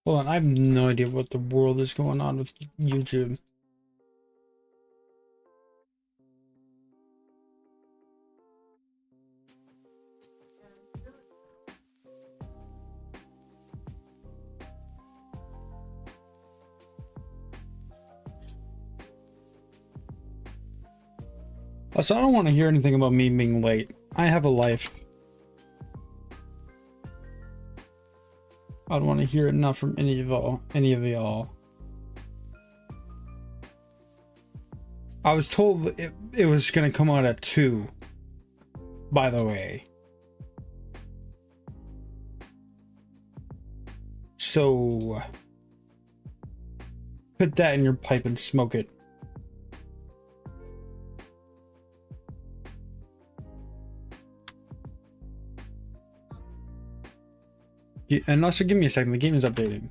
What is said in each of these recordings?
Hold on, I have no idea what the world is going on with YouTube. Also, I don't want to hear anything about me being late. I have a life. I don't want to hear it not from any of y'all. I was told it was gonna come out at 2, by the way. So put that in your pipe and smoke it. And also give me a second, the game is updating.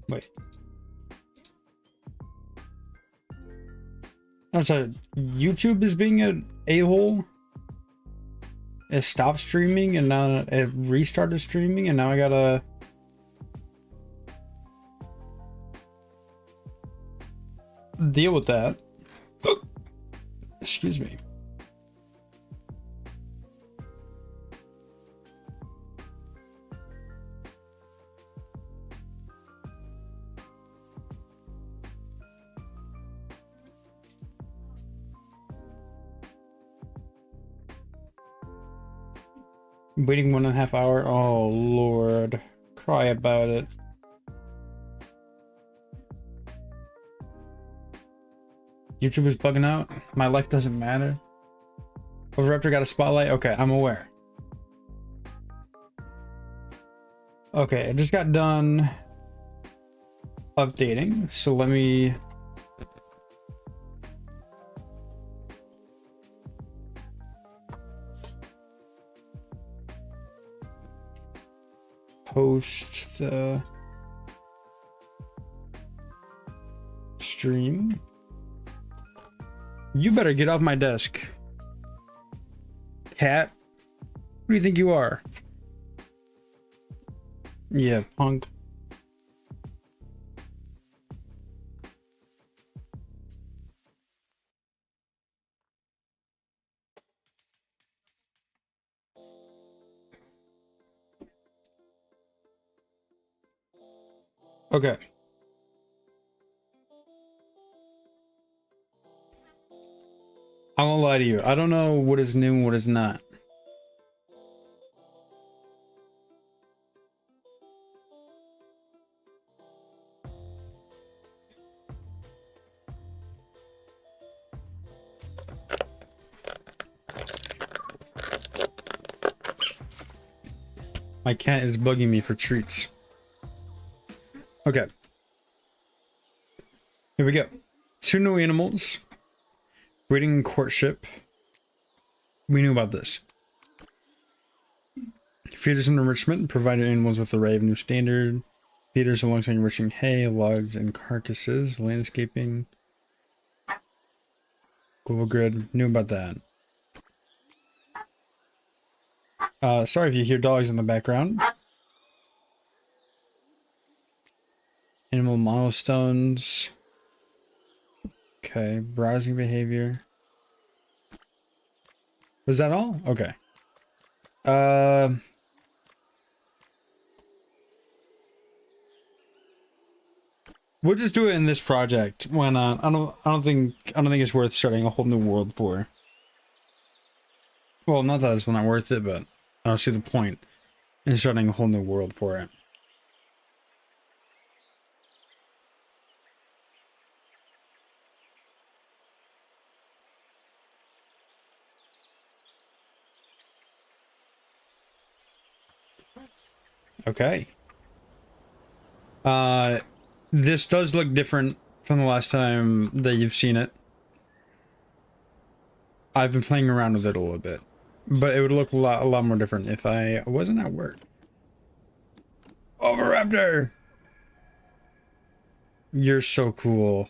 Wait. I'm sorry, YouTube is being an a-hole. It stopped streaming and now it restarted streaming and now I gotta deal with that. Excuse me. Waiting 1.5 hours. Oh Lord, cry about it. YouTube is bugging out. My life doesn't matter. Oviraptor got a spotlight. Okay, I'm aware. Okay, I just got done updating, so let me post the stream. You better get off my desk, cat. Who do you think you are? Yeah, punk. Okay. I won't lie to you. I don't know what is new and what is not. My cat is bugging me for treats. Okay. Here we go. 2 new animals. Breeding and courtship. We knew about this. Feeders and enrichment. Provided animals with an array of new standard. Feeders alongside enriching hay, logs, and carcasses. Landscaping. Global grid. Knew about that. Sorry if you hear dogs in the background. Animal milestones. Okay, browsing behavior. Was that all? Okay. We'll just do it in this project. Why not? I don't think it's worth starting a whole new world for. Well, not that it's not worth it, but I don't see the point in starting a whole new world for it. Okay. This does look different from the last time that you've seen it. I've been playing around with it a little bit, but it would look a lot more different if I wasn't at work. Oviraptor! You're so cool.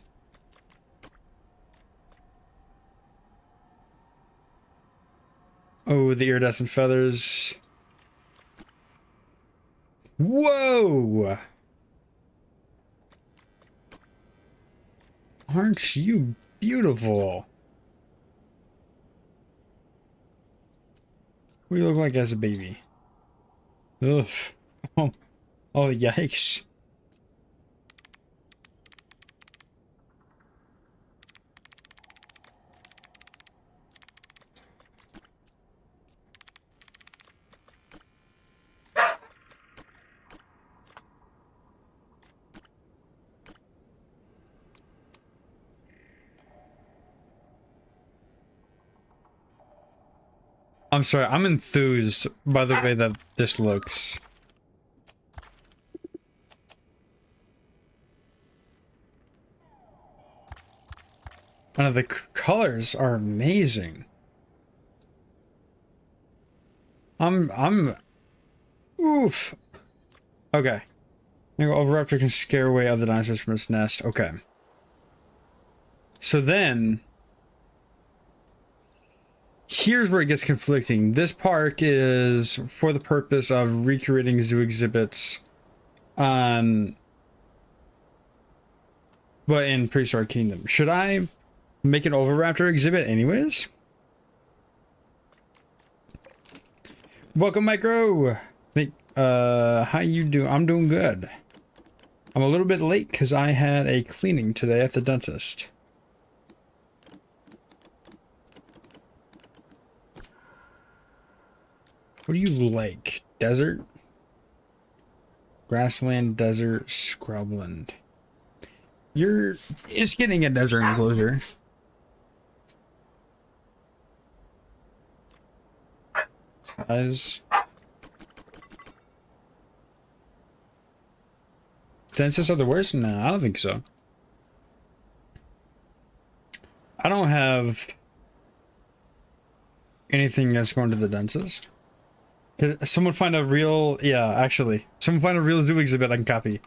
Oh, the iridescent feathers. Whoa! Aren't you beautiful? What do you look like as a baby? Ugh. Oh, oh yikes. I'm sorry, I'm enthused by the way that this looks. And the colors are amazing. Oof. Okay. Oviraptor can scare away other dinosaurs from its nest. Okay. So then, here's where it gets conflicting. This park is for the purpose of recreating zoo exhibits on, but in Prehistoric Kingdom. Should I make an Oviraptor exhibit anyways? Welcome, Micro. How you doing? I'm doing good. I'm a little bit late because I had a cleaning today at the dentist. What do you like? Desert? Grassland, desert, scrubland. It's getting a desert enclosure. Size. Dentists are the worst? No, I don't think so. I don't have anything that's going to the dentist. Could someone find a real, yeah, actually, someone find a real zoo exhibit I can copy.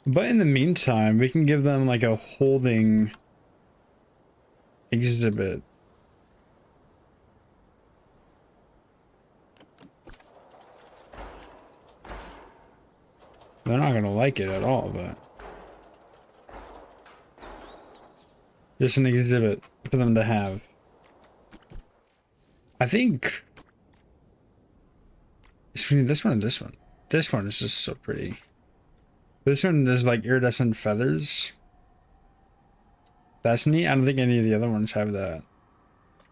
But in the meantime, we can give them like a holding exhibit. They're not gonna like it at all, but just an exhibit for them to have. I think between this one and this one. This one is just so pretty. This one is like iridescent feathers. That's neat. I don't think any of the other ones have that.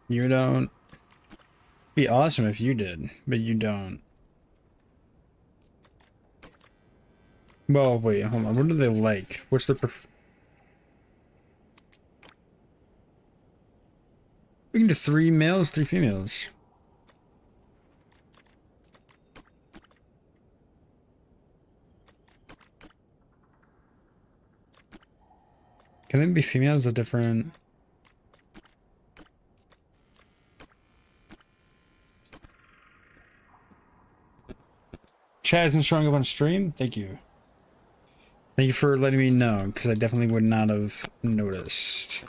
You don't. Be awesome if you did, but you don't. Well, wait, hold on. What do they like? What's the we can do 3 males, 3 females. Can they be females of different? Chad isn't showing up on stream? Thank you. Thank you for letting me know, because I definitely would not have noticed.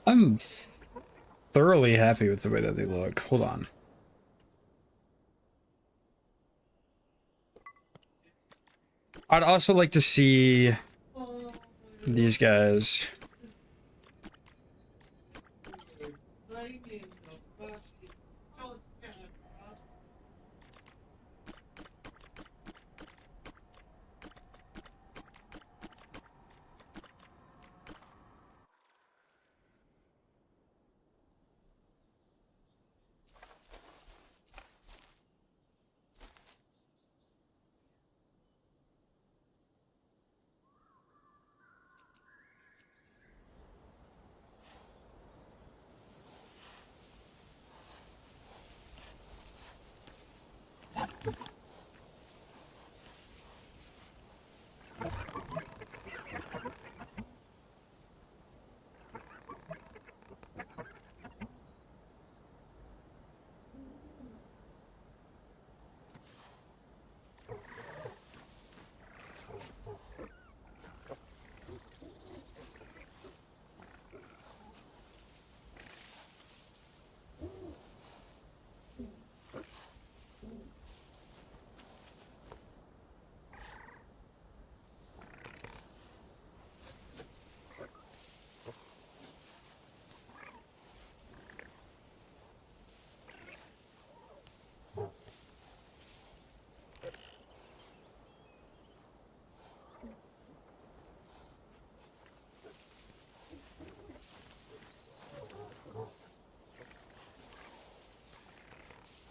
I'm thoroughly happy with the way that they look. Hold on. I'd also like to see these guys.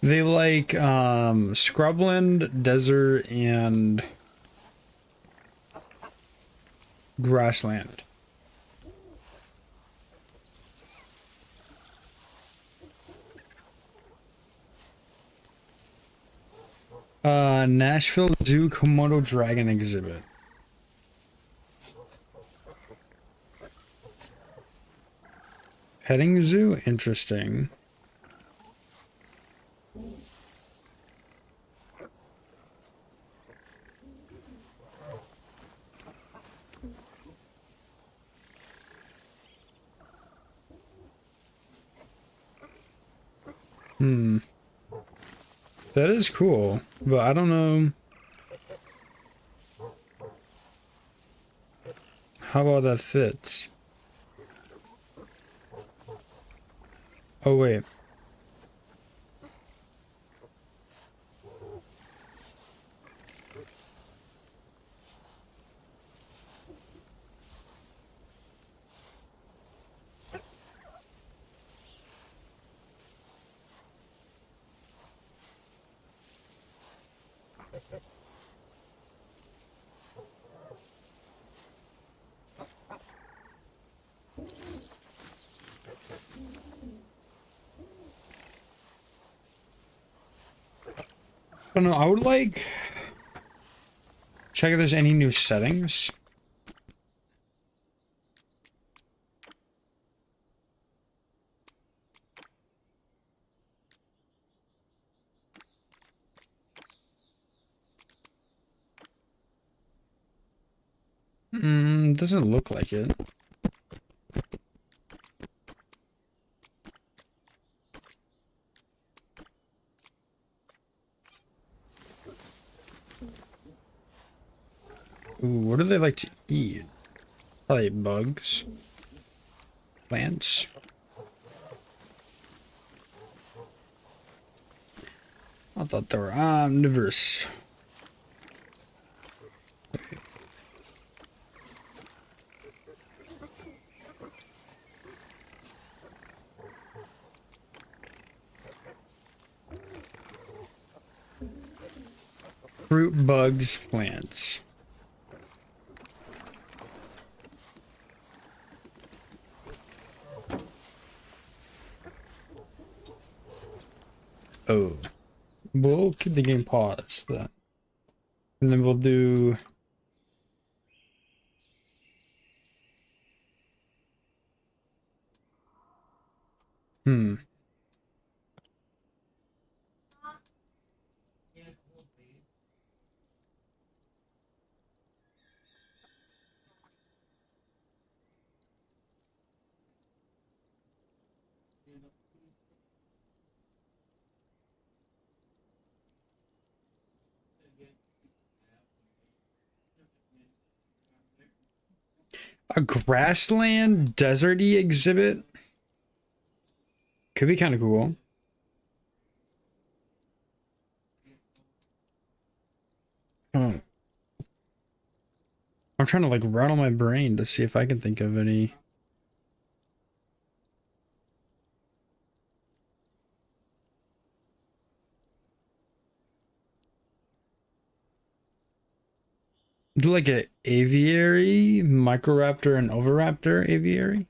They like scrubland, desert, and grassland. Nashville Zoo Komodo Dragon exhibit. Petting zoo? Interesting. That is cool, but I don't know how well that fits. Oh, wait. I don't know, I would like check if there's any new settings. Doesn't look like it. Ooh, what do they like to eat? Probably bugs. Plants. I thought they were omnivorous. Fruit, bugs, plants. Oh. We'll keep the game paused then. And then we'll do... A grassland deserty exhibit? Could be kind of cool. Oh. I'm trying to like rattle my brain to see if I can think of any. Do like a aviary, Microraptor and Oviraptor aviary?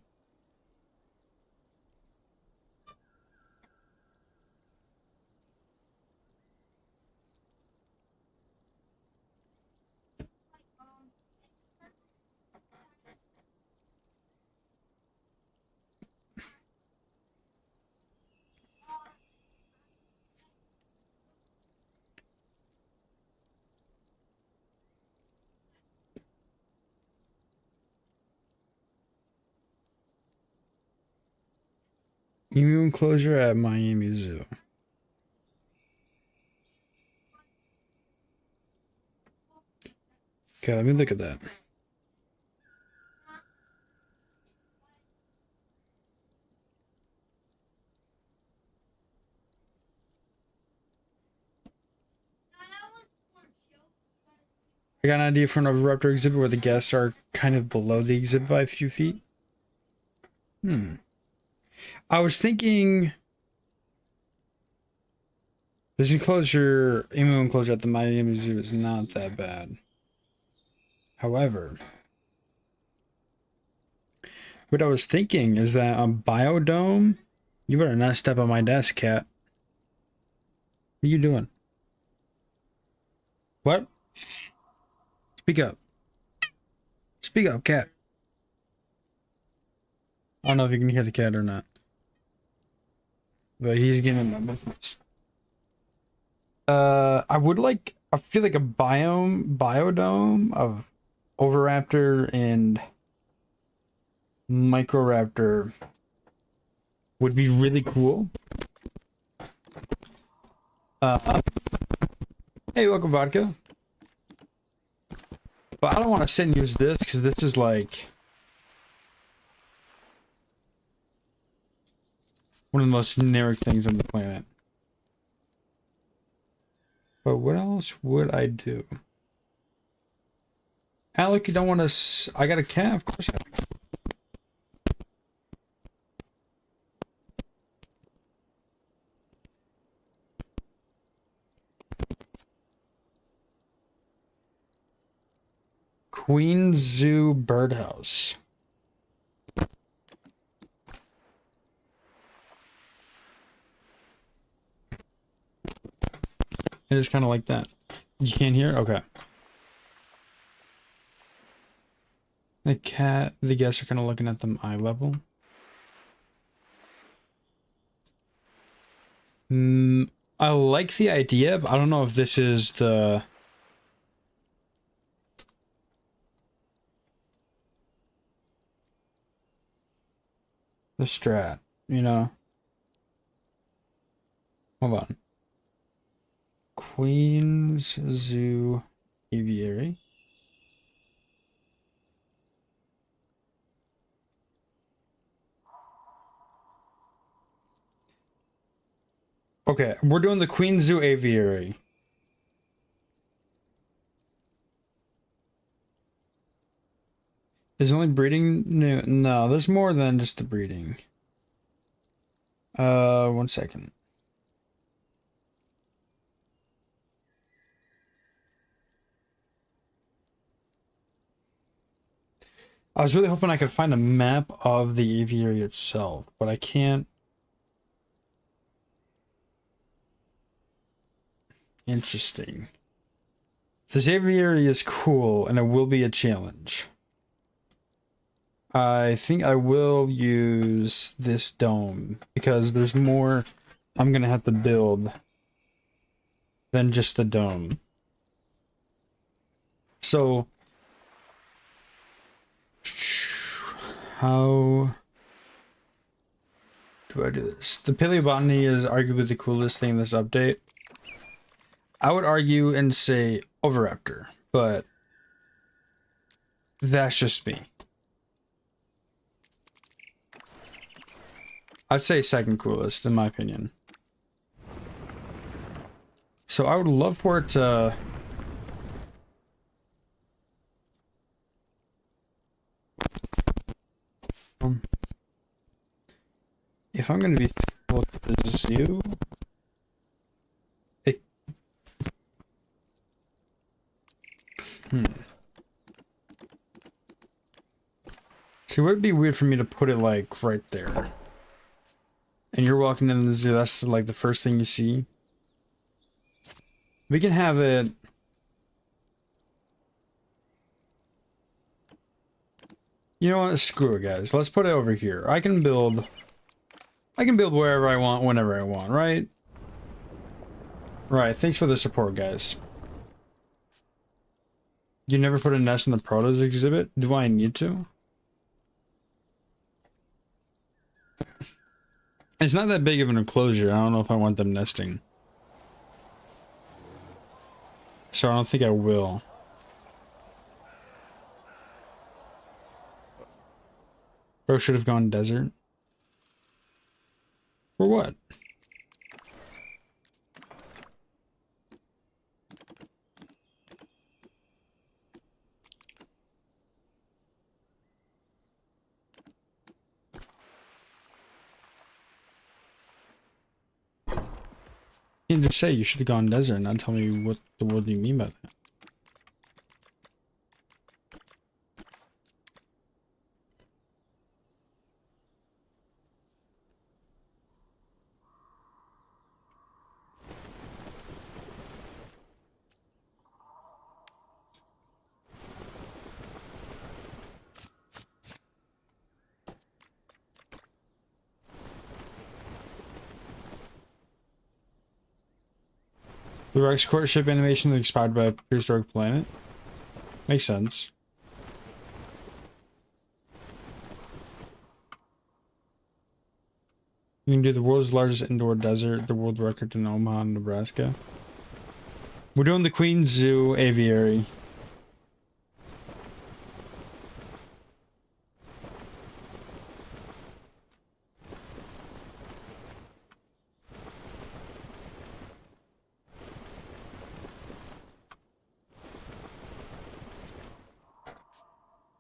Emu enclosure at Miami Zoo. Okay, let me look at that. I got an idea for an Oviraptor exhibit where the guests are kind of below the exhibit by a few feet. I was thinking This enclosure, emu enclosure at the Miami Zoo is not that bad. However, what I was thinking is that a biodome, you better not step on my desk, cat. What are you doing? What? Speak up. Speak up, cat. I don't know if you can hear the cat or not. But he's getting my business. I feel like a biodome of Oviraptor and Microraptor would be really cool. Hey, welcome, Vodka. But I don't want to sit and use this because this is like one of the most generic things on the planet. But what else would I do? Alec, you don't want to... I got a cat, of course I have. Queen Zoo Birdhouse. It is kind of like that. You can't hear? Okay. The guests are kind of looking at them eye level. I like the idea, but I don't know if this is the strat, you know? Hold on. Queen's Zoo Aviary. Okay, we're doing the Queen Zoo Aviary. Is only breeding new? No, there's more than just the breeding. 1 second. I was really hoping I could find a map of the aviary itself, but I can't. Interesting. This aviary is cool, and it will be a challenge. I think I will use this dome, because there's more I'm gonna have to build than just the dome. So, how do I do this? The paleobotany is arguably the coolest thing in this update. I would argue and say Oviraptor, but that's just me. I'd say second coolest, in my opinion. So I would love for it to... if I'm going to be at the zoo... See, would it be weird for me to put it, like, right there? And you're walking into the zoo, that's, like, the first thing you see? We can have it... You know what? Screw it, guys. Let's put it over here. I can build wherever I want, whenever I want, right? Right, thanks for the support, guys. You never put a nest in the Protos exhibit? Do I need to? It's not that big of an enclosure. I don't know if I want them nesting. So I don't think I will. Bro should have gone desert. For what? You can just say you should have gone desert and not tell me what the word you mean by that. The Rex courtship animation is inspired by a prehistoric planet. Makes sense. You can do the world's largest indoor desert, the world record in Omaha, Nebraska. We're doing the Queen Zoo aviary.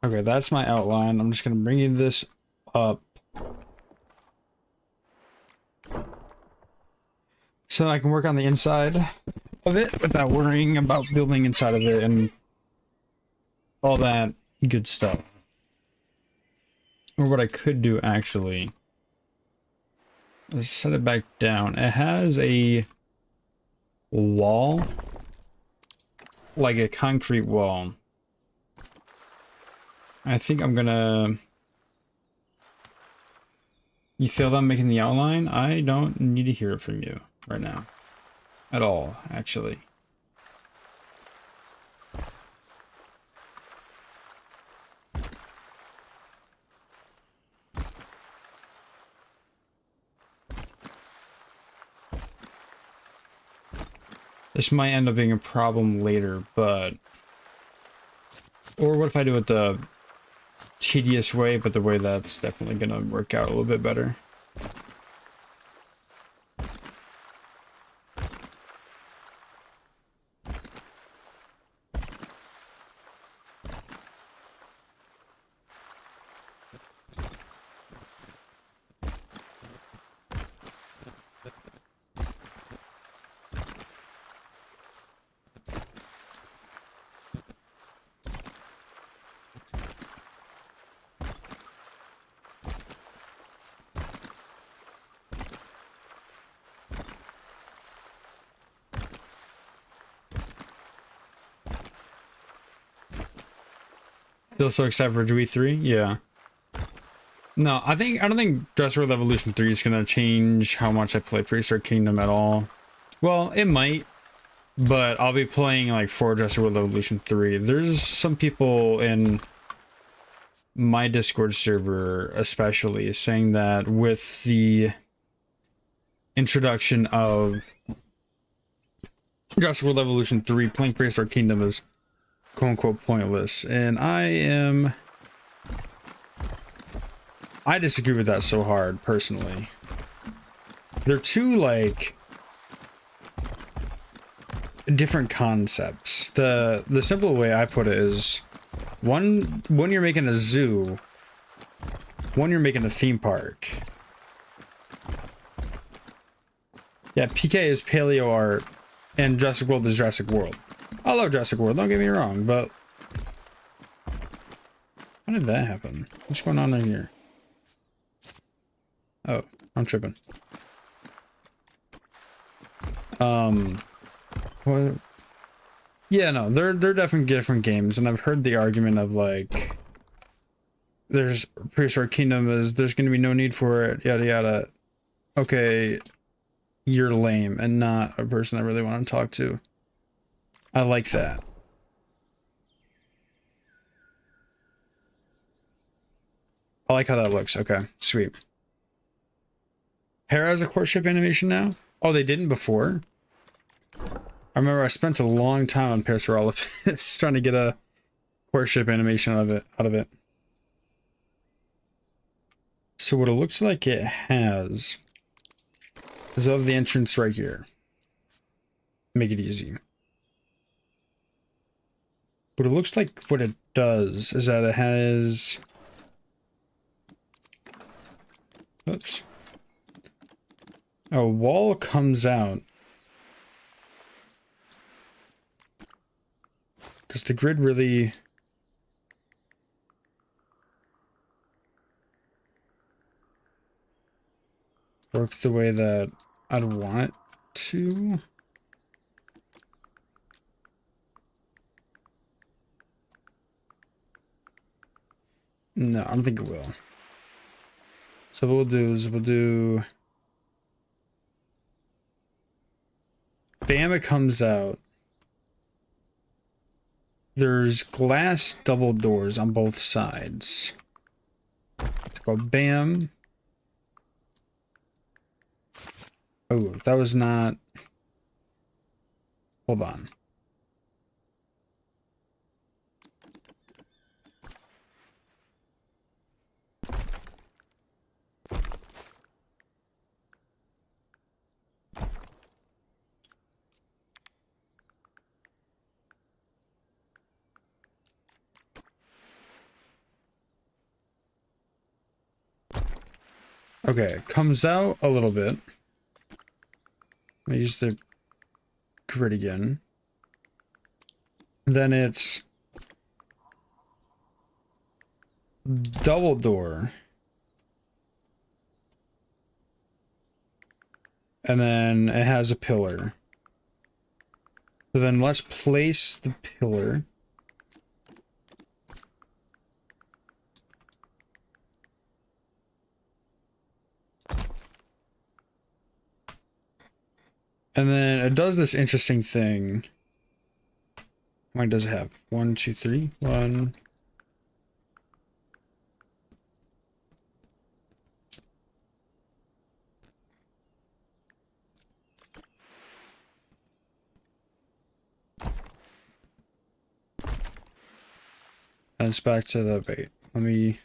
Okay, that's my outline. I'm just gonna bring you this up so I can work on the inside of it without worrying about building inside of it and all that good stuff. Or what I could do actually is set it back down. It has a wall, like a concrete wall. I think I'm gonna... You feel that I'm making the outline? I don't need to hear it from you right now. At all, actually. This might end up being a problem later, but... Or what if I do it the tedious way, but the way that's definitely gonna work out a little bit better. Still so excited for GW3? Yeah. No, I don't think Jurassic World Evolution 3 is gonna change how much I play Prehistoric Kingdom at all. Well, it might, but I'll be playing like for Jurassic World Evolution 3. There's some people in my Discord server especially saying that with the introduction of Jurassic World Evolution 3, playing Prehistoric Kingdom is quote-unquote pointless, and I disagree with that so hard, personally. They're two, like, different concepts. The simple way I put it is, one you're making a zoo, one you're making a theme park. Yeah, PK is paleo art, and Jurassic World is Jurassic World. I love Jurassic World, don't get me wrong, but... How did that happen? What's going on in here? Oh, I'm tripping. What? Yeah, no, they're definitely different games, and I've heard the argument of, like... There's Prehistoric Kingdom, there's gonna be no need for it, yada yada. Okay, you're lame, and not a person I really want to talk to. I like that. I like how that looks. Okay, sweet. Hera has a courtship animation now? Oh, they didn't before? I remember I spent a long time on Parasaurolophus trying to get a courtship animation out of it. So what it looks like it has is of the entrance right here. Make it easy. But it looks like what it does is that it has... Oops. A wall comes out Does the grid really work the way that I'd want it to? No, I don't think it will. So what we'll do is we'll do... Bam, it comes out. There's glass double doors on both sides. Let's go bam. Oh, that was not... Hold on. Okay, it comes out a little bit. I use the grid again. Then it's double door. And then it has a pillar. So then let's place the pillar. And then it does this interesting thing. How many does it have? 1, 2, 3. 1. And it's back to the bait. Let me...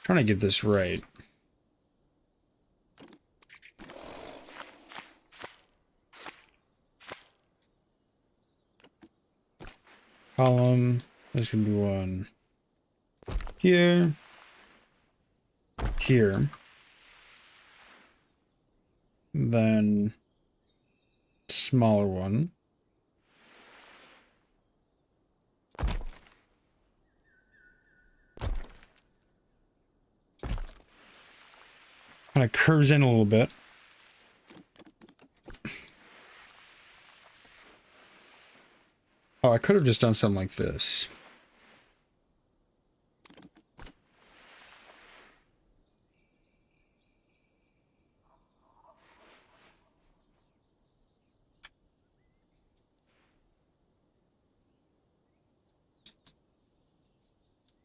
Trying to get this right. Column. There's gonna be one here. Here. Then smaller one. Kind of curves in a little bit. Oh, I could have just done something like this.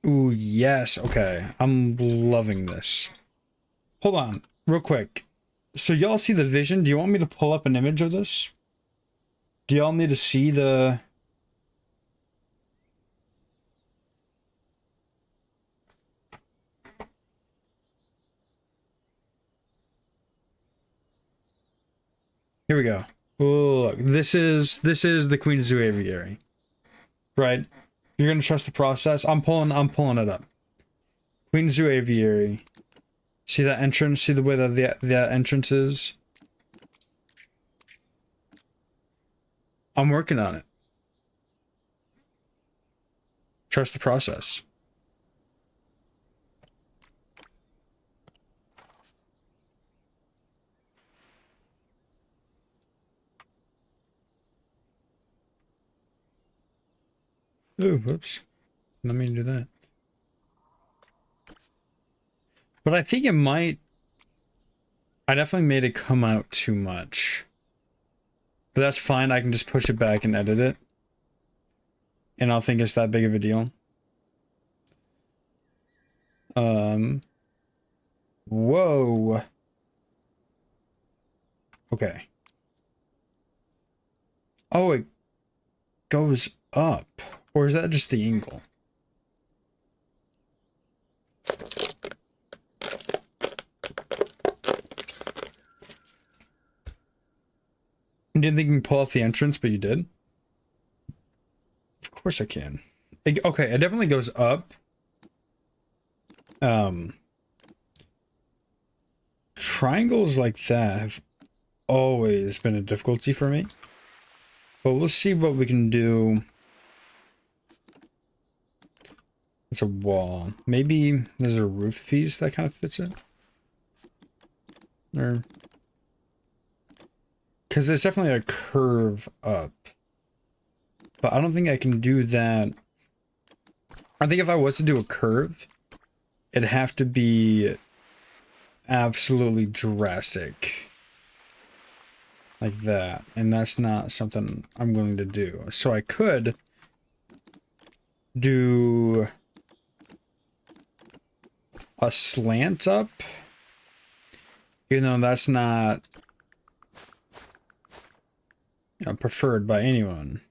Ooh, yes. Okay. I'm loving this. Hold on, real quick. So y'all see the vision? Do you want me to pull up an image of this? Do y'all need to see the... Here we go. Oh, look, this is the Queen Zoo aviary. Right? You're gonna trust the process. I'm pulling it up. Queen Zoo aviary. See that entrance? See the way that the entrance is? I'm working on it. Trust the process. Ooh, whoops. Let me do that. But I think it might... I definitely made it come out too much. But that's fine, I can just push it back and edit it. And I'll think it's that big of a deal. Whoa. Okay. Oh, it goes up. Or is that just the angle? You didn't think you can pull off the entrance, but you did? Of course I can. Okay, it definitely goes up. Um, triangles like that have always been a difficulty for me. But we'll see what we can do. It's a wall. Maybe there's a roof piece that kind of fits it. Or... because it's definitely a curve up. But I don't think I can do that. I think if I was to do a curve, it'd have to be absolutely drastic. Like that. And that's not something I'm willing to do. So I could do a slant up. Even though that's not preferred by anyone.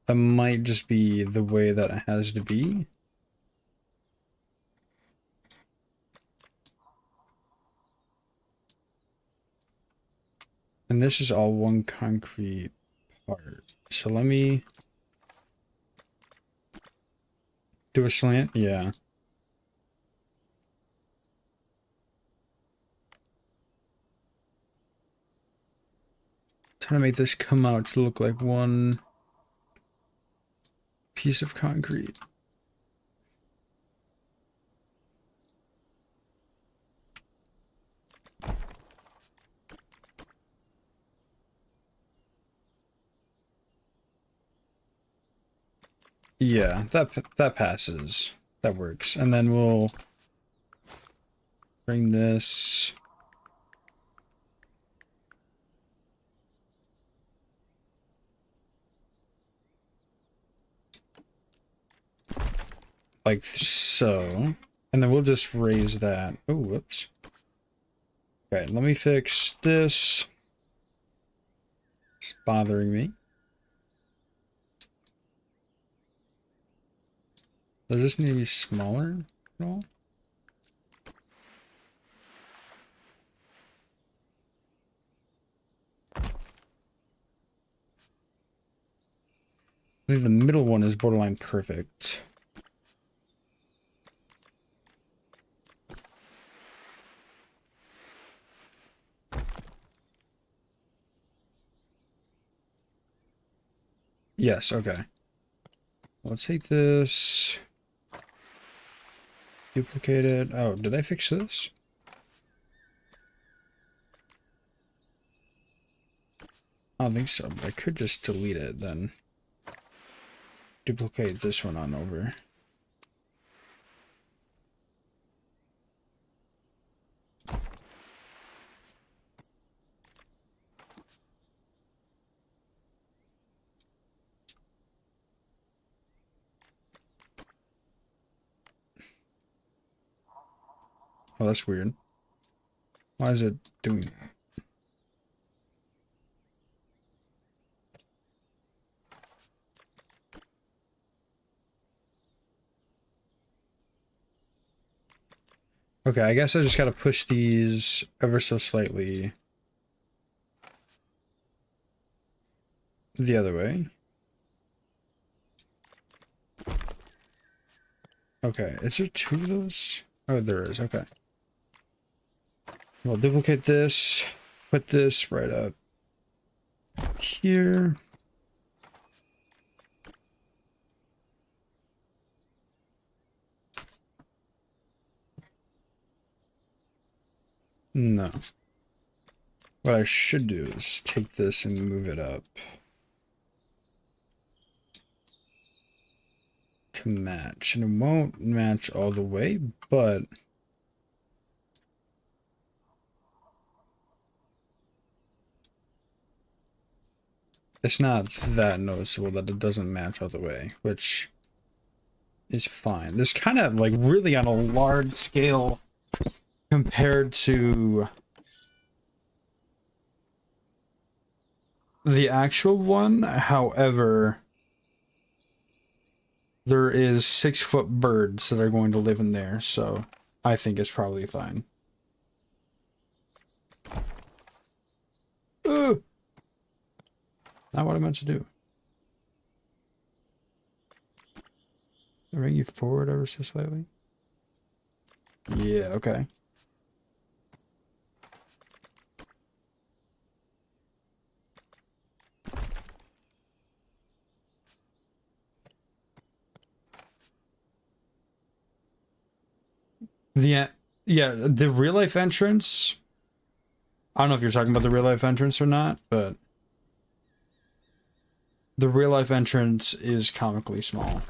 That might just be the way that it has to be. And this is all one concrete part. So let me do a slant. Yeah. Trying to make this come out to look like one piece of concrete. Yeah, that passes. That works. And then we'll bring this like so. And then we'll just raise that. Oh, whoops. Okay, let me fix this. It's bothering me. Does this need to be smaller at all? I think the middle one is borderline perfect. Yes, okay. Let's take this. Duplicate it. Oh, did I fix this? I don't think so, but I could just delete it then. Duplicate this one on over. Oh, that's weird. Why is it doing that? Okay, I guess I just gotta push these ever so slightly the other way. Okay, is there two of those? Oh, there is, okay. We'll duplicate this, put this right up here. No. What I should do is take this and move it up to match. And it won't match all the way, but it's not that noticeable that it doesn't match all the way, which is fine. This kind of like really on a large scale compared to the actual one. However, there is 6-foot birds that are going to live in there, so I think it's probably fine. Not what I meant to do. Bring you forward ever so slightly. Yeah, okay. Yeah, yeah, the real life entrance. I don't know if you're talking about the real life entrance or not, but the real life entrance is comically small.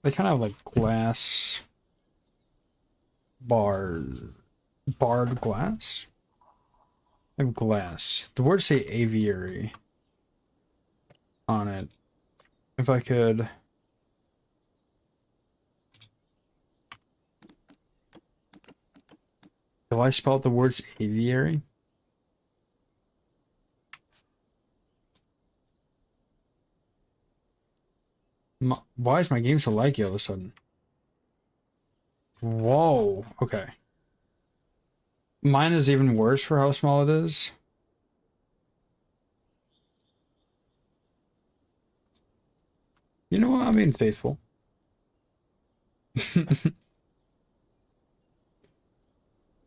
They kind of have like glass barred glass? I have glass. The words say aviary on it. If I could... Do I spell the words aviary? Why is my game so laggy all of a sudden? Whoa, okay. Mine is even worse for how small it is. You know what? I'm being faithful.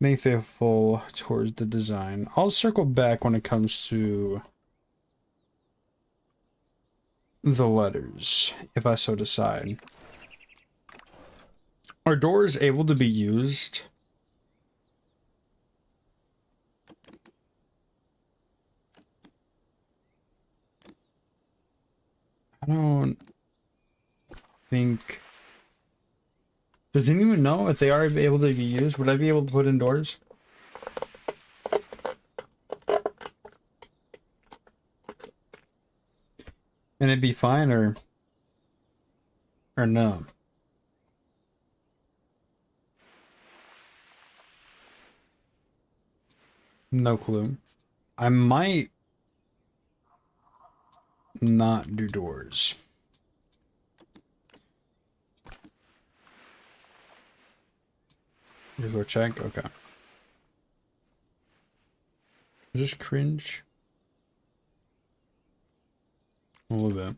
Being faithful towards the design. I'll circle back when it comes to the letters, if I so decide. Are doors able to be used? I don't think... Does anyone know if they are able to be used? Would I be able to put indoors? And it'd be fine, or no? No clue. I might not do doors. You go check? Okay. Is this cringe? A little bit.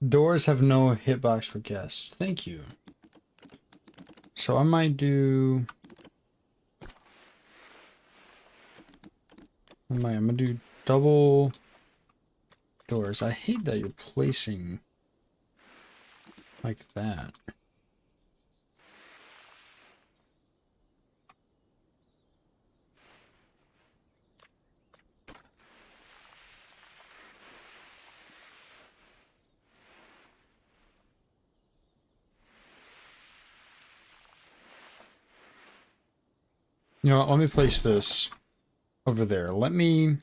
Doors have no hitbox for guests. Thank you. So I might do... I'm gonna do double doors. I hate that you're placing like that. You know what, let me place this over there. Let me...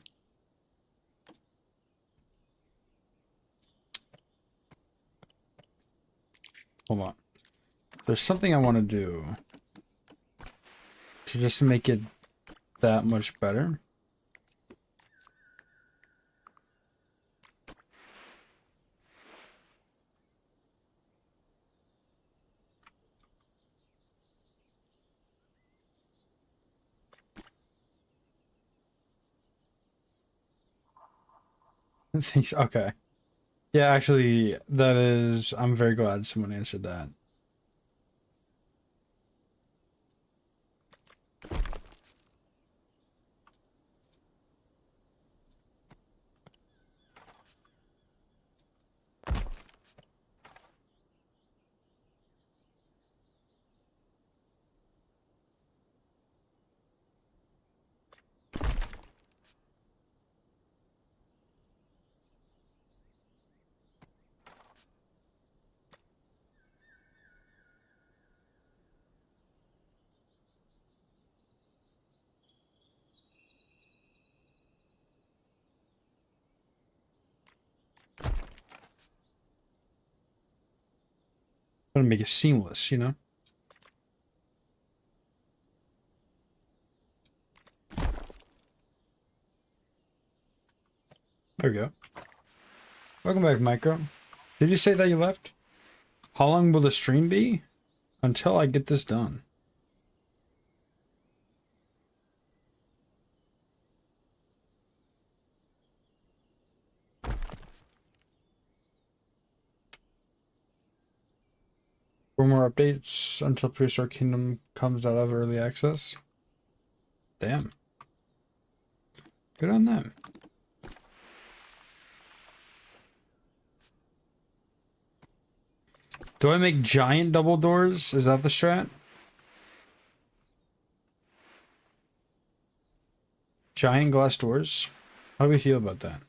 Hold on. There's something I want to do to just make it that much better. Thanks. Okay. Yeah, actually, that is... I'm very glad someone answered that. I'm gonna make it seamless, you know? There we go. Welcome back, Micro. Did you say that you left? How long will the stream be? Until I get this done. For more updates until Prehistoric Kingdom comes out of early access. Damn. Good on them. Do I make giant double doors? Is that the strat? Giant glass doors? How do we feel about that?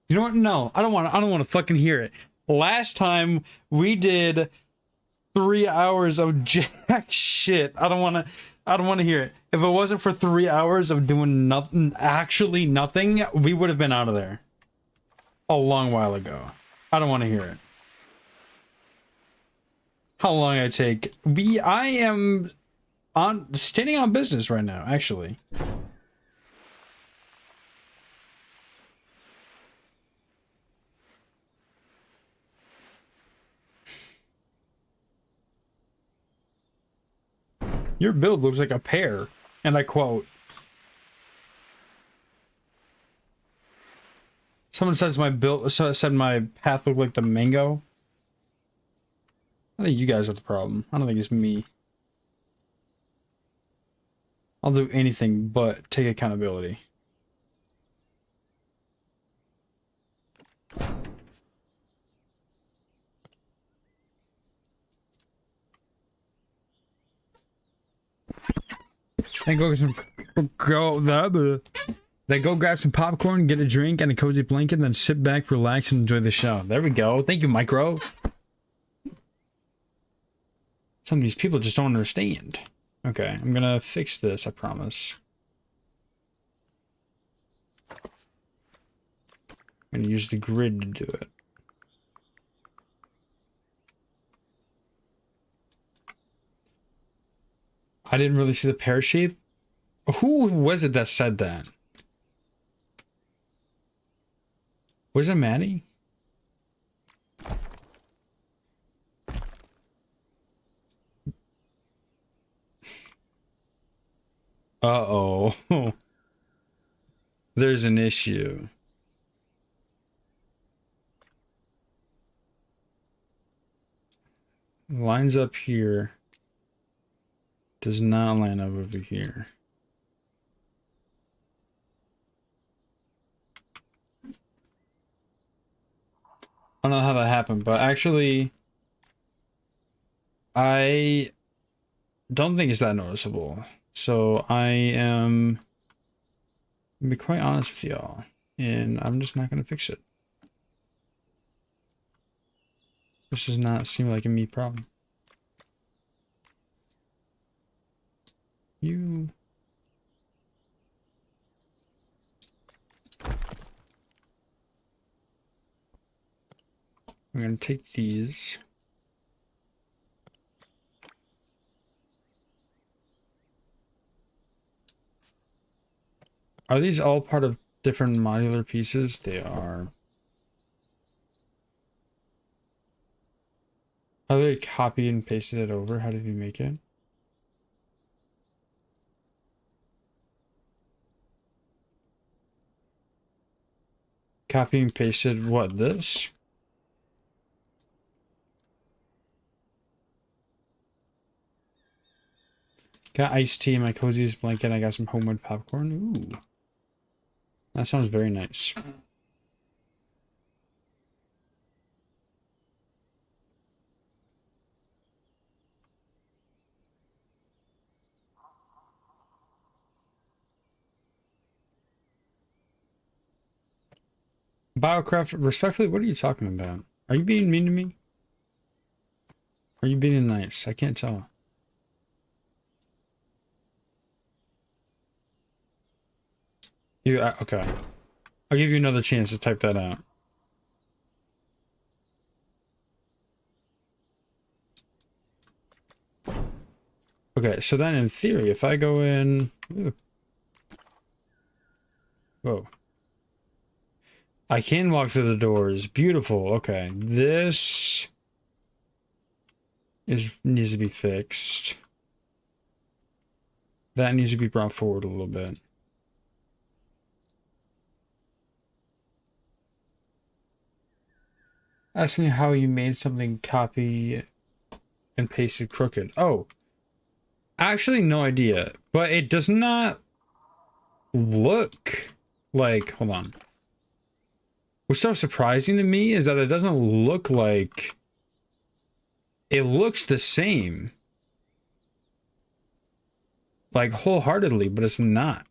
You know what? No, I don't want to fucking hear it. Last time we did 3 hours of jack shit. I don't want to hear it. If it wasn't for 3 hours of doing nothing, actually nothing, we would have been out of there a long while ago. I don't want to hear it. How long I take? I am standing on business right now, actually. Your build looks like a pear, and I quote. Someone says my build, said my path looked like the mango. I think you guys are the problem. I don't think it's me. I'll do anything but take accountability. And go grab some popcorn, get a drink and a cozy blanket, then sit back, relax, and enjoy the show. There we go. Thank you, Micro. Some of these people just don't understand. Okay, I'm gonna fix this, I promise. I'm gonna use the grid to do it. I didn't really see the pear shape. Who was it that said that? Was it Maddie? Uh-oh. There's an issue. Lines up here. Does not line up over here. I don't know how that happened, but actually, I don't think it's that noticeable. So I am, to be quite honest with y'all, and I'm just not going to fix it. This does not seem like a me problem. I'm going to take these. Are these all part of different modular pieces? They are. How did they copy and pasted it over? How did he make it? Copy and pasted what, this? Got iced tea in my coziest blanket. I got some homemade popcorn. Ooh. That sounds very nice. Biocraft, respectfully, what are you talking about? Are you being mean to me? Are you being nice? I can't tell. You, okay. I'll give you another chance to type that out. Okay, so then in theory, if I go in... Ooh. Whoa. I can walk through the doors. Beautiful. Okay. This needs to be fixed. That needs to be brought forward a little bit. Ask me how you made something copy and pasted crooked. Oh, actually no idea. But it does not look like... Hold on. What's so surprising to me is that it doesn't look like... It looks the same. Like, wholeheartedly, but it's not.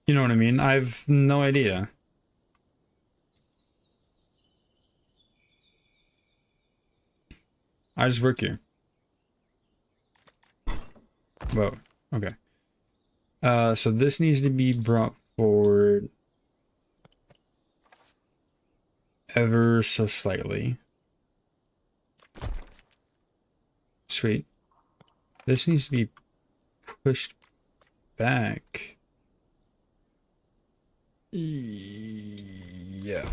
You know what I mean? I've no idea. I just work here. Whoa. Okay. So this needs to be brought forward ever so slightly. Sweet. This needs to be pushed back. Yeah.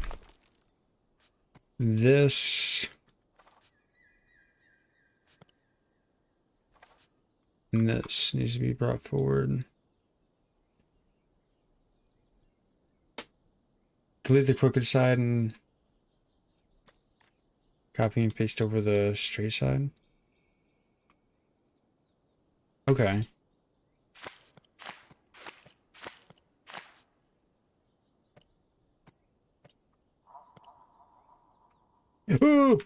This and this needs to be brought forward. Delete the crooked side and copy and paste over the straight side. Okay. Ooh!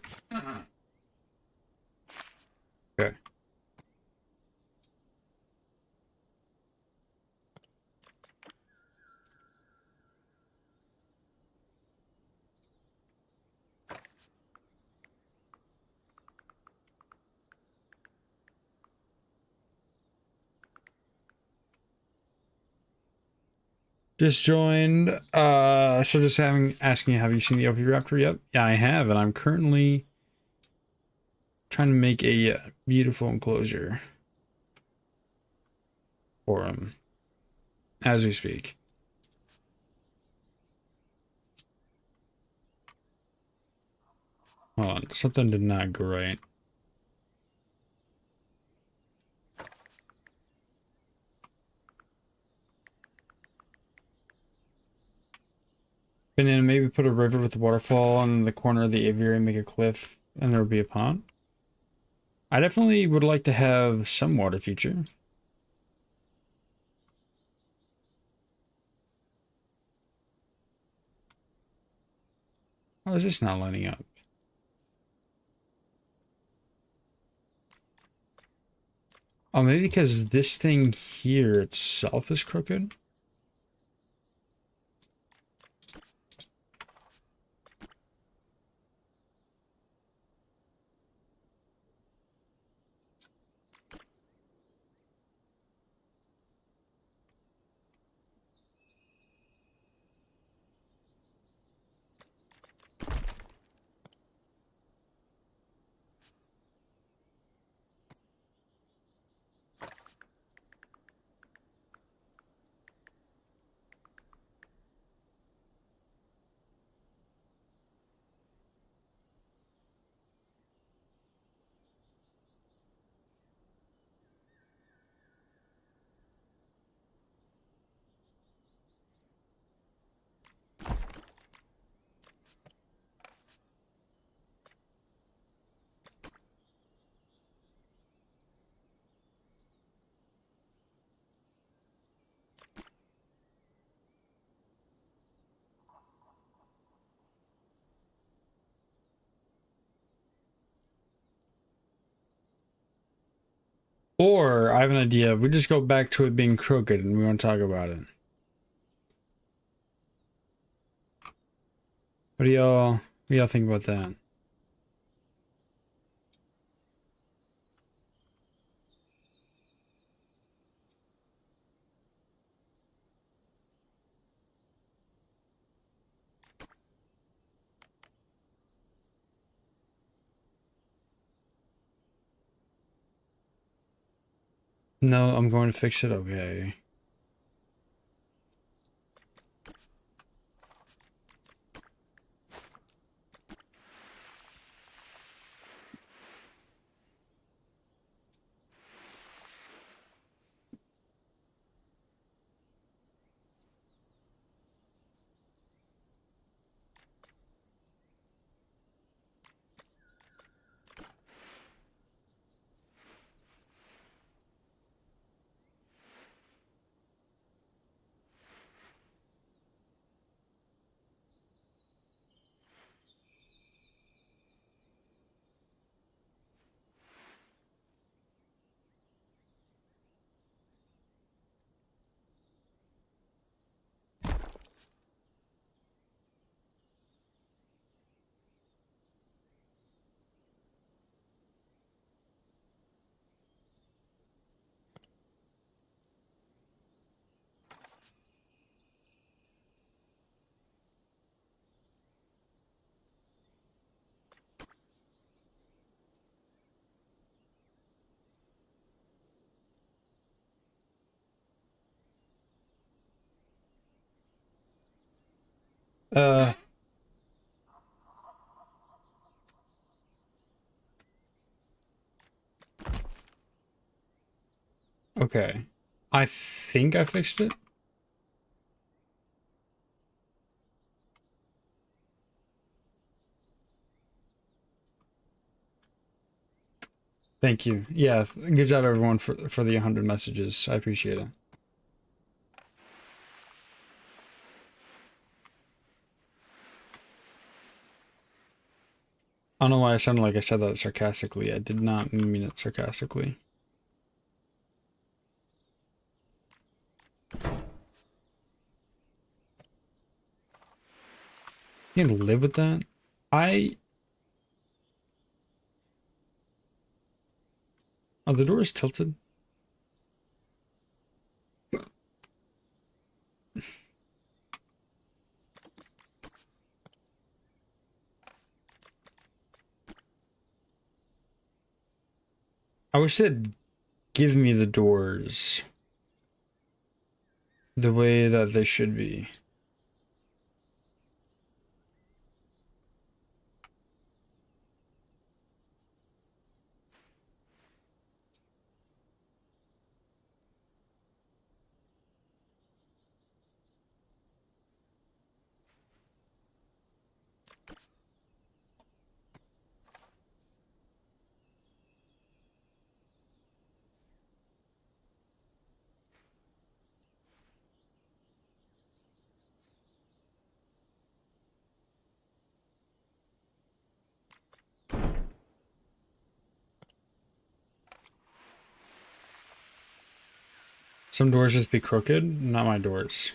Okay. Just joined. So just asking you, have you seen the Oviraptor yet? Yeah, I have, and I'm currently trying to make a beautiful enclosure for him as we speak. Hold on, something did not go right. And then maybe put a river with a waterfall in the corner of the aviary, make a cliff, and there would be a pond. I definitely would like to have some water feature. How is this not lining up? Oh, maybe because this thing here itself is crooked? Or, I have an idea, we just go back to it being crooked and we want to talk about it. What do y'all think about that? No, I'm going to fix it. Okay. Uh, okay. I think I fixed it. Thank you. Yeah, good job everyone for the 100 messages. I appreciate it. I don't know why I sounded like I said that sarcastically. I did not mean it sarcastically. You can live with that? Oh, the door is tilted. I wish they'd give me the doors the way that they should be. Some doors just be crooked, not my doors.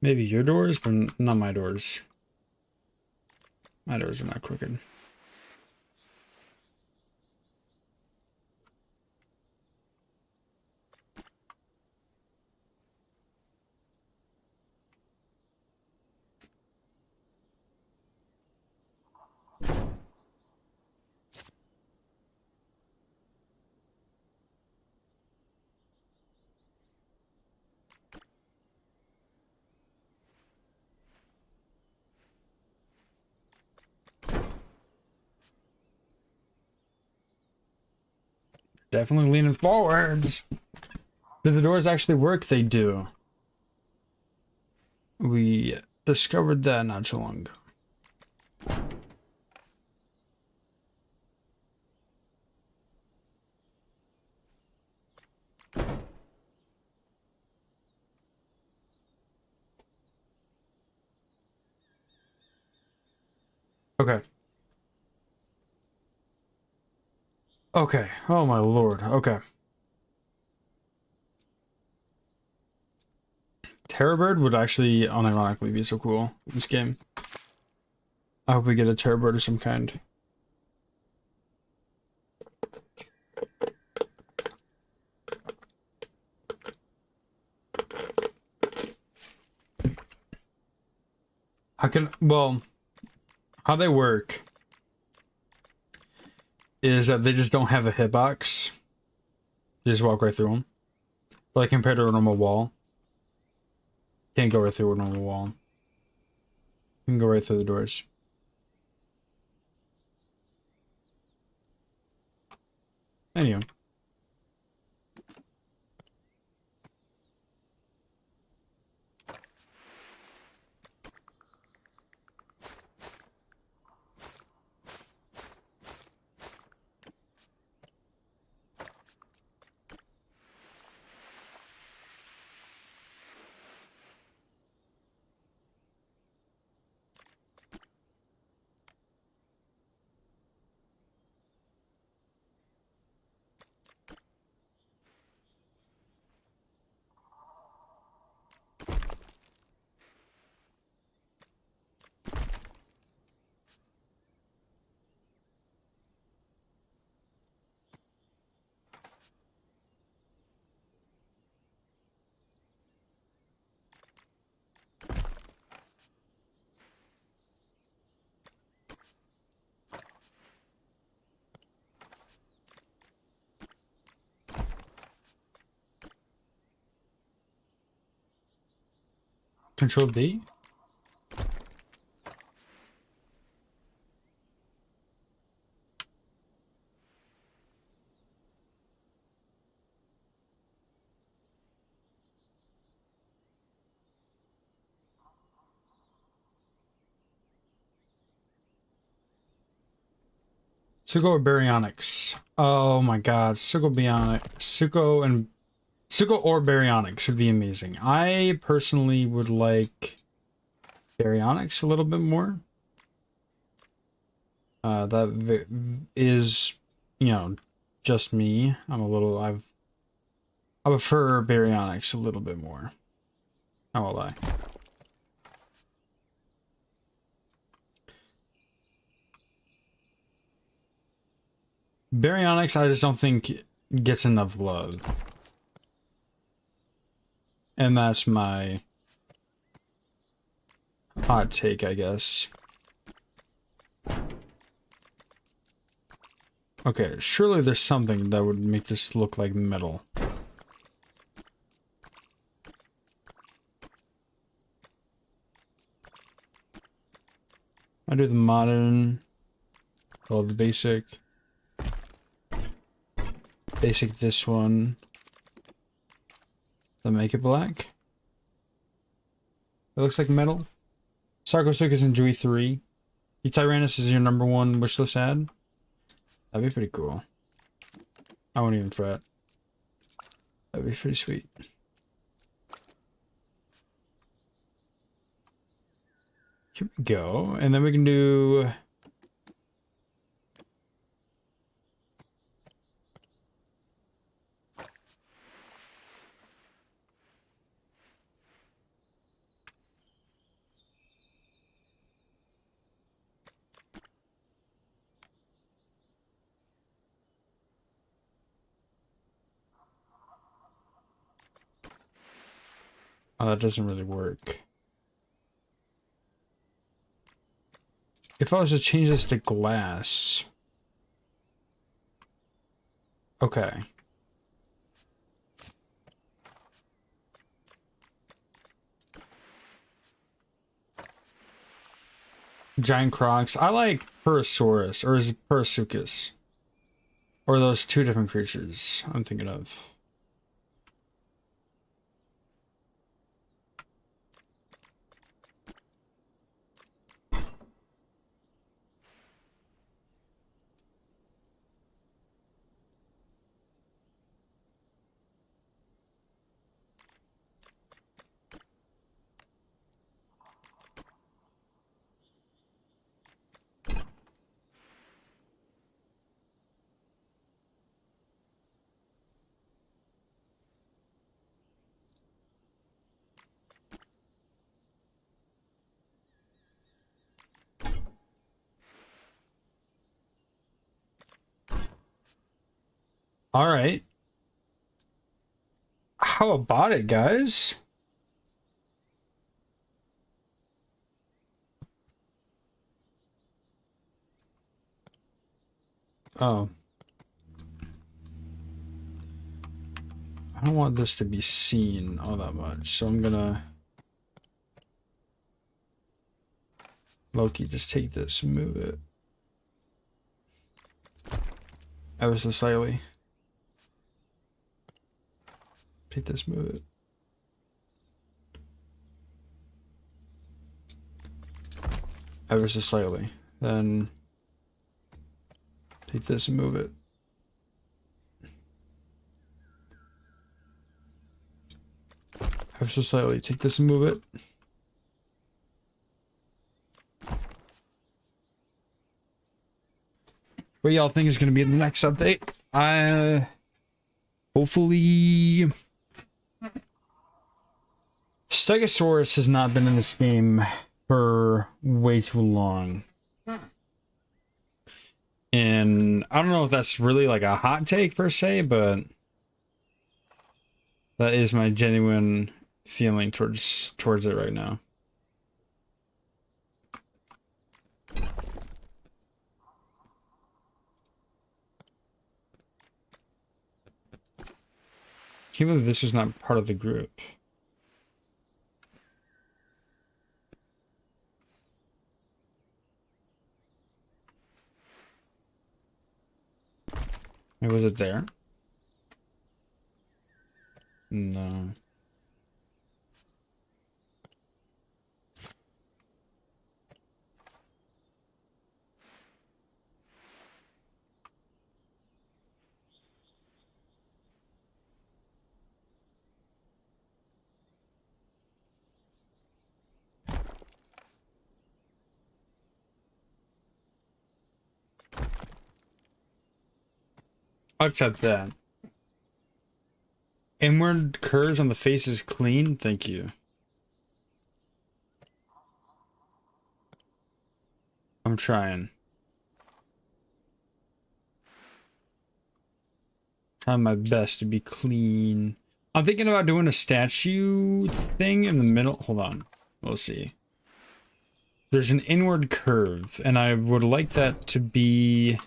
Maybe your doors, but not my doors. My doors are not crooked. Definitely leaning forwards. Do the doors actually work? They do. We discovered that not so long ago. Okay. Okay. Oh my lord. Okay. terror bird would actually unironically be so cool in this game. I hope we get a terror bird of some kind. Well, how they work is that they just don't have a hitbox. You just walk right through them. But like compared to a normal wall, can't go right through a normal wall. You can go right through the doors. Anyway. Control D? Suko or Baryonyx? Oh my god, Suko or Baryonyx would be amazing. I personally would like Baryonyx a little bit more. That is, you know, just me. I prefer Baryonyx a little bit more. How will I? Baryonyx, I just don't think gets enough love. And that's my hot take, I guess. Okay, surely there's something that would make this look like metal. I do the modern, well, the basic. Basic this one. Then make it black. It looks like metal. Sarcosuchus and Jui 3. The Tyrannus is your #1 wishlist ad. That'd be pretty cool. I won't even fret. That'd be pretty sweet. Here we go. And then we can do... Oh, that doesn't really work. If I was to change this to glass... Okay. Giant crocs. I like Parasaurus, or is it Parasuchus? Or are those two different creatures I'm thinking of? All right. How about it, guys? Oh. I don't want this to be seen all that much, so I'm gonna... Loki, just take this and move it. Ever so slightly. Take this, move it. Ever so slightly. Then take this and move it. Ever so slightly. Take this and move it. What y'all think is going to be the next update? Hopefully... Stegosaurus has not been in this game for way too long. And I don't know if that's really like a hot take per se, but that is my genuine feeling towards it right now. Can't believe this was not part of the group. Was it there? No. I'll accept that. Inward curves on the face is clean. Thank you. I'm trying. Trying my best to be clean. I'm thinking about doing a statue thing in the middle. Hold on. We'll see. There's an inward curve, and I would like that to be...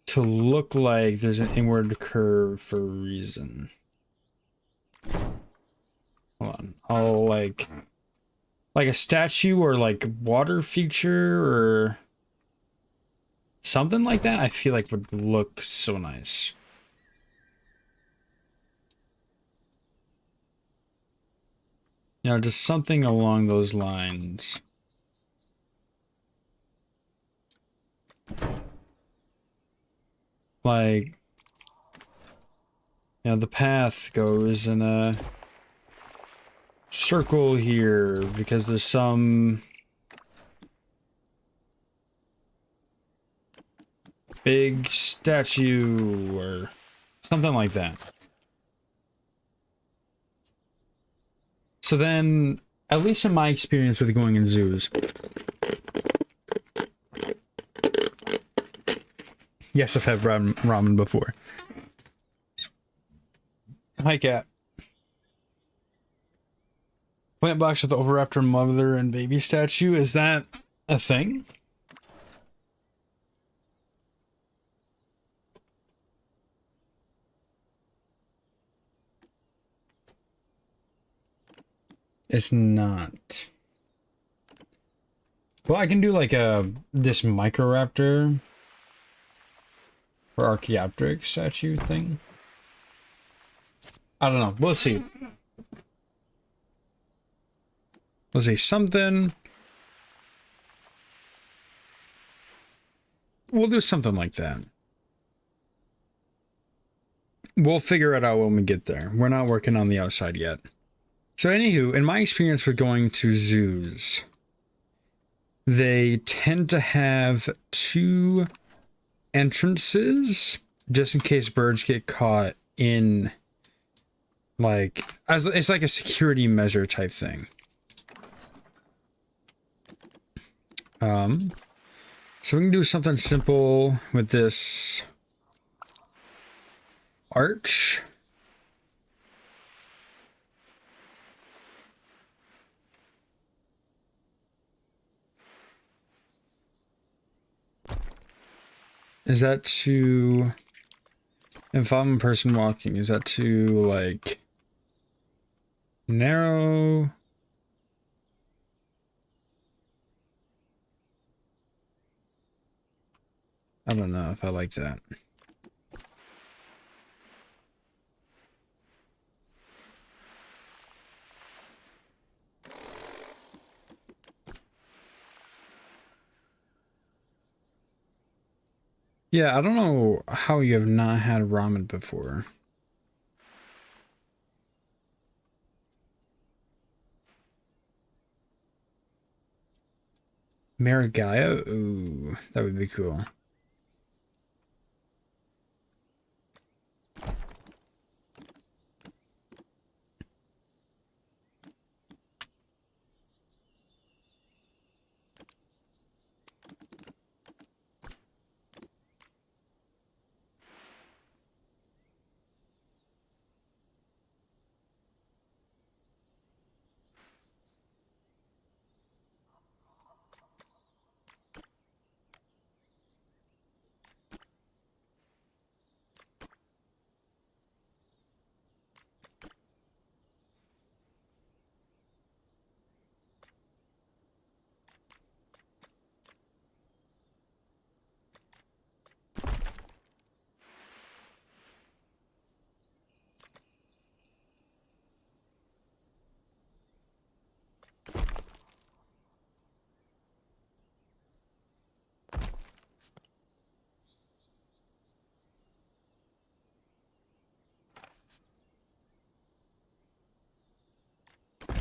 to look like there's an inward curve for a reason. Hold on. I'll like a statue or like water feature or something like that. I feel like would look so nice. You know, just something along those lines. Like, you know, the path goes in a circle here because there's some big statue or something like that. So then, at least in my experience with going in zoos, yes, I've had ramen before. Hi, cat. Plant box with the Oviraptor mother and baby statue. Is that a thing? It's not. Well, I can do like this Microraptor or Archaeopteryx statue thing. I don't know. We'll see. We'll see. Something. We'll do something like that. We'll figure it out when we get there. We're not working on the outside yet. So anywho, in my experience with going to zoos, they tend to have two entrances just in case birds get caught in, like, it's like a security measure type thing. So we can do something simple with this arch. Is that too... If I'm a person walking, is that too, like... narrow? I don't know if I like that. Yeah, I don't know how you have not had ramen before. Marigaya? Ooh, that would be cool.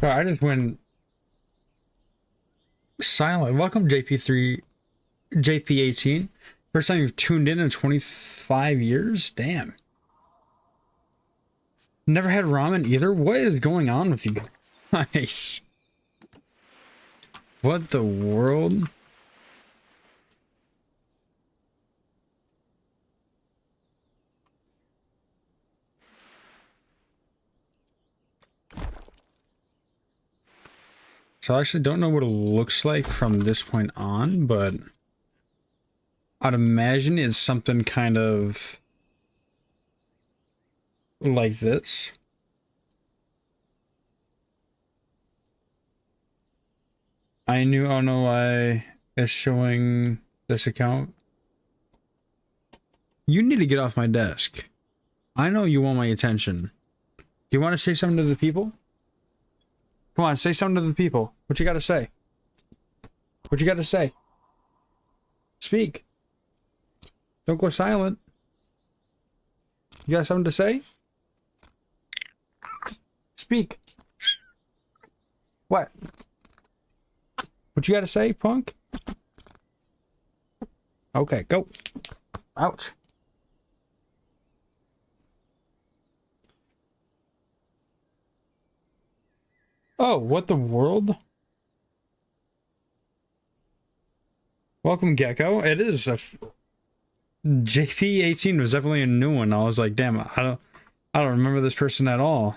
So I just went silent. Welcome, JP18. First time you've tuned in 25 years? Damn. Never had ramen either? What is going on with you guys? What the world? So I actually don't know what it looks like from this point on, but I'd imagine it's something kind of like this. I don't know why it's showing this account. You need to get off my desk. I know you want my attention. Do you want to say something to the people? Come on, say something to the people. What you got to say? What you got to say? Speak. Don't go silent. You got something to say? Speak. What? What you got to say, punk? Okay, go. Ouch. Oh, what the world? Welcome, Gecko. It is a JP18 was definitely a new one. I was like, damn, I don't remember this person at all.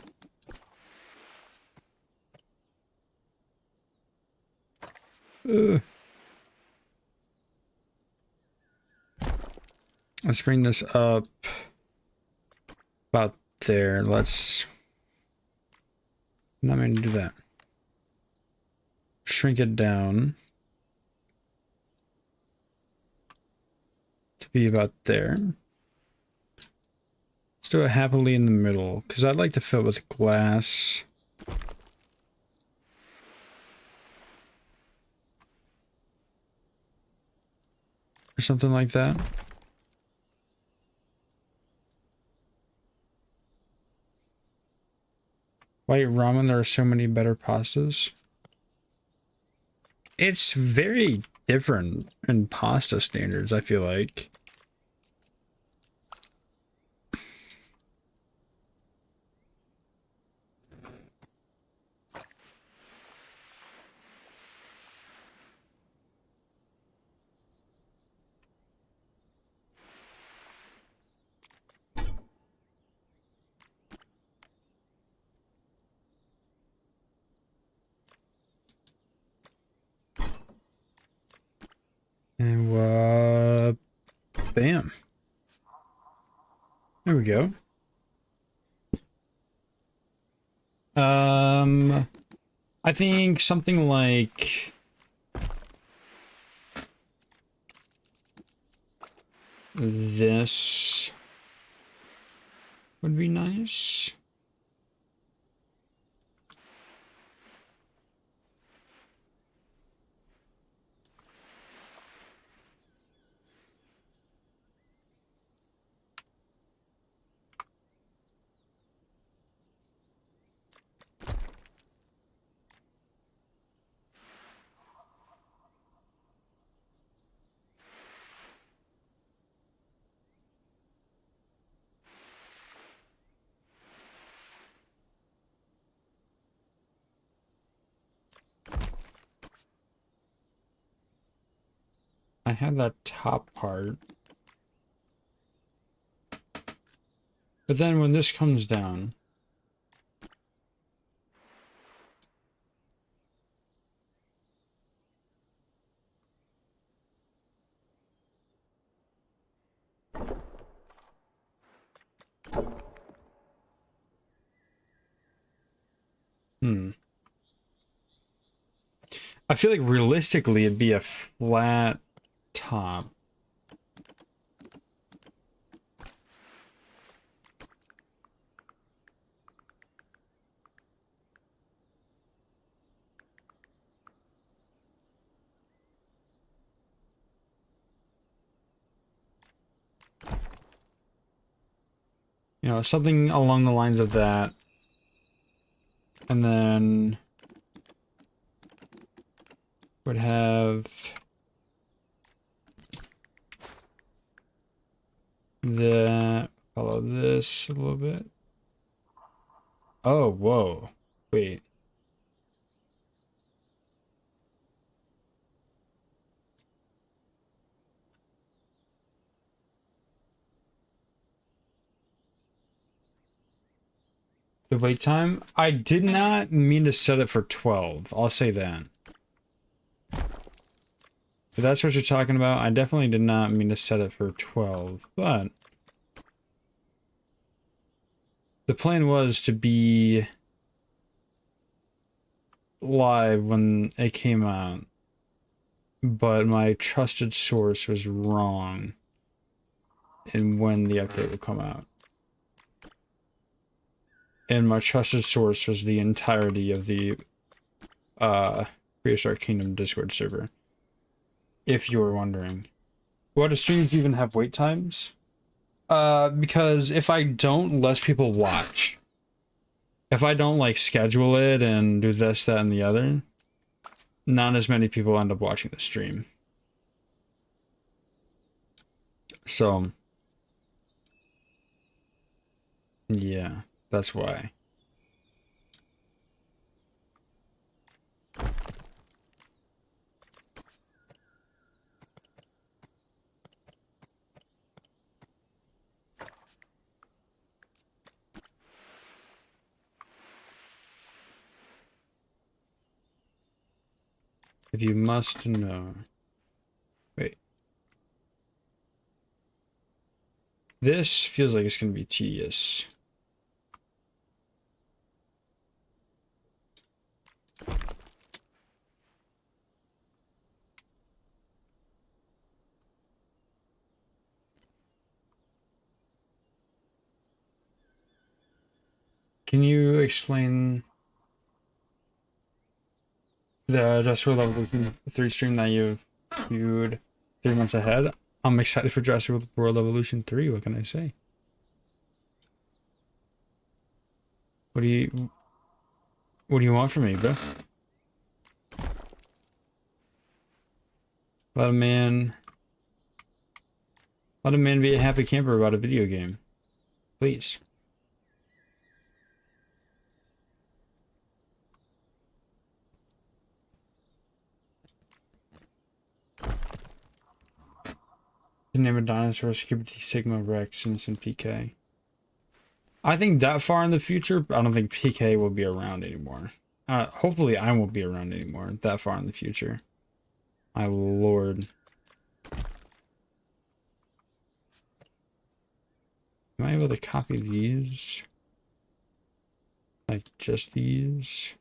Ugh. Let's bring this up about there. Let's not mean to do that. Shrink it down to be about there. Let's do it happily in the middle, because I'd like to fill it with glass. Or something like that. White ramen, there are so many better pastas. It's very different in pasta standards, I feel like. There we go. I think something like this would be nice. I have that top part. But then when this comes down, I feel like realistically it'd be a flat top. You know, something along the lines of that. And then would have the follow this a little bit. Oh, whoa. Wait. The wait time? I did not mean to set it for 12. I'll say that. If that's what you're talking about, I definitely did not mean to set it for 12, but the plan was to be live when it came out, but my trusted source was wrong in when the update would come out. And my trusted source was the entirety of the Prehistoric Kingdom Discord server. If you were wondering. Why do streams even have wait times? Because if I don't, less people watch. If I don't, like, schedule it and do this, that, and the other, not as many people end up watching the stream. So, yeah, that's why. If you must know. Wait. This feels like it's going to be tedious. Can you explain the Jurassic World Evolution 3 stream that you viewed 3 months ahead? I'm excited for Jurassic World Evolution 3, what can I say? What do you want from me, bro? Let a man be a happy camper about a video game. Please. The name of dinosaurs, Cubity Sigma Rex, Innocent PK. I think that far in the future, I don't think PK will be around anymore. Hopefully I won't be around anymore that far in the future. My lord. Am I able to copy these? Like just these?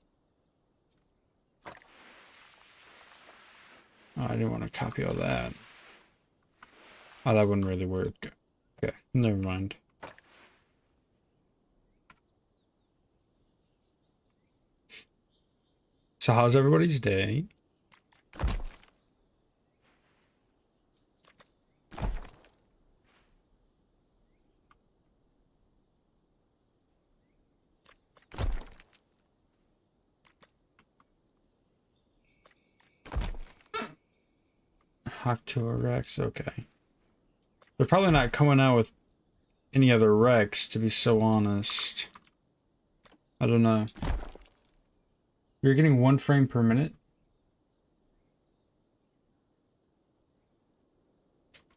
Oh, I didn't want to copy all that. Oh, that wouldn't really work. Okay, never mind. So how's everybody's day? Hawk to a Rex, okay. They're probably not coming out with any other Rex, to be so honest. I don't know. You're getting 1 frame per minute?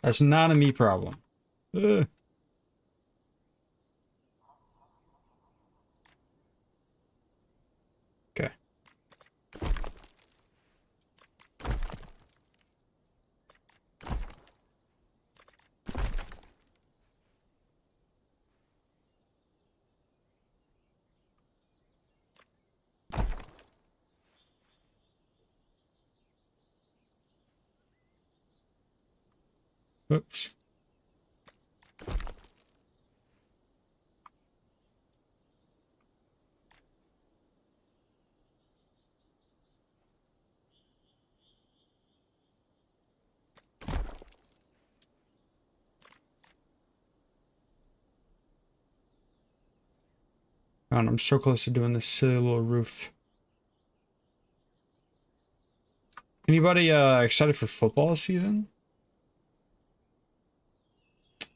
That's not a me problem. Ugh. Okay. Oops. God, I'm so close to doing this silly little roof. Anybody excited for football season?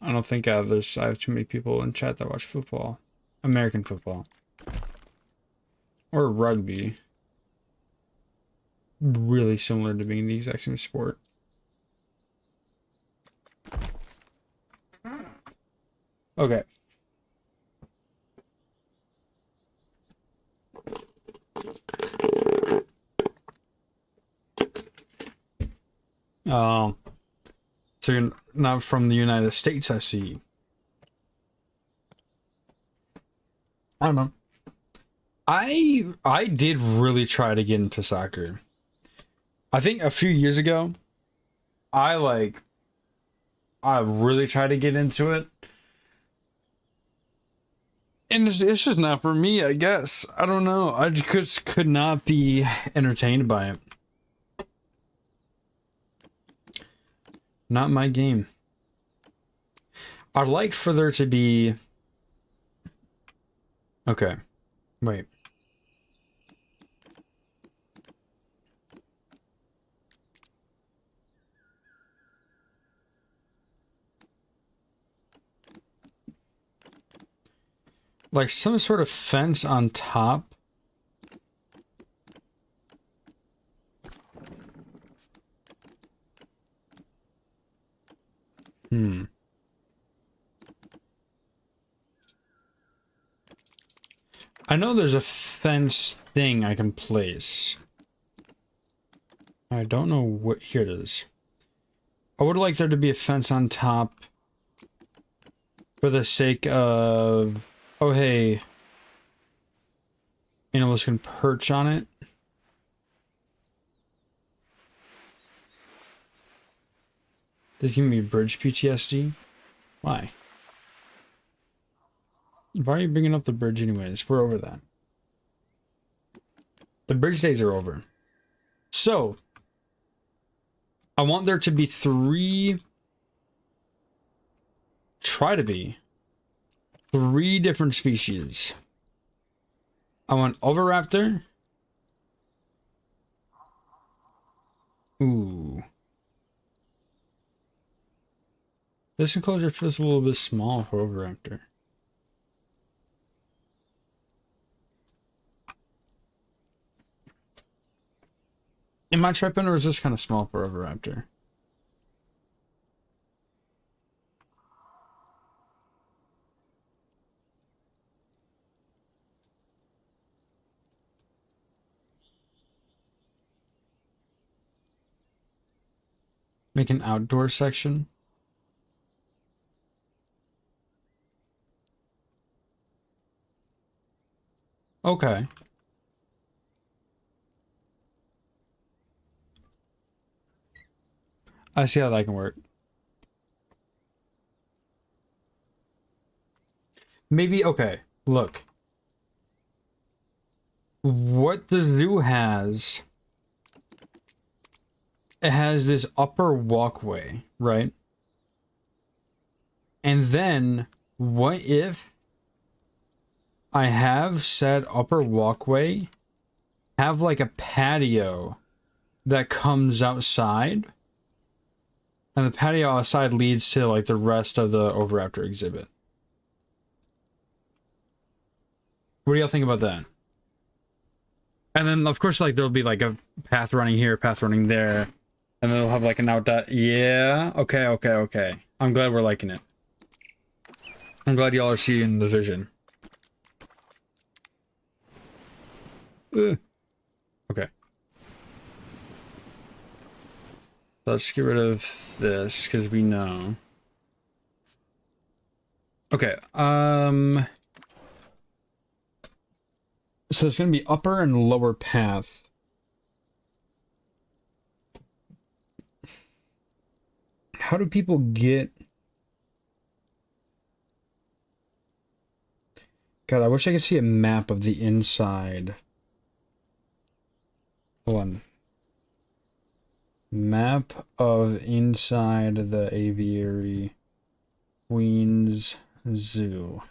I don't think I have too many people in chat that watch football. American football. Or rugby. Really similar to being the exact same sport. Okay. So you're not from the United States, I see. I don't know. I did really try to get into soccer. I think a few years ago, I really tried to get into it. And it's just not for me, I guess. I don't know. I just could not be entertained by it. Not my game. I'd like for there to be... Okay. Wait. Like some sort of fence on top. I know there's a fence thing I can place. I don't know what... Here it is. I would like there to be a fence on top for the sake of... Oh, hey. Animals can perch on it. This give me bridge PTSD? Why? Why are you bringing up the bridge anyways? We're over that. The bridge days are over. So, I want there to be 3... Try to be 3 different species. I want Oviraptor. Ooh. This enclosure feels a little bit small for Oviraptor. Am I tripping, or is this kind of small for Oviraptor? Make an outdoor section. Okay. I see how that can work. Maybe, okay, look. What the zoo has, it has this upper walkway, right? And then, what if I have said upper walkway have like a patio that comes outside? And the patio outside leads to like the rest of the Oviraptor exhibit. What do y'all think about that? And then, of course, like, there'll be, like, a path running here, path running there. And then they'll have, like, an out dot. Yeah. Okay, okay, okay. I'm glad we're liking it. I'm glad y'all are seeing the vision. Ugh. Okay. Let's get rid of this, because we know. Okay, so it's going to be upper and lower path. How do people get... God, I wish I could see a map of the inside. Hold on. Map of inside the aviary. Queens Zoo.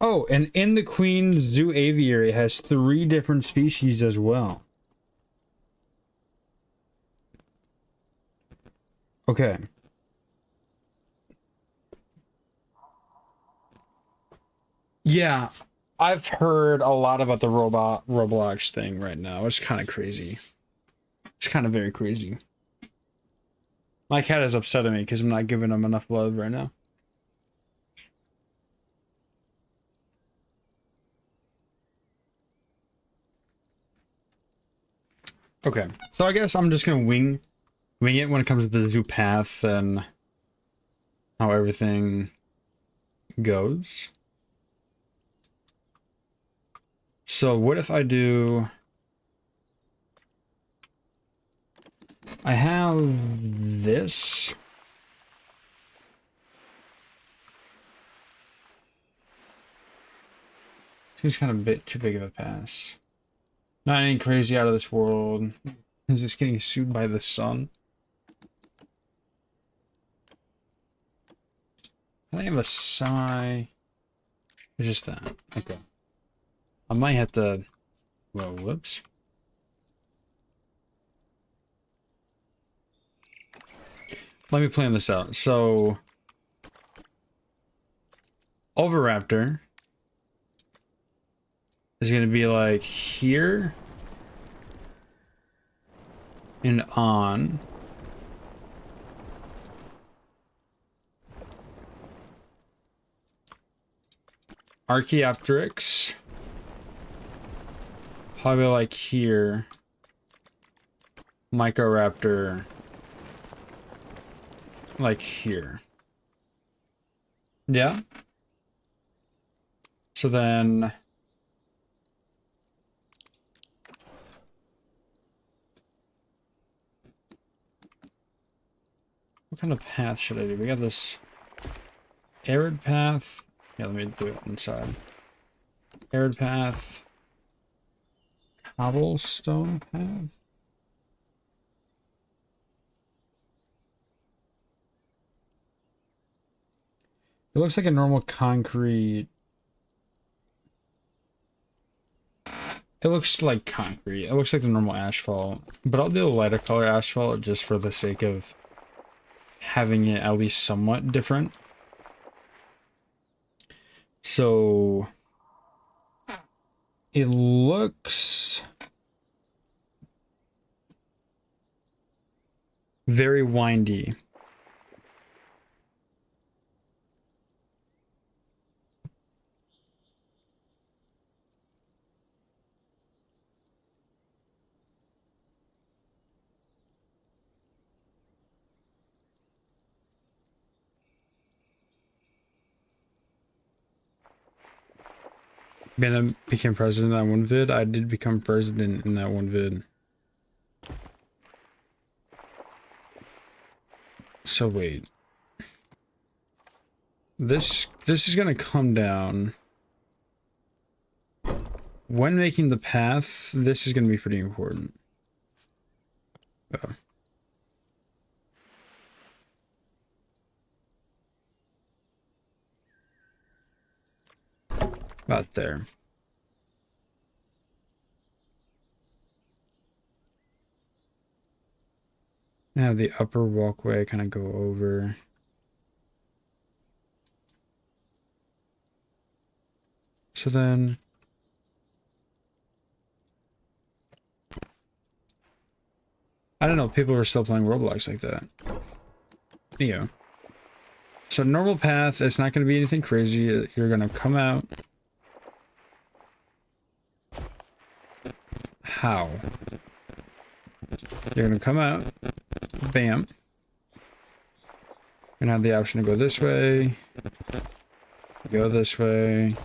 Oh, and in the Queen's Zoo aviary, it has 3 different species as well. Okay. Yeah, I've heard a lot about the Roblox thing right now. It's kind of crazy. It's kind of very crazy. My cat is upset at me because I'm not giving him enough love right now. Okay, so I guess I'm just gonna wing it when it comes to the zoo path and how everything goes. So what if I do... I have this. Seems kind of a bit too big of a pass. Not any crazy out of this world. Is this getting sued by the sun? I think I have a sigh. It's just that. Okay. I might have to... Well, whoops. Let me plan this out. So... Oviraptor is going to be like here and on. Archaeopteryx probably like here. Microraptor like here. Yeah. So then what kind of path should I do? We got this arid path. Yeah, let me do it inside. Arid path. Cobblestone path. It looks like a normal concrete. It looks like concrete. It looks like the normal asphalt. But I'll do a lighter color asphalt just for the sake of having it at least somewhat different. So it looks very windy. became president in that one vid. I did become president in that one vid. So wait. This is gonna come down. When making the path, this is gonna be pretty important. Oh. About there. Have the upper walkway kind of go over. So then I don't know, people are still playing Roblox like that. Yeah. So normal path, it's not going to be anything crazy. You're going to come out. How? You're going to come out. Bam. You're going to have the option to go this way. Go this way.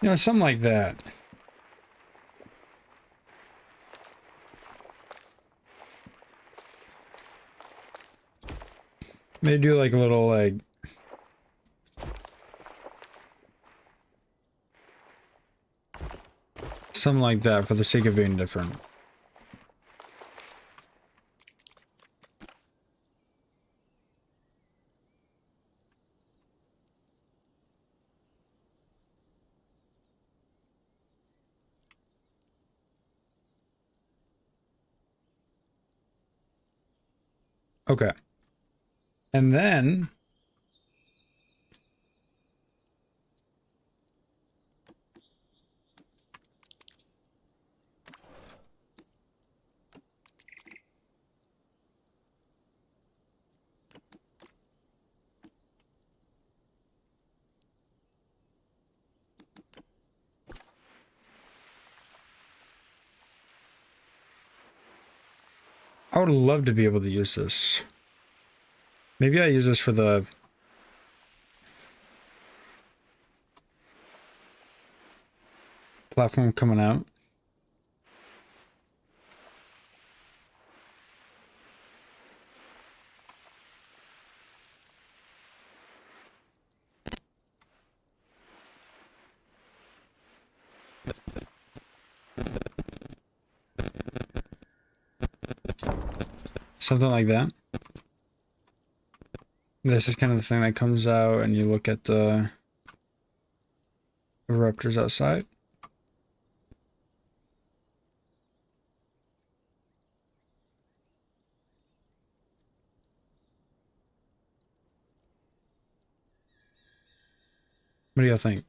You know, something like that. They do like a little like something like that for the sake of being different. Okay. And then I would love to be able to use this. Maybe I use this for the platform coming out. Something like that. This is kind of the thing that comes out and you look at the Oviraptors outside. What do y'all think?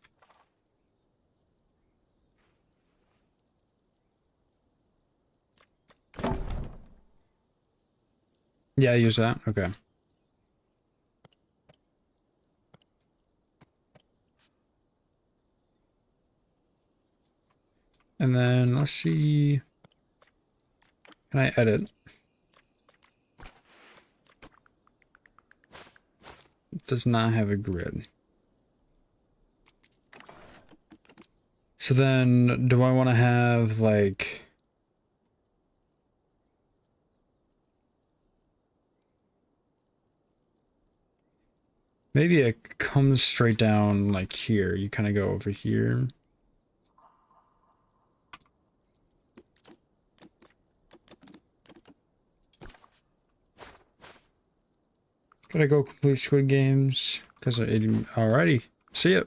Yeah, I use that. Okay. And then let's see. Can I edit? It does not have a grid. So then do I want to have like maybe it comes straight down like here. You kind of go over here. Gotta go complete Squid Games because of 80. Alrighty, see ya.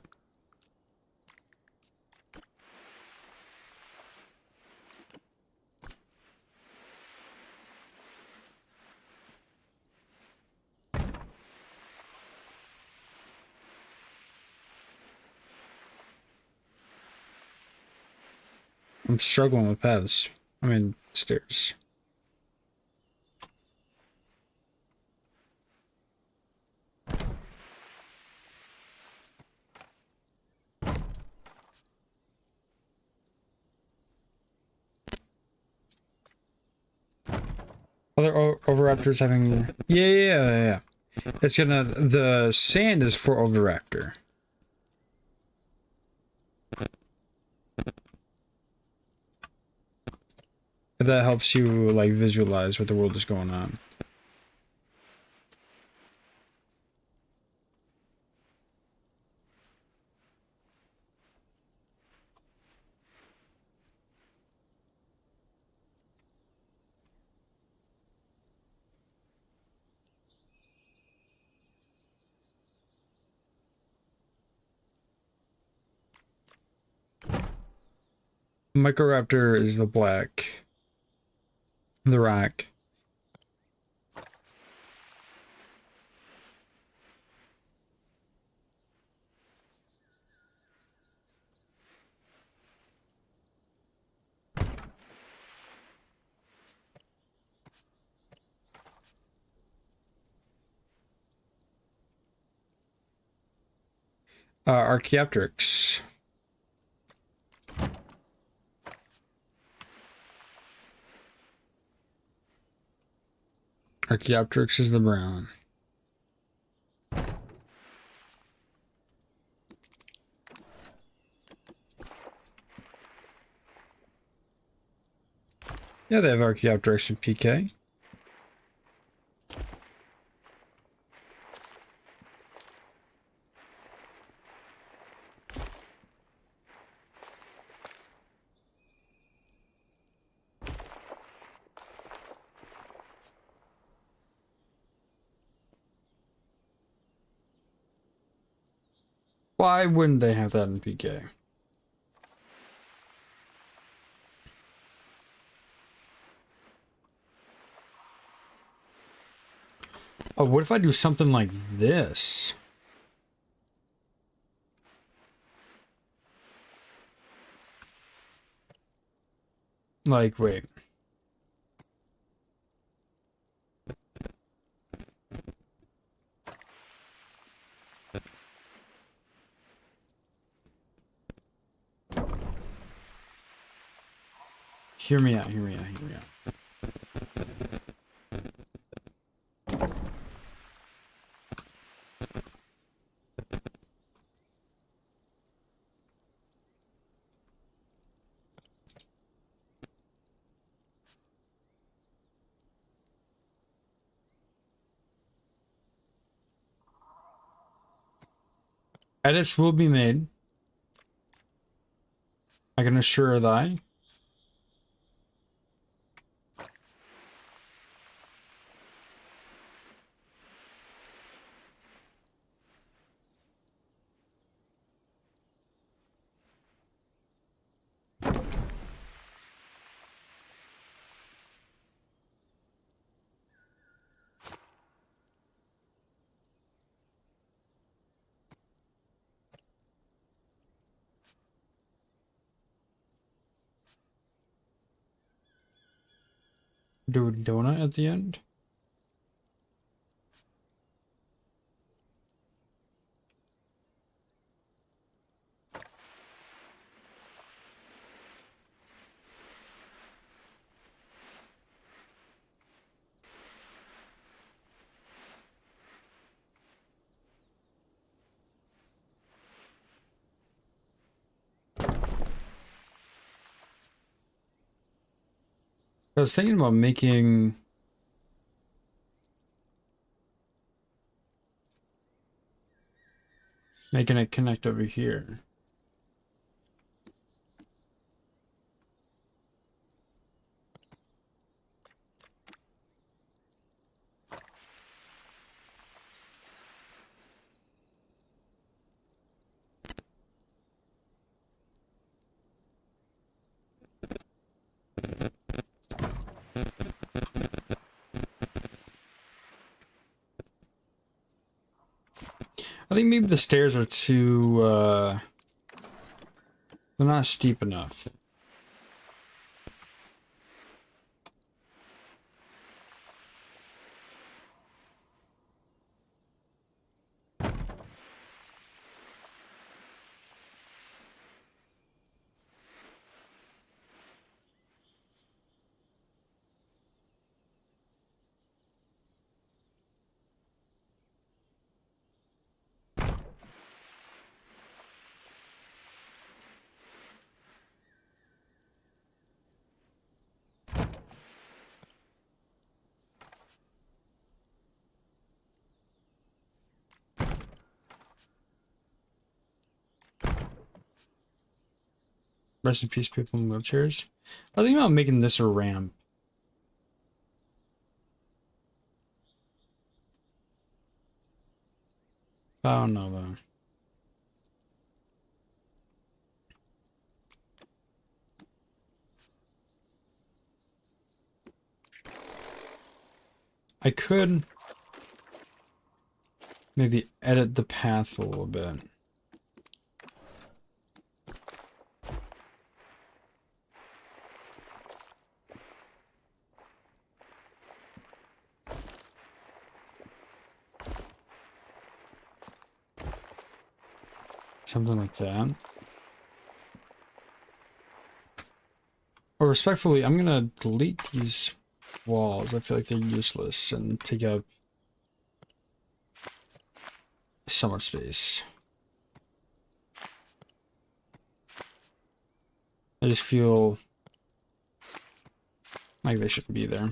I'm struggling with paths. I mean, stairs. Other Oviraptors having... Yeah. It's gonna... The sand is for Oviraptor. If that helps you, like, visualize what the world is going on. Microraptor is the black. The rock. Archaeopteryx. Archaeopteryx is the brown. Yeah, they have Archaeopteryx and PK. Why wouldn't they have that in PK? Oh, what if I do something like this? Like, wait. Hear me out. Edits will be made. I can assure thy. Do a donut at the end. I was thinking about making it connect over here. I think maybe the stairs are too, they're not steep enough. Rest in peace, people in wheelchairs. I was thinking about making this a ramp. I don't know though. I could maybe edit the path a little bit. Something like that. Or respectfully, I'm gonna delete these walls. I feel like they're useless and take up so much space. I just feel like they shouldn't be there.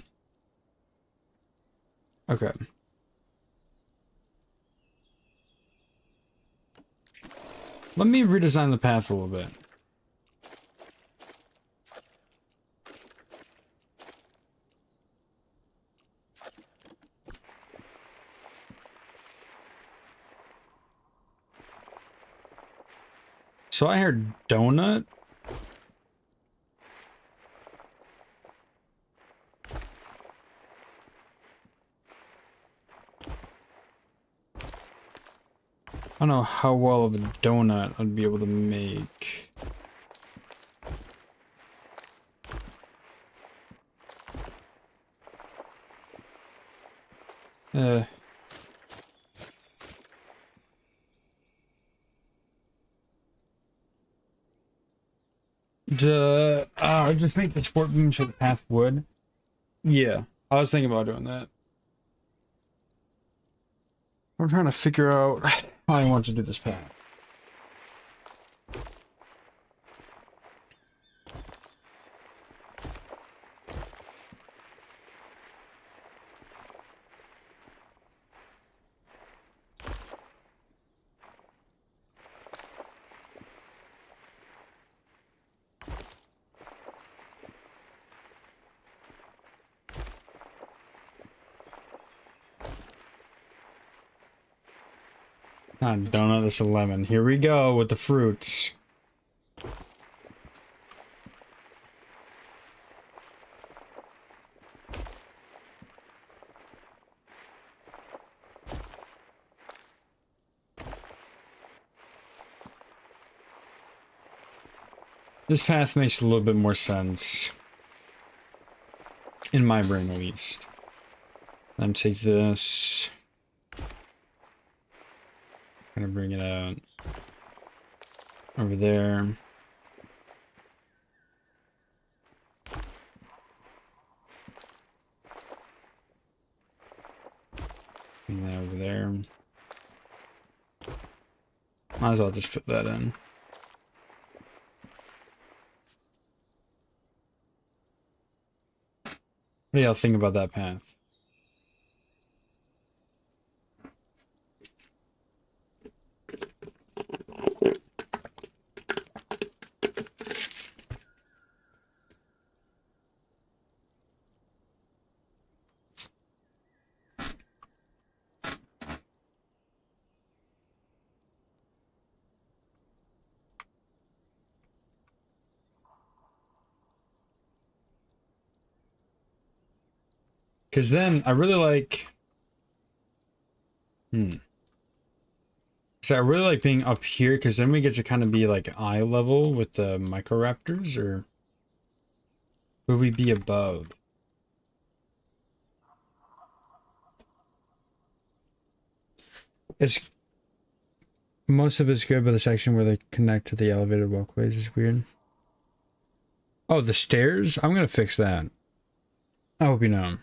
Okay. Let me redesign the path a little bit. So I heard donut. I don't know how well of a donut I'd be able to make. Just make the sport beam so the path would. Yeah, I was thinking about doing that. I'm trying to figure out how I want to do this path. Not donut, it's a lemon. Here we go with the fruits. This path makes a little bit more sense. In my brain, at least. Then take this. Gonna bring it out. Over there. Bring that over there. Might as well just fit that in. What do y'all think about that path? Because then I really like... So I really like being up here, because then we get to kind of be like eye level with the Microraptors, or would we be above? It's... Most of it's good, but the section where they connect to the elevated walkways is weird. Oh, the stairs? I'm gonna fix that. I hope you know.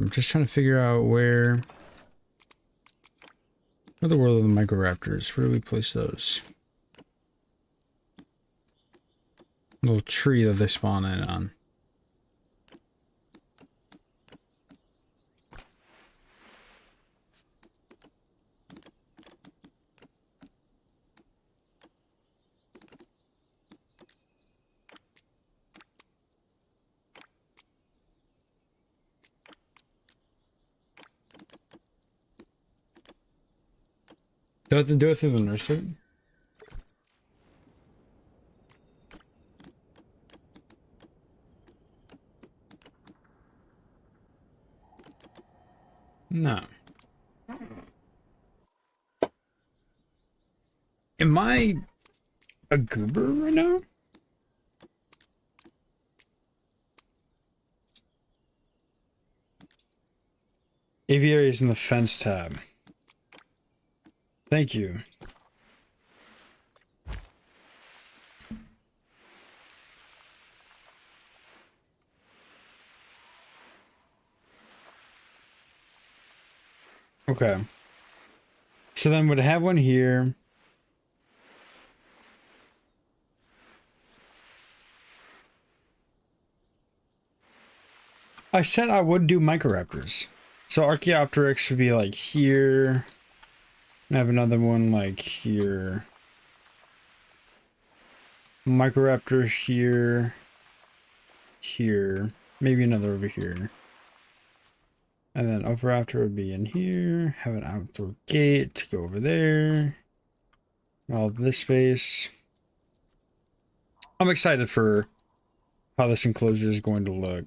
Just trying to figure out where the world of the Microraptors. Where do we place those? Little tree that they spawn in on. Do I have to do it through the nursery? No. Am I a goober right now? Aviary is in the fence tab. Thank you. Okay. So then would have one here. I said I would do Microraptors. So Archaeopteryx would be like here. And I have another one like here. Microraptor here. Here. Maybe another over here. And then Oviraptor would be in here. Have an outdoor gate to go over there. All of this space. I'm excited for how this enclosure is going to look.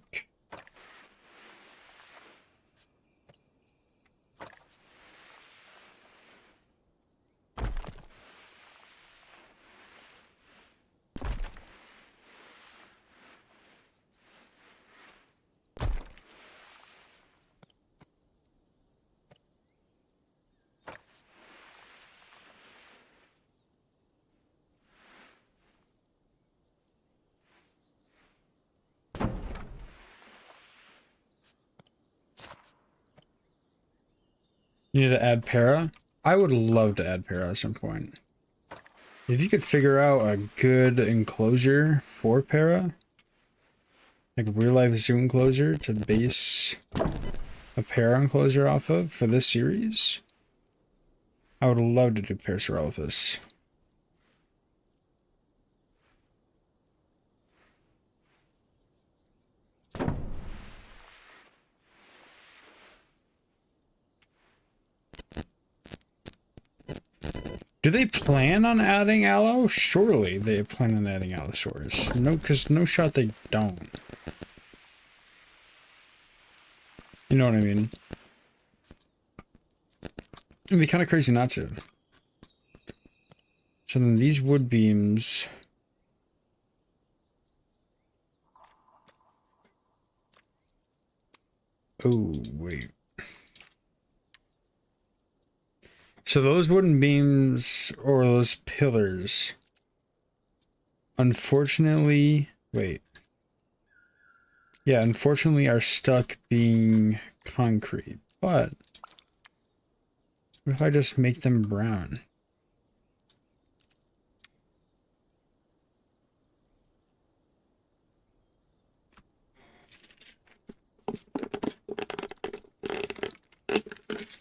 You need to add para? I would love to add para at some point. If you could figure out a good enclosure for para, like real life zoo enclosure to base a para enclosure off of for this series, I would love to do Parasaurolophus. Do they plan on adding Allo? Surely they plan on adding Allosaurus. No, because no shot they don't. You know what I mean? It'd be kind of crazy not to. So then these wood beams... Oh, wait. So those wooden beams, or those pillars, unfortunately, wait. Yeah, unfortunately are stuck being concrete, but what if I just make them brown?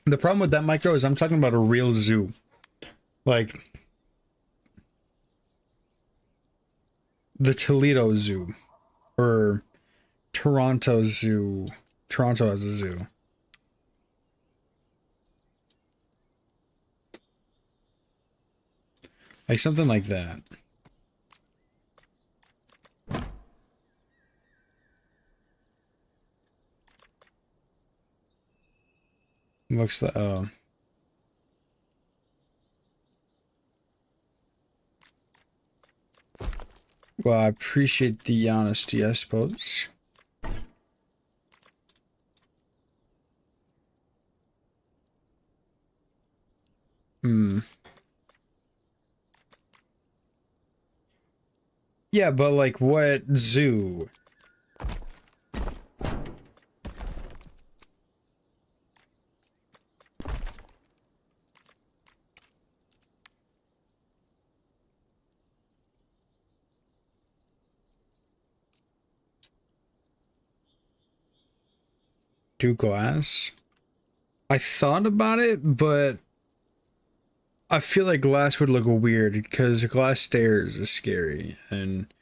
The problem with that, Micro, is I'm talking about a real zoo. Like the Toledo Zoo or Toronto Zoo. Toronto has a zoo. Like something like that. Looks like, oh. Well, I appreciate the honesty, I suppose. Hmm. Yeah, but like what zoo? Do glass? I thought about it, but I feel like glass would look weird because glass stairs is scary and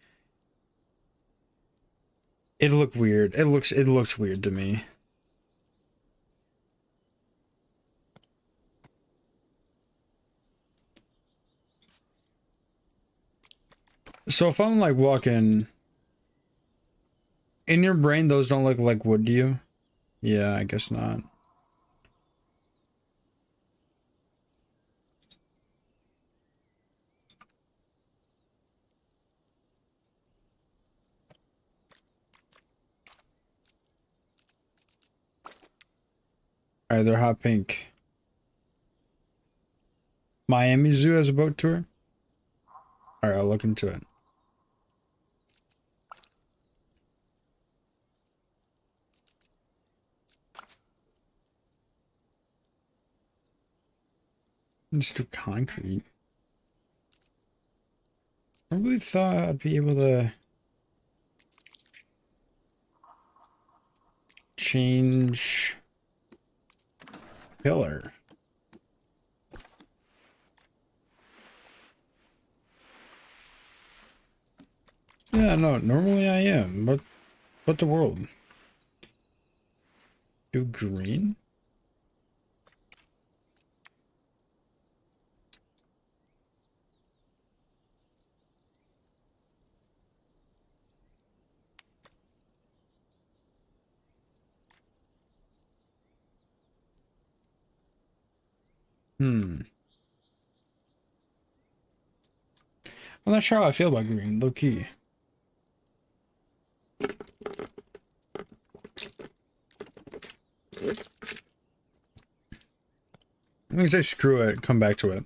it looked weird. It looks weird to me. So if I'm like walking in your brain, those don't look like wood to you? Yeah, I guess not. Alright, they're hot pink. Miami Zoo has a boat tour? Alright, I'll look into it. Let's do concrete. I really thought I'd be able to change pillar. Yeah, no, normally I am, but what the world? Do green? I'm not sure how I feel about green, low key. I'm gonna say screw it, come back to it.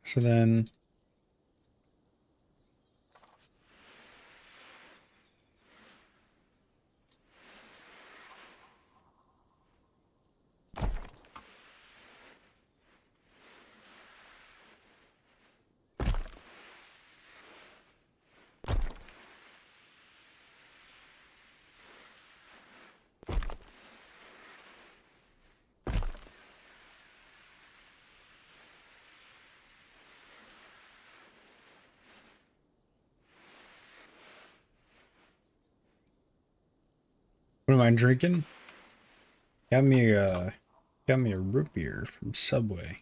So then what am I drinking? Got me a root beer from Subway.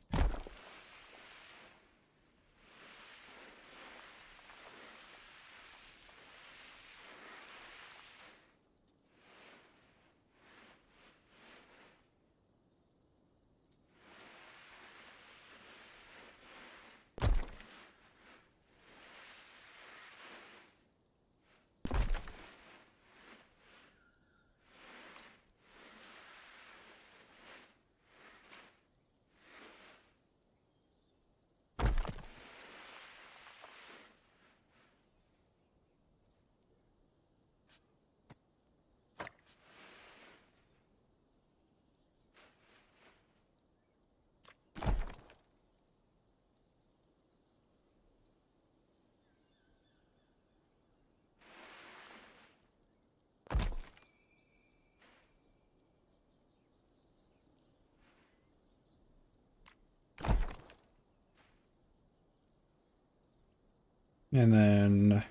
And then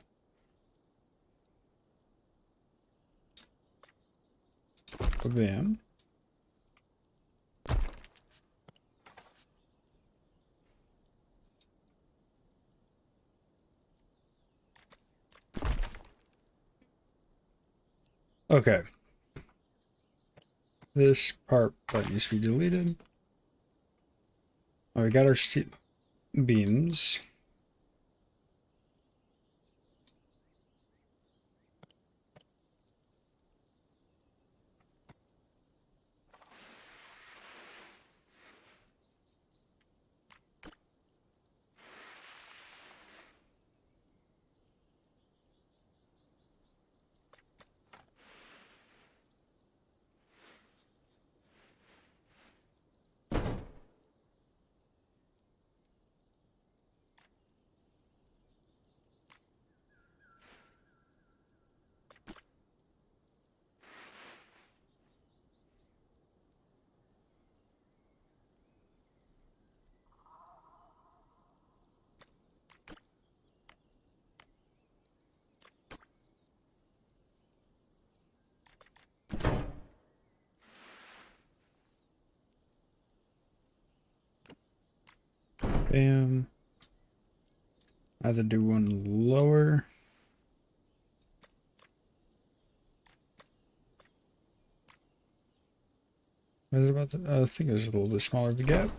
them. Okay. This part that needs to be deleted. Oh, we got our beams. Bam. I have to do one lower. What is it about the, I think it's a little bit smaller of a gap.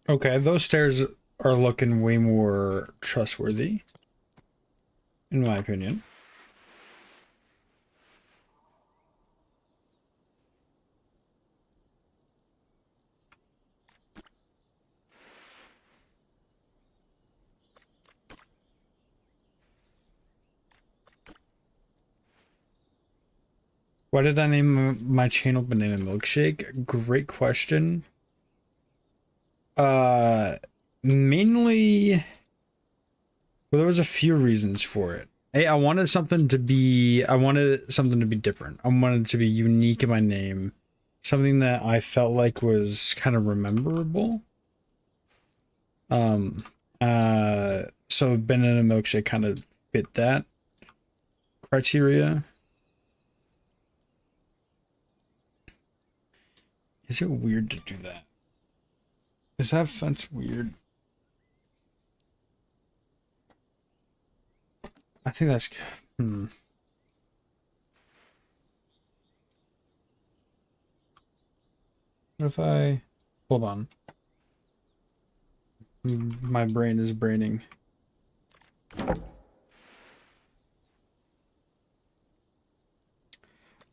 Okay, those stairs are looking way more trustworthy, in my opinion. Why did I name my channel Banana Milkshake? Great question. Mainly, well, there was a few reasons for it. Hey, I wanted something to be different. I wanted it to be unique in my name. Something that I felt like was kind of rememberable. So Banana Milkshake kind of fit that criteria. Is it weird to do that? Is that fence weird? I think that's... What if I... Hold on. My brain is braining.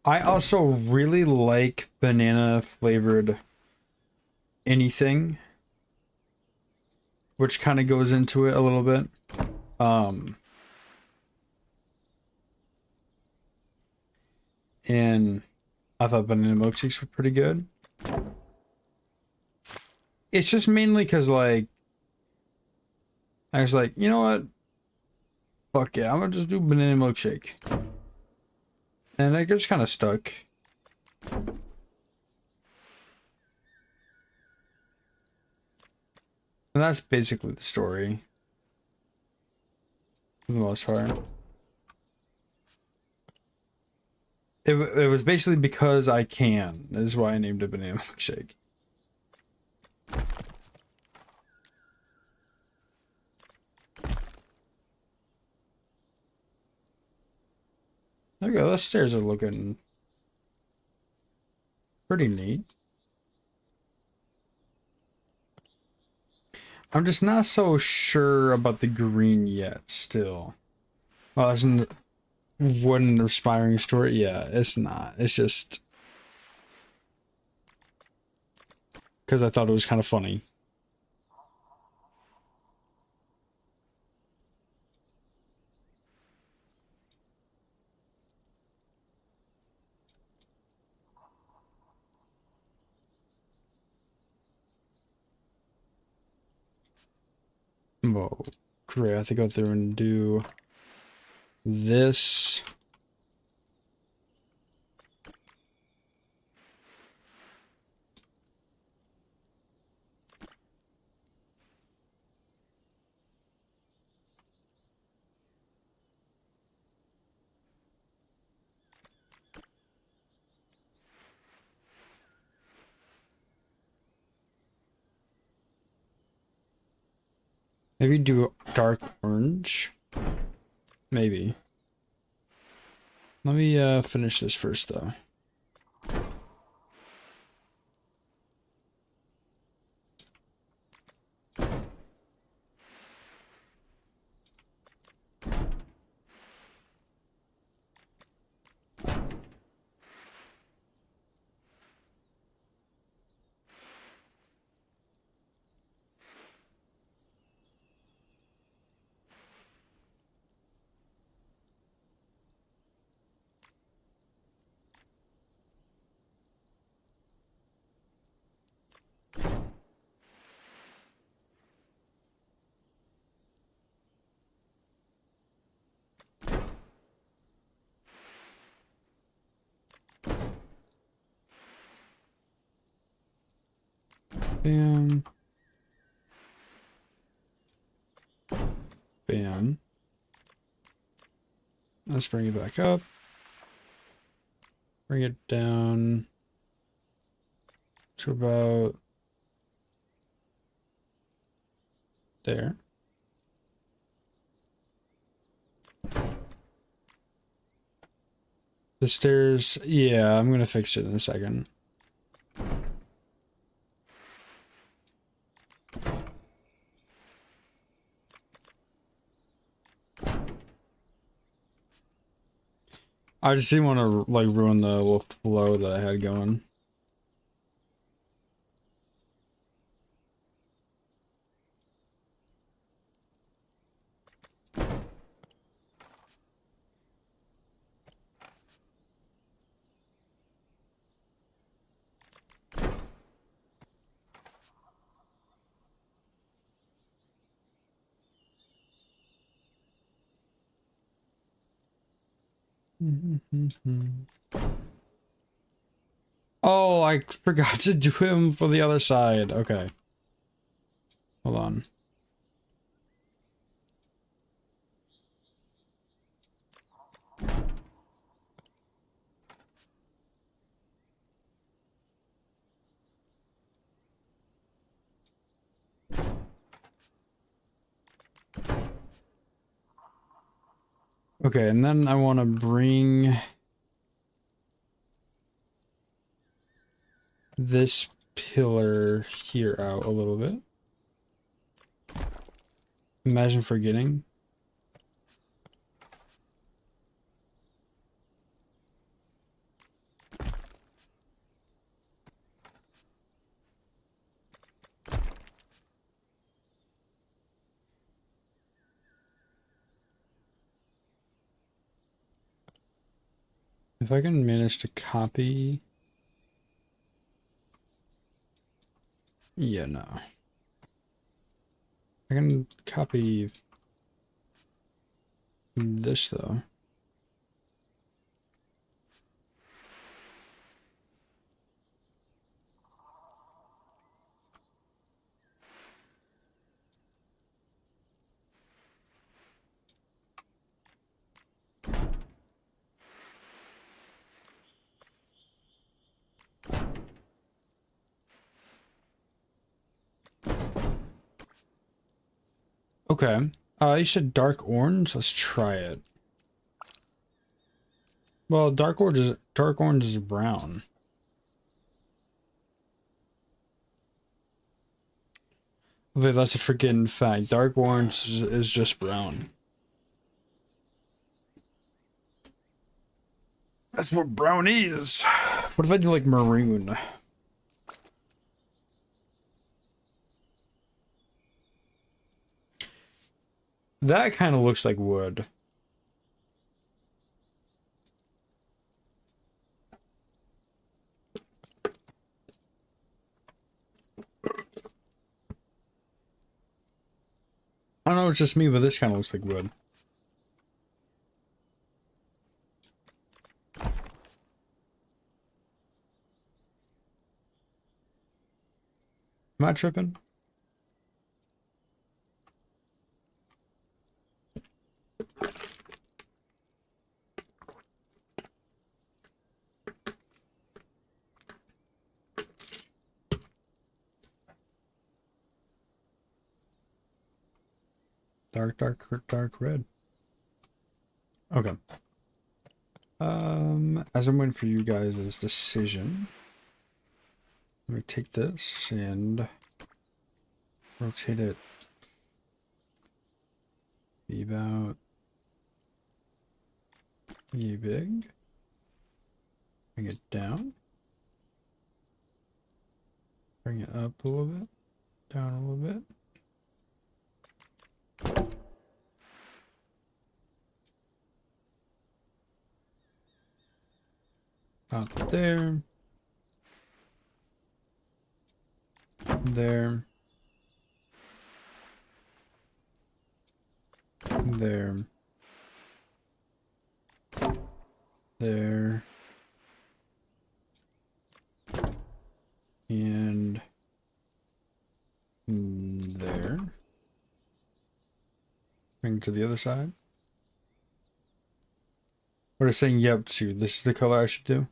I also really like banana flavored anything, which kind of goes into it a little bit. And I thought banana milkshakes were pretty good. It's just mainly because, like, I was like, you know what? Fuck yeah, I'm gonna just do banana milkshake. And it just kind of stuck. And that's basically the story. For the most part. It was basically because I can. Is why I named it banana milkshake. There we go. Those stairs are looking pretty neat. I'm just not so sure about the green yet, still. Well, isn't wooden aspiring story? Yeah, it's not. It's just because I thought it was kind of funny. Whoa, great. I have to go through and do this. Maybe do dark orange. Maybe. Let me finish this first, though. Bam. Bam. Let's bring it back up. Bring it down to about there. The stairs, yeah, I'm gonna fix it in a second. I just didn't want to like ruin the little flow that I had going. Oh, I forgot to do him for the other side. Okay. Hold on. Okay, and then I want to bring this pillar here out a little bit. Imagine forgetting. If I can manage to copy... Yeah, no. I can copy this, though. Okay. You said dark orange? Let's try it. Well, dark orange is brown. Okay, that's a freaking fact. Dark orange is just brown. That's what brown is. What if I do like maroon? That kind of looks like wood. I don't know, it's just me, but this kind of looks like wood. Am I tripping? Dark red. Okay. As I'm waiting for you guys' decision, let me take this and rotate it. Be about yay big. Bring it down. Bring it up a little bit. Down a little bit. Up there. There. There. There. And Bring it to the other side. What is saying yep to? This is the color I should do.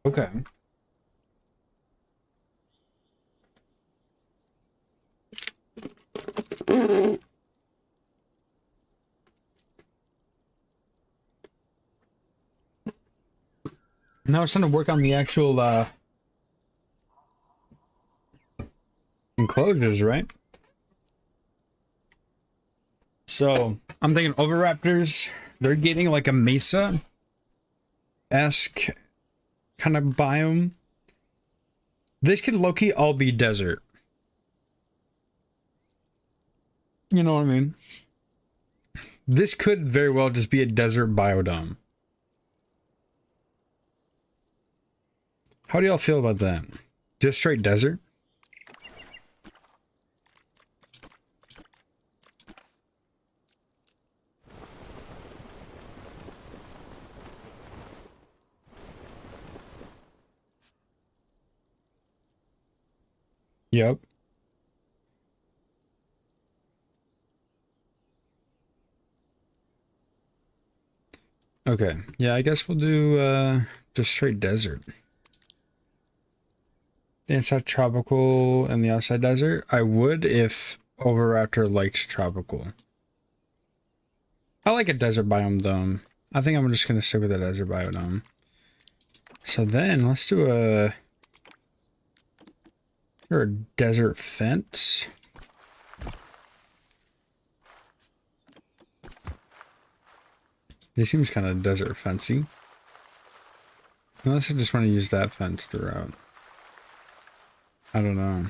Okay. Now it's time to work on the actual enclosures, right? So I'm thinking Oviraptors, they're getting like a mesa-esque kind of biome. This could low-key all be desert. You know what I mean? This could very well just be a desert biodome. How do y'all feel about that? Just straight desert? Yep. Okay. Yeah, I guess we'll do just straight desert. The inside tropical and the outside desert. I would if Oviraptor liked tropical. I like a desert biome though. I think I'm just gonna stick with the desert biome. So then let's do a desert fence. This seems kind of desert fencey. Unless I just want to use that fence throughout. I don't know.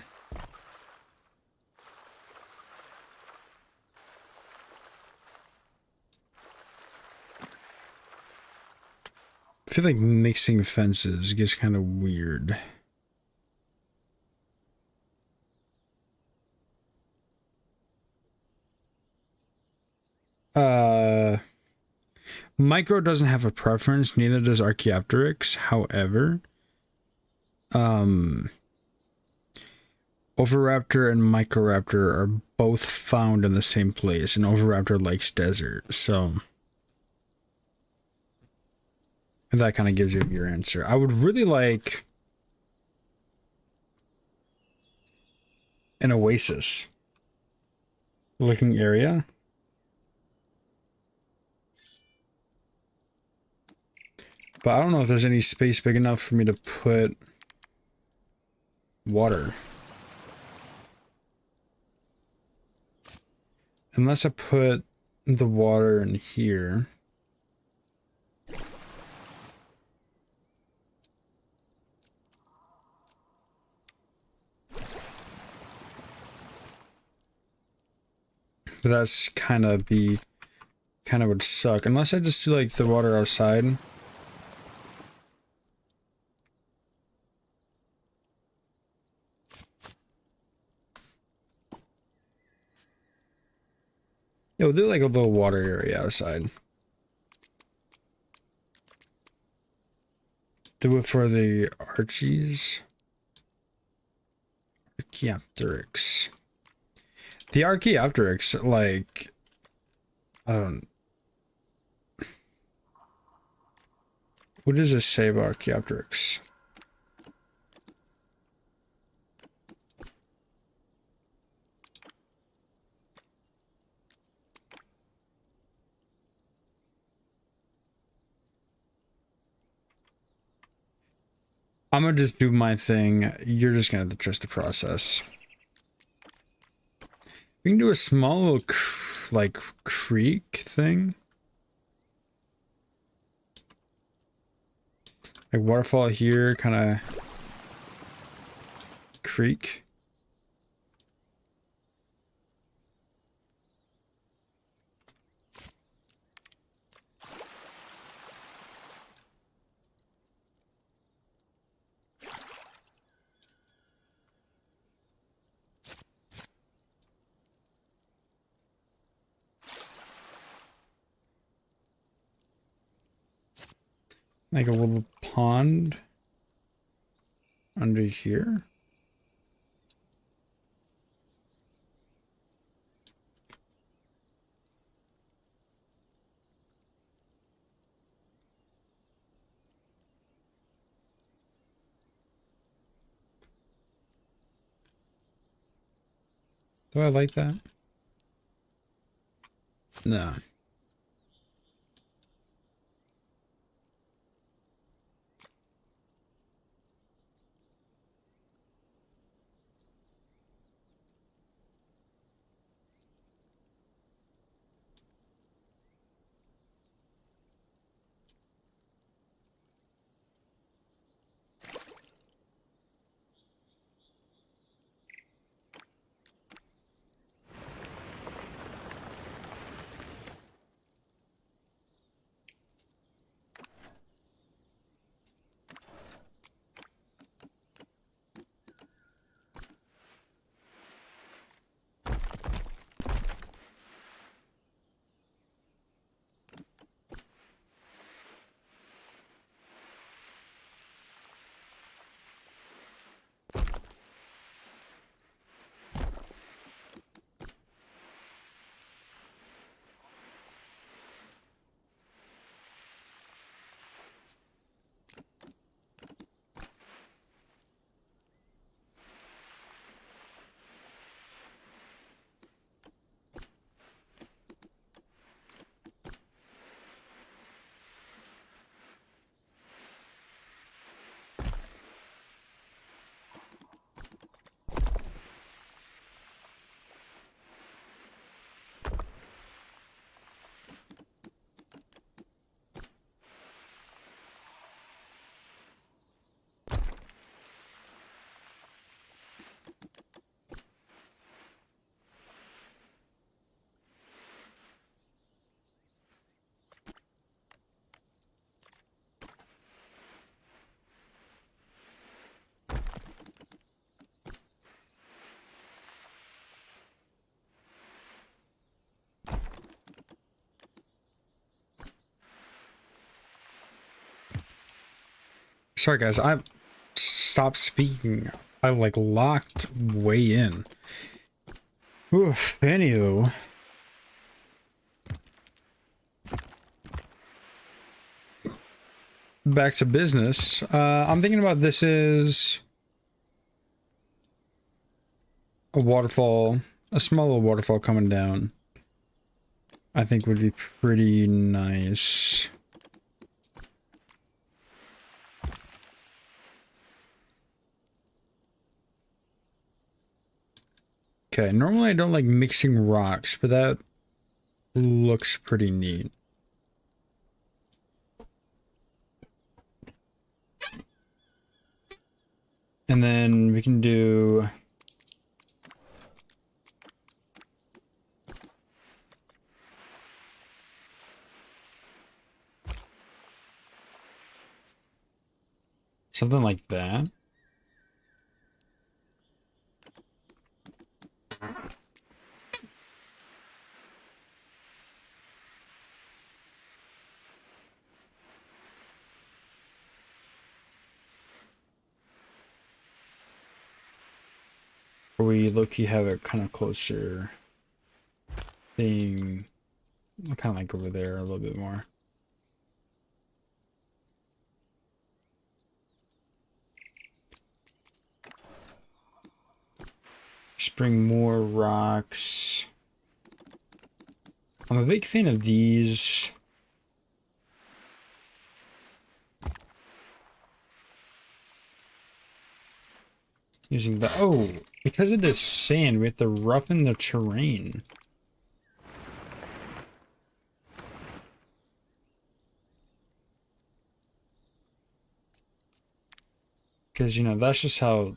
I feel like mixing fences gets kind of weird. Micro doesn't have a preference, neither does Archaeopteryx. However, Oviraptor and Microraptor are both found in the same place, and Oviraptor likes desert, so that kind of gives you your answer. I would really like an oasis looking area. But I don't know if there's any space big enough for me to put water. Unless I put the water in here. But that's kind of would suck. Unless I just do like the water outside. Yeah, we'll do like a little water area outside. Do it for the Archies. Archaeopteryx. The Archaeopteryx, like, I don't. What does this say about Archaeopteryx? I'm gonna just do my thing. You're just gonna have to trust the process. We can do a small little, like, creek thing. Like waterfall here, kind of creek. Like a little pond under here. Do I like that? No. Sorry guys, I stopped speaking. I like locked way in. Oof, anywho. Back to business. I'm thinking about this is a waterfall, a small little waterfall coming down. I think would be pretty nice. Okay, normally I don't like mixing rocks, but that looks pretty neat. And then we can do something like that. Or we low-key have it kind of closer thing, kind of like over there a little bit more. Just bring more rocks. I'm a big fan of these. Using the, oh, because of this sand, we have to roughen the terrain. Because, you know, that's just how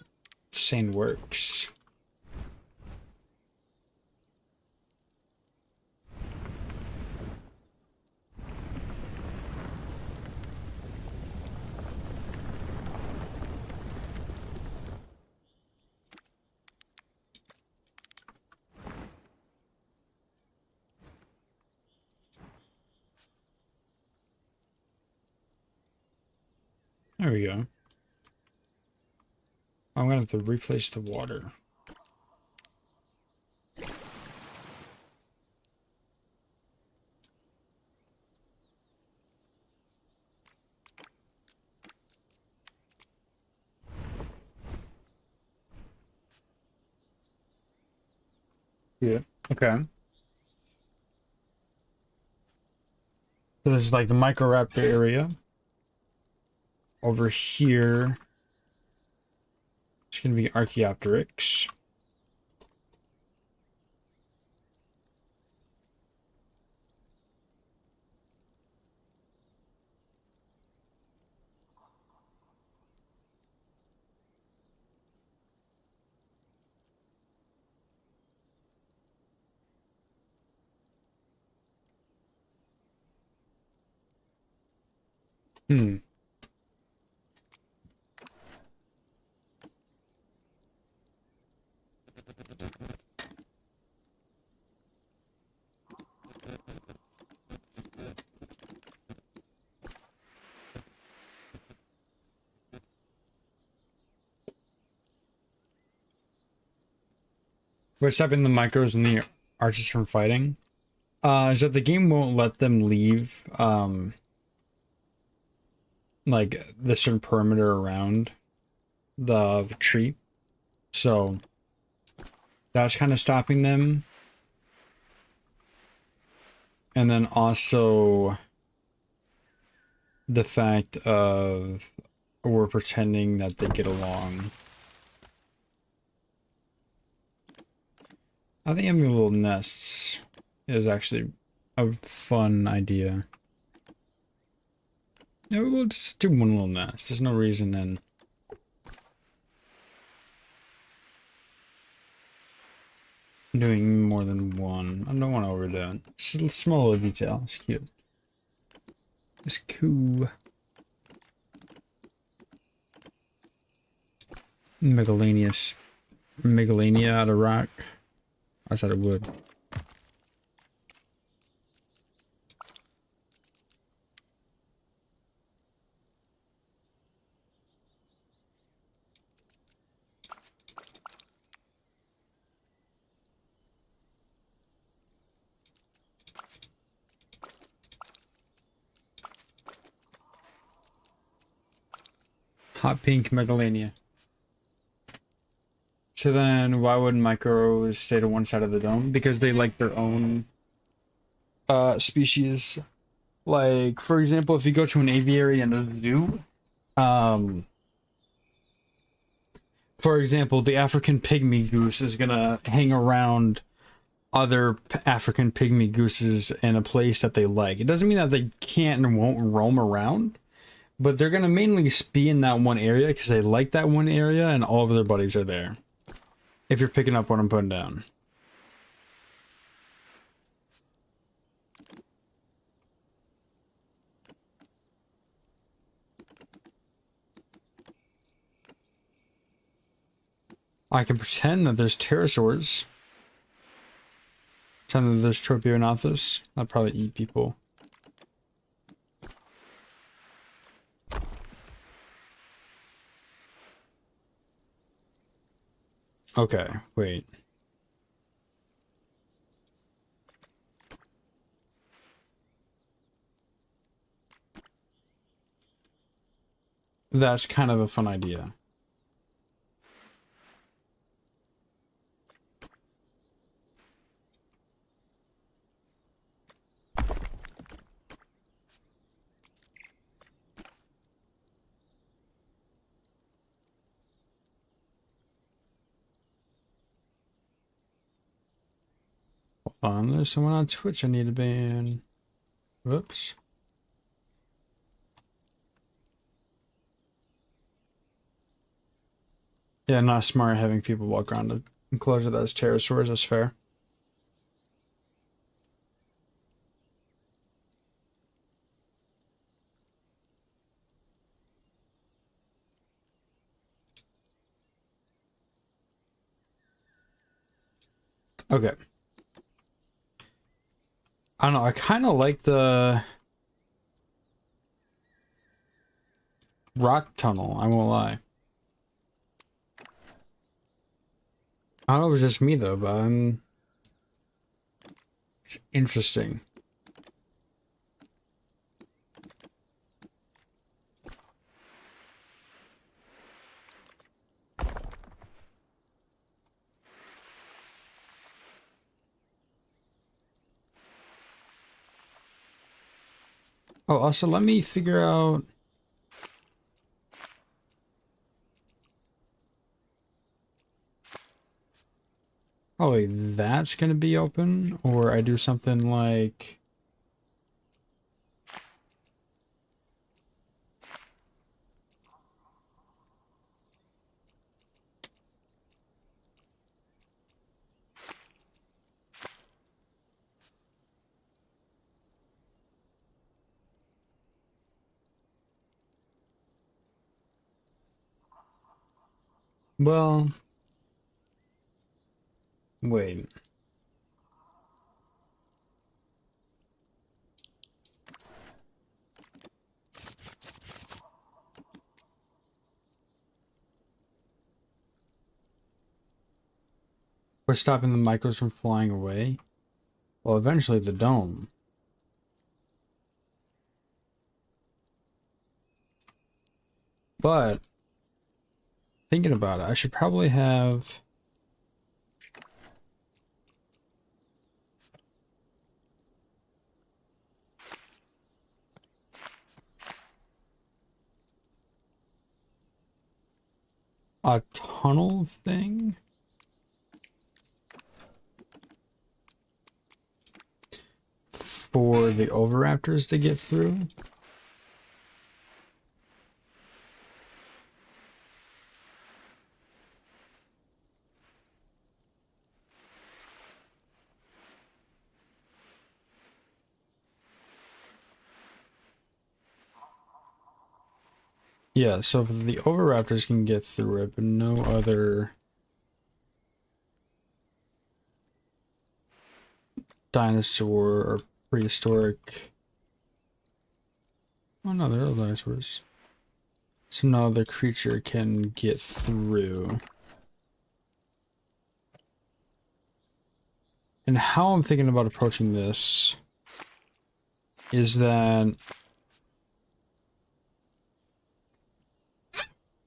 sand works. There we go. I'm gonna have to replace the water. Yeah. Okay. So this is like the Microraptor area. Over here, it's gonna be Archaeopteryx. Hmm. What's stopping the micros and the archers from fighting? Is that the game won't let them leave, like the certain perimeter around the tree. So that's kind of stopping them. And then also the fact of we're pretending that they get along. I think having little nests is actually a fun idea. Yeah, we'll just do one little nest. There's no reason in doing more than one. I don't want to overdo it. Just a small little detail. It's cute. It's cool. Megalania out of rock. I said it would. Hot pink Megalania. So then why wouldn't micros stay to one side of the dome? Because they like their own species. Like, for example, if you go to an aviary and a zoo, for example, the African pygmy goose is gonna hang around other African pygmy gooses in a place that they like. It doesn't mean that they can't and won't roam around, but they're gonna mainly be in that one area because they like that one area and all of their buddies are there. If you're picking up what I'm putting down. I can pretend that there's pterosaurs. Pretend that there's Tropionothus. I'd probably eat people. Okay, wait. That's kind of a fun idea. Hold on, there's someone on Twitch I need to ban. Whoops. Yeah, not smart having people walk around the enclosure that has pterosaurs, that's fair. Okay. I don't know, I kind of like the rock tunnel, I won't lie. I don't know if it was just me though, but it's interesting. Oh, also let me figure out. Oh wait, that's gonna be open, or I do something like. Well, wait. We're stopping the micros from flying away? Well, eventually the dome. But, thinking about it, I should probably have... a tunnel thing? For the Oviraptors to get through? Yeah, so the Oviraptors can get through it, but no other dinosaur or prehistoric... Oh no, they're all dinosaurs. So no other creature can get through. And how I'm thinking about approaching this is that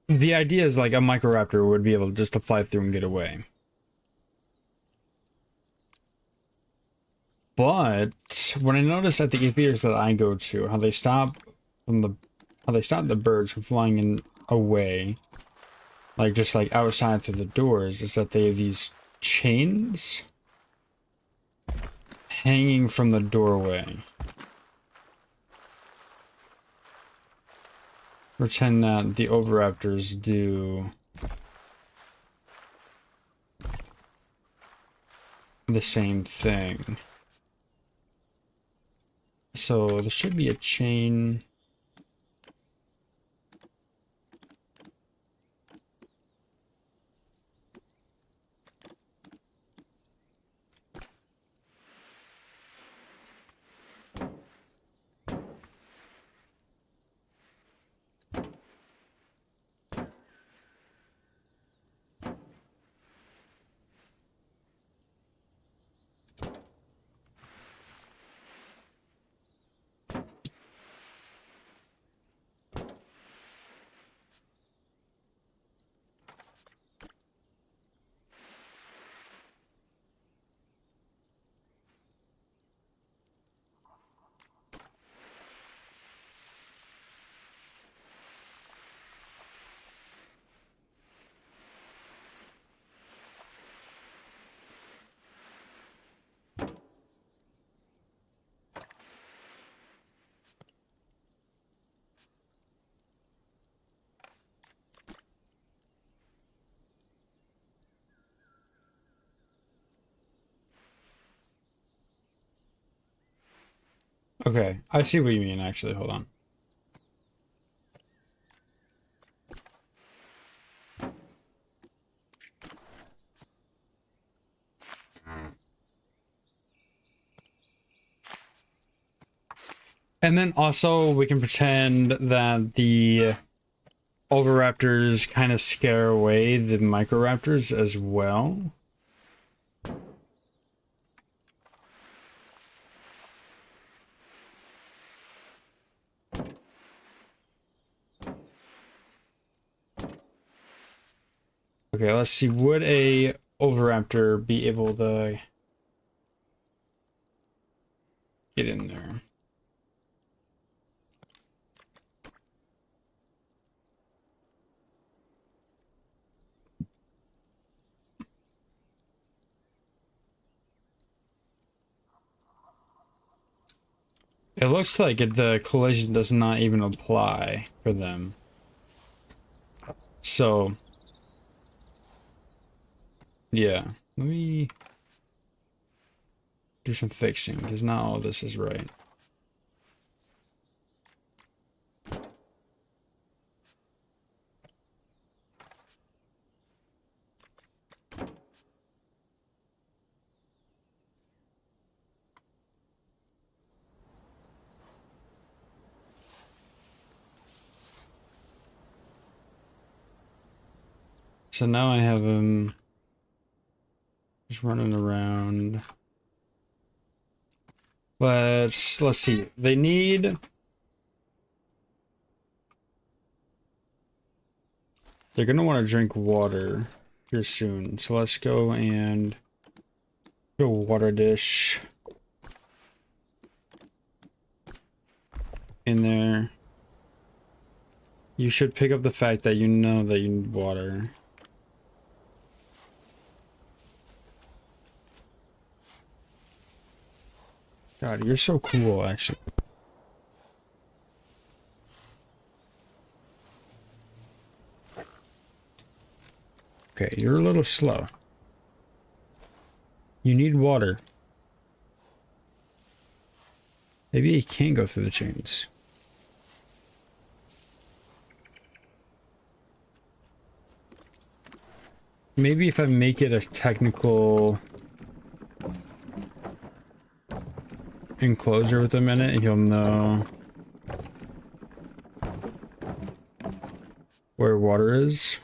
the idea is like a Microraptor would be able just to fly through and get away. But when I notice at the aviaries that I go to, how they stop the birds from flying in away, like just like outside through the doors, is that they have these chains hanging from the doorway. Pretend that the Oviraptors do the same thing. So there should be a chain. Okay, I see what you mean actually, hold on. And then also we can pretend that the Oviraptors kind of scare away the microraptors as well. Okay, let's see. Would a Oviraptor be able to get in there? It looks like the collision does not even apply for them. So, yeah. Let me do some fixing, because not all of this is right. So now I have him just running around. Let's see. They need... They're going to want to drink water here soon. So let's go and put a water dish in there. You should pick up the fact that you know that you need water. God, you're so cool, actually. Okay, you're a little slow. You need water. Maybe he can't go through the chains. Maybe if I make it a technical enclosure with a minute, he'll know where water is.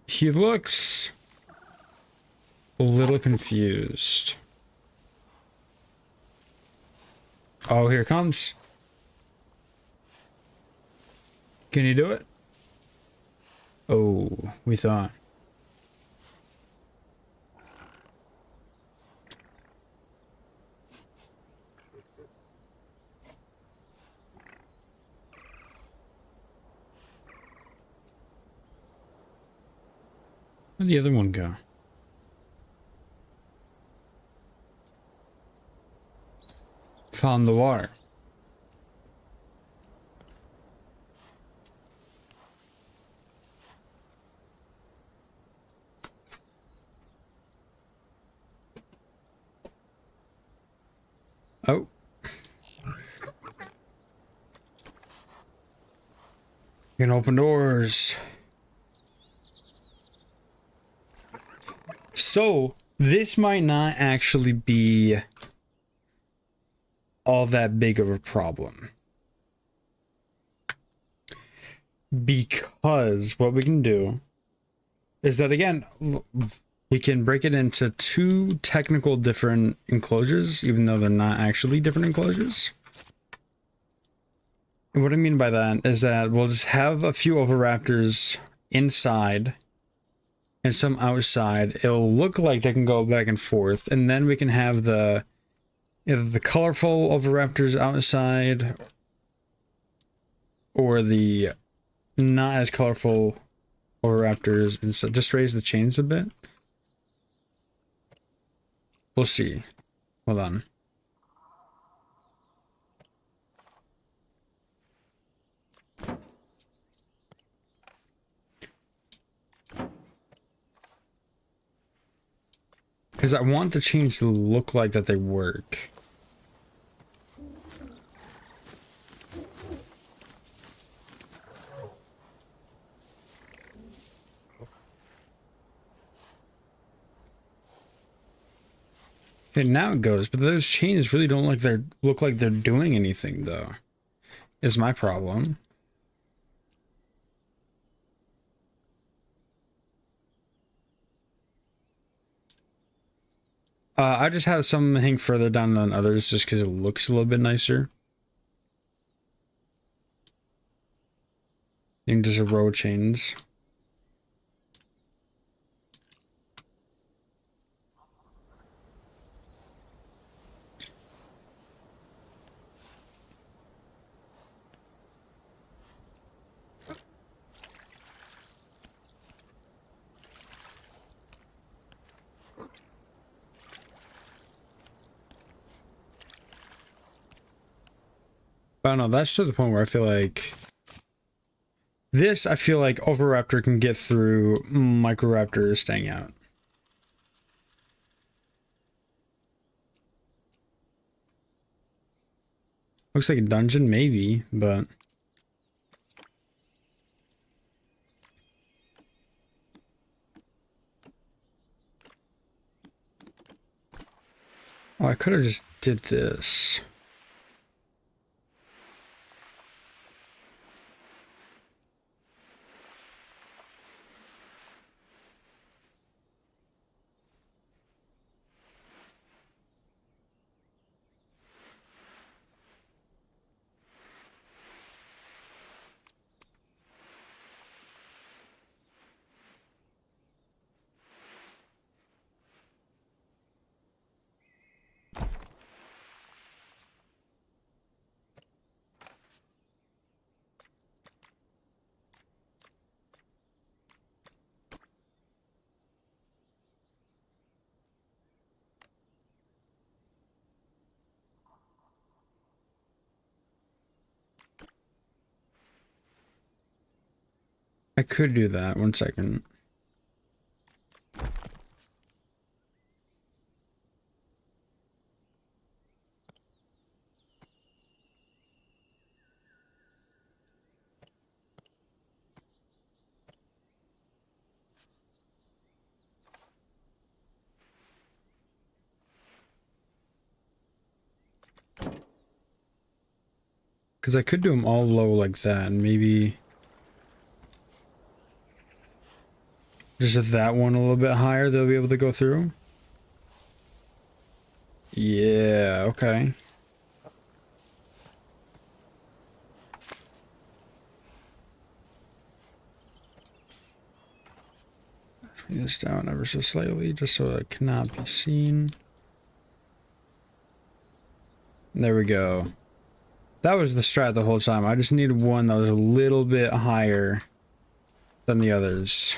He looks a little confused. Oh, here it comes. Can you do it? Oh, we thought. Where'd the other one go? Found the water. Oh. You can open doors. So, this might not actually be all that big of a problem. Because what we can do is that, again, we can break it into two technical different enclosures, even though they're not actually different enclosures. And what I mean by that is that we'll just have a few Oviraptors inside and some outside. It'll look like they can go back and forth, and then we can have either the colorful Oviraptors outside or the not as colorful Oviraptors, and so just raise the chains a bit. We'll see. Hold on. Because I want the chains to look like that they work. Okay, now it goes, but those chains really don't look like they're doing anything though. Is my problem. I just have some hang further down than others just because it looks a little bit nicer. And just a row of chains. I don't know, that's to the point where I feel like I feel like Oviraptor can get through, Microraptor staying out. Looks like a dungeon, maybe, but... Oh, I could have just did this. I could do that. 1 second. Because I could do them all low like that, and maybe... just if that one a little bit higher, they'll be able to go through. Yeah, okay. Bring this down ever so slightly, just so it cannot be seen. There we go. That was the strat the whole time. I just needed one that was a little bit higher than the others.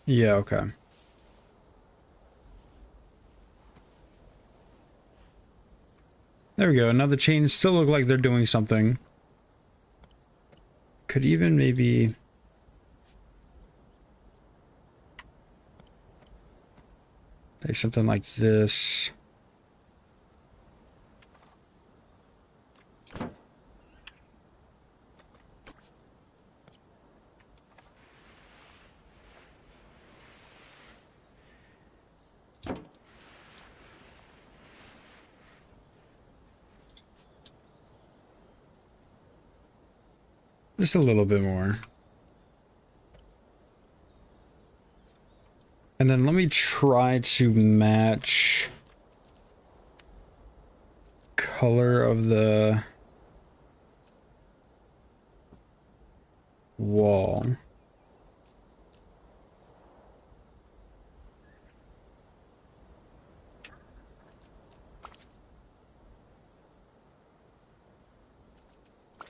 Yeah, okay. There we go. Now the chains still look like they're doing something. Could even maybe... take something like this. Just a little bit more. And then let me try to match color of the wall.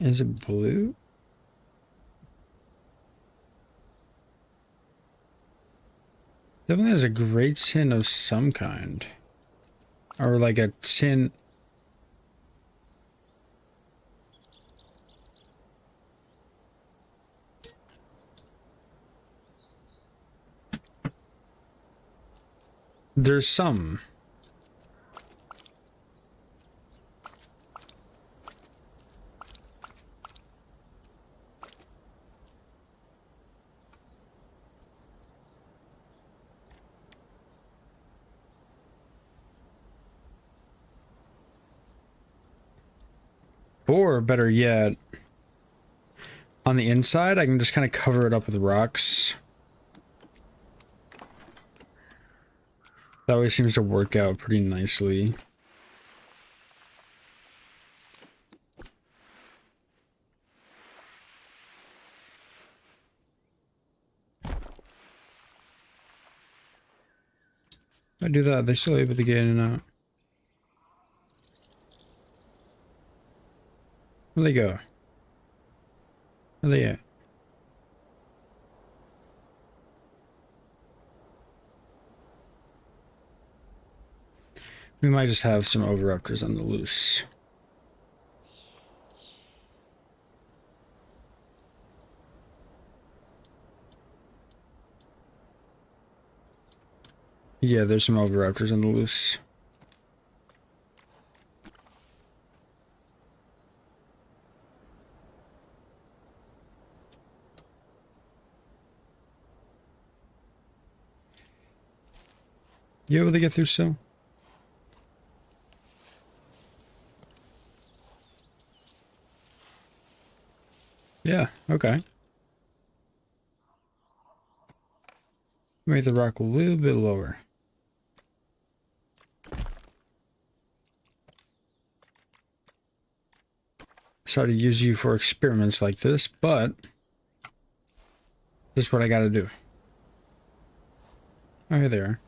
Is it blue? Definitely has a gray tint of some kind. Or like a tint. There's some. Or better yet, on the inside, I can just kind of cover it up with rocks. That always seems to work out pretty nicely. I do that, they're still able to get in and out. Where'd they go? Where they at? We might just have some Oviraptors on the loose. Yeah, there's some Oviraptors on the loose. You able to get through still? Yeah, okay. Make the rock a little bit lower. Sorry to use you for experiments like this, but this is what I gotta do. Oh, here they are.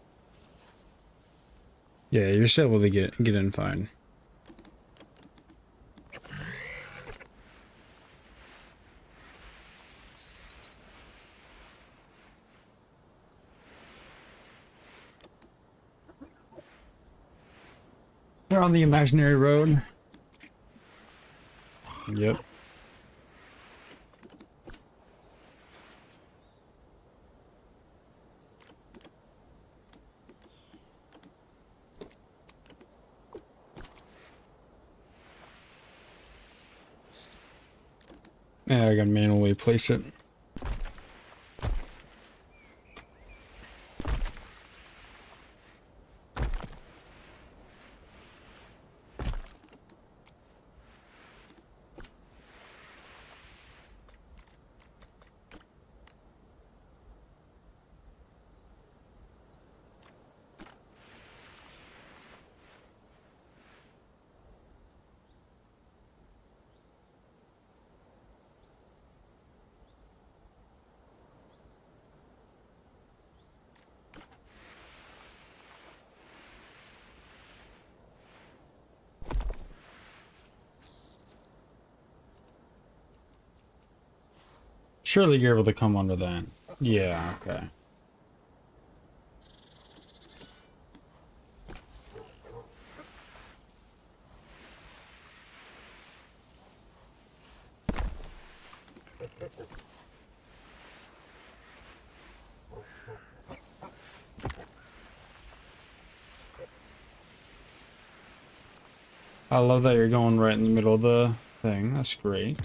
Yeah, you're still able to get in fine. They're on the imaginary road. Yep. Yeah, I gotta manually place it. Surely you're able to come under that. Yeah, okay. I love that you're going right in the middle of the thing. That's great.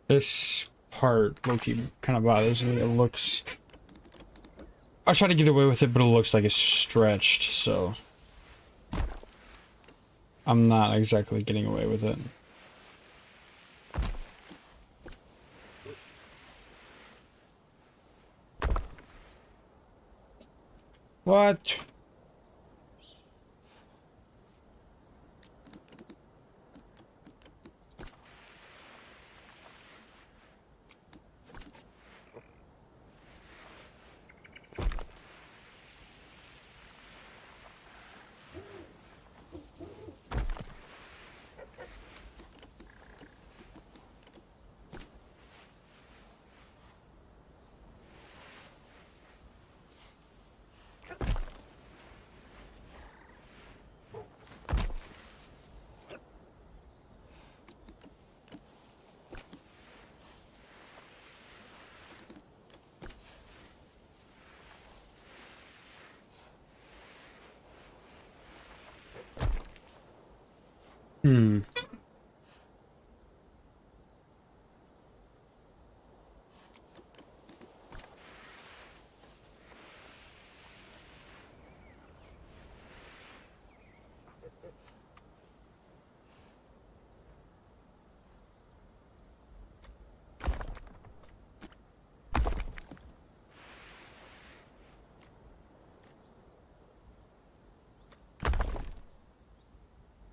This part, low-key, kind of bothers me. It looks... I try to get away with it, but it looks like it's stretched, so... I'm not exactly getting away with it. What? Hmm.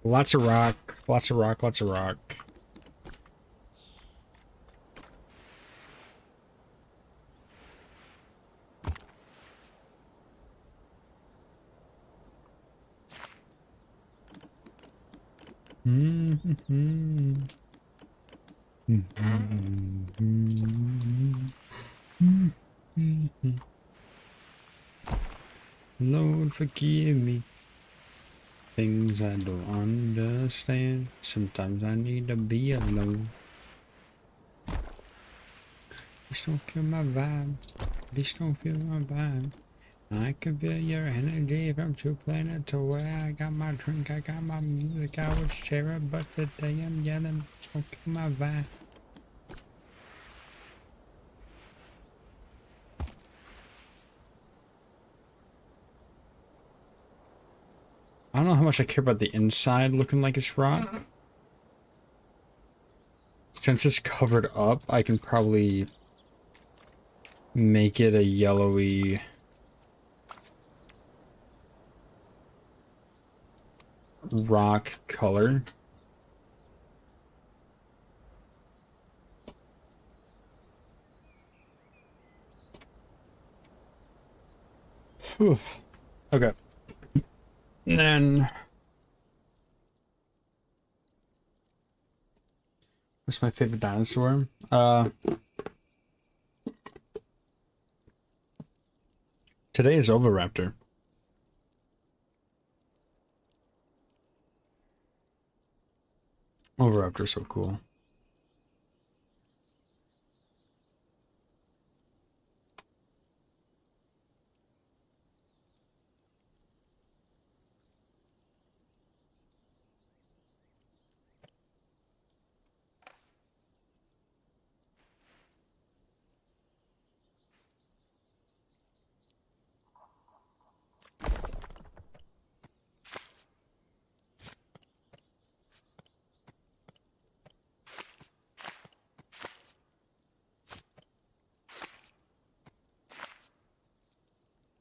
Lots of rock, lots of rock, lots of rock. Lord, forgive me. Things I don't understand. Sometimes I need to be alone. Please don't kill my vibe. Please don't feel my vibe. I can feel your energy from two planets away. I got my drink, I got my music, I would share it, but today I'm yelling. Don't kill my vibe. I don't know how much I care about the inside looking like it's rock. Since it's covered up, I can probably make it a yellowy rock color. Whew. Okay. And then what's my favorite dinosaur? Today is Oviraptor. Oviraptor's so cool.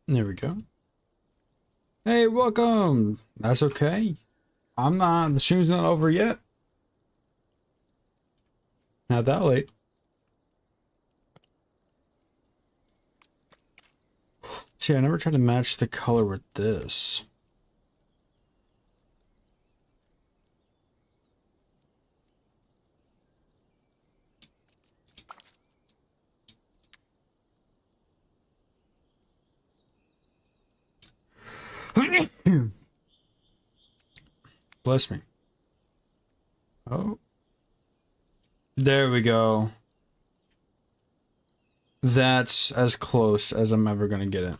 There we go. Hey, welcome. That's okay. The stream's not over yet. Not that late. See, I never tried to match the color with this. Bless me. Oh. There we go. That's as close as I'm ever gonna get it.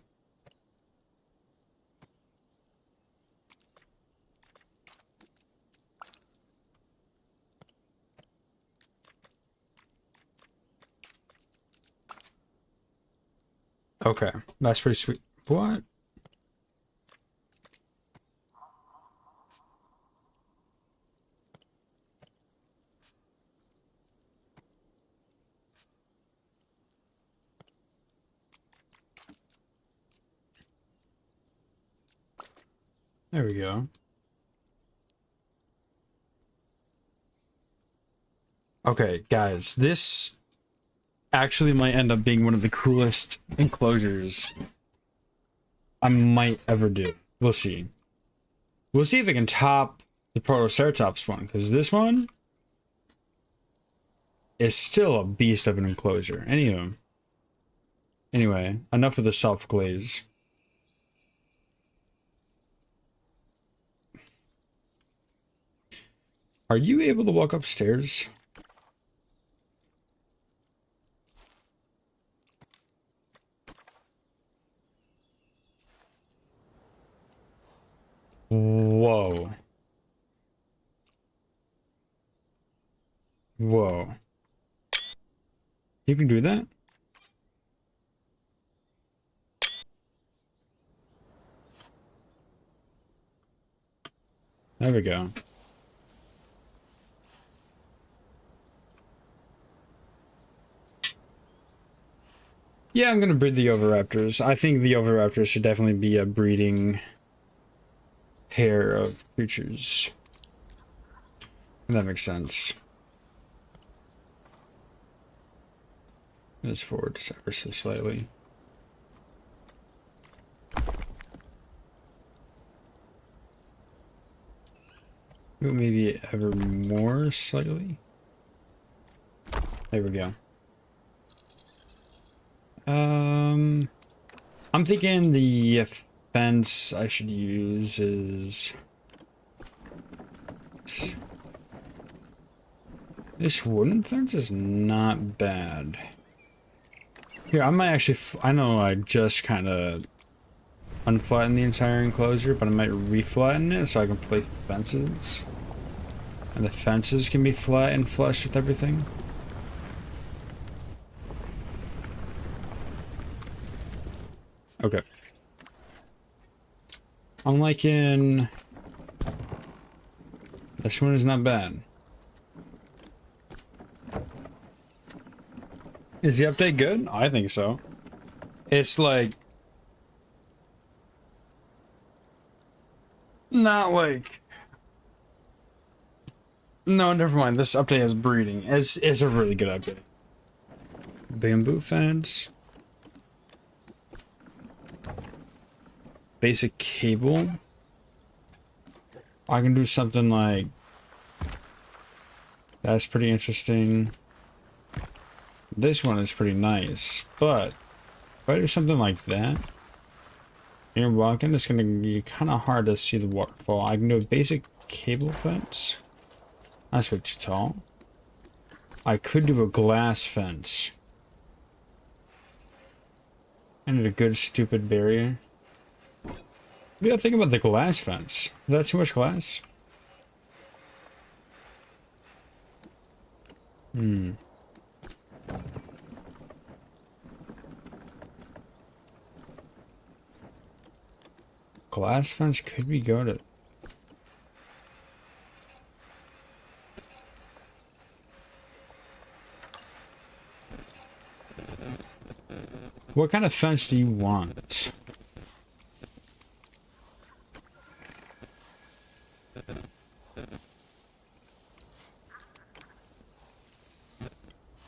Okay, that's pretty sweet. What? There we go. Okay, guys, this actually might end up being one of the coolest enclosures I might ever do. We'll see. We'll see if it can top the Protoceratops one, because this one is still a beast of an enclosure. Anyway, enough of the self-glaze. Are you able to walk upstairs? Whoa. You can do that? There we go. Yeah, I'm gonna breed the Oviraptors. I think the Oviraptors should definitely be a breeding pair of creatures. That makes sense. Let's forward just ever so slightly. Maybe ever more slightly. There we go. I'm thinking the fence I should use is this wooden fence is not bad. Here, I might actually, I know I just kind of unflatten the entire enclosure, but I might reflatten it so I can play fences. And the fences can be flat and flush with everything. Okay. I'm liking... This one is not bad. Is the update good? I think so. It's like... Not like... No, never mind. This update has breeding. It's a really good update. Bamboo fence. Basic cable. I can do something like... That's pretty interesting. This one is pretty nice, but if I do something like that, and you're walking, it's gonna be kind of hard to see the waterfall. I can do a basic cable fence. That's way too tall. I could do a glass fence. I need a good stupid barrier. What do you think about the glass fence? Is that too much glass? Glass fence could be goated. What kind of fence do you want?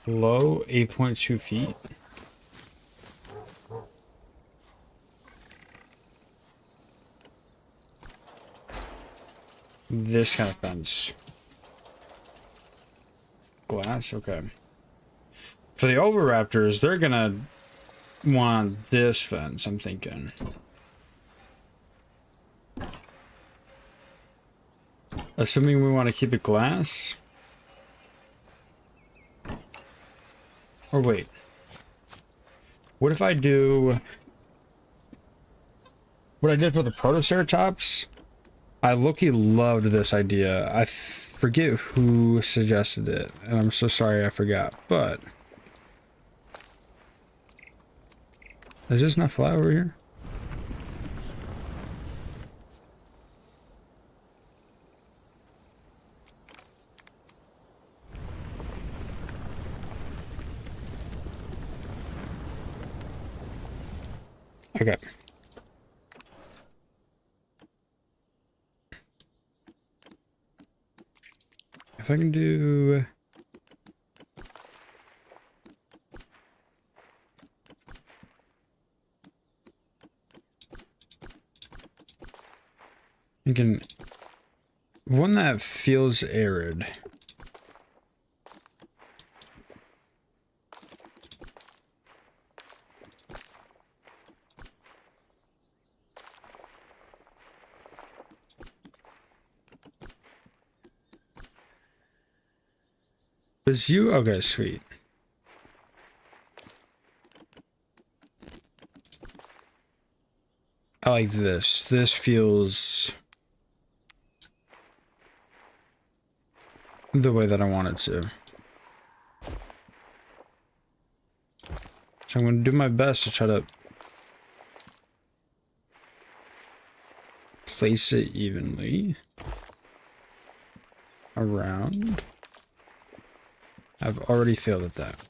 Low, 8.2 feet. This kind of fence. Glass, okay. For the Oviraptors, they're gonna want this fence, I'm thinking. Assuming we want to keep it glass. Or wait. What if I do what I did for the Protoceratops? I low-key loved this idea. I forget who suggested it, and I'm so sorry I forgot, but... Is this not flat over here? Okay. If I can do... You can... One that feels arid. Is you? Okay, sweet. I like this. This feels the way that I want it to. So I'm going to do my best to try to place it evenly around. I've already failed at that.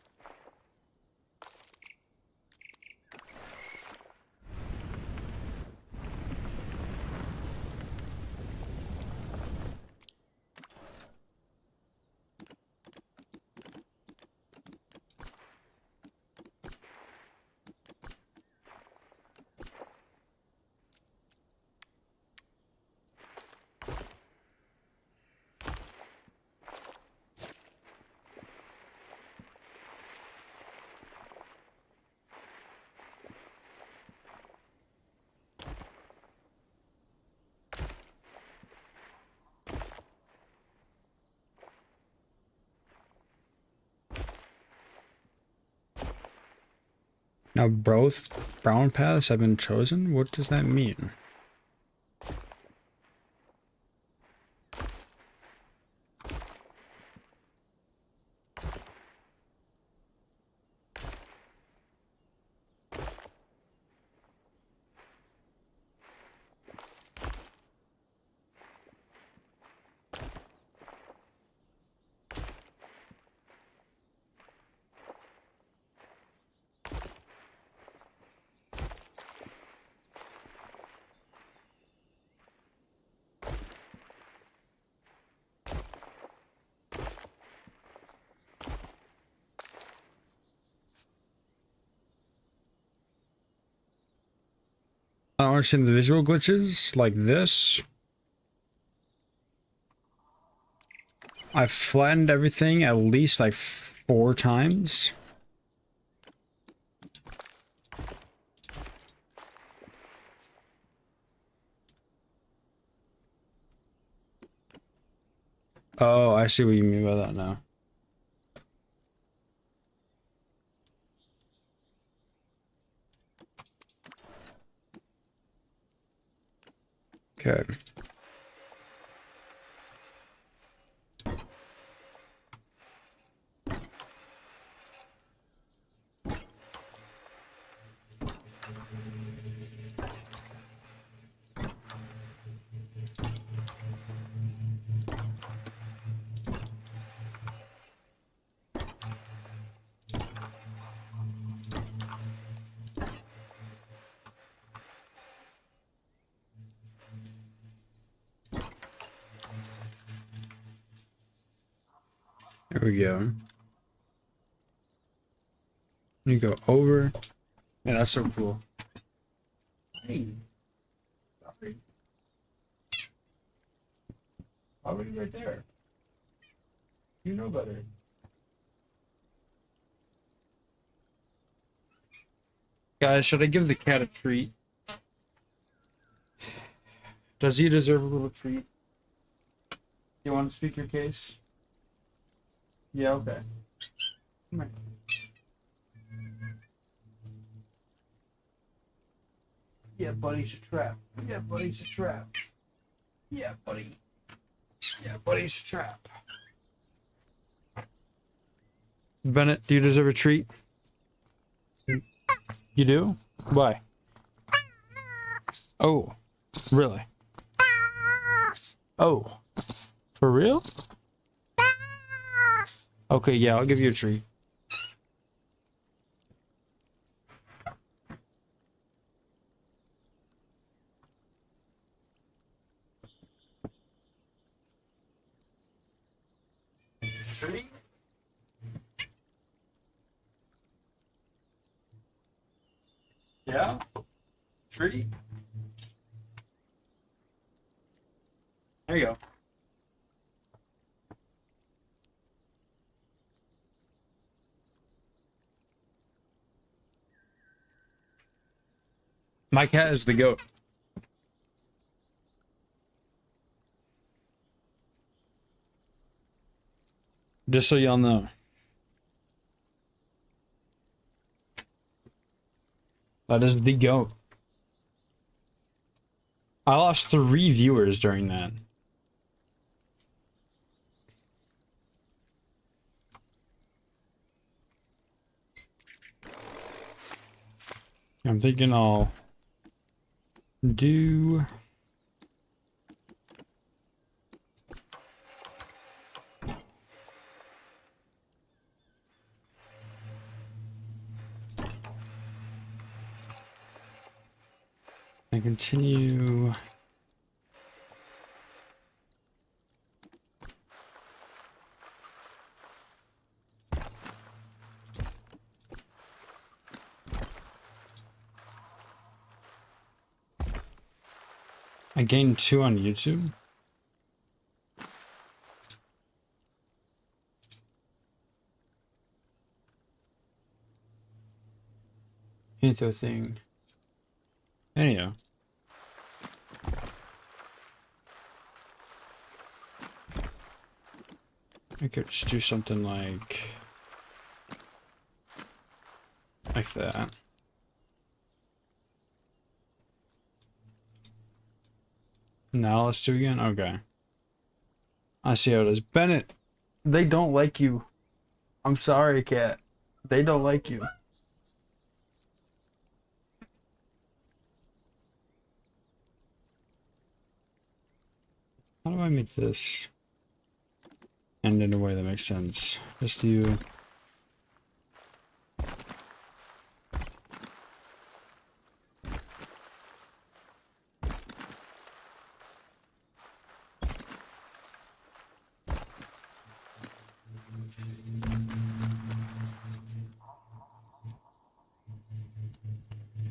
Now both brown paths have been chosen? What does that mean? I don't understand the visual glitches like this. I've flattened everything at least like 4 times. Oh, I see what you mean by that now. Okay. There we go. You go over. Yeah, that's so cool. Hey. Sorry. Already right there. You know better. Guys, should I give the cat a treat? Does he deserve a little treat? You want to speak your case? Yeah, okay. Come here. Yeah, buddy's a trap. Yeah, buddy's a trap. Yeah, buddy. Yeah, buddy's a trap. Bennett, do you deserve a treat? You do? Why? Oh, really? Oh, for real? Okay, yeah, I'll give you a treat. Treat? Yeah? Treat? There you go. My cat is the goat. Just so y'all know. That is the goat. I lost 3 viewers during that. I'm thinking I'll do and continue. I gained 2 on YouTube. Into a thing. Anyhow. I could just do something like that. Now let's do it again. Okay. I see how it is. Bennett, they don't like you. I'm sorry, cat. They don't like you. How do I make this end in a way that makes sense? Just do.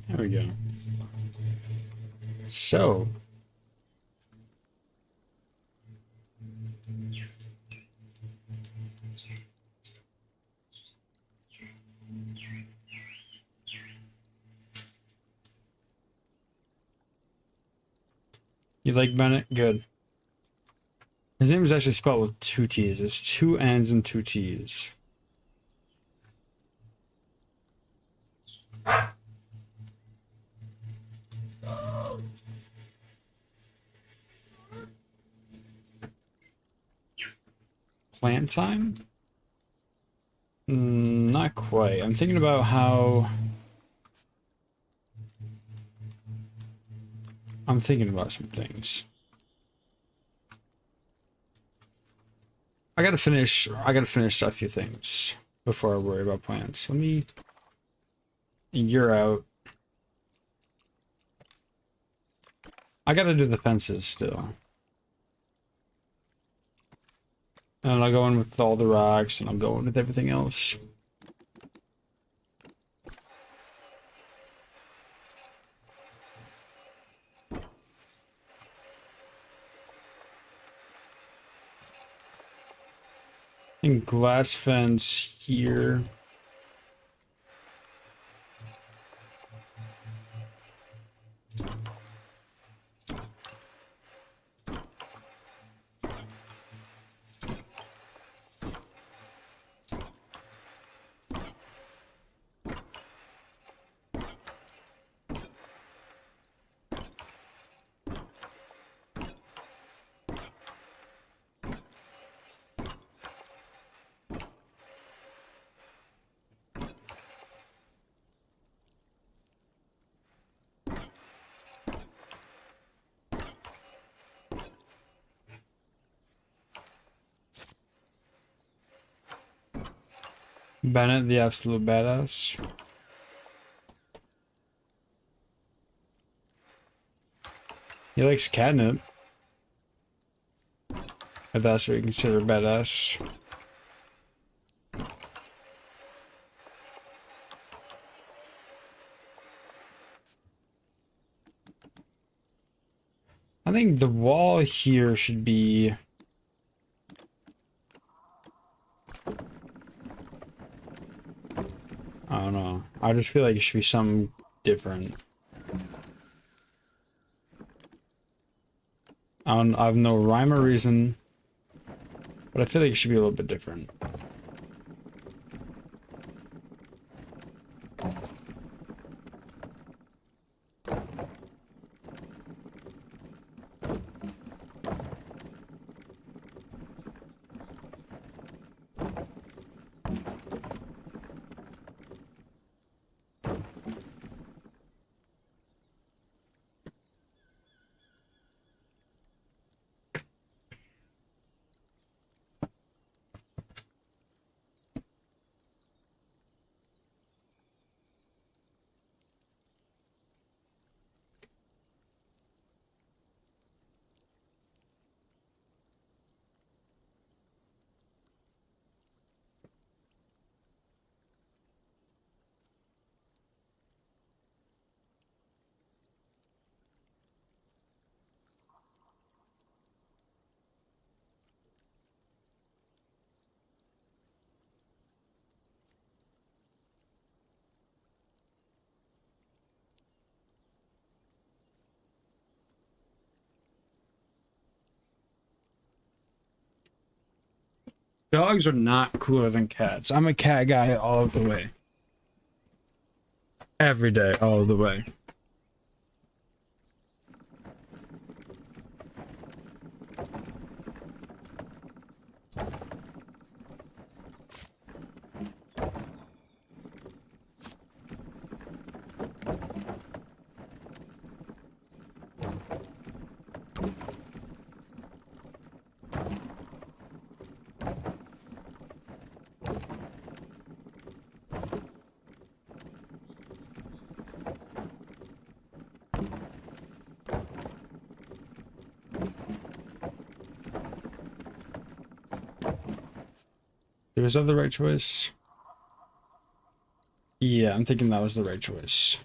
There we go. So. You like Bennett? Good. His name is actually spelled with 2 T's. It's 2 N's and 2 T's. Plant time? Not quite. I'm thinking about how... I'm thinking about some things. I gotta finish a few things before I worry about plants. Let me... You're out. I gotta do the fences still. And I'll go in with all the rocks, and I'll go in with everything else. And glass fence here. Bennett, the absolute badass. He likes catnip. If that's what you consider badass. I think the wall here should be... I don't know. I just feel like it should be something different. I have no rhyme or reason, but I feel like it should be a little bit different. Dogs are not cooler than cats. I'm a cat guy all of the way. Every day, all of the way. Was that the right choice? Yeah, I'm thinking that was the right choice.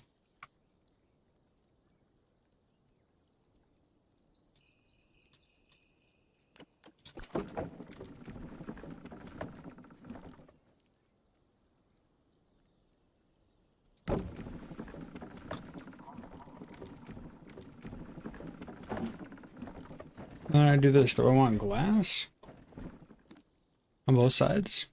Then I do this. Do I want glass on both sides?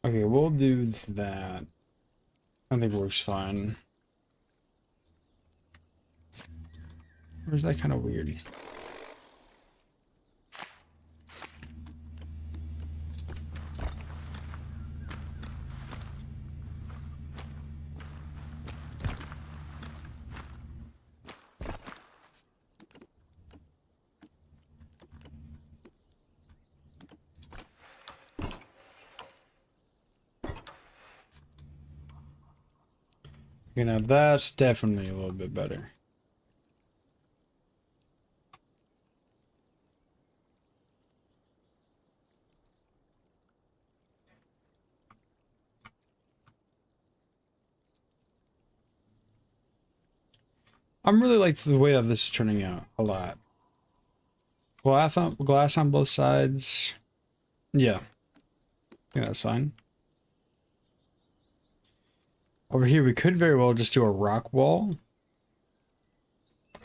Okay, we'll do that. I think works fine. Or is that kind of weird? You know, that's definitely a little bit better. I'm really like the way that this is turning out a lot. Glass on both sides. Yeah. Yeah, that's fine. Over here, we could very well just do a rock wall.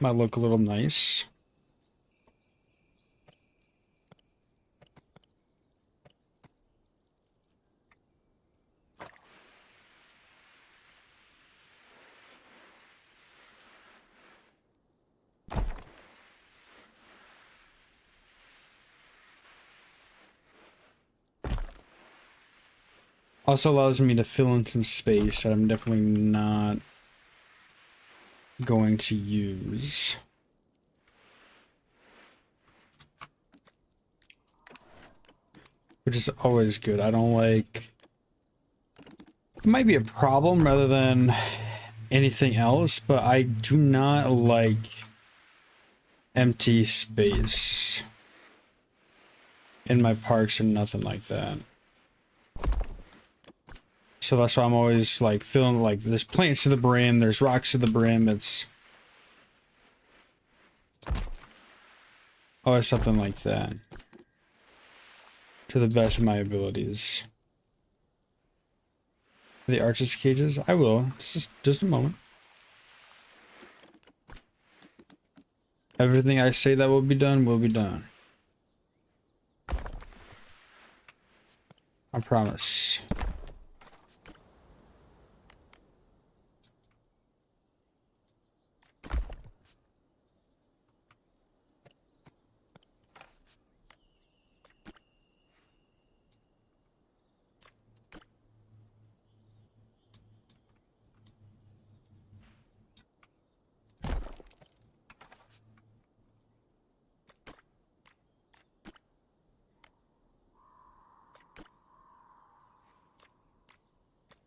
Might look a little nice. Also allows me to fill in some space that I'm definitely not going to use. Which is always good. I don't like... It might be a problem rather than anything else, but I do not like empty space in my parks or nothing like that. So that's why I'm always like filling, like there's plants to the brim, there's rocks to the brim, it's always something like that. To the best of my abilities. The arches cages? I will. Just a moment. Everything I say that will be done will be done. I promise.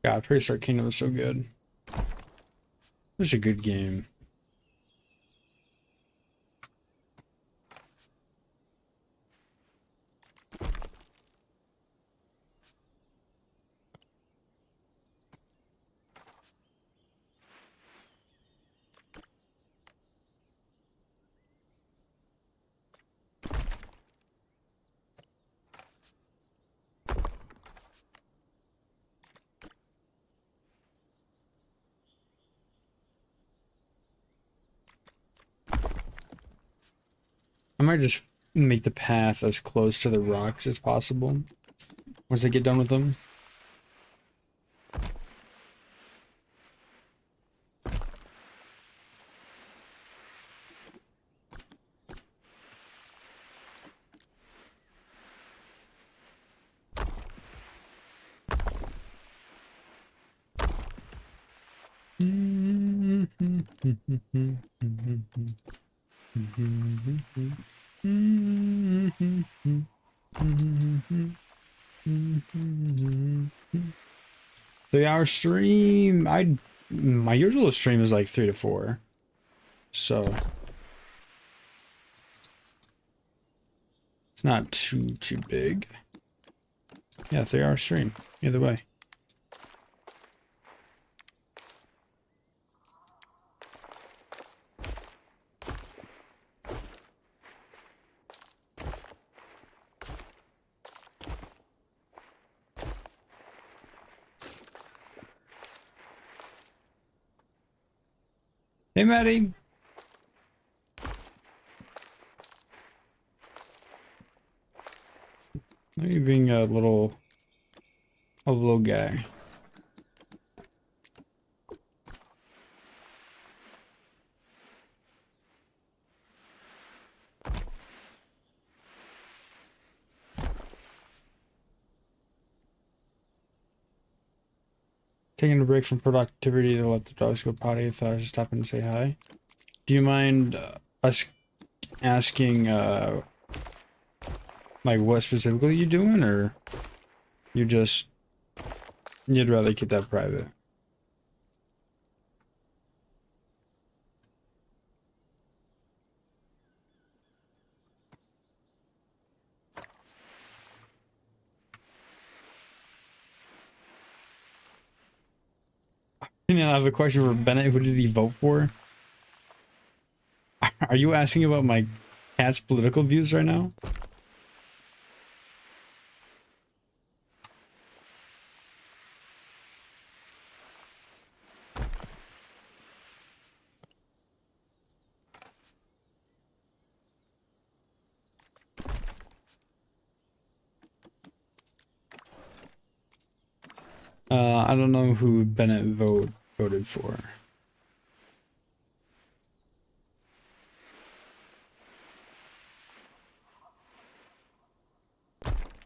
God, Prehistoric Kingdom is so good. Such a good game. I might just make the path as close to the rocks as possible once I get done with them. Three-hour stream. My usual stream is like 3 to 4, so it's not too big. Yeah, 3-hour stream. Either way. Hey, Maddie. Maybe being a little guy. Taking a break from productivity to let the dogs go potty. I thought I'd just stop in and say hi. Do you mind us asking like what specifically you doing, or you'd rather keep that private? And I have a question for Bennett. Who did he vote for? Are you asking about my cat's political views right now? I don't know who Bennett voted for.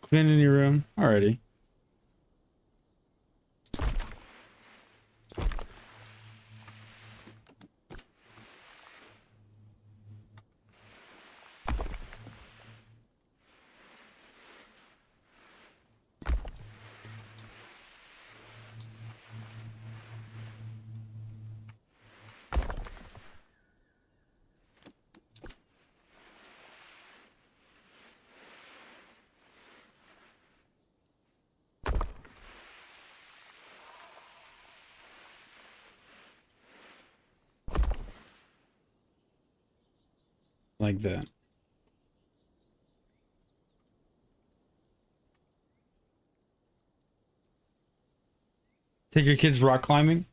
Cleaning your room? Alrighty. Like that. Take your kids rock climbing?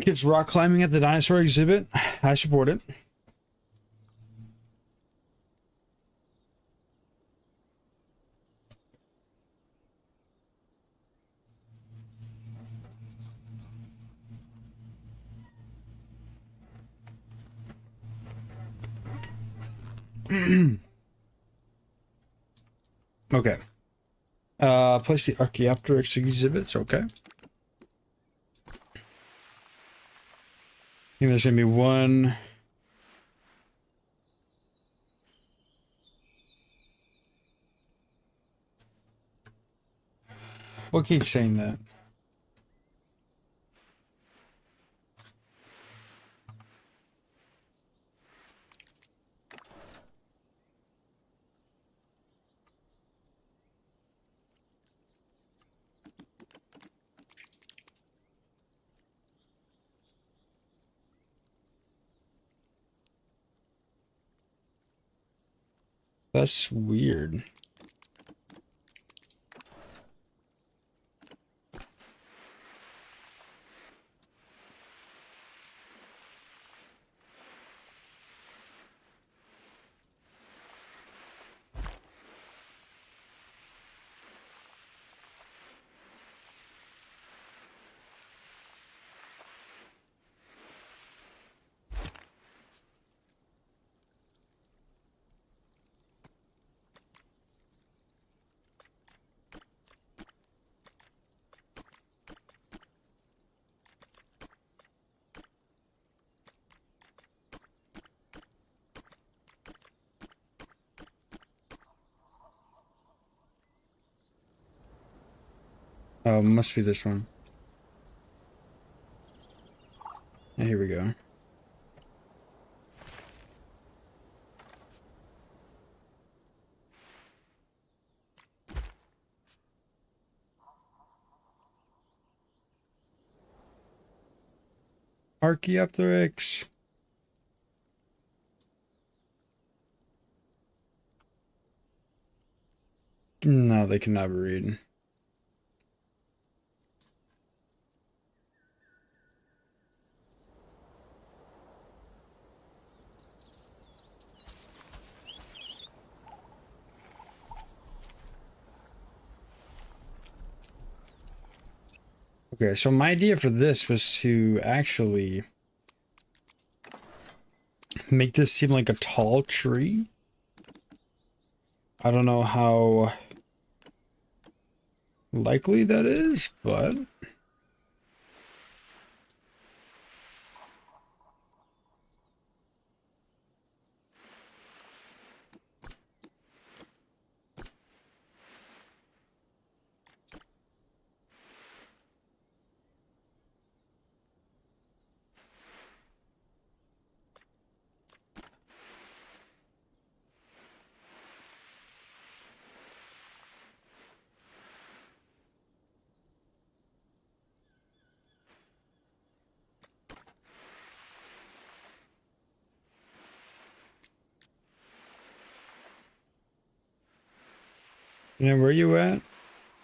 Kids rock climbing at the dinosaur exhibit? I support it. Okay. Place the Archaeopteryx exhibits, okay. I think there's gonna be one. What keeps saying that? That's weird. Oh, must be this one. Yeah, here we go. Archaeopteryx. No, they cannot read. Okay, so my idea for this was to actually make this seem like a tall tree. I don't know how likely that is, but where are you at?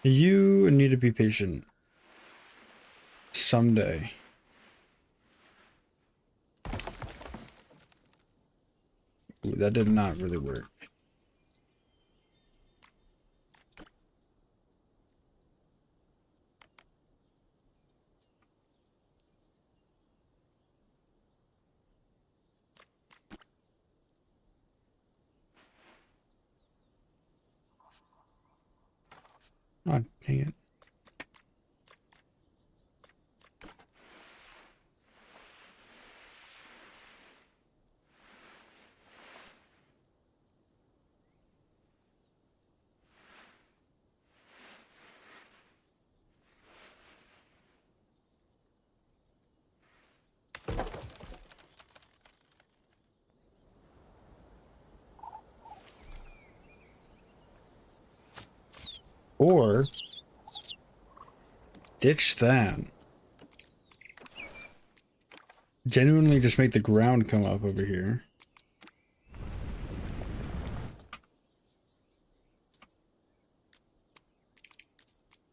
You need to be patient. Someday. Ooh, that did not really work. Oh, dang it. Or ditch that. Genuinely just make the ground come up over here.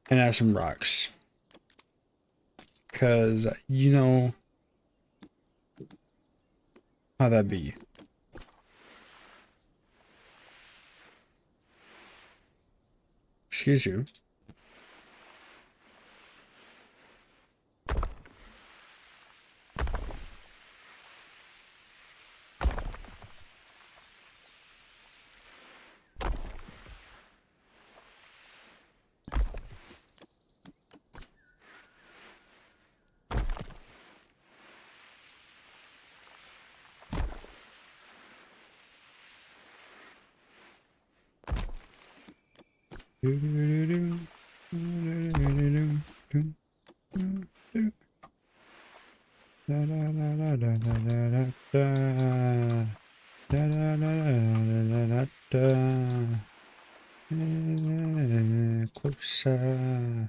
And add some rocks. Cause you know how that be. Excuse you. Da, da, da, da, da, da. Closer.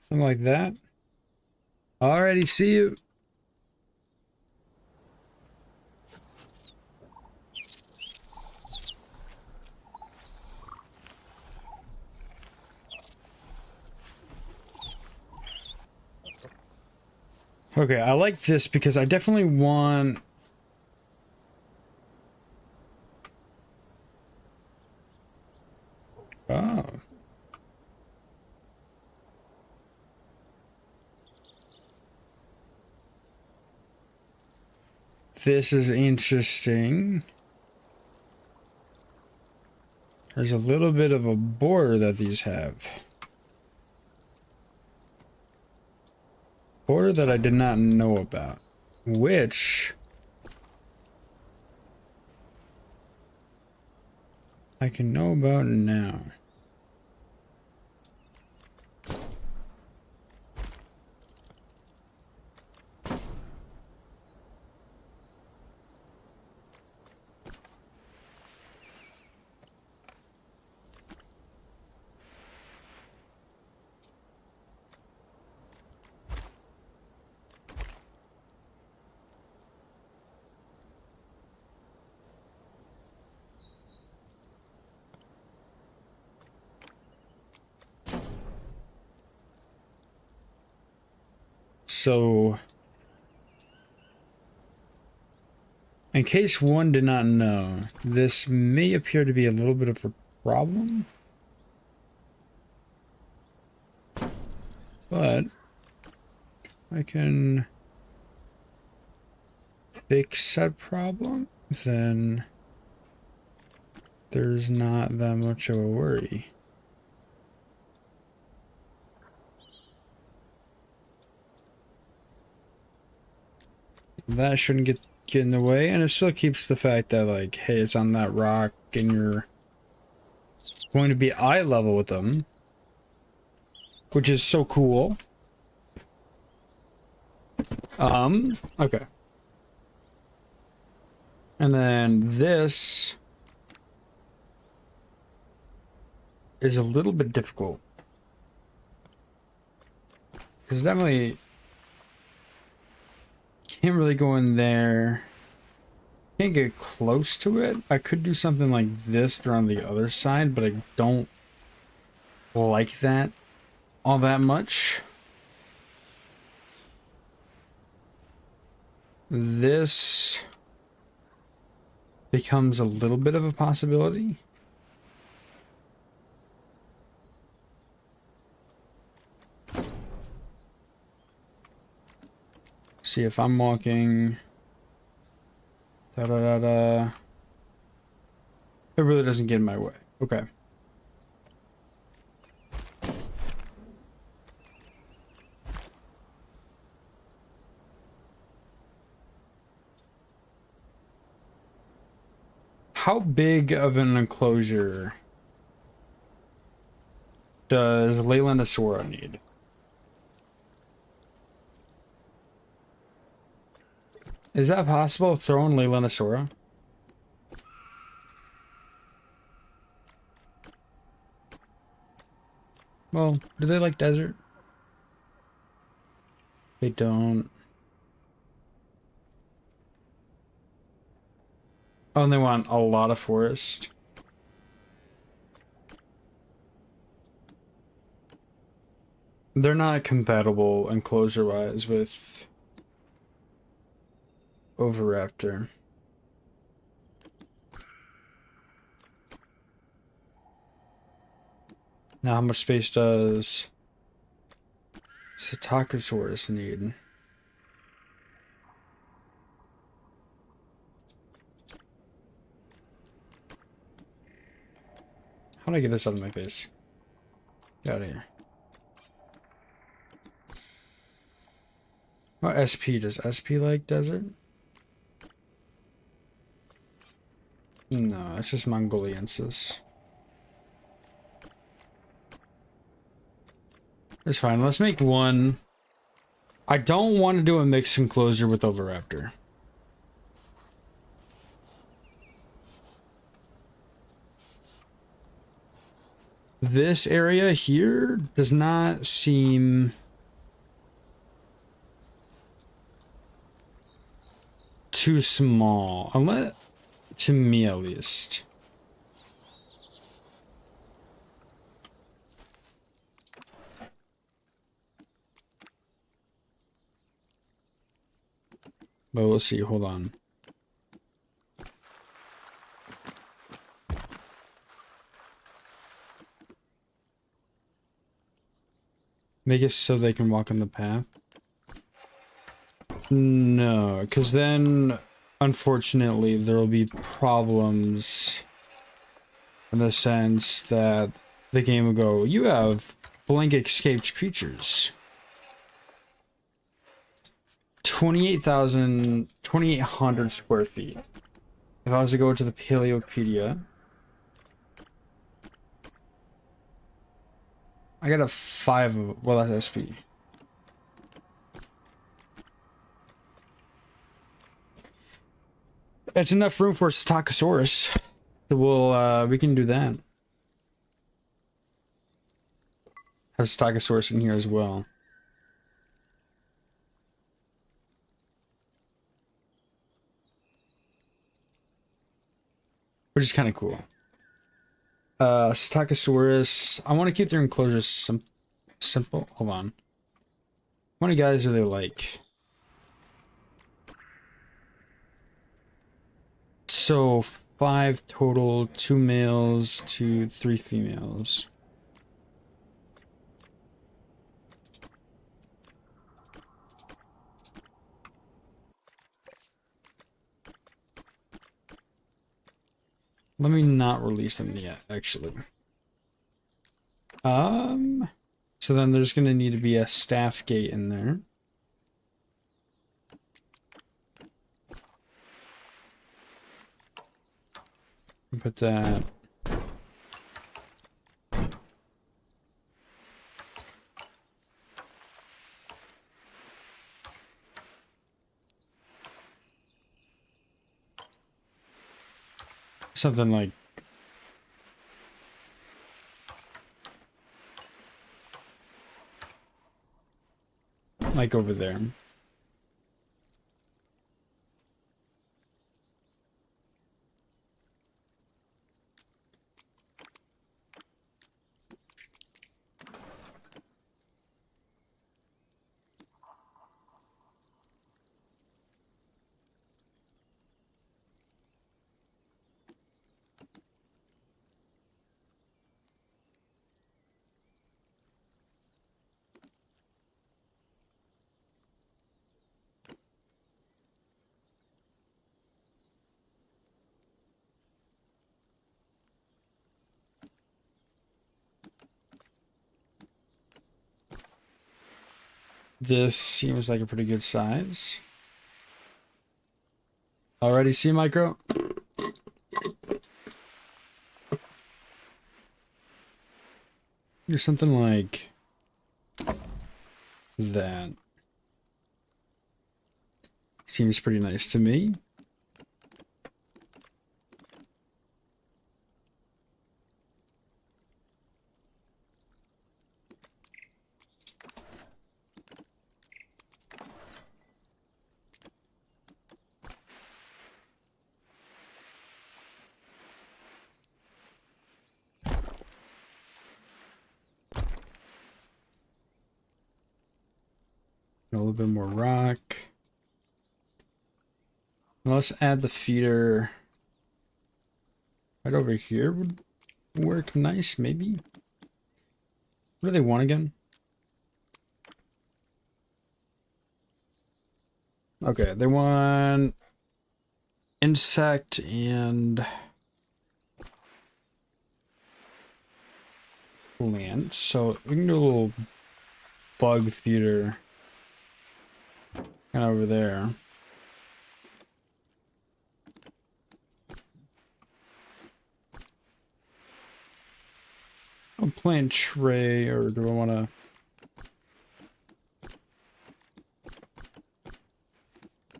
Something like that. Already see you. Okay, I like this because I definitely want... Oh. This is interesting. There's a little bit of a border that these have. Border that I did not know about. Which... I can know about now. So, in case one did not know, this may appear to be a little bit of a problem. But I can fix that problem, then there's not that much of a worry. That shouldn't get in the way, and it still keeps the fact that, like, hey, it's on that rock and you're going to be eye level with them, which is so cool. Okay. And then this is a little bit difficult. Because definitely can't really go in there. Can't get close to it. I could do something like this around the other side, but I don't like that all that much. This becomes a little bit of a possibility. See if I'm walking. Da da da da. It really doesn't get in my way. Okay. How big of an enclosure does Leylandsaura need? Is that possible? Throwing Leylandsaura? Well, do they like desert? They don't. Oh, and they want a lot of forest. They're not compatible enclosure-wise with Oviraptor. Now, how much space does Psittacosaurus need? How do I get this out of my face? Get out of here. Oh, SP. Does SP like desert? No, it's just Mongoliensis. It's fine. Let's make one. I don't want to do a mixed enclosure with Oviraptor. This area here does not seem too small, unless to me at least. But we'll see. Hold on. Make it so they can walk on the path. No, because then, unfortunately, there will be problems in the sense that the game will go, you have blank escaped creatures. 2,800 square feet. If I was to go to the Paleopedia, I got a 5 of, well, that's SP. It's enough room for a Stegosaurus. So we can do that. Have Stegosaurus in here as well. Which is kind of cool. Stegosaurus. I want to keep their enclosures simple. Hold on. How many guys are they like? So 5 total, 2 males to 3 females. Let me not release them yet, actually. So then there's gonna need to be a staff gate in there. Put that. Something like over there. This seems like a pretty good size. Already see micro? Or something like that. Seems pretty nice to me. A little bit more rock. Now let's add the feeder right over here. Would work nice, maybe. What do they want again? Okay, they want insect and plant. So we can do a little bug feeder And over there. A plant tray, or do I want to...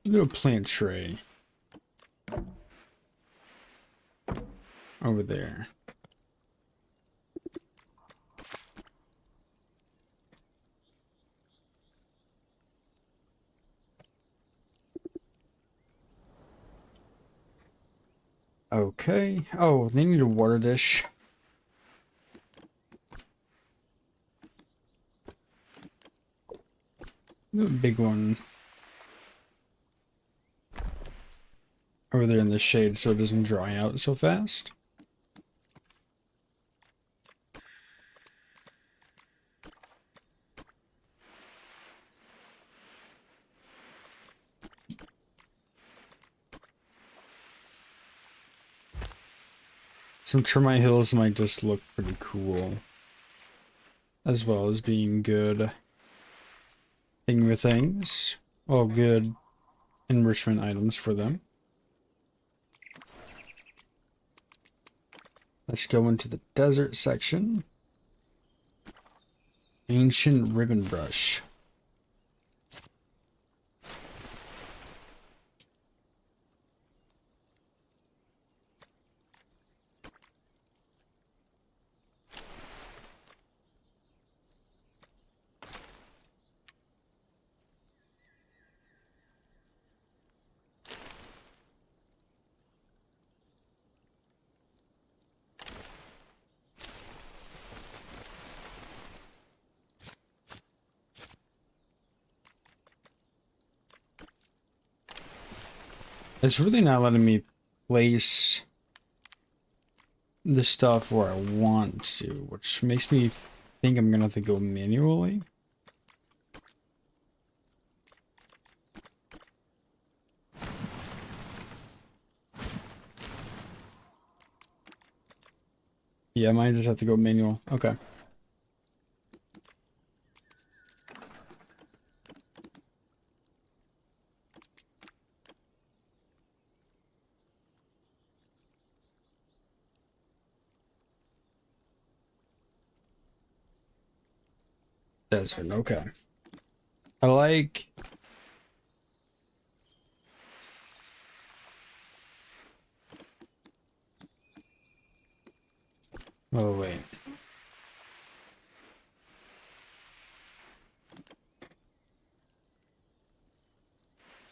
do a plant tray. Over there. Okay. Oh, they need a water dish. The big one. Over there in the shade so it doesn't dry out so fast. Some termite hills might just look pretty cool. As well as being good thing with things. Well, good enrichment items for them. Let's go into the desert section. Ancient ribbon brush. It's really not letting me place the stuff where I want to, which makes me think I'm gonna have to go manually. Yeah, I might just have to go manual. Okay. Desert, okay. I like... oh, wait.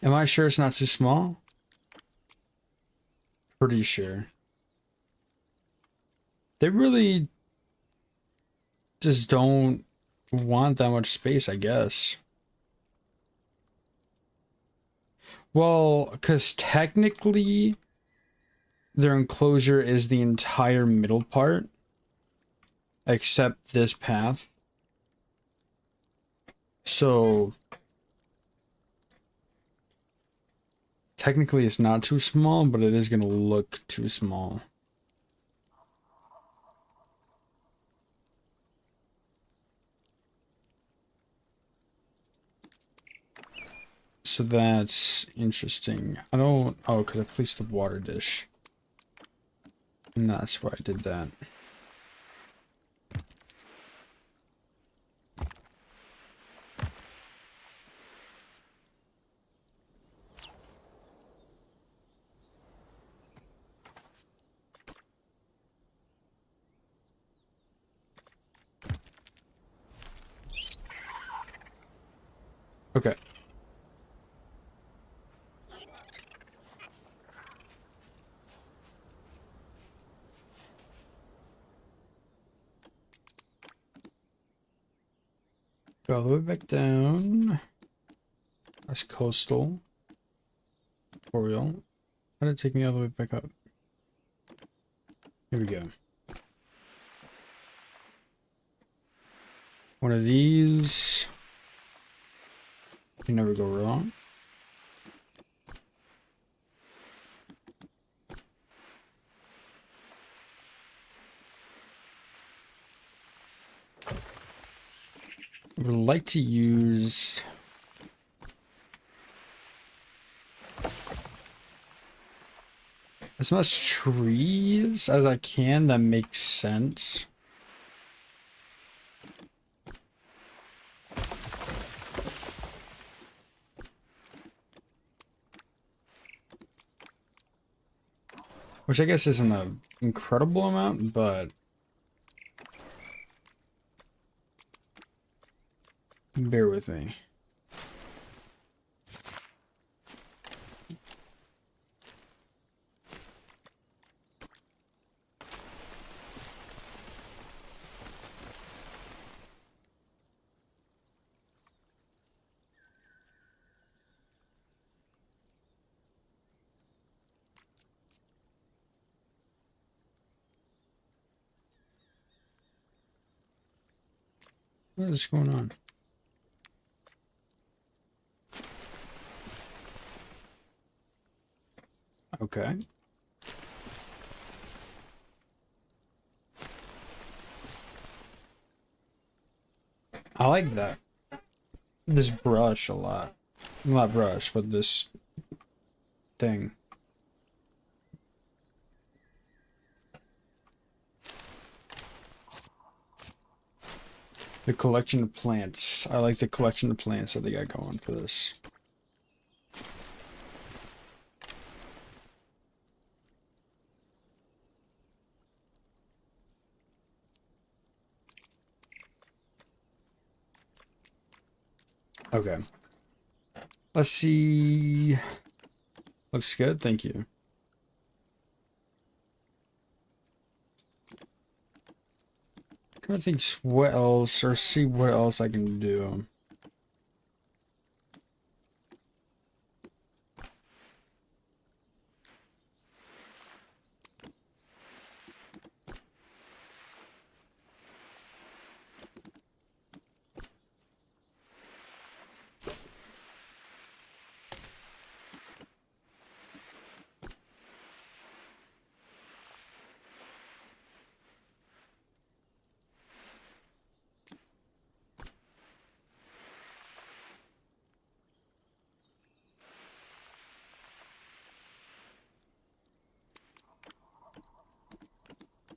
Am I sure it's not too small? Pretty sure. They really just don't want that much space, I guess. Well, because technically their enclosure is the entire middle part, except this path. So technically it's not too small, but it is going to look too small. So that's interesting. I don't... oh, because I placed the water dish. And that's why I did that. Okay. Go all the way back down. That's coastal. Boreal. How did it take me all the way back up? Here we go. One of these. You never go wrong. I would like to use as much trees as I can that makes sense. Which I guess isn't an incredible amount, but bear with me. What is going on? Okay. I like that. This brush a lot. Not brush, but this thing. The collection of plants. I like the collection of plants that they got going for this. Okay. Let's see. Looks good, thank you. I think what else, or see what else I can do.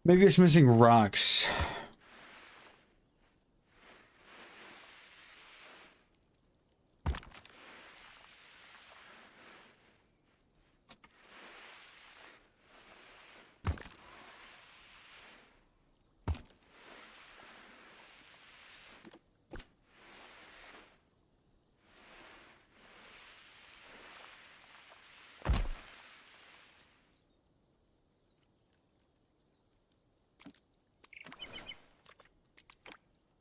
Maybe it's missing rocks.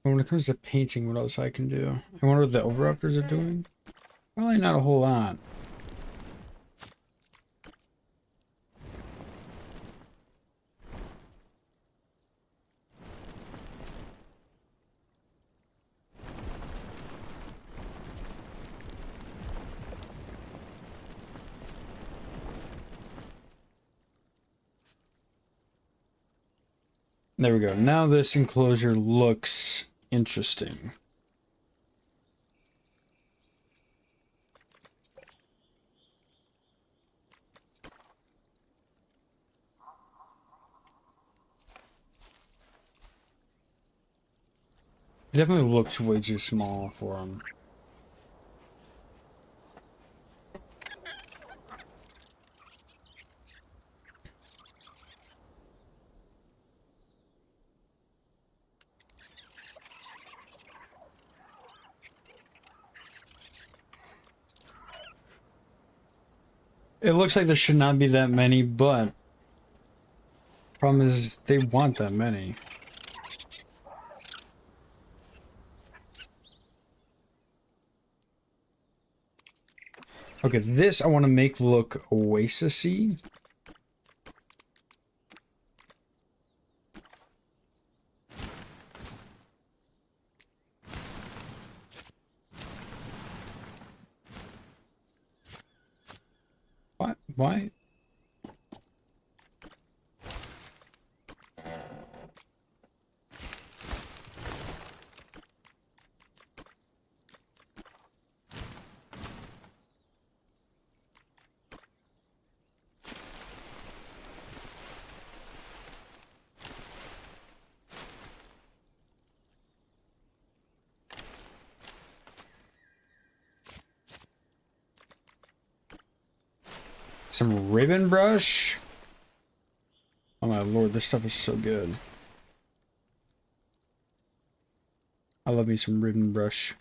When it comes to painting, what else I can do? I wonder what the Oviraptors are doing. Probably not a whole lot. There we go. Now this enclosure looks interesting. It definitely looks way too small for him. It looks like there should not be that many, but problem is they want that many. Okay, this I want to make look oasis-y. What? Why? Some ribbon brush. Oh my lord, this stuff is so good. I love me some ribbon brush.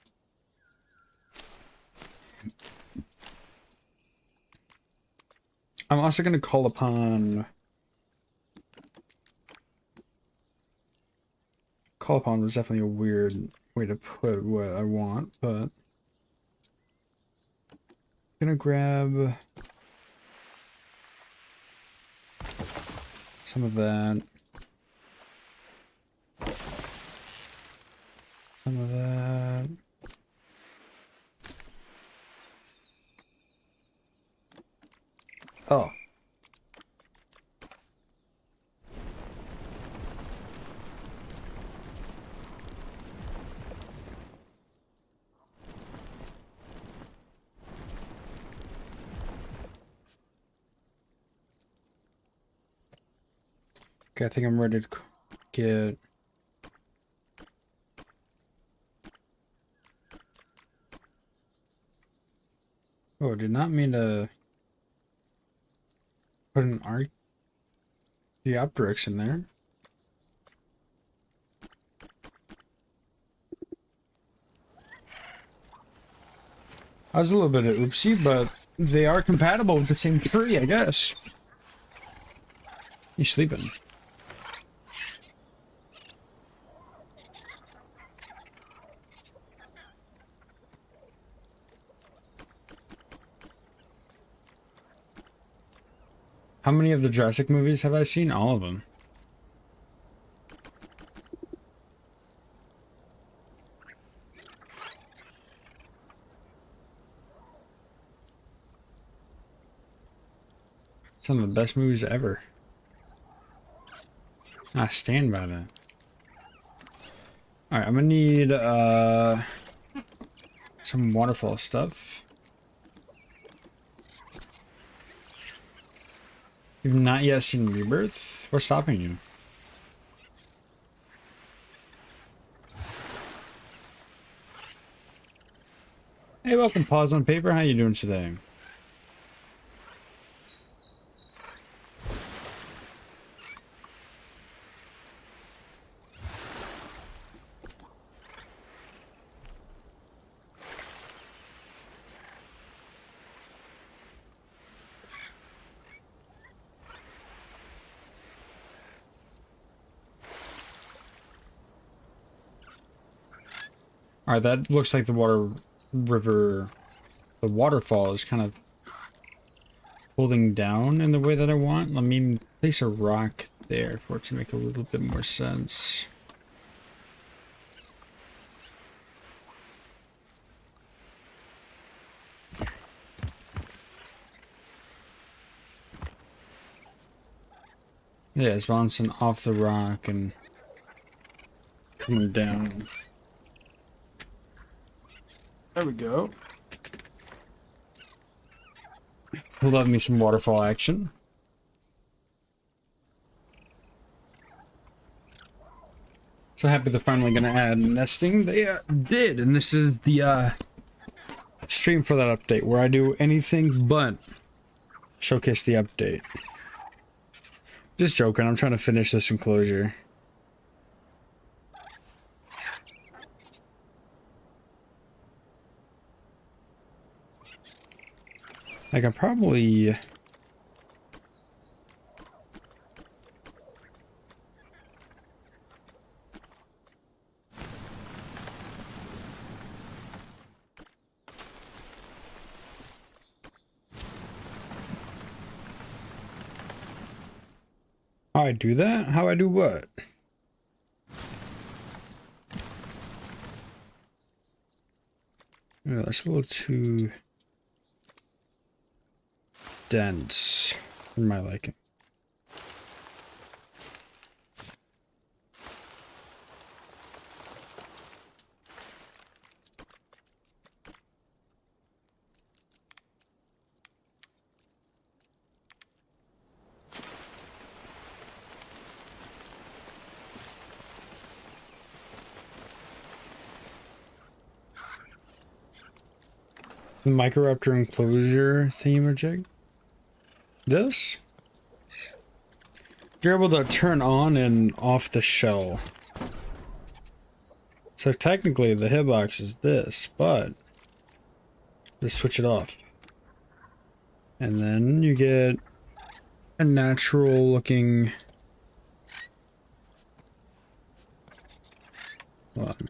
I'm also going to call upon... Call upon was definitely a weird way to put what I want, but... I'm gonna grab... some of that. Some of that. Oh. Okay, I think I'm ready to get... Oh, I did not mean to put an Archaeopteryx in there. I was a little bit of oopsie, but they are compatible with the same tree, I guess. You sleeping? How many of the Jurassic movies have I seen? All of them. Some of the best movies ever. I stand by that. Alright, I'm gonna need some waterfall stuff. You've not yet seen Rebirth? What's stopping you? Hey, welcome, Pause on Paper. How you doing today? Alright, that looks like the the waterfall is kind of holding down in the way that I want. Let me place a rock there for it to make a little bit more sense. Yeah, it's bouncing off the rock and coming down. There we go. Love me some waterfall action. So happy they're finally gonna add nesting. They did, and this is the stream for that update where I do anything but showcase the update. Just joking, I'm trying to finish this enclosure. I can probably... How I do that? How I do what? Oh, that's a little too dense for my liking. The Microraptor enclosure thingamajig? this. You're able to turn on and off the shell. So technically the hitbox is this, but just switch it off. And then you get a natural looking... Hold on.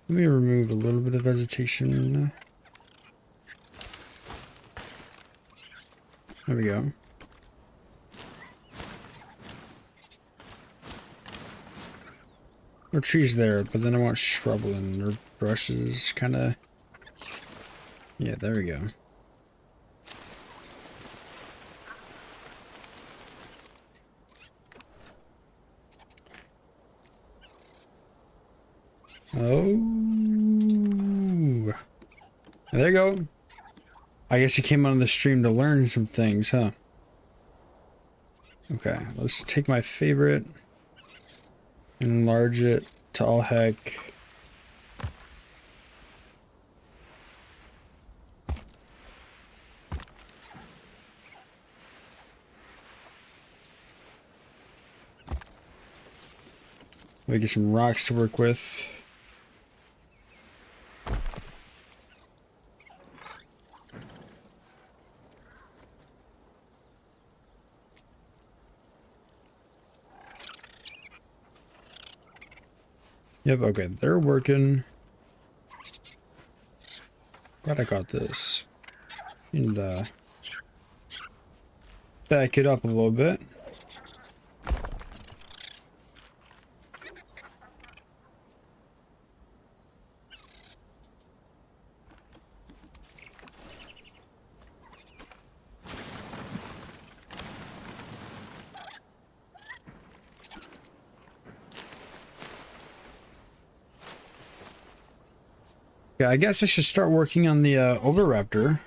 Let me remove a little bit of vegetation. There we go. No trees there, but then I want shrubland or brushes, kind of. Yeah, there we go. Oh, there you go. I guess you came on the stream to learn some things, huh? Okay, let's take my favorite, enlarge it to all heck. We get some rocks to work with. Yep, okay, they're working. Glad I got this. And back it up a little bit. Yeah, I guess I should start working on the Oviraptor.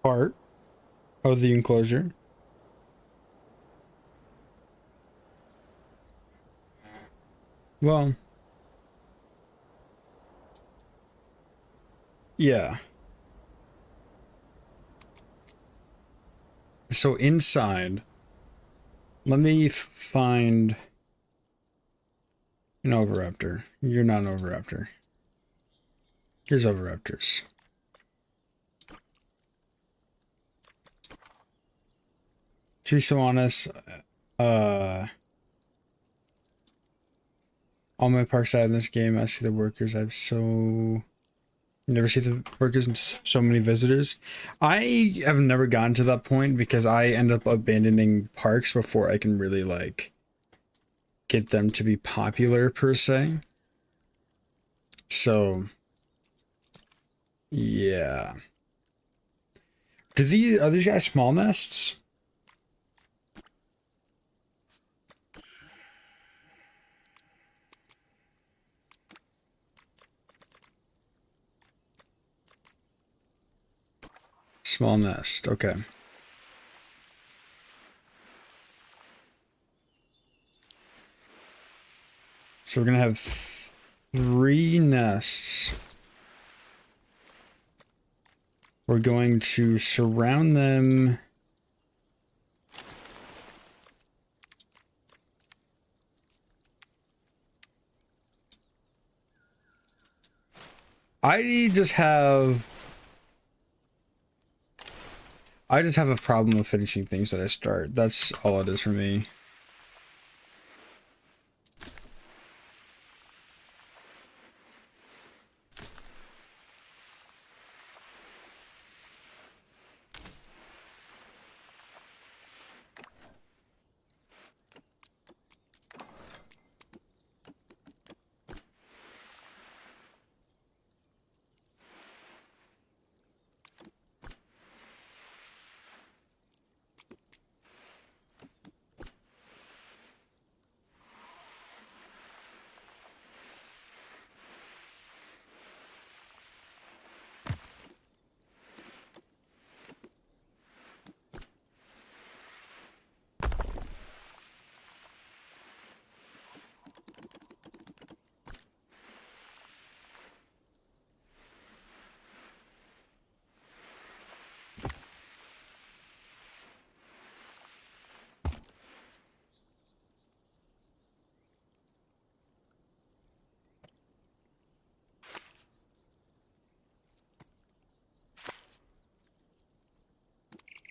Part of the enclosure. Well, yeah. So inside, let me find an Oviraptor. You're not an Oviraptor. Here's Oviraptors. To be so honest, all my parks out in this game, I see the workers. You never see the workers and so many visitors. I have never gotten to that point because I end up abandoning parks before I can really like get them to be popular per se. So yeah. Are these guys small nests? Small nest, okay. So we're gonna have 3 nests. We're going to surround them. I just have a problem with finishing things that I start. That's all it is for me.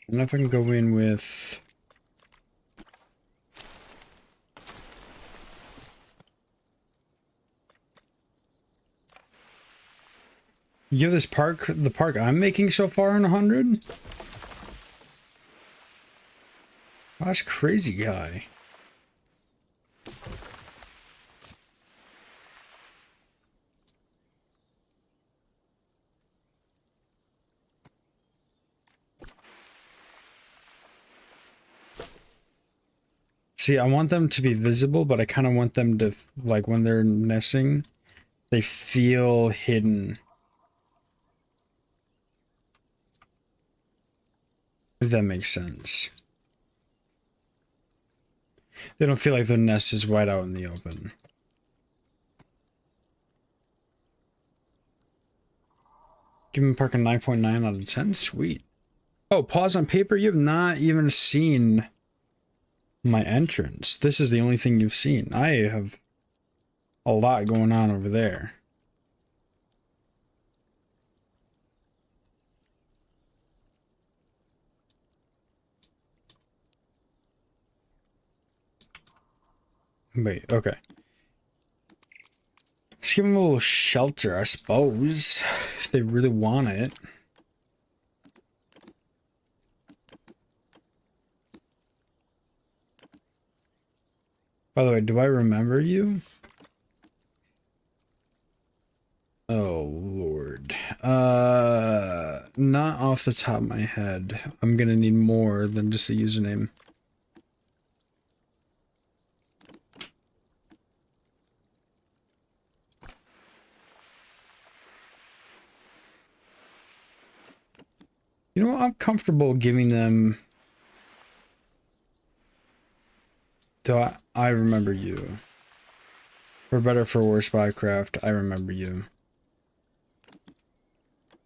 don't know if I can go in with... You give this park, the park I'm making so far, in 100? Oh, that's crazy, guy. See, I want them to be visible, but I kind of want them to, like, when they're nesting, they feel hidden. If that makes sense. They don't feel like the nest is right out in the open. Give him park a 9.9 out of 10. Sweet. Oh, pause on paper. You have not even seen my entrance. This is the only thing you've seen. I have a lot going on over there. Wait, okay. Just give them a little shelter, I suppose, if they really want it. By the way, do I remember you? Oh, Lord. Not off the top of my head. I'm gonna need more than just a username. You know what? I'm comfortable giving them... Do I remember you. For better, for worse, Bycraft, I remember you.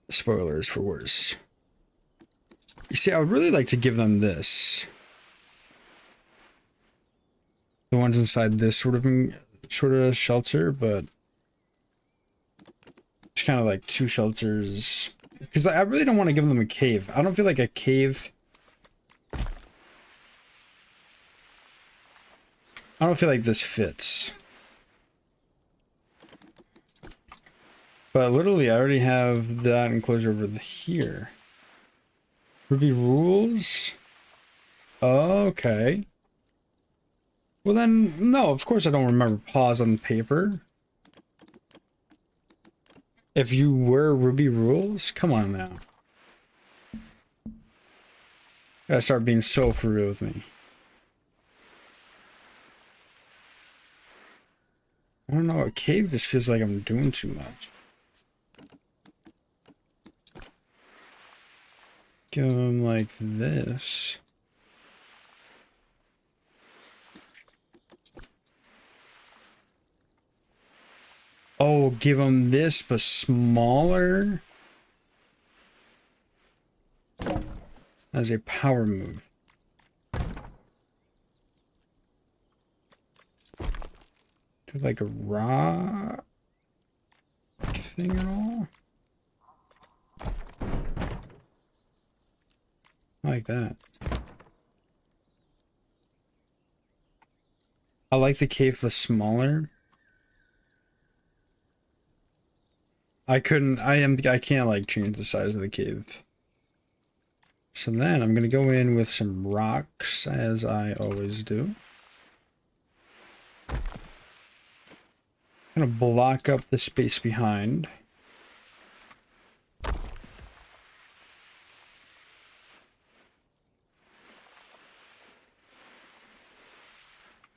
Spoilers for worse. You see, I would really like to give them this. The ones inside this sort of shelter, but it's kind of like two shelters. Because I really don't want to give them a cave. I don't feel like a cave... I don't feel like this fits. But literally, I already have that enclosure over here. Ruby rules? Okay. Well then, no, of course I don't remember pause on paper. If you were Ruby rules? Come on now. Gotta start being so for real with me. I don't know, a cave just feels like I'm doing too much. Give them like this. Oh, give them this, but smaller? As a power move. Do like a rock thing at all? Like that. I like the cave for smaller. I can't like change the size of the cave. So then I'm gonna go in with some rocks, as I always do. I'm gonna block up the space behind.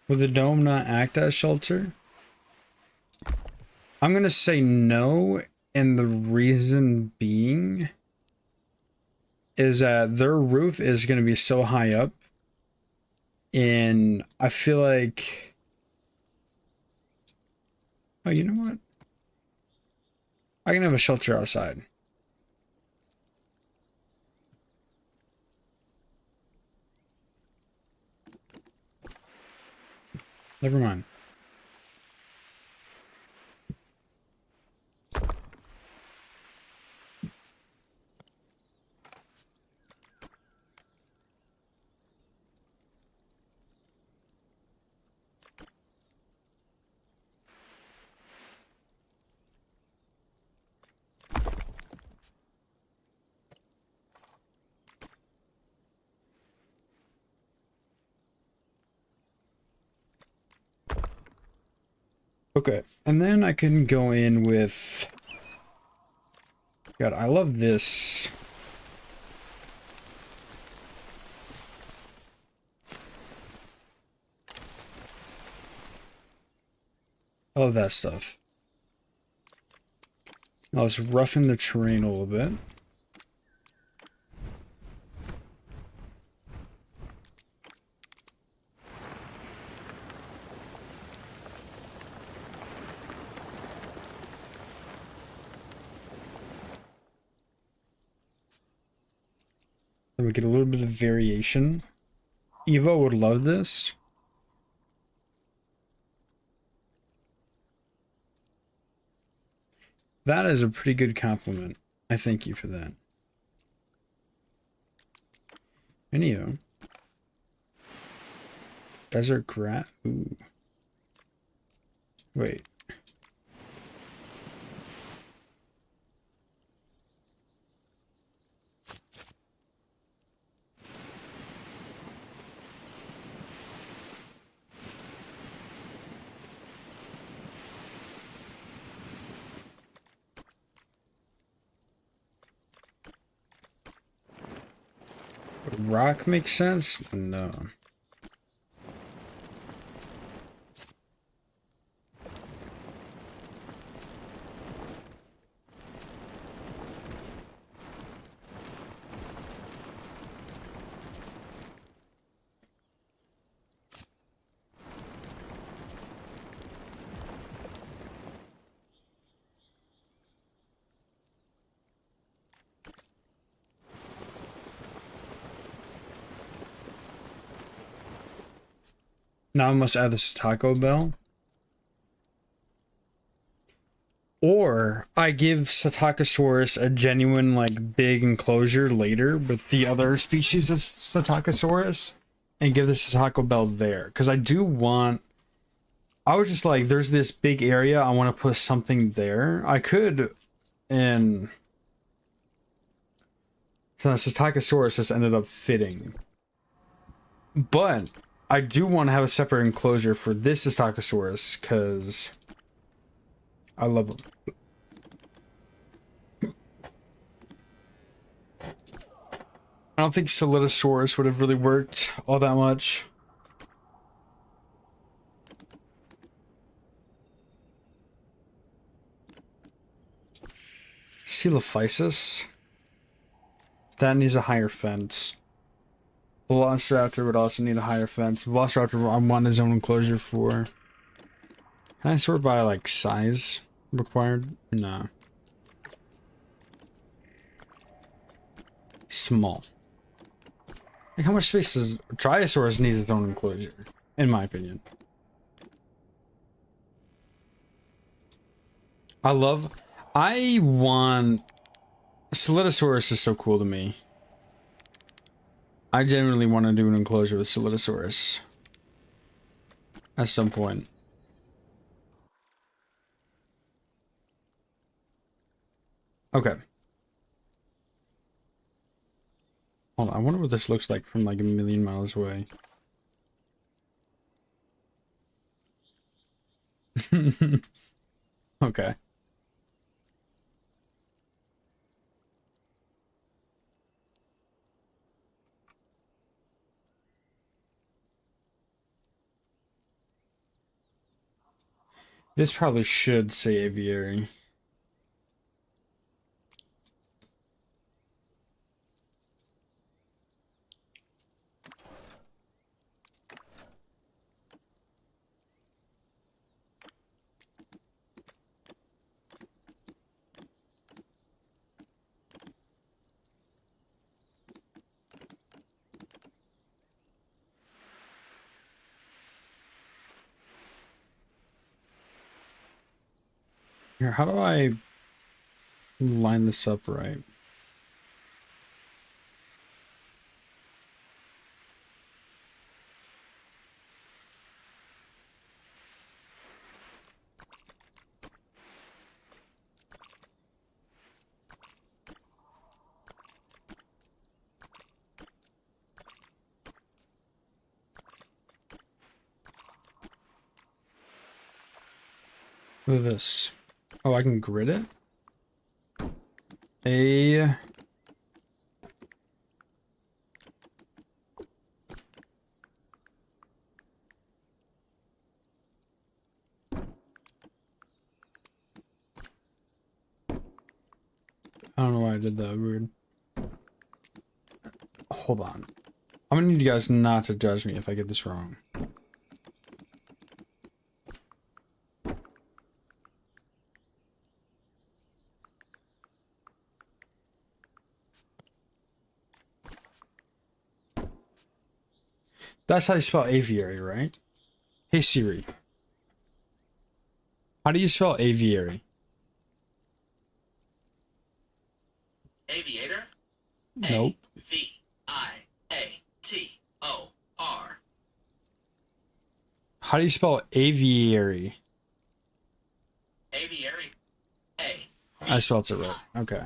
Would the dome not act as shelter? I'm gonna say no, and the reason being is that their roof is gonna be so high up, and I feel like... Oh, you know what? I can have a shelter outside. Never mind. Okay, and then I can go in with... God, I love this. I love that stuff. Now let's roughen the terrain a little bit. Then we get a little bit of variation. Eva would love this. That is a pretty good compliment. I thank you for that. Anywho. Desert grass. Ooh. Wait. Rock makes sense? No. Now I must add this Taco Bell. Or I give Psittacosaurus a genuine, like, big enclosure later with the other species of Psittacosaurus and give this Taco Bell there. Because I do want... I was just like, there's this big area, I want to put something there. I could, and... So the Psittacosaurus just ended up fitting. But I do want to have a separate enclosure for this Psittacosaurus, because... I love them. I don't think Solidosaurus would have really worked all that much. Coelophysis. That needs a higher fence. Velociraptor would also need a higher fence. Velociraptor, I want his own enclosure for... Can I sort by, like, size required? No. Small. Like, how much space does... Triosaurus needs its own enclosure, in my opinion. I want... Solidosaurus is so cool to me. I genuinely want to do an enclosure with Solidosaurus. At some point. Okay. Hold on, I wonder what this looks like from like a million miles away. Okay. This probably should say aviary. Here, how do I line this up right? Look at this. Oh, I can grid it? A... I don't know why I did that, weird. Hold on. I'm gonna need you guys not to judge me if I get this wrong. That's how you spell aviary, right? Hey Siri. How do you spell aviary? Aviator? Nope. A-V-I-A-T-O-R. How do you spell aviary? Aviary? A. I spelled it right. Okay.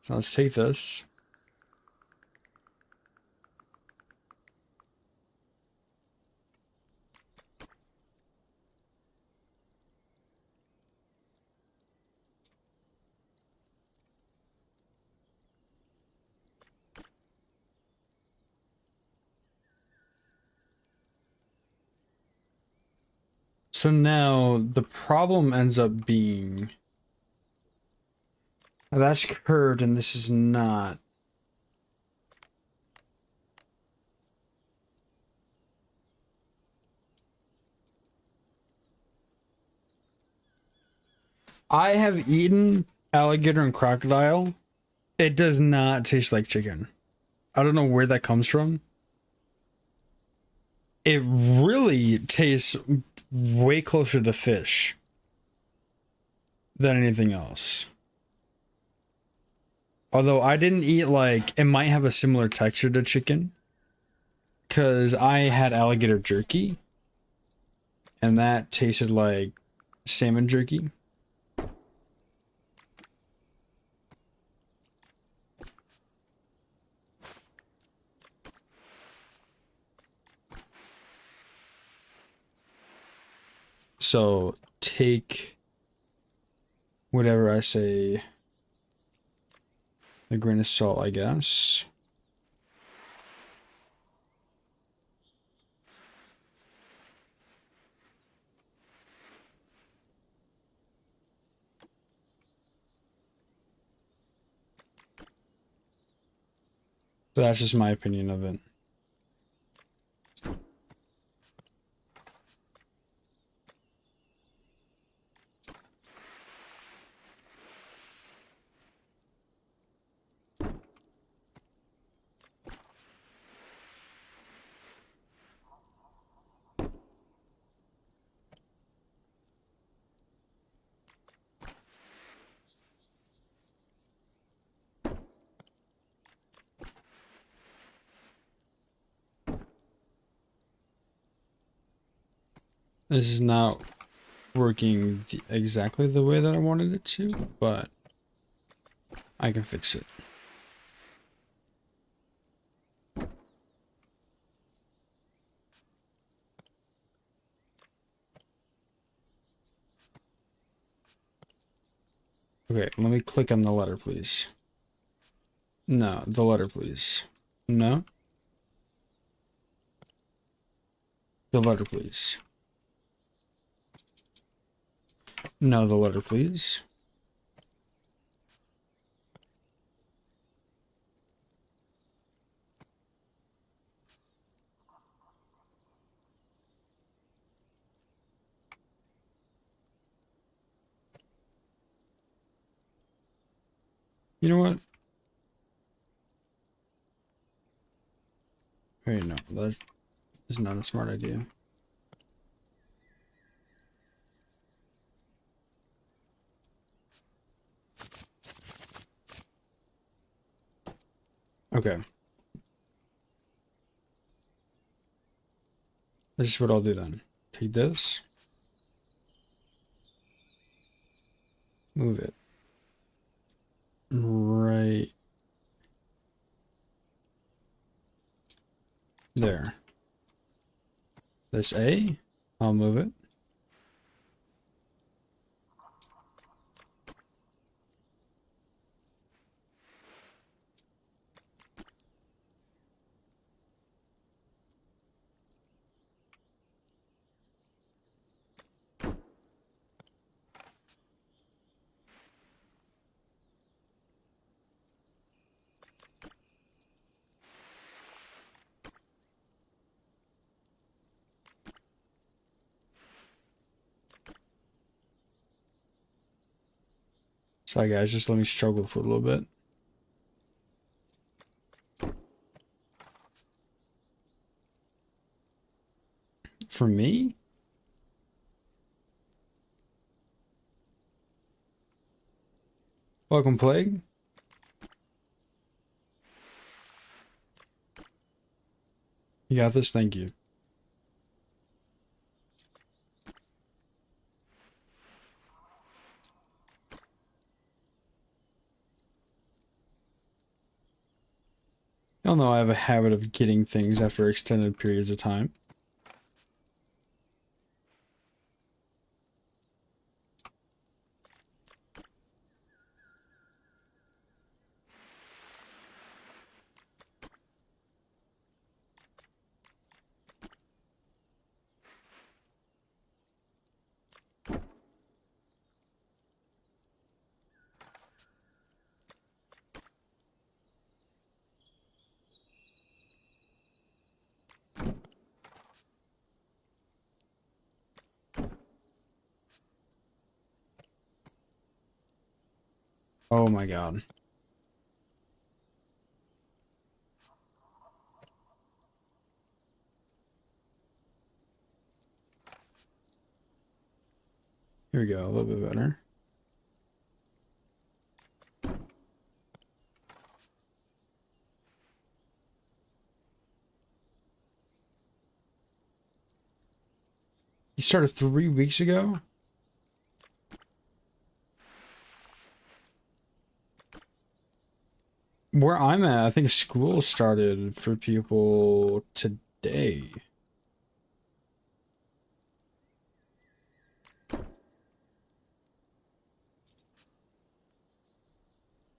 So let's take this. So now the problem ends up being that's curved and this is not. I have eaten alligator and crocodile. It does not taste like chicken. I don't know where that comes from. It really tastes way closer to fish than anything else. Although I didn't eat like, it might have a similar texture to chicken. Because I had alligator jerky. And that tasted like salmon jerky. So take whatever I say a grain of salt, I guess. But that's just my opinion of it. This is not working exactly the way that I wanted it to, but I can fix it. Okay, let me click on the letter, please. No, the letter, please. No. The letter, please. No, the letter, please. You know what? Wait, no, that is not a smart idea. Okay. This is what I'll do then. Take this. Move it. Right. There. This A, I'll move it. Sorry guys, just let me struggle for a little bit. For me? Welcome, Plague. You got this, thank you. Y'all know I have a habit of getting things after extended periods of time. Oh my god. Here we go, a little bit better. You started 3 weeks ago? Where I'm at, I think school started for people today.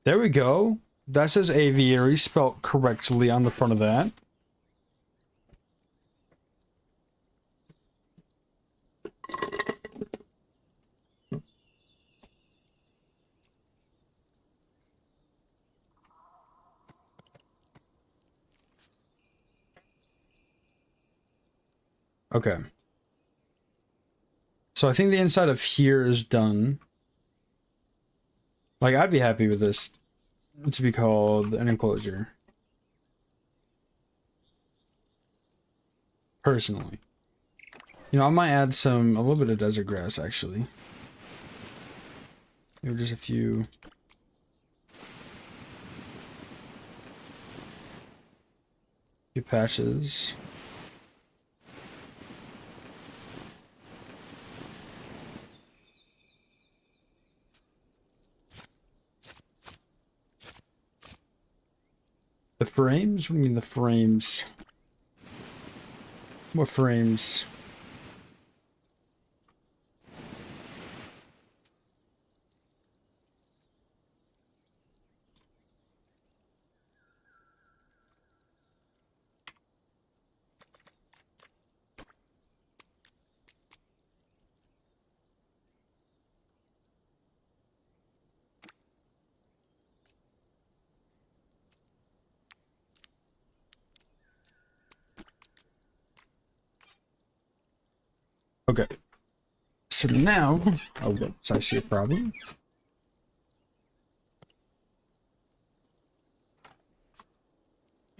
There we go. That says aviary spelled correctly on the front of that. Okay. So I think the inside of here is done. Like, I'd be happy with this to be called an enclosure. Personally. You know, I might add a little bit of desert grass, actually. Maybe just a few patches. The frames? What do you mean the frames? What frames? Okay. So now, oh, whoops, I see a problem.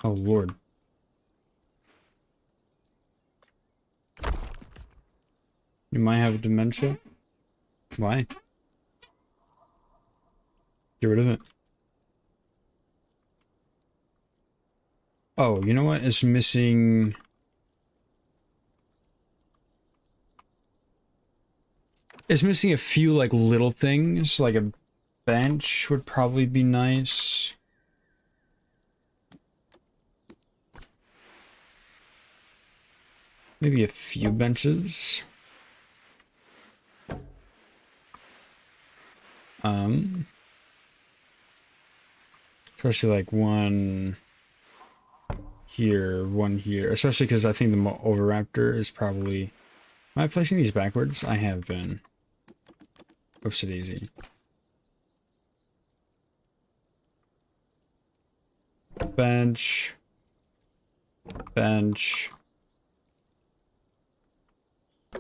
Oh, Lord. You might have dementia. Why? Get rid of it. Oh, you know what? It's missing... It's missing a few, like, little things. Like a bench would probably be nice. maybe a few benches. Especially like one here, one here. Especially because I think the Oviraptor is probably... Am I placing these backwards? I have been. Oops, it easy. Bench. Bench.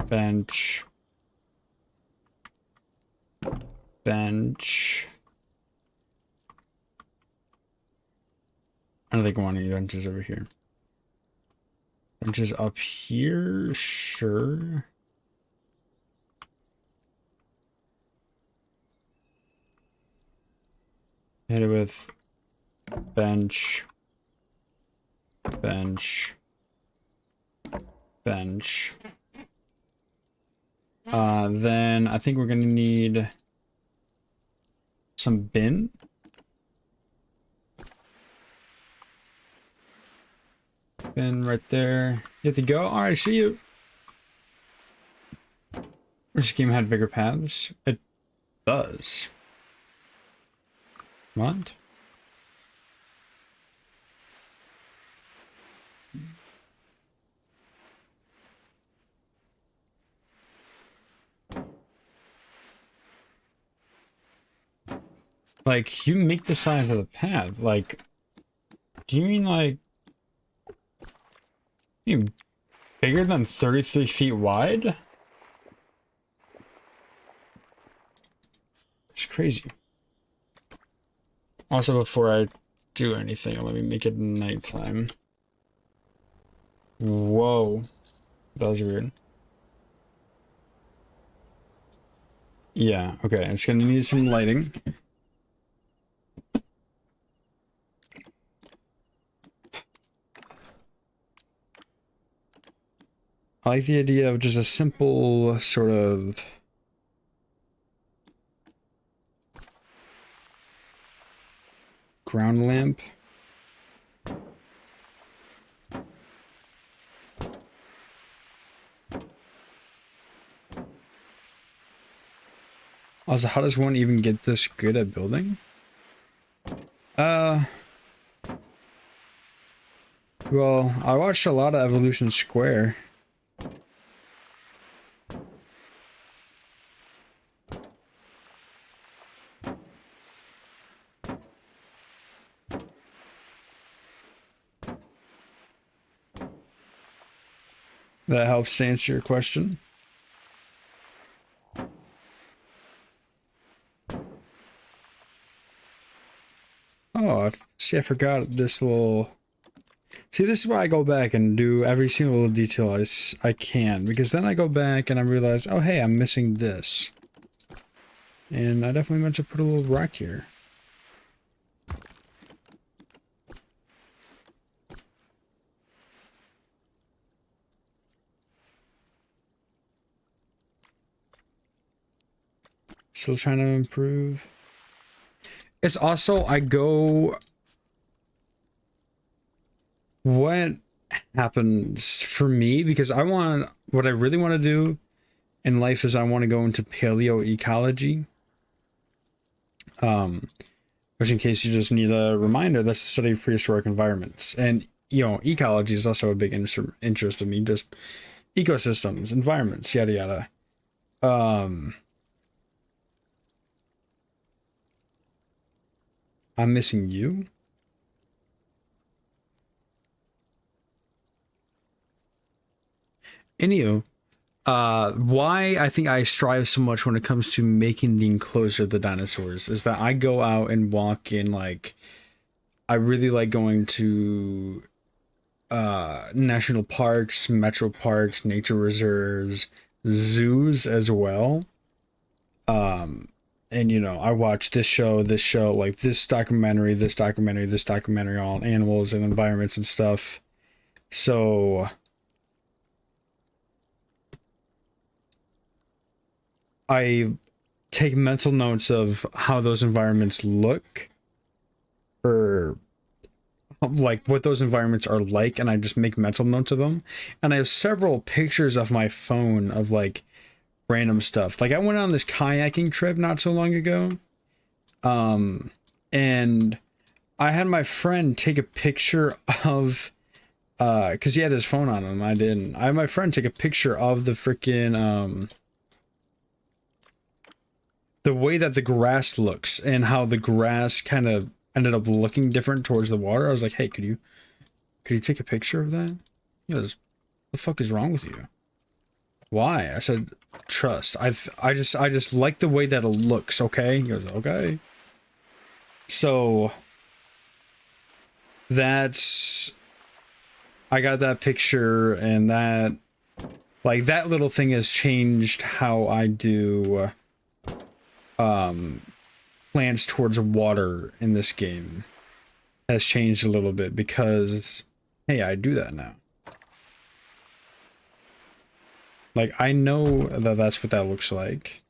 Bench. Bench. I don't think I want any benches over here. Benches up here? Sure. Hit it with bench. Bench. Bench. Then I think we're gonna need some bin. Bin right there. You have to go? Alright, see you. Wish the game had bigger paths. It does. What? Like, you make the size of the path. Like, do you mean like... You mean bigger than 33 feet wide? It's crazy. Also, before I do anything, let me make it nighttime. Whoa. That was weird. Yeah, okay. It's gonna need some lighting. I like the idea of just a simple sort of ground lamp. Also, how does one even get this good at building? Well, I watched a lot of Evolution Square. That helps to answer your question. Oh, see, I forgot this little... See, this is why I go back and do every single little detail I can, because then I go back and I realize, oh, hey, I'm missing this. And I definitely meant to put a little rock here. Still trying to improve. It's also, I go... What happens for me, because I want... What I really want to do in life is I want to go into paleoecology. Which, in case you just need a reminder, that's the study of prehistoric environments. And, you know, ecology is also a big interest of me. Just ecosystems, environments, yada yada. I'm missing you? Anywho, why I think I strive so much when it comes to making the enclosure of the dinosaurs is that I go out and walk in, like, I really like going to national parks, metro parks, nature reserves, zoos as well. And, you know, I watch this show, like this documentary on animals and environments and stuff. So I take mental notes of how those environments look, or like what those environments are like, and I just make mental notes of them. And I have several pictures of my phone of like random stuff. Like I went on this kayaking trip not so long ago, and I had my friend take a picture of because he had his phone on him. I didn't. I had my friend take a picture of the freaking the way that the grass looks and how the grass kind of ended up looking different towards the water. I was like, hey, could you take a picture of that? He goes, the fuck is wrong with you? Why? I said, trust. I just like the way that it looks, okay? He goes, okay. So that's, I got that picture, and that, like, that little thing has changed how I do plants towards water in this game. Has changed a little bit because, hey, I do that now. Like, I know that that's what that looks like.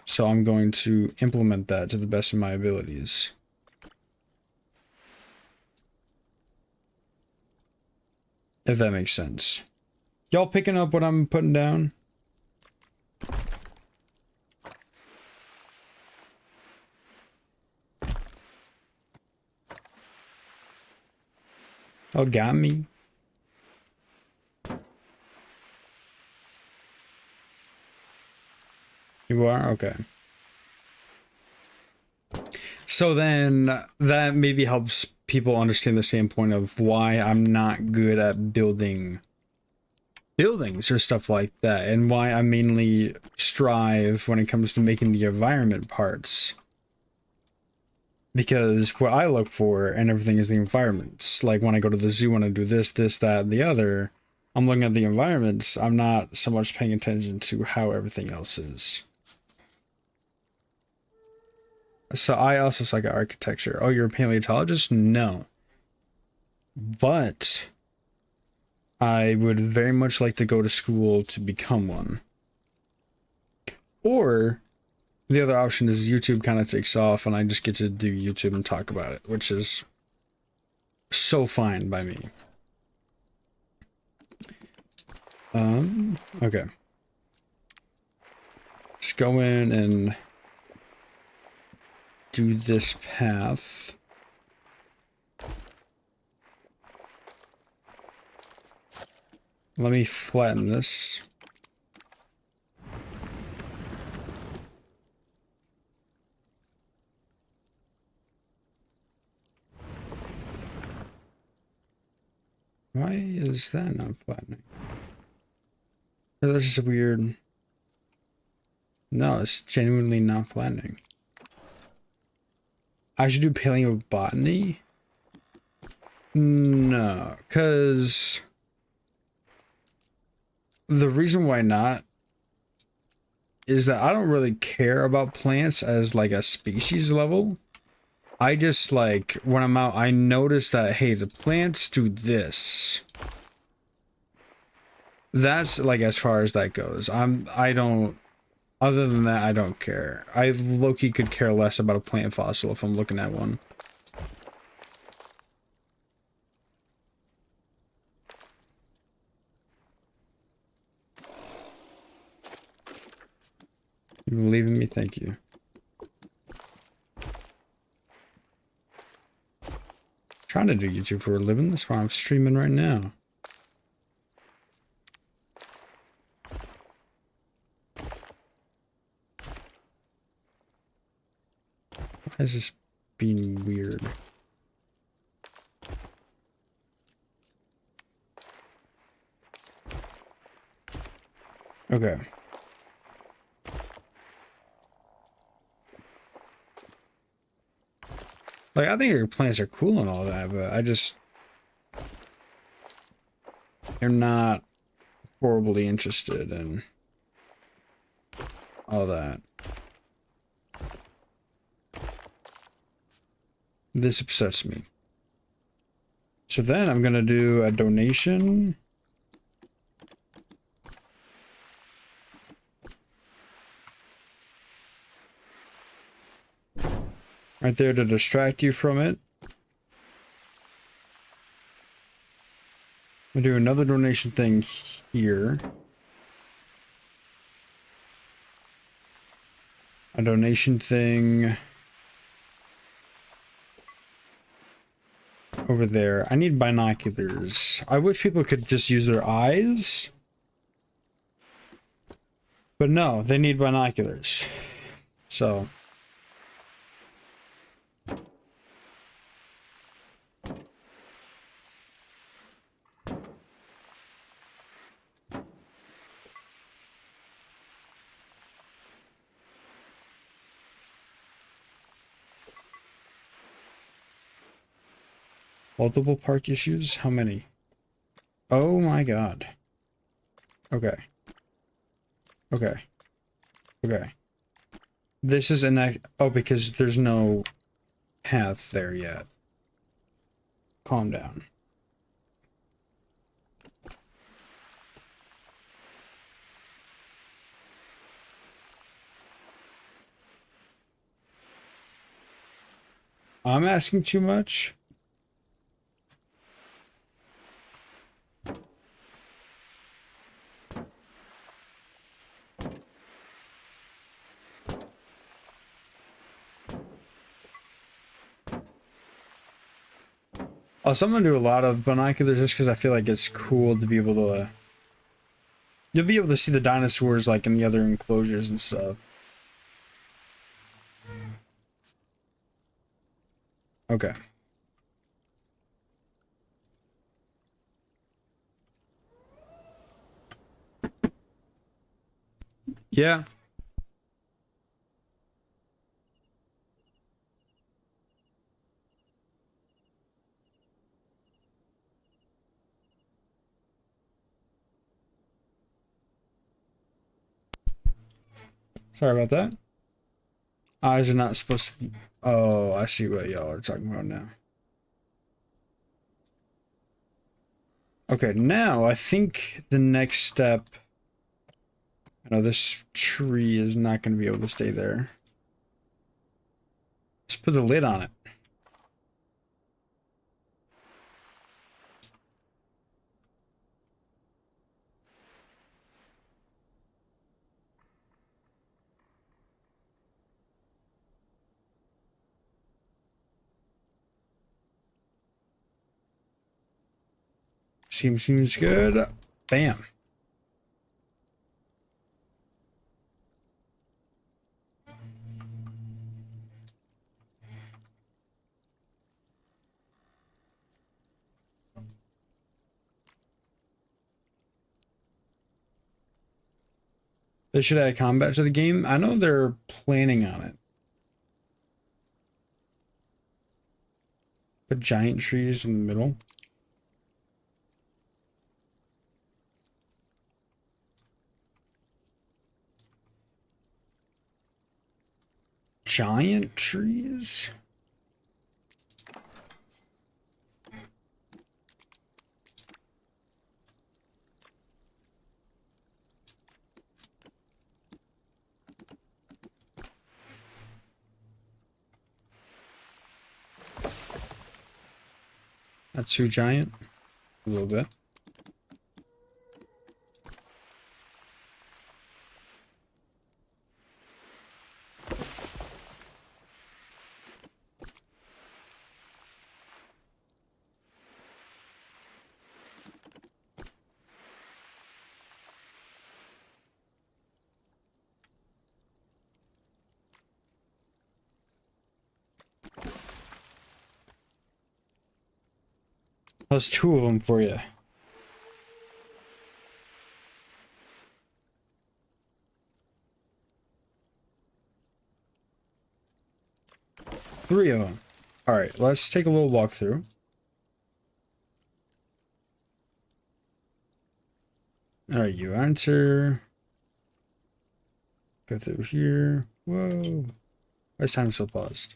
So I'm going to implement that to the best of my abilities. If that makes sense. Y'all picking up what I'm putting down? Oh, got me. You are? Okay. So then that maybe helps people understand the standpoint of why I'm not good at building buildings or stuff like that, and why I mainly strive when it comes to making the environment parts. Because what I look for and everything is the environments. Like when I go to the zoo and I do this, that, and the other, I'm looking at the environments. I'm not so much paying attention to how everything else is. So I also suck at architecture. Oh, you're a paleontologist? No. But I would very much like to go to school to become one. Or the other option is YouTube kind of takes off and I just get to do YouTube and talk about it, which is so fine by me. Okay. Let's go in and do this path. Let me flatten this. Why is that not flattening? Or that's just weird. No, it's genuinely not flattening. I should do paleobotany? No, because the reason why not is that I don't really care about plants as like a species level. I just like, when I'm out, I notice that, hey, the plants do this. That's like as far as that goes. I don't, other than that, I don't care. I low-key could care less about a plant fossil if I'm looking at one. You believe in me? Thank you. Trying to do YouTube for a living. That's why I'm streaming right now. Why is this being weird? Okay. Like, I think your plants are cool and all that, but I just... they're not horribly interested in all that. This upsets me. So then I'm gonna do a donation. Right there to distract you from it. I'll do another donation thing here. A donation thing over there. I need binoculars. I wish people could just use their eyes. But no, they need binoculars. So. Multiple park issues? How many? Oh my god. Okay. Okay. Okay. This is an... Oh, because there's no path there yet. Calm down. I'm asking too much? Also, I'm gonna do a lot of binoculars just because I feel like it's cool to be able to... You'll be able to see the dinosaurs like in the other enclosures and stuff. Okay. Yeah. Sorry about that. Eyes are not supposed to... Oh, I see what y'all are talking about now. Okay, now I think the next step... I know this tree is not going to be able to stay there. Let's put the lid on it. Seems good. Bam. They should add combat to the game. I know they're planning on it. Put giant trees in the middle. Giant trees? That's too giant. A little bit. That's two of them for you. Three of them. All right, let's take a little walk through. All right, you enter. Go through here. Whoa. Why is time so paused?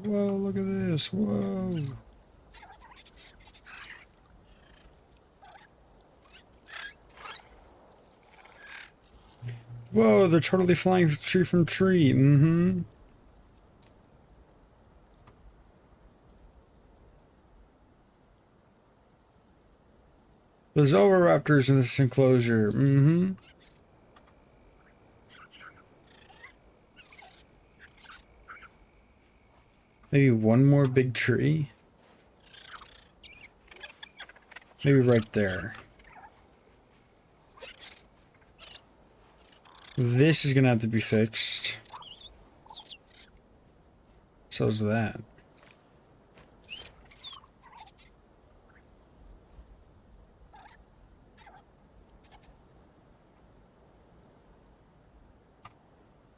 Whoa, look at this. Whoa. Whoa, they're totally flying tree from tree. Mm-hmm. There's Oviraptors in this enclosure. Mm-hmm. Maybe one more big tree. Maybe right there. This is gonna have to be fixed. So's that.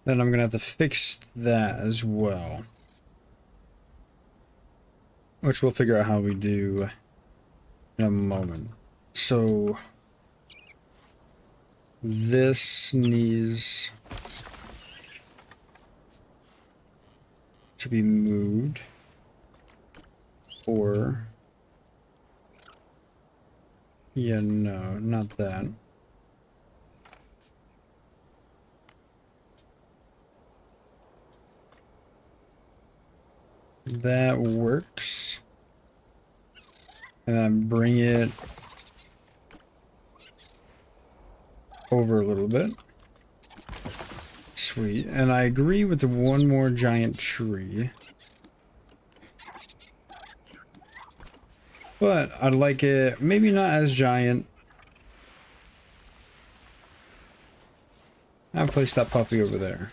Then I'm gonna have to fix that as well. Which we'll figure out how we do in a moment. So this needs to be moved, or yeah, no, not that. That works. And then bring it over a little bit. Sweet. And I agree with the one more giant tree. But I'd like it maybe not as giant. I'll place that puppy over there.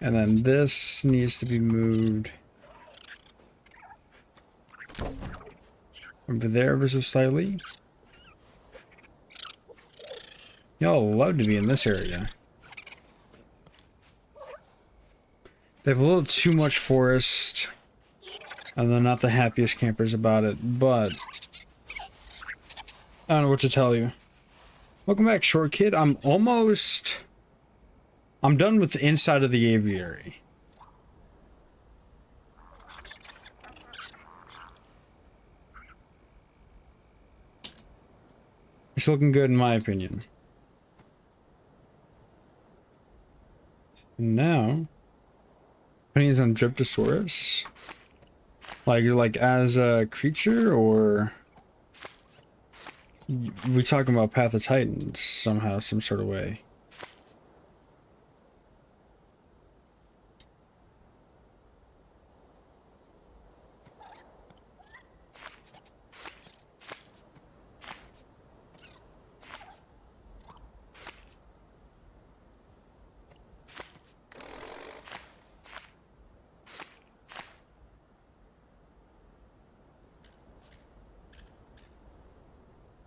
And then this needs to be moved over there ever so slightly. Y'all love to be in this area. They have a little too much forest, and they're not the happiest campers about it, but I don't know what to tell you. Welcome back, Short Kid. I'm done with the inside of the aviary. It's looking good in my opinion. Now, opinions on Dryptosaurus. Like as a creature, or we talking about Path of Titans somehow, some sort of way?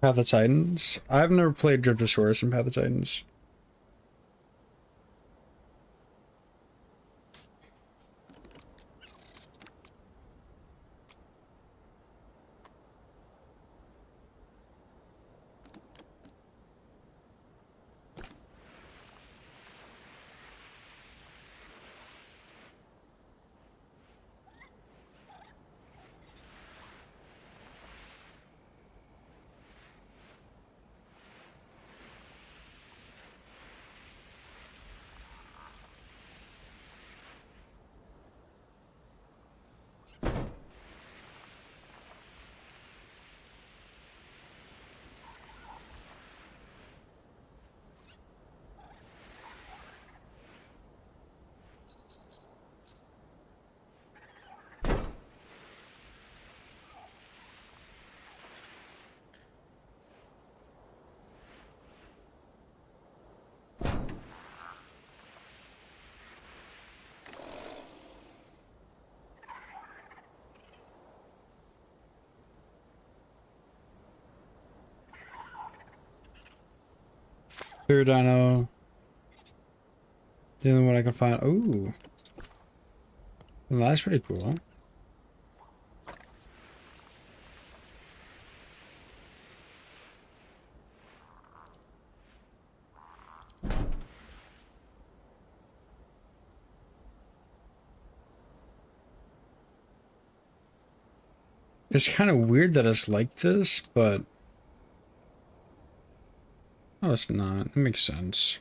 Path of Titans? I've never played Dryptosaurus in Path of Titans. Third dino. The only one I can find. Ooh. Well, that's pretty cool. It's kind of weird that it's like this, but... Oh, it's not. It makes sense.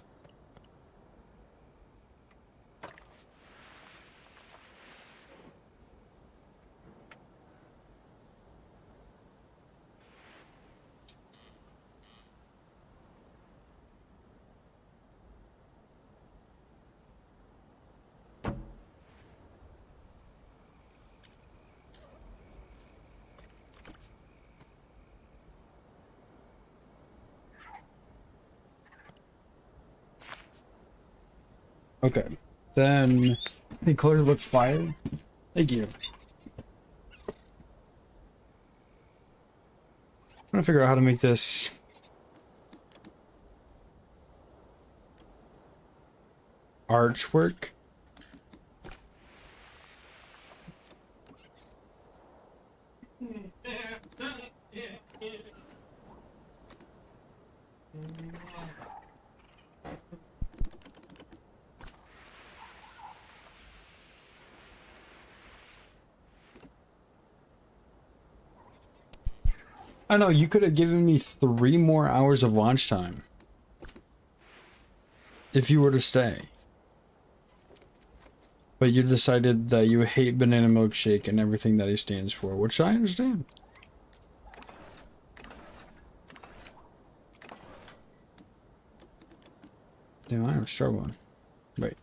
Okay. Then Enclosure looks fire. Thank you. I'm trying to figure out how to make this archwork. I know, you could have given me 3 more hours of launch time if you were to stay. But you decided that you hate Banana Milkshake and everything that he stands for, which I understand. Damn, I am struggling. Wait.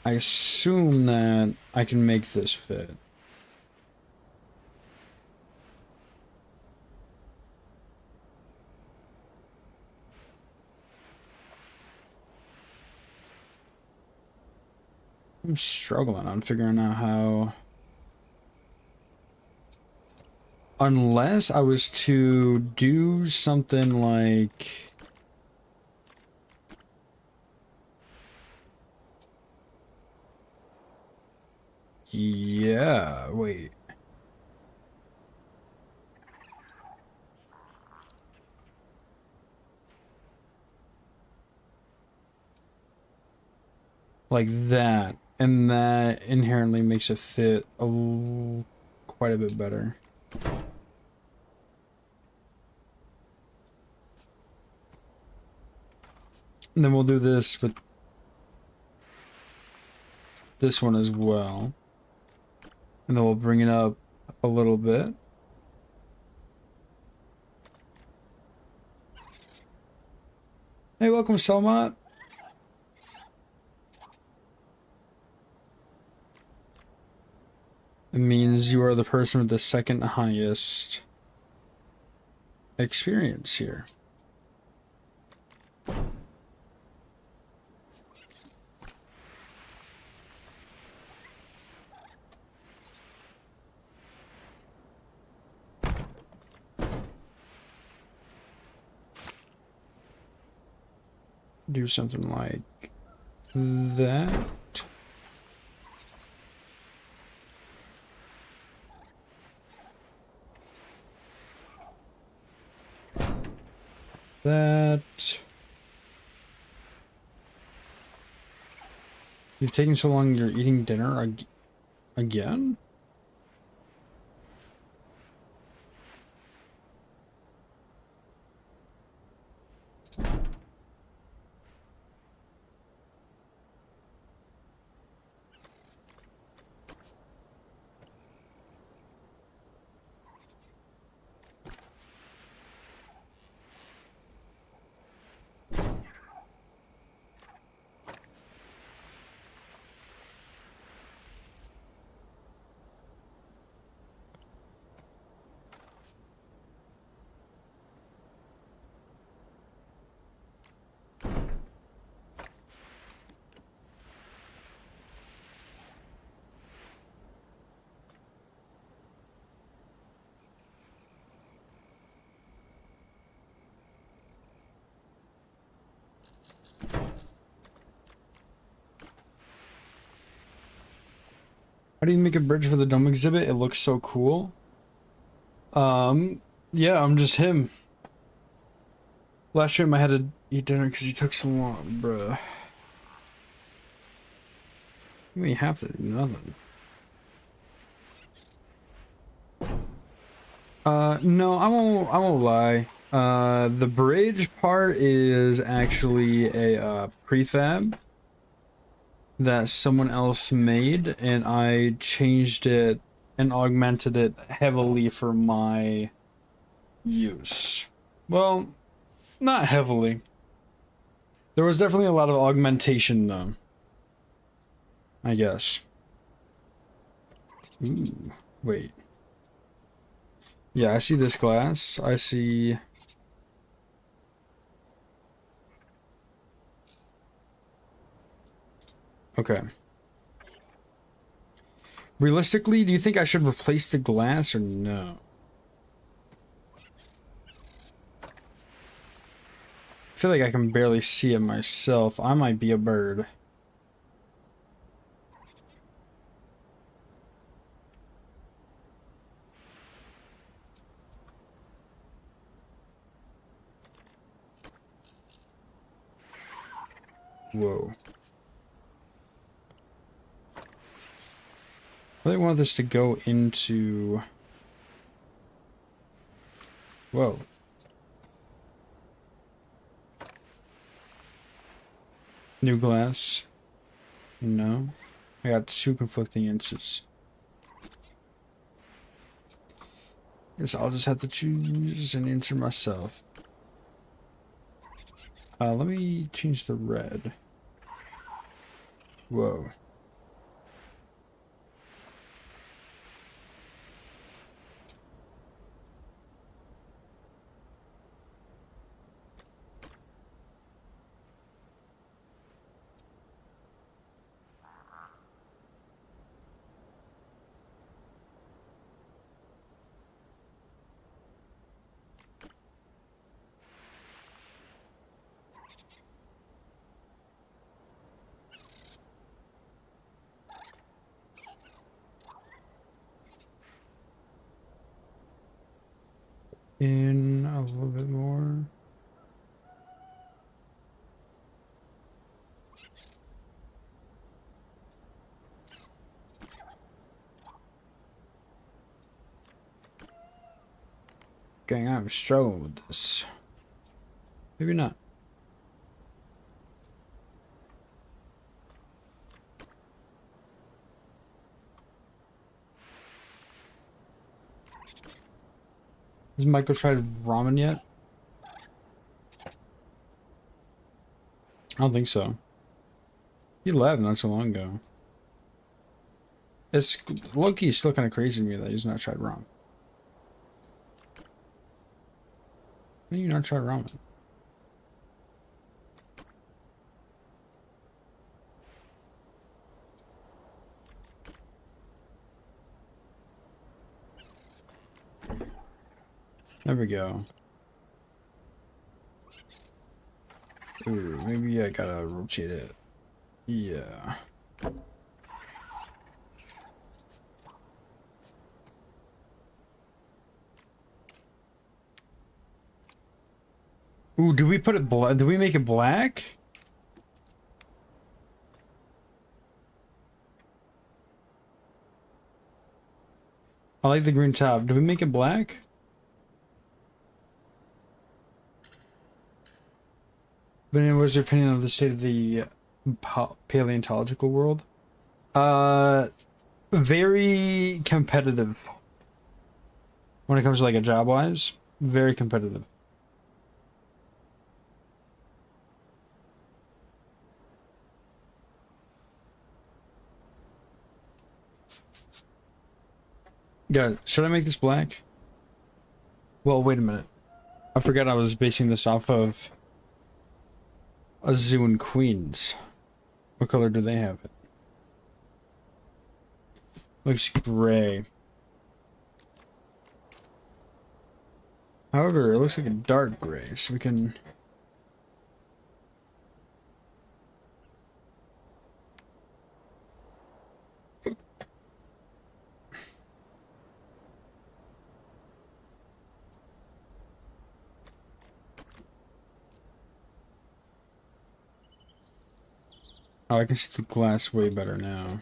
I assume that I can make this fit. I'm struggling on figuring out how... Unless I was to do something like... Yeah, wait. Like that. And that inherently makes it fit quite a bit better. And then we'll do this with this one as well. And then we'll bring it up a little bit. Hey, welcome, Selmat. It means you are the person with the second highest experience here. Do something like that. That. You've taken so long, you're eating dinner again? How do you make a bridge for the dome exhibit? It looks so cool. Yeah, I'm just him. Last stream I had to eat dinner because he took so long, bruh. You ain't have to do nothing. No, I won't lie. The bridge part is actually a prefab that someone else made, and I changed it and augmented it heavily for my use. Well, not heavily. There was definitely a lot of augmentation, though. I guess. Ooh, wait. Yeah, I see this glass. I see... Okay. Realistically, do you think I should replace the glass or no? I feel like I can barely see it myself. I might be a bird. Whoa. I really want this to go into... Whoa. New glass. No. I got two conflicting answers. Guess I'll just have to choose an answer myself. Let me change the red. Whoa. In a little bit more. Gang, I'm struggling with this. Maybe not. Has Michael tried ramen yet? I don't think so. He left not so long ago. It's low-key still kind of crazy to me that he's not tried ramen. Why do you not try ramen? There we go. Ooh, maybe I gotta rotate it. Yeah. Ooh, do we put it black? Do we make it black? I like the green top. Do we make it black? But then what's your opinion of the state of the paleontological world? Very competitive. When it comes to like a job-wise, very competitive. Yeah, should I make this black? Well, wait a minute. I forgot I was basing this off of a zoo in Queens. What color do they have it? Looks gray. However, it looks like a dark gray, so we can... Oh, I can see the glass way better now.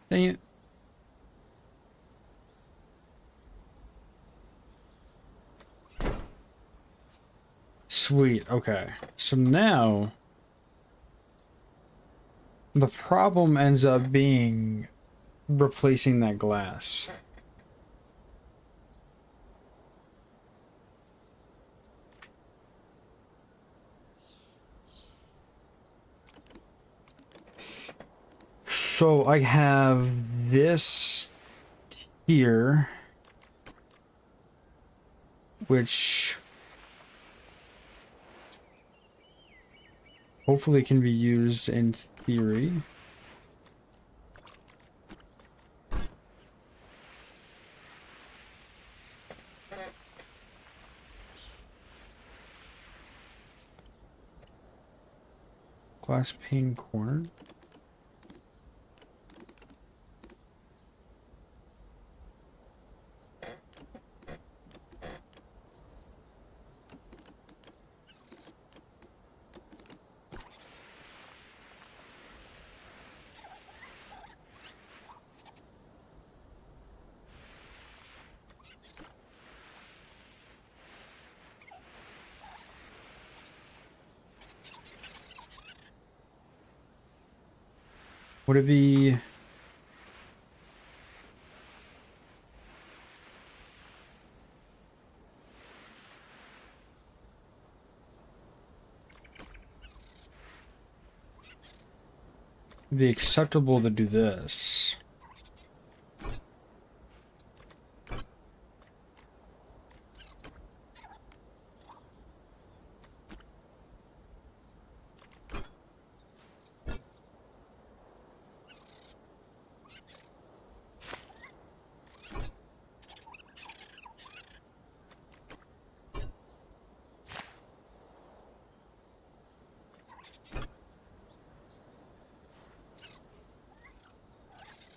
Dang it. Sweet, okay. So now the problem ends up being replacing that glass. So I have this here, which hopefully can be used in theory. Glass pane corner. Would it be... be acceptable to do this?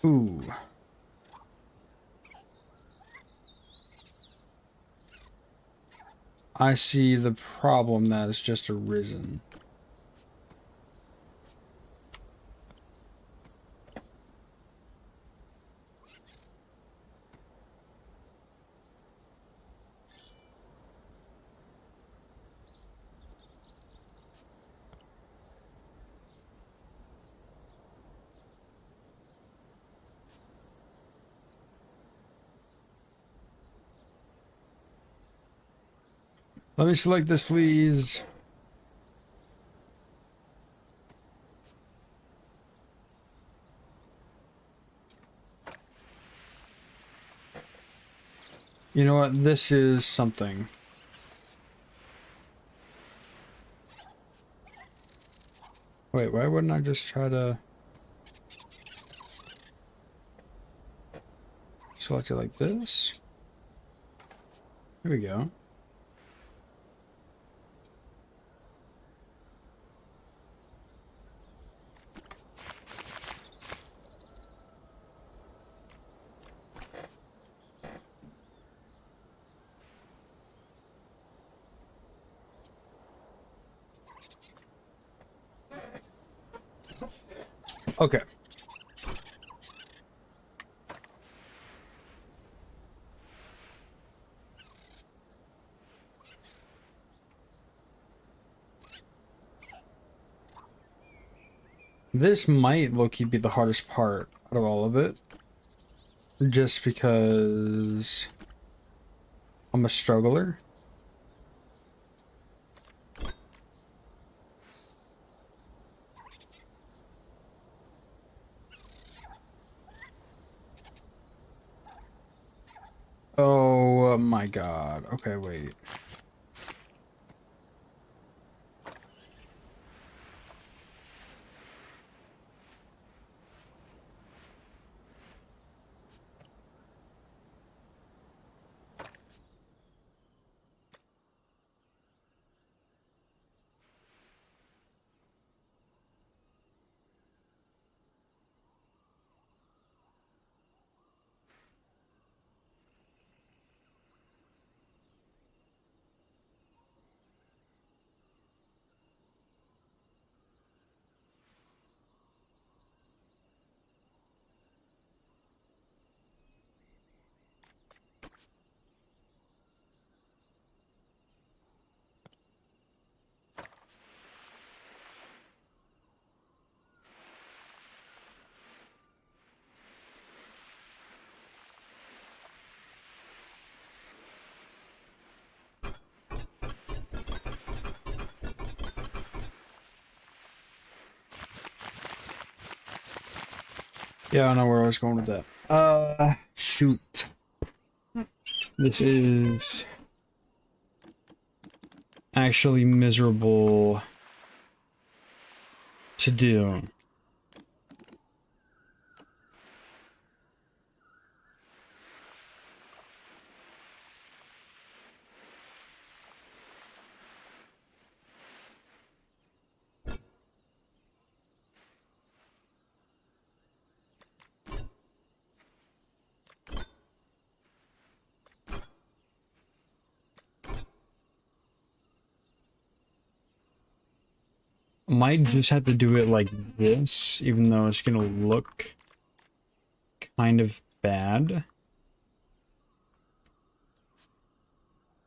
Ooh. I see the problem that has just arisen. Let me select this, please. You know what? This is something. Wait, why wouldn't I just try to select it like this? Here we go. Okay. This might low-key be the hardest part out of all of it. Just because I'm a struggler. Oh my god. Okay, wait. Yeah, I know where I was going with that. Shoot. This is actually miserable to do. Might just have to do it like this, even though it's gonna look kind of bad.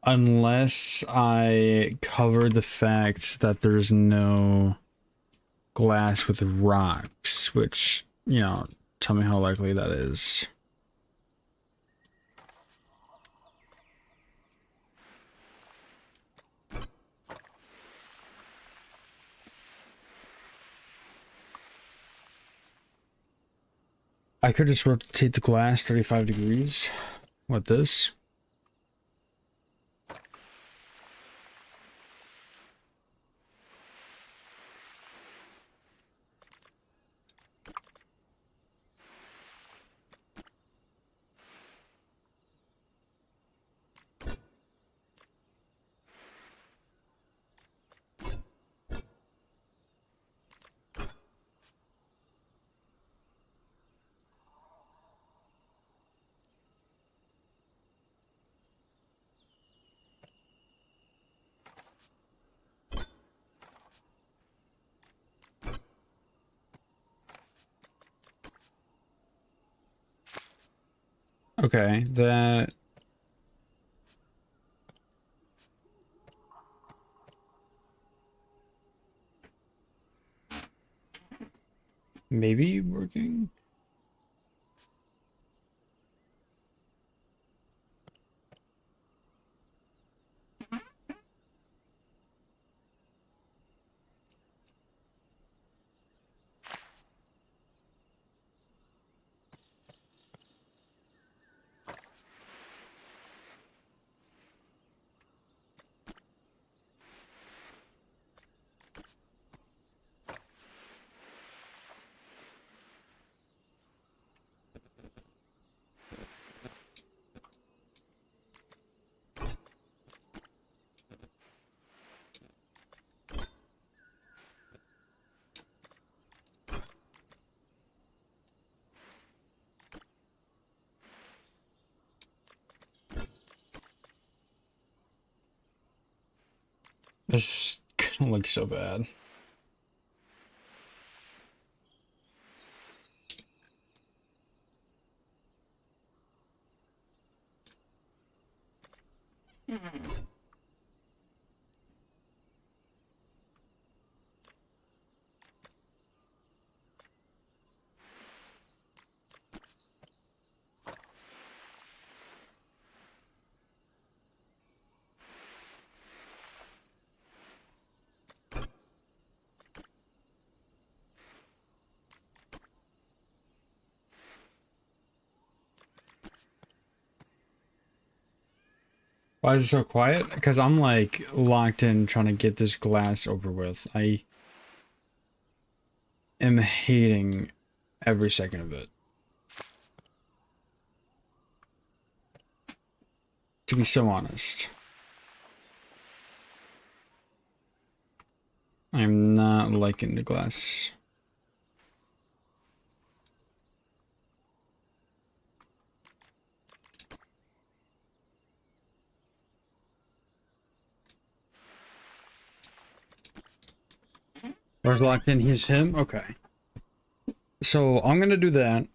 Unless I cover the fact that there's no glass with rocks, which, you know, tell me how likely that is. I could just rotate the glass 35 degrees with this. Okay, that... maybe working? This gonna look so bad. Why is it so quiet? Because I'm like locked in trying to get this glass over with. I am hating every second of it. To be so honest. I'm not liking the glass. Where's locked in? He's him? Okay. So I'm gonna do that.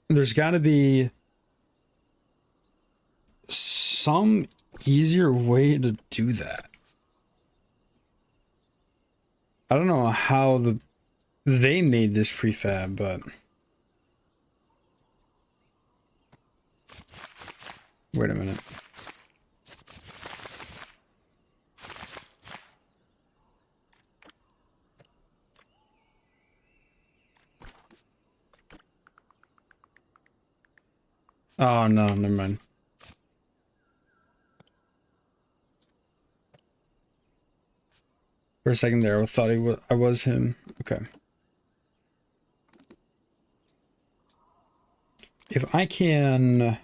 There's gotta be some easier way to do that. I don't know how they made this prefab, but wait a minute. Oh no, never mind. For a second there, I thought I was him. Okay. If I can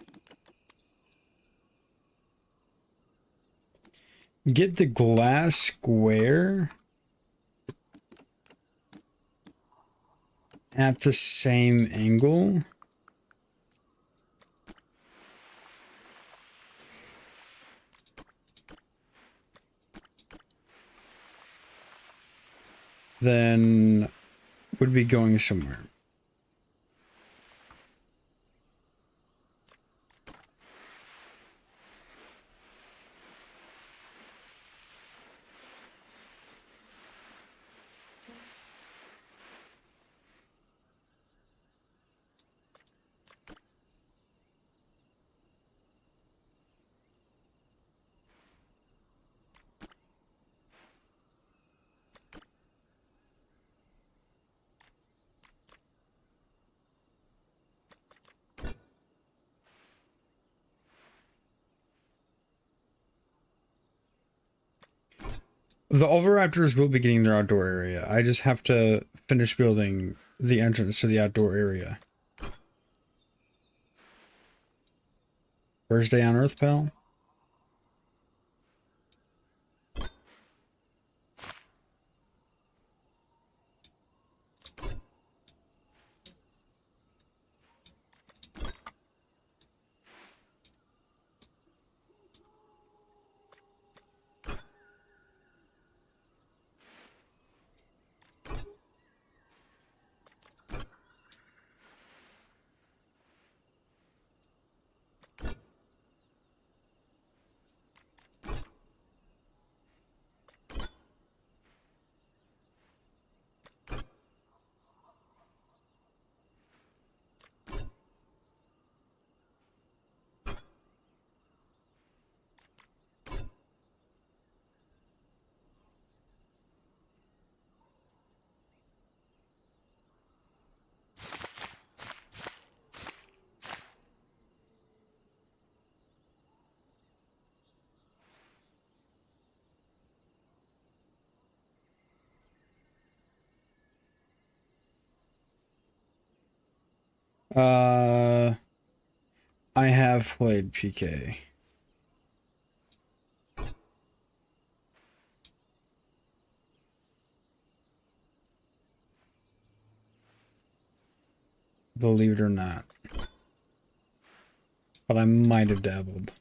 get the glass square at the same angle, then would be going somewhere. The Oviraptors will be getting their outdoor area. I just have to finish building the entrance to the outdoor area. First day on Earth, pal? I have played PK. Believe it or not. But I might have dabbled.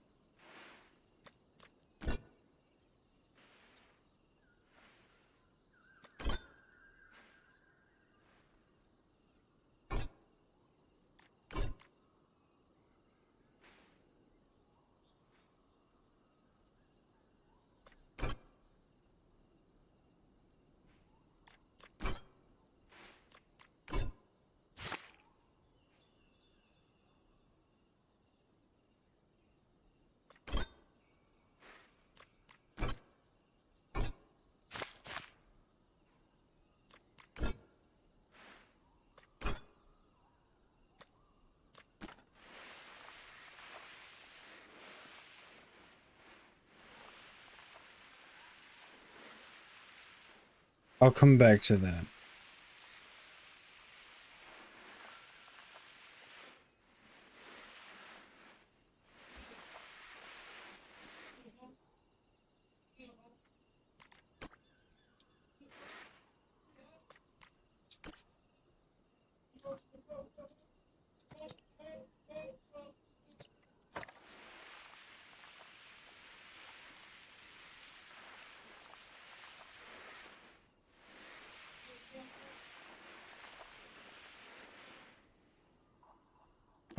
I'll come back to that.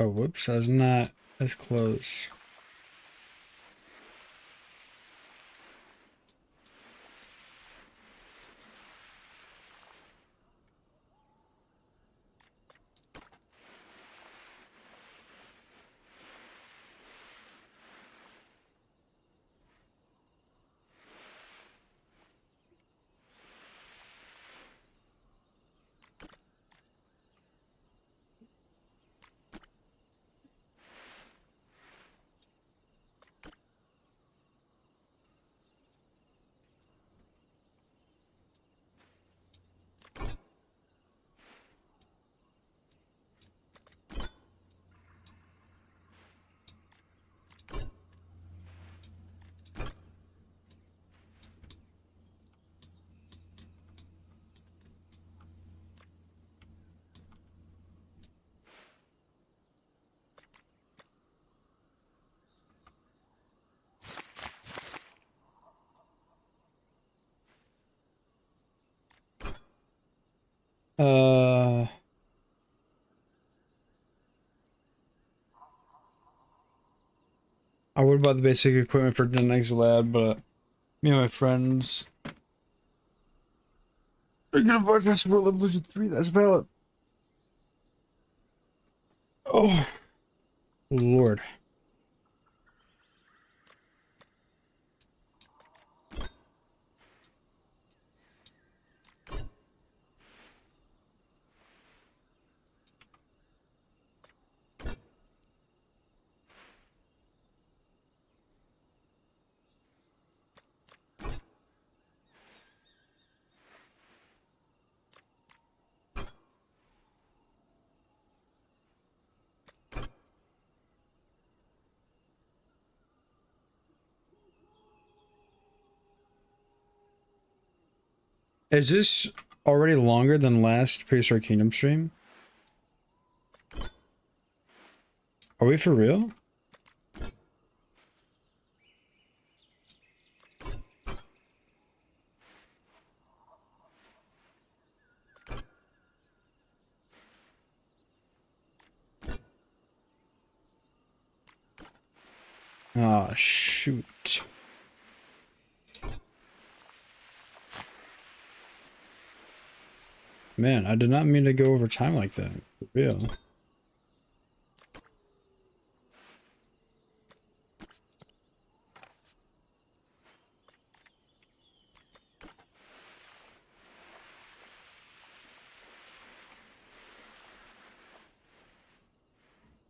Oh, whoops, I was not as close. Uh, I would buy the basic equipment for the next lab, but me and my friends are gonna buy Festival Evolution 3. That's valid. Oh, Lord. Is this already longer than last Prehistoric Kingdom stream? Are we for real? Ah, shoot. Man, I did not mean to go over time like that. For real.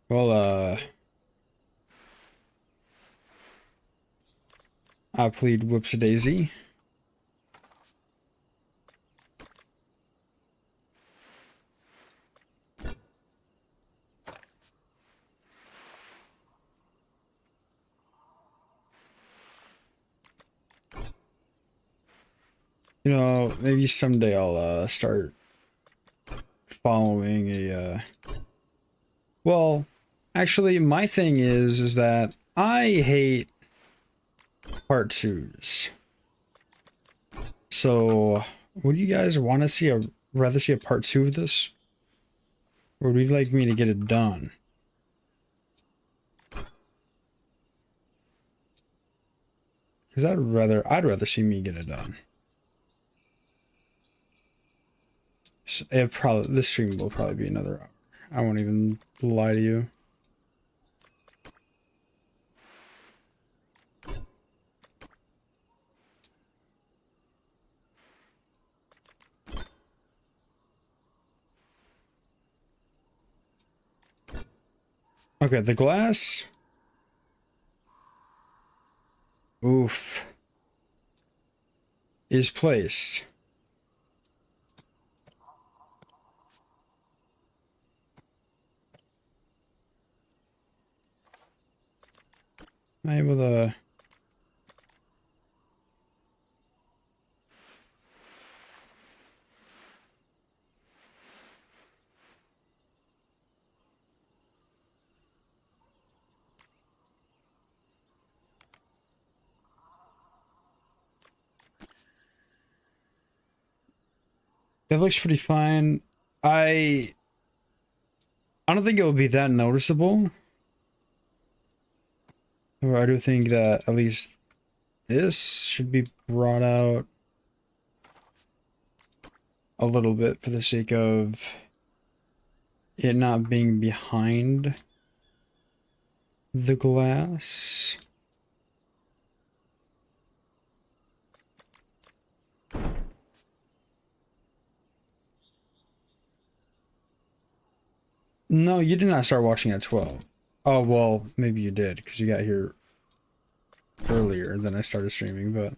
Well, I plead whoops-a-daisy. You know, maybe someday I'll start following a well, actually my thing is that I hate part twos. So would you guys want to see rather see a part two of this? Or would you like me to get it done? Because I'd rather see me get it done. So this stream will probably be another hour. I won't even lie to you. Okay, the glass. Oof. Is placed. Am I able to... That looks pretty fine. I don't think it will be that noticeable. Or I do think that at least this should be brought out a little bit for the sake of it not being behind the glass. No, you did not start watching at 12. Oh, well, maybe you did, because you got here earlier than I started streaming, but...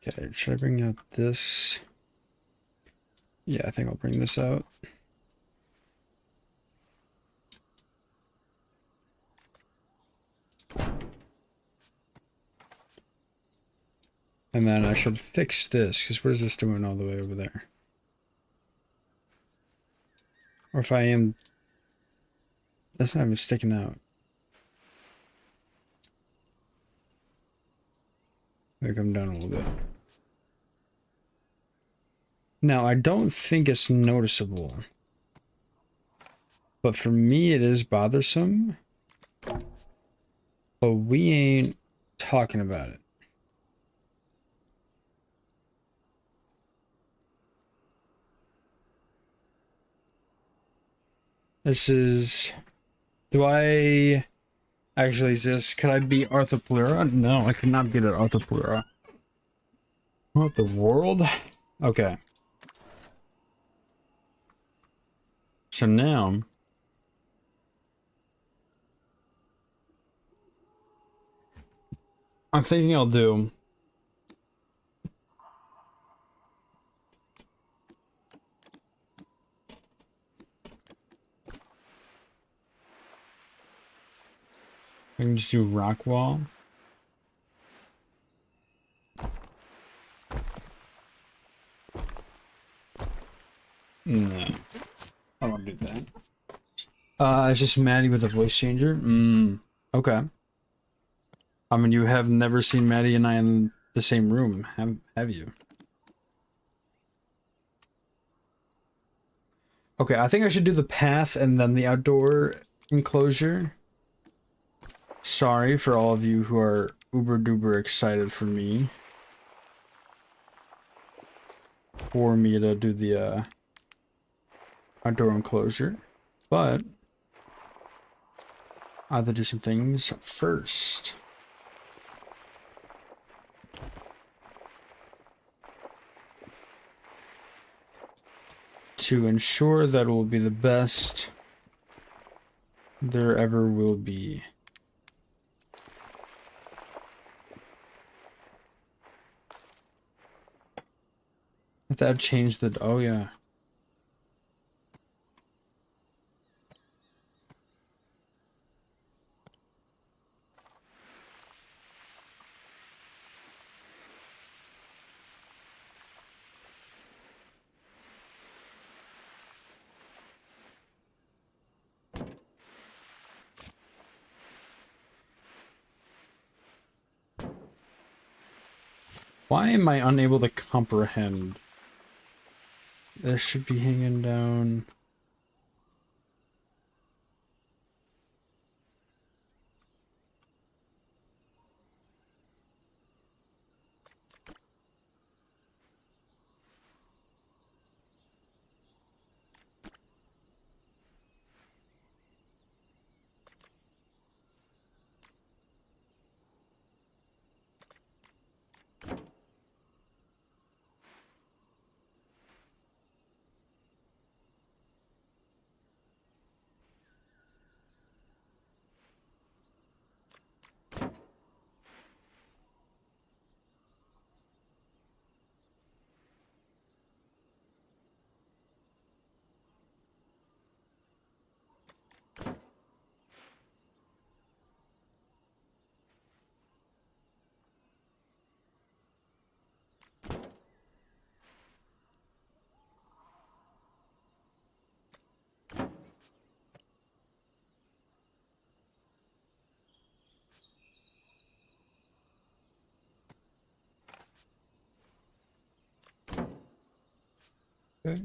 Okay, should I bring out this? Yeah, I think I'll bring this out. And then I should fix this, because what is this doing all the way over there? Or if I am... That's not even sticking out. Maybe come down a little bit. Now, I don't think it's noticeable, but for me it is bothersome, but we ain't talking about it. This is... Do I actually exist? Could I beat Arthropleura? No, I could not beat an Arthropleura. What, the world? Okay. So now... I'm thinking I'll do... I can just do rock wall. No, I won't do that. It's just Maddie with a voice changer. Okay. I mean, you have never seen Maddie and I in the same room, have you? Okay, I think I should do the path and then the outdoor enclosure. Sorry for all of you who are uber duper excited for me to do the outdoor enclosure, but I have to do some things first. To ensure that it will be the best there ever will be. If that changed the... Oh, yeah. Why am I unable to comprehend? This should be hanging down. Okay.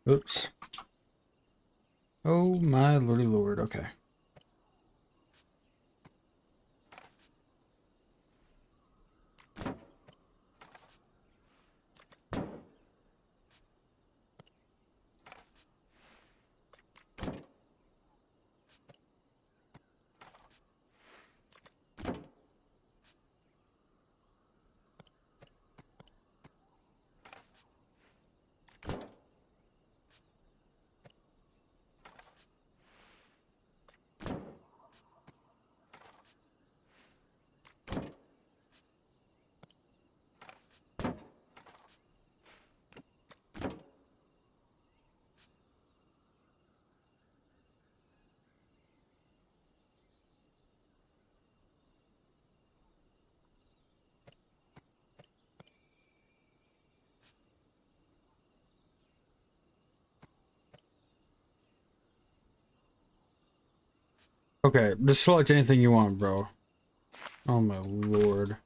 Oops. Oh my lordy lord, okay. Okay, just select anything you want, bro. Oh my lord.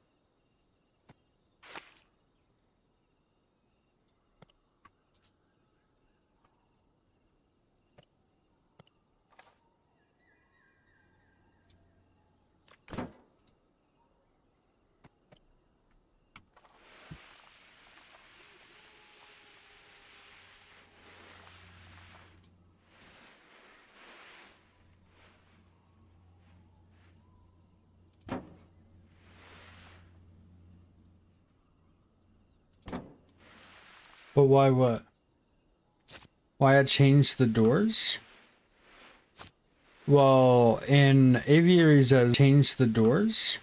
But why what? Why I changed the doors? Well, in aviaries as changed the doors.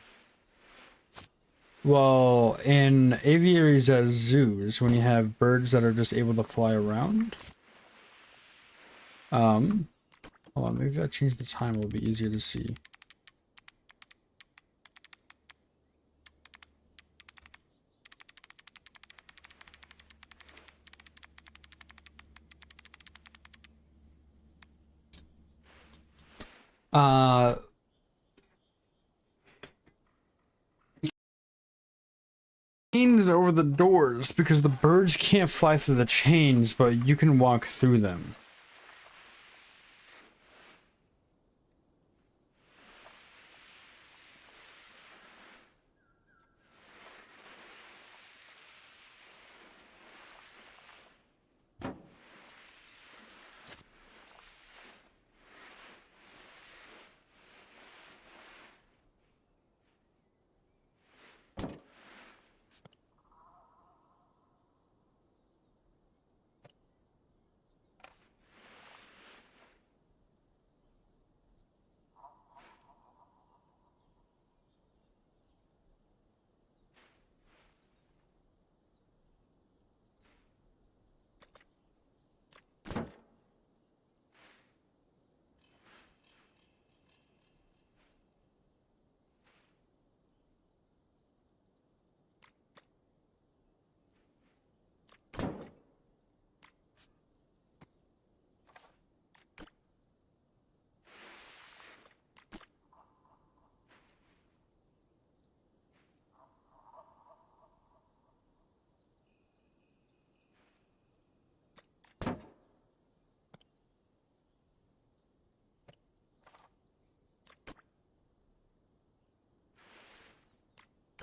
Well, in aviaries as zoos, when you have birds that are just able to fly around. Hold on, maybe if I change the time, it'll be easier to see. Chains over the doors because the birds can't fly through the chains, but you can walk through them.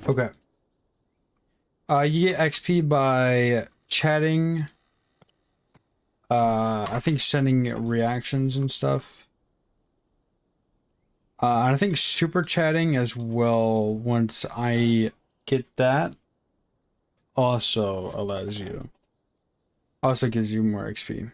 Okay. You get XP by chatting. I think sending reactions and stuff. And I think super chatting as well, once I get that, also allows you. Also gives you more XP.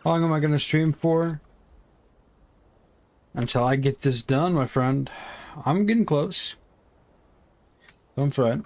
How long am I going to stream for? Until I get this done, my friend. I'm getting close. Don't fret.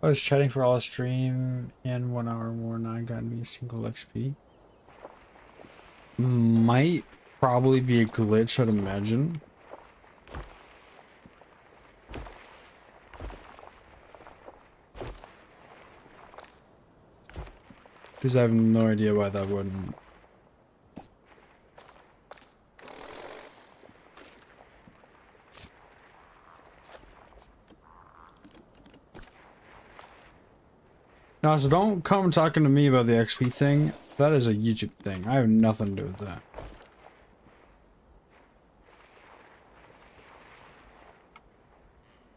I was chatting for all stream and 1 hour more, not got me a single XP. Might probably be a glitch, I'd imagine. Because I have no idea why that wouldn't. No, so don't come talking to me about the XP thing. That is a YouTube thing. I have nothing to do with that.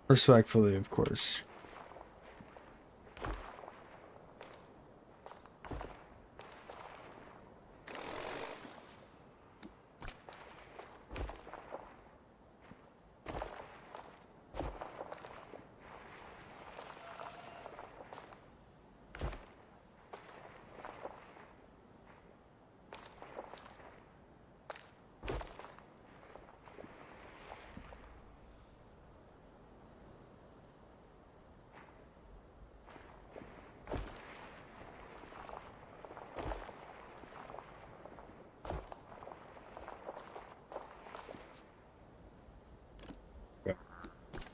Respectfully, of course.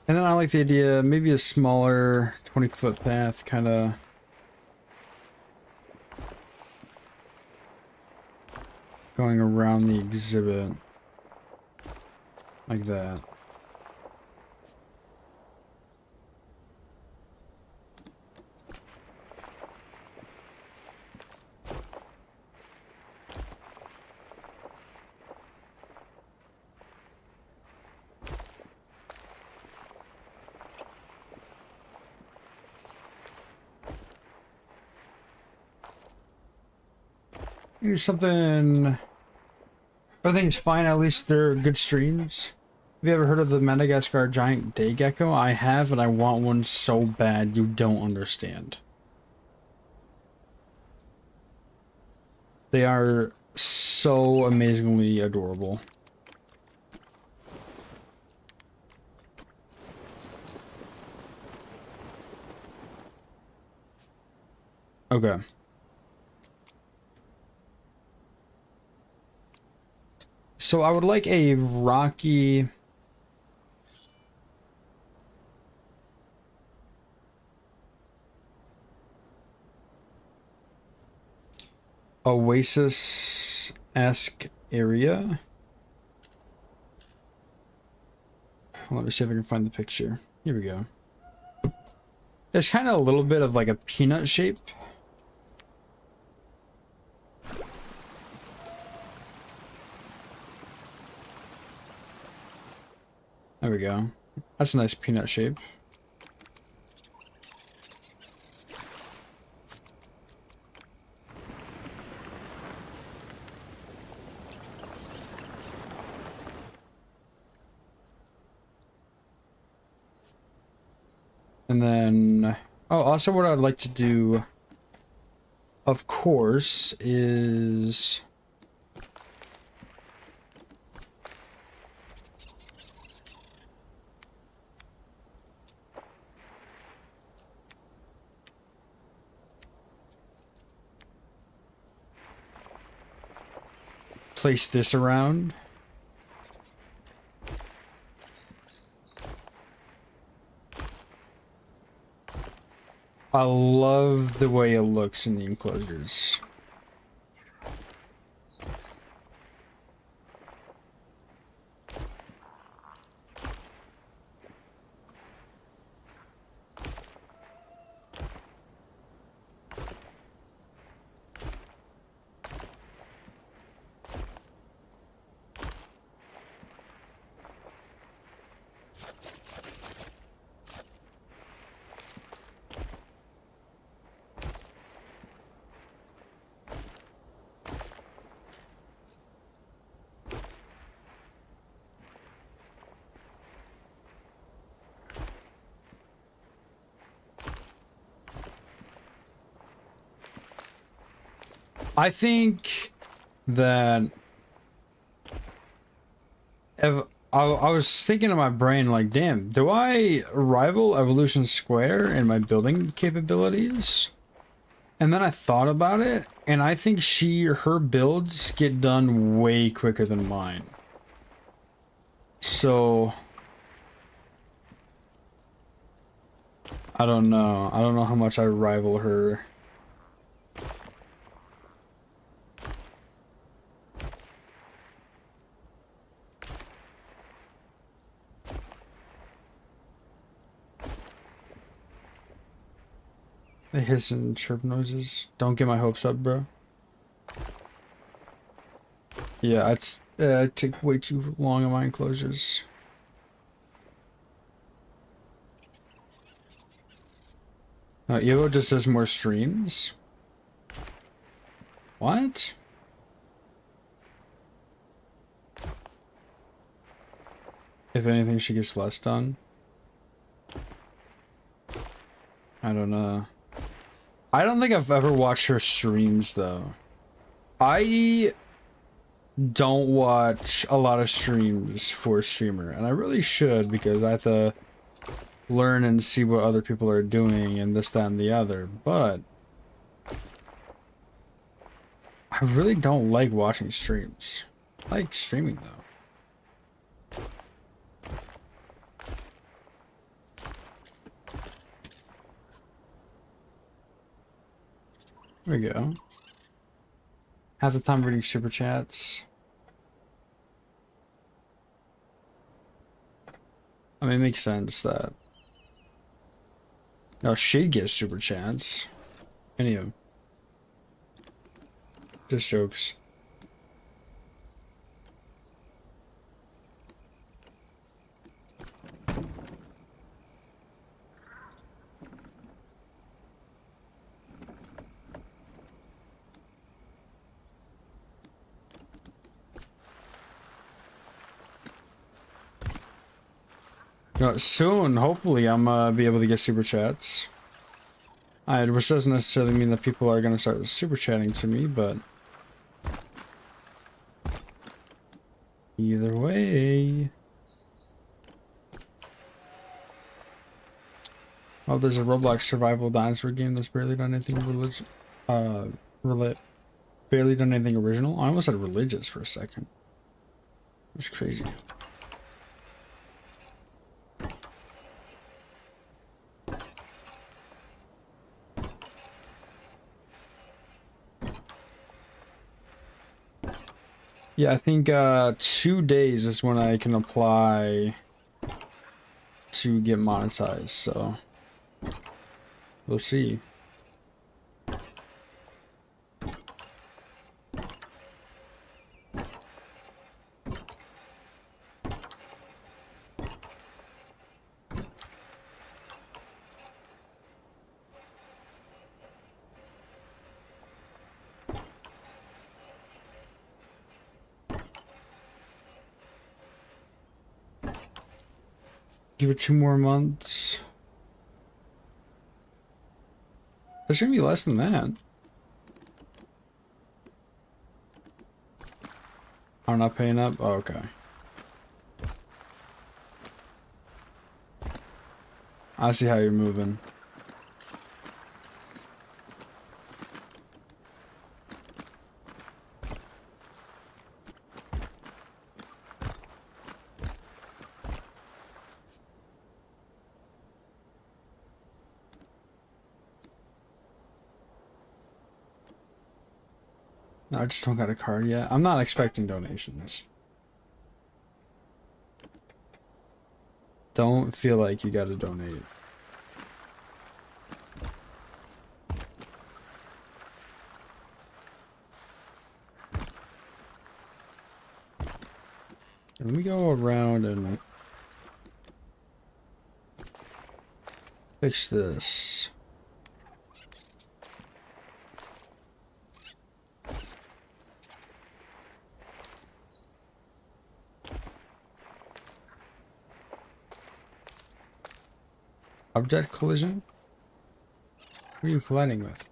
And then I like the idea, maybe a smaller 20-foot path, kind of going around the exhibit like that. Do something. Everything's fine. At least they're good streams. Have you ever heard of the Madagascar giant day gecko? I have, and I want one so bad you don't understand. They are so amazingly adorable. Okay. So I would like a rocky oasis-esque area. Let me see if I can find the picture. Here we go. There's kind of a little bit of like a peanut shape. There we go. That's a nice peanut shape. And then, oh, also what I'd like to do, of course, is place this around. I love the way it looks in the enclosures. I think that I was thinking in my brain, like, damn, do I rival Evolution Square in my building capabilities? And then I thought about it, and I think her builds get done way quicker than mine. So I don't know. I don't know how much I rival her. The hiss and chirp noises. Don't get my hopes up, bro. Yeah, I take way too long on my enclosures. Evo just does more streams? What? If anything, she gets less done. I don't know. I don't think I've ever watched her streams, though. I don't watch a lot of streams for a streamer, and I really should, because I have to learn and see what other people are doing and this, that, and the other, but I really don't like watching streams. I like streaming, though. There we go. Half the time reading super chats. I mean, it makes sense that... No, she'd get super chats. Any of them. Just jokes. No, soon, hopefully, I'm be able to get super chats. Which doesn't necessarily mean that people are gonna start super chatting to me, but either way. Oh, there's a Roblox survival dinosaur game that's barely done anything barely done anything original. I almost said religious for a second. It's crazy. Yeah, I think 2 days is when I can apply to get monetized, so we'll see. Give it 2 more months. There's gonna be less than that. I'm not paying up? Oh, okay. I see how you're moving. No, I just don't got a card yet. I'm not expecting donations. Don't feel like you gotta donate. Let me go around and fix this. Object collision? What are you colliding with?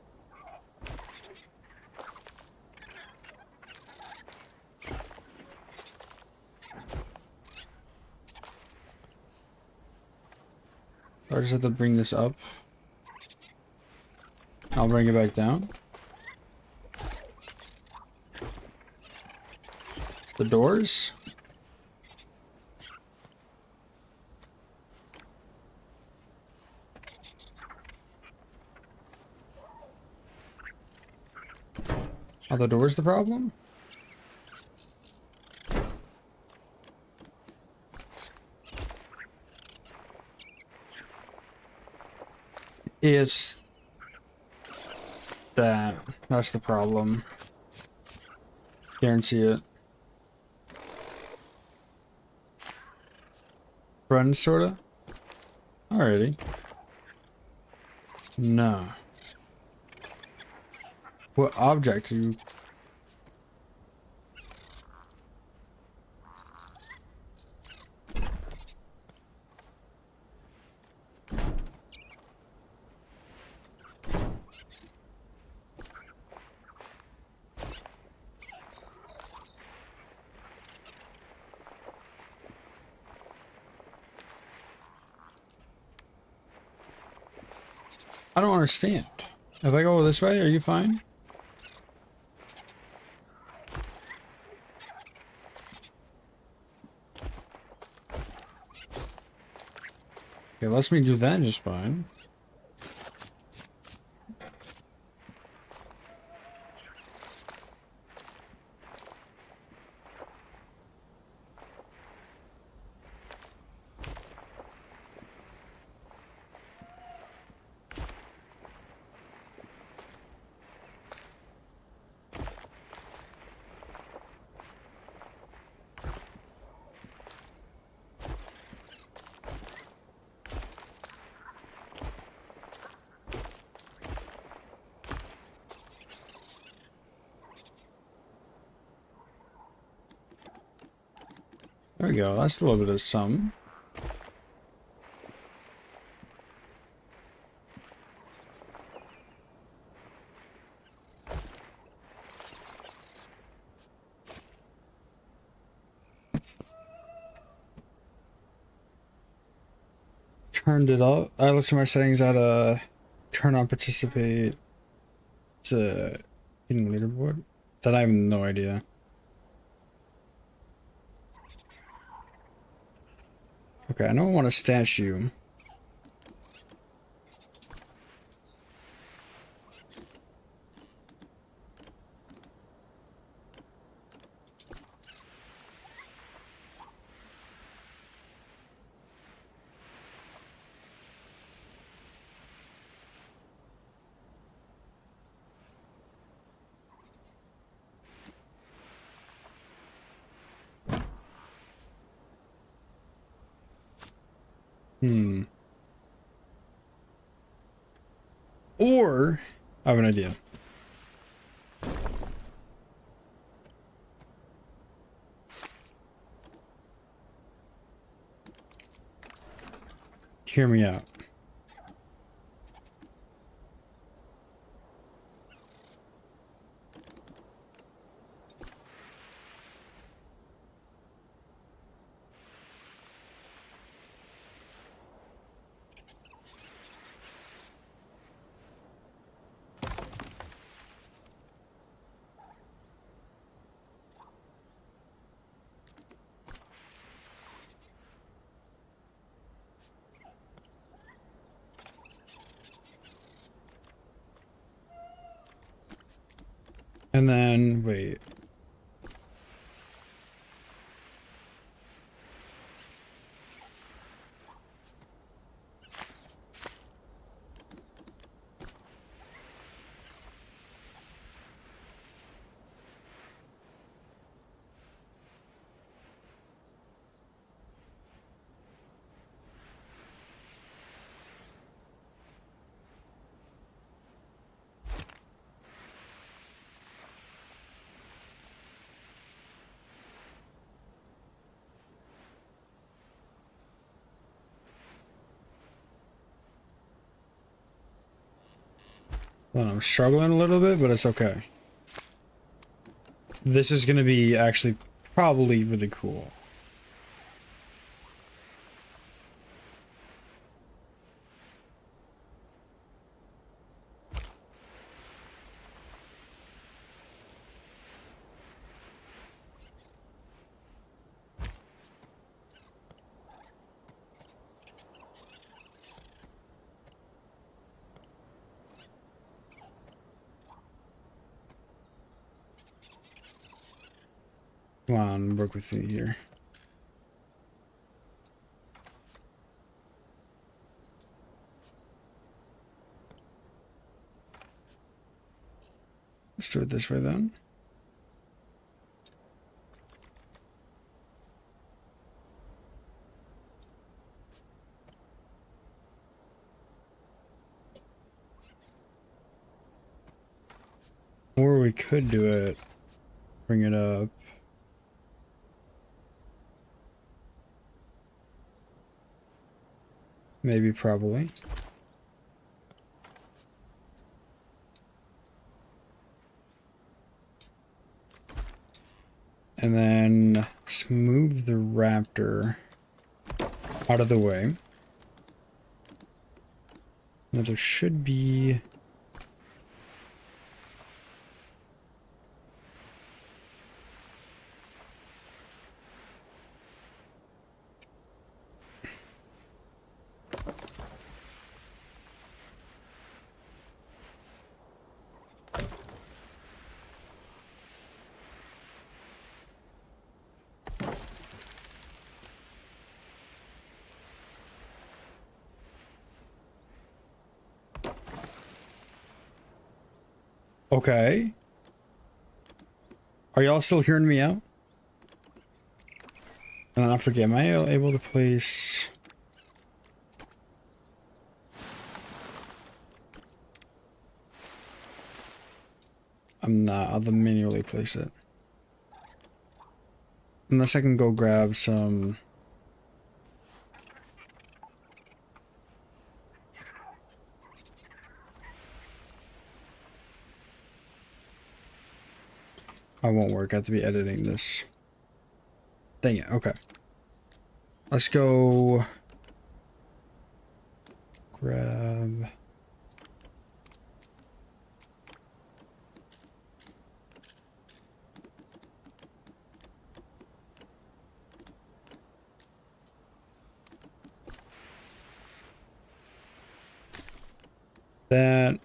I just have to bring this up. I'll bring it back down. The doors? Are the doors the problem? It's that. That's the problem. Guarantee it. Friends, sorta? Alrighty. No. What object are you... I don't understand. If I go this way, are you fine? Okay, lets me do that just fine. There we go, that's a little bit of some. Turned it up. I looked at my settings at turn on participate to in leaderboard. That I have no idea. Okay, I don't want a statue. Or I have an idea. Hear me out. And then, wait. Well, I'm struggling a little bit, but it's okay. This is going to be actually probably really cool. Come on, work with me here. Let's do it this way then. Or we could do it, bring it up. Maybe, probably. And then let's move the raptor out of the way. Now there should be... Okay. Are y'all still hearing me out? And I forget, am I able to place... I'm not. I'll manually place it. Unless I can go grab some... I won't work. I have to be editing this. Dang it. Okay. Let's go... grab... that.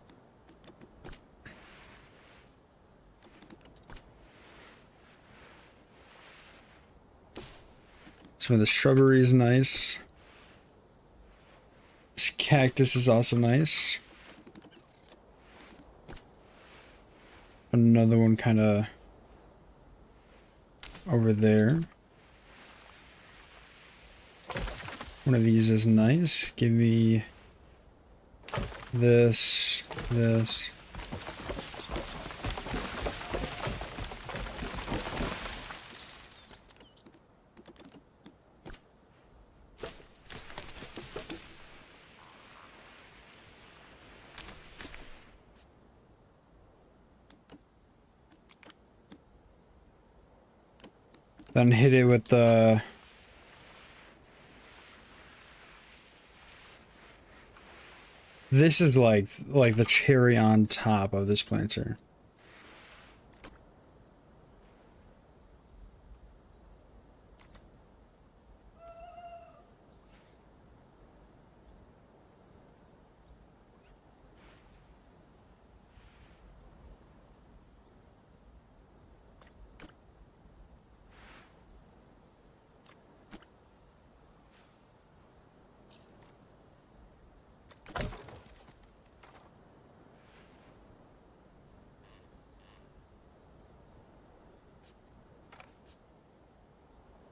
Some of the shrubbery is nice. This cactus is also nice. Another one kind of over there. One of these is nice. Give me this. Then hit it with the... This is like the cherry on top of this planter.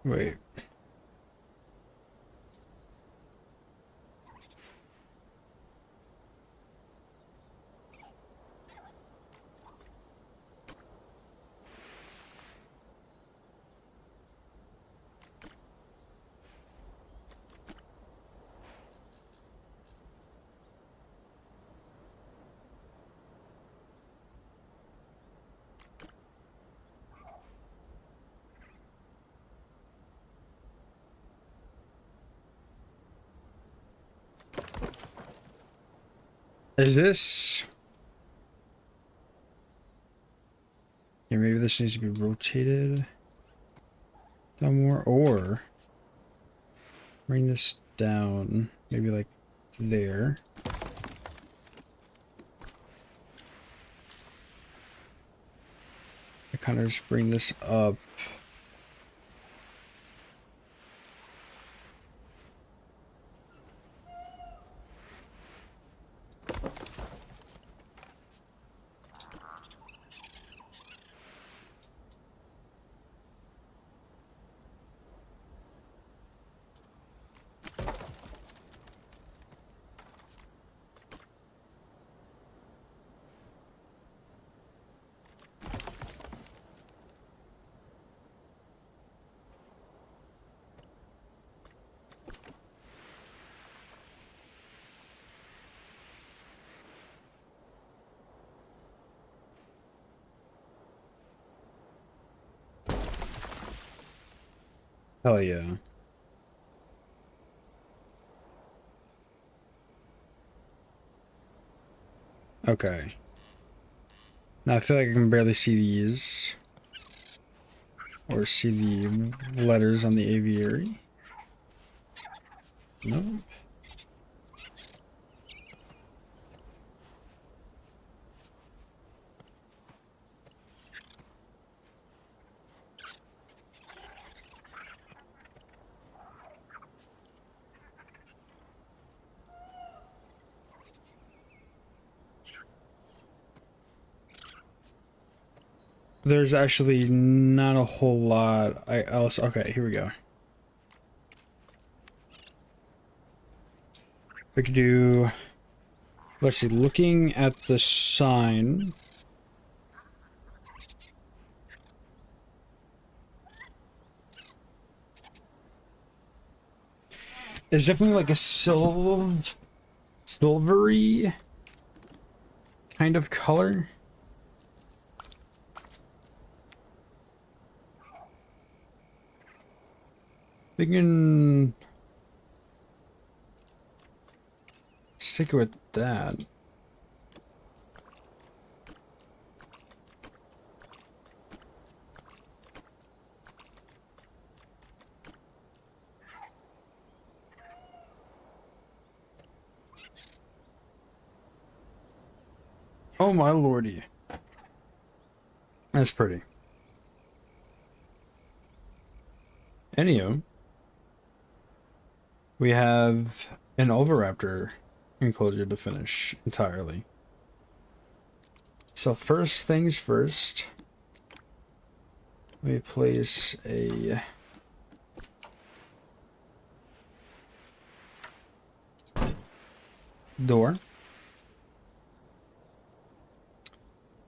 Wait. Is this... Yeah, maybe this needs to be rotated down more, or bring this down, maybe like there. I kind of just bring this up Hell yeah. Okay. Now I feel like I can barely see these. Or see the letters on the aviary. No. There's actually not a whole lot else. Okay, here we go. We could do, let's see, looking at the sign. It's definitely like a silvery kind of color. We can stick with that. Oh my lordy. That's pretty. Anywho, we have an Oviraptor enclosure to finish entirely. So first things first, we place a door.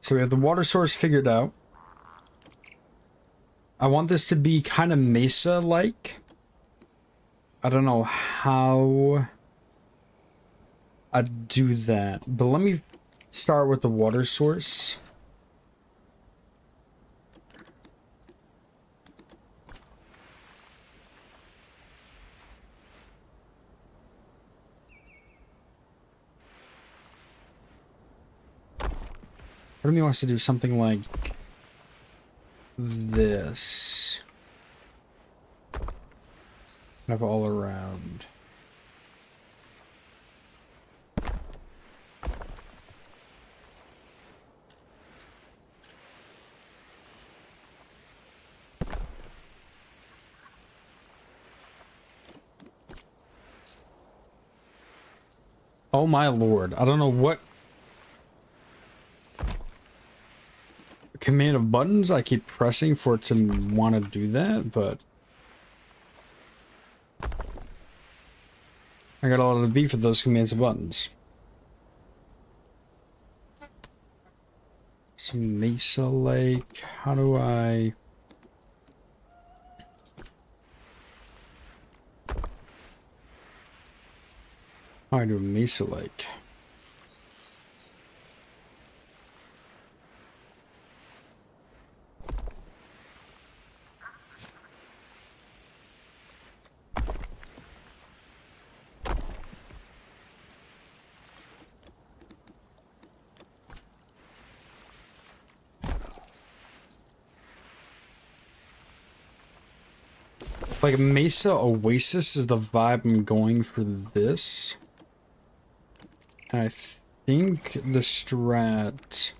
So we have the water source figured out. I want this to be kind of mesa-like. I don't know how I'd do that, but let me start with the water source. Part of me wants to do something like this. Kind of all around. Oh my lord, I don't know what command of buttons I keep pressing for it to want to do that, but I got a lot of beef with those commands of buttons. Some Mesa Lake, how do I... How do I do a Mesa Lake? Like Mesa Oasis is the vibe I'm going for this. And I think the strat,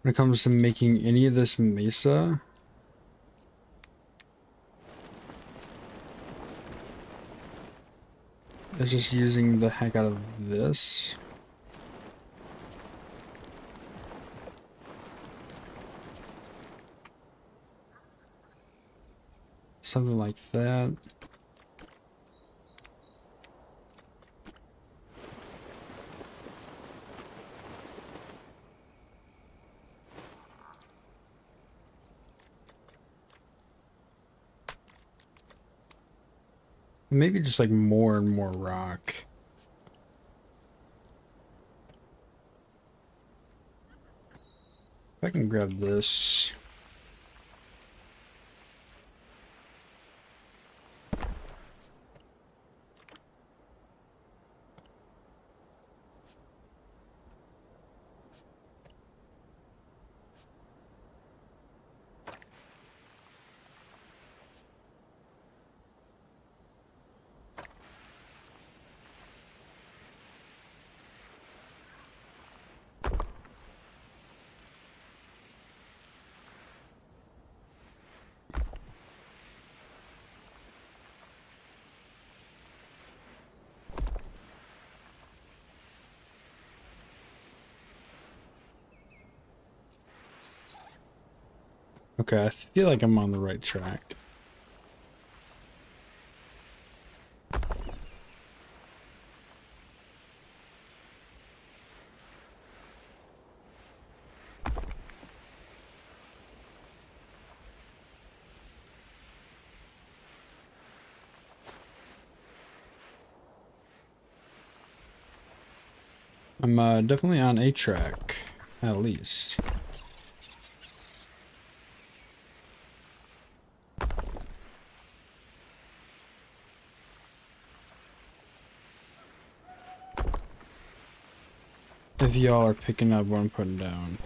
when it comes to making any of this Mesa, is just using the heck out of this. Something like that. Maybe just like more and more rock. If I can grab this. Okay, I feel like I'm on the right track. I'm definitely on a track, at least. If y'all are picking up what I'm putting down.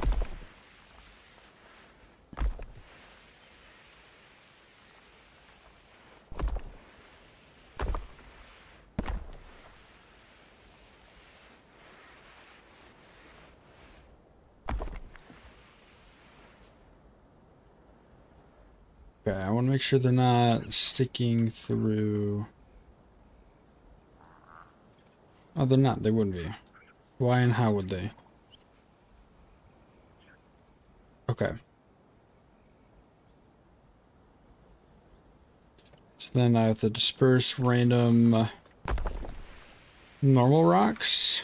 Okay, I want to make sure they're not sticking through. Oh, they're not. They wouldn't be. Why and how would they? Okay. So then I have to disperse random normal rocks.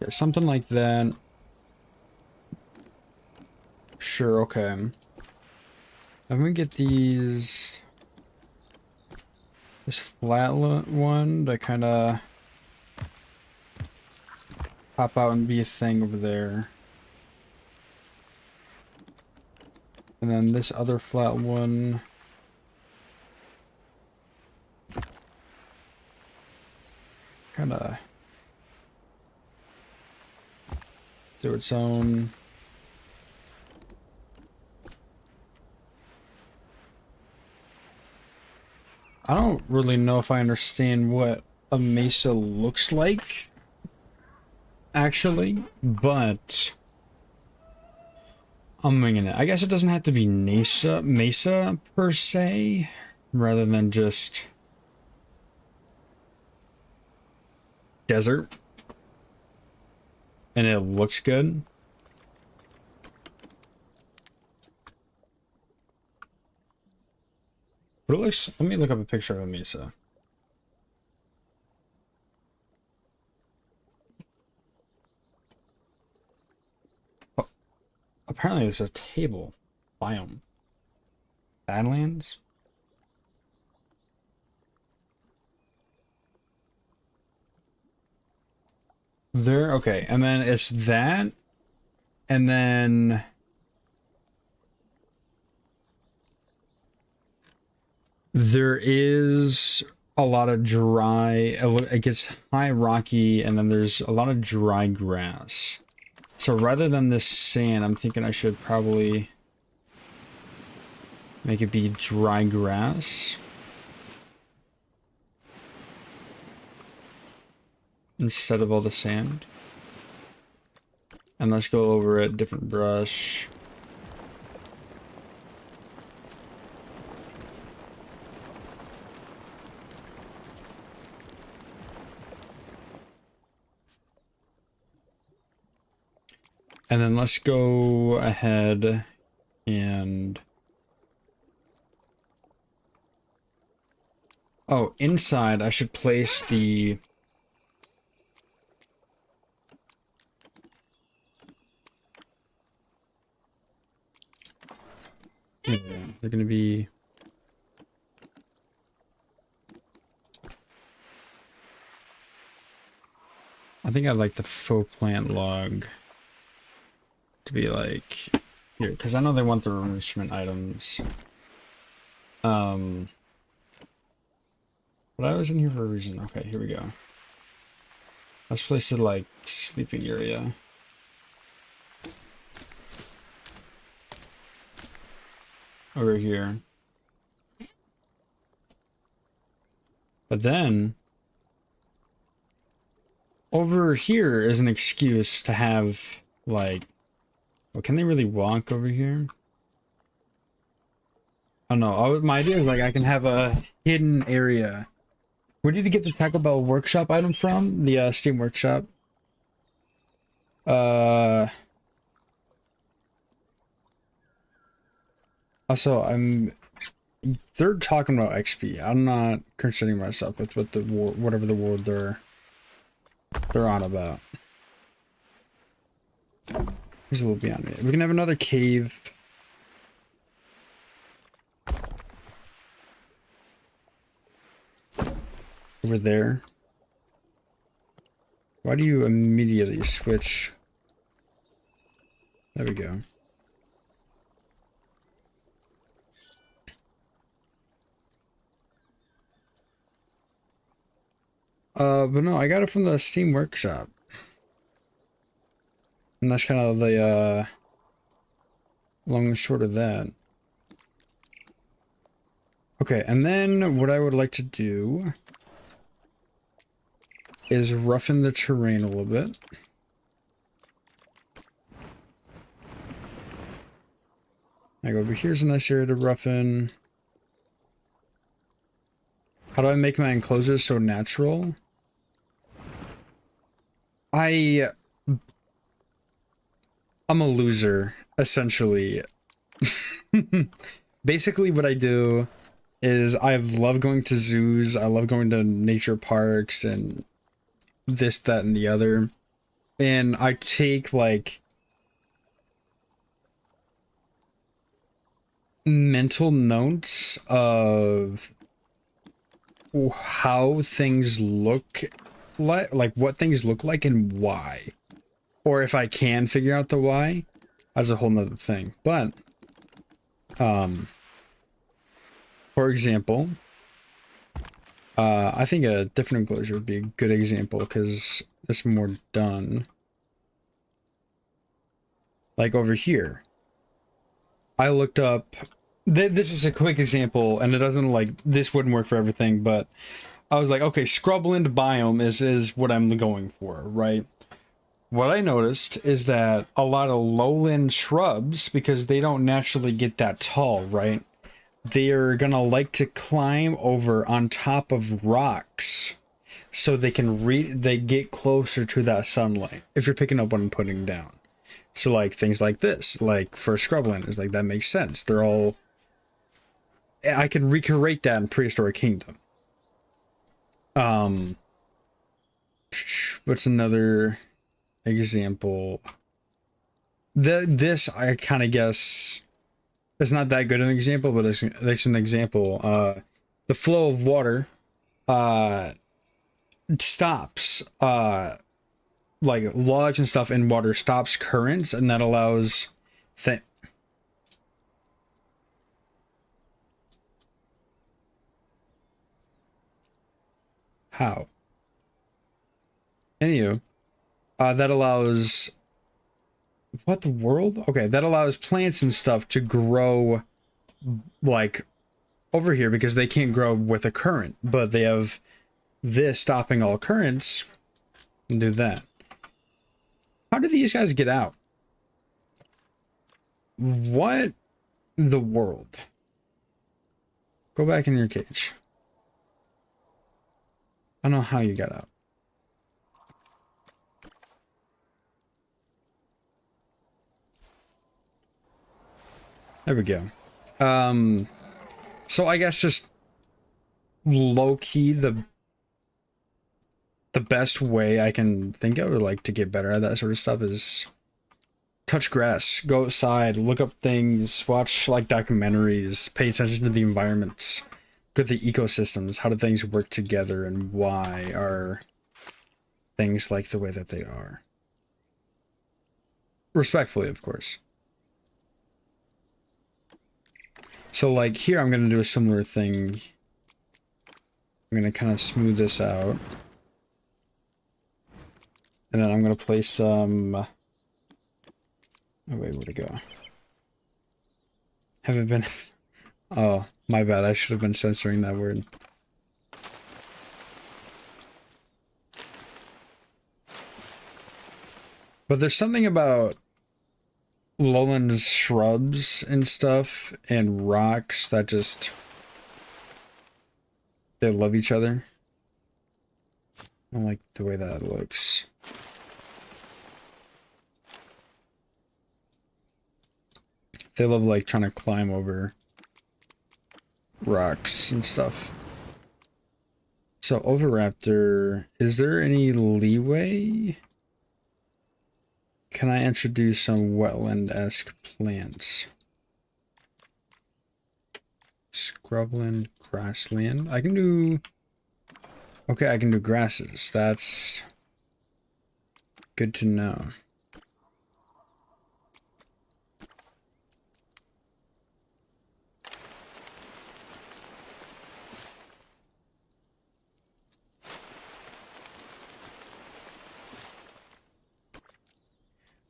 Yeah, something like that. Sure, okay. I'm gonna get this flat one to kind of pop out and be a thing over there. And then this other flat one. Kind of do its own. I don't really know if I understand what a mesa looks like, actually, but I'm winging it. I guess it doesn't have to be mesa per se, rather than just desert, and it looks good. But it looks, let me look up a picture of a mesa. Oh, apparently there's a table. Biome. Badlands? There, okay, and then it's that, and then there is a lot of dry, it gets high rocky, and then there's a lot of dry grass. So rather than this sand, I'm thinking I should probably make it be dry grass instead of all the sand. And let's go over it, different brush. And then let's go ahead and... Oh, inside I should place the... Yeah, they're gonna be... I think I'd like the faux plant log to be like here, because I know they want the enrichment items. But I was in here for a reason. Okay, here we go. Let's place it like sleeping area. Over here. But then over here is an excuse to have like, well, can they really walk over here? I don't know. My idea is like I can have a hidden area. Where did you get the Taco Bell workshop item from? The Steam workshop. Also, they're talking about XP. I'm not concerning myself with what the whatever the world they're on about. Here's a little beyond me. We can have another cave. Over there. Why do you immediately switch? There we go. But no, I got it from the Steam workshop. And that's kind of the, long and short of that. Okay, and then what I would like to do is roughen the terrain a little bit. Like over here's a nice area to roughen. How do I make my enclosures so natural? I'm a loser, essentially. Basically what I do is I love going to zoos, I love going to nature parks and this, that, and the other. And I take like mental notes of how things look like what things look like and why. Or if I can figure out the why, that's a whole nother thing. But for example, I think a different enclosure would be a good example because it's more done. Like over here, I looked up. This is a quick example, and it doesn't like this wouldn't work for everything, but I was like, okay, scrubland biome is what I'm going for, right? What I noticed is that a lot of lowland shrubs, because they don't naturally get that tall, right? They're gonna like to climb over on top of rocks so they can they get closer to that sunlight if you're picking up what I'm putting down. So like things like this, like for scrubland, is like that makes sense. They're all, I can recreate that in Prehistoric Kingdom. What's another example? This I kind of guess it's not that good an example, but it's an example. The flow of water stops like logs and stuff in water stops currents, and that allows how? Anywho, that allows what the world? Okay, that allows plants and stuff to grow like over here because they can't grow with a current, but they have this stopping all currents and do that. How do these guys get out? What the world? Go back in your cage. I don't know how you got out. There we go. So I guess just low-key the best way I can think of, like, to get better at that sort of stuff is touch grass, go outside, look up things, watch like documentaries, pay attention to the environments, look at the ecosystems, how do things work together, and why are things like the way that they are. Respectfully, of course. So like here I'm going to do a similar thing. I'm going to kind of smooth this out. And then I'm going to place some... oh wait, where'd it go? Haven't been... oh, my bad. I should have been censoring that word. But there's something about lowland shrubs and stuff and rocks that just they love each other. I don't like the way that looks. They love like trying to climb over rocks and stuff. So Oviraptor, is there any leeway? Can I introduce some wetland-esque plants? Scrubland, grassland. I can do... Okay, I can do grasses. That's good to know.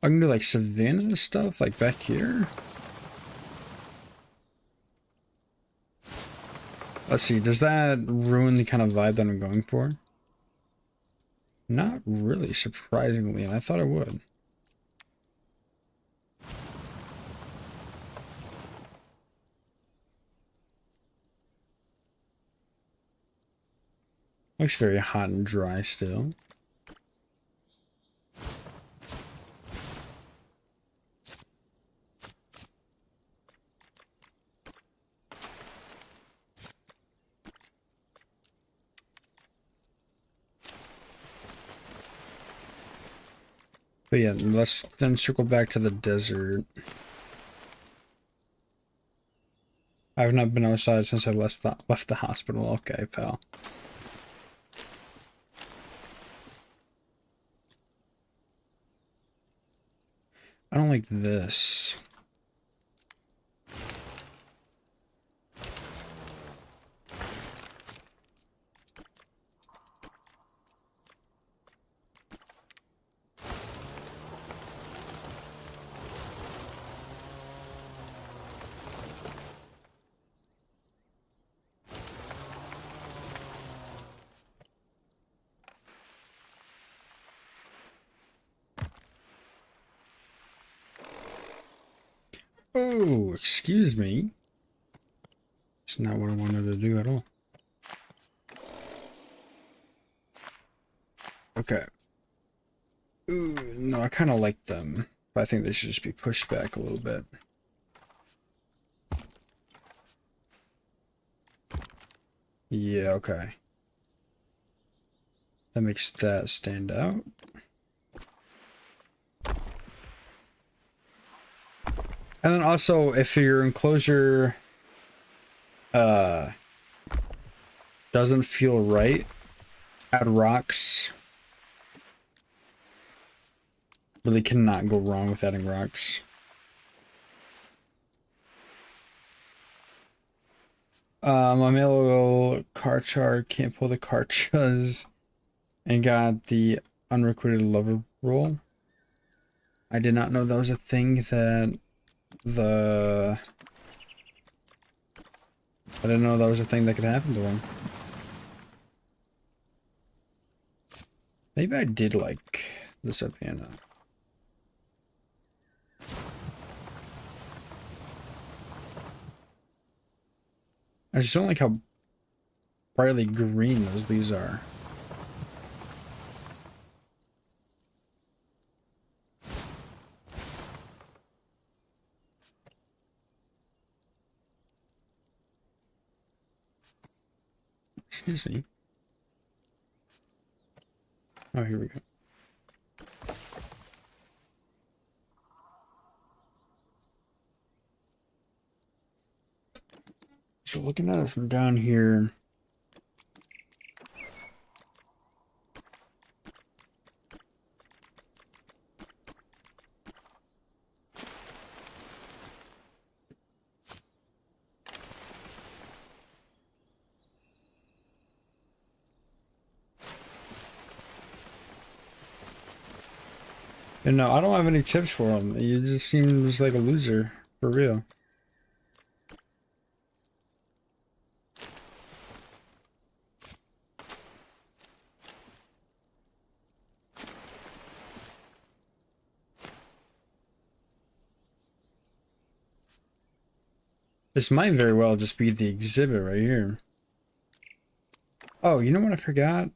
I can do like savanna stuff, like back here. Let's see, does that ruin the kind of vibe that I'm going for? Not really, surprisingly, and I thought it would. Looks very hot and dry still. But yeah, let's then circle back to the desert. I've not been outside since I left the hospital. Okay, pal. I don't like this. Oh, excuse me. It's not what I wanted to do at all. Okay. Ooh, no, I kind of like them, but I think they should just be pushed back a little bit. Yeah, okay. That makes that stand out. And then also, if your enclosure doesn't feel right, add rocks. Really cannot go wrong with adding rocks. My Melo Karchar can't pull the Karchas and got the unrequited lover roll. I did not know that was a thing that I didn't know that was a thing that could happen to him. Maybe I did like the Savannah. I just don't like how brightly green those leaves are. Excuse me. Oh, here we go. So looking at it from down here, and no, I don't have any tips for him. He just seems like a loser, for real. This might very well just be the exhibit right here. Oh, you know what I forgot?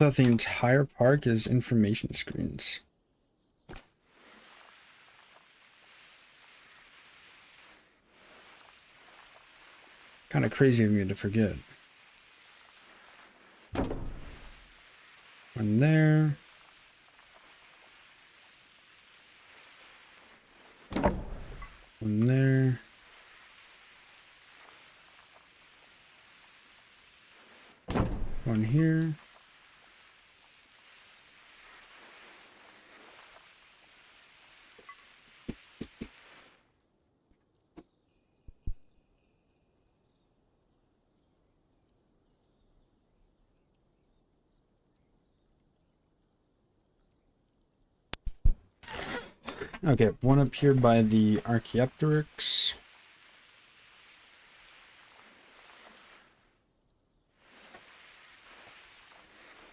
I thought the entire park is information screens. Kind of crazy of me to forget. One there. One there. One here. Okay, one up here by the Archaeopteryx.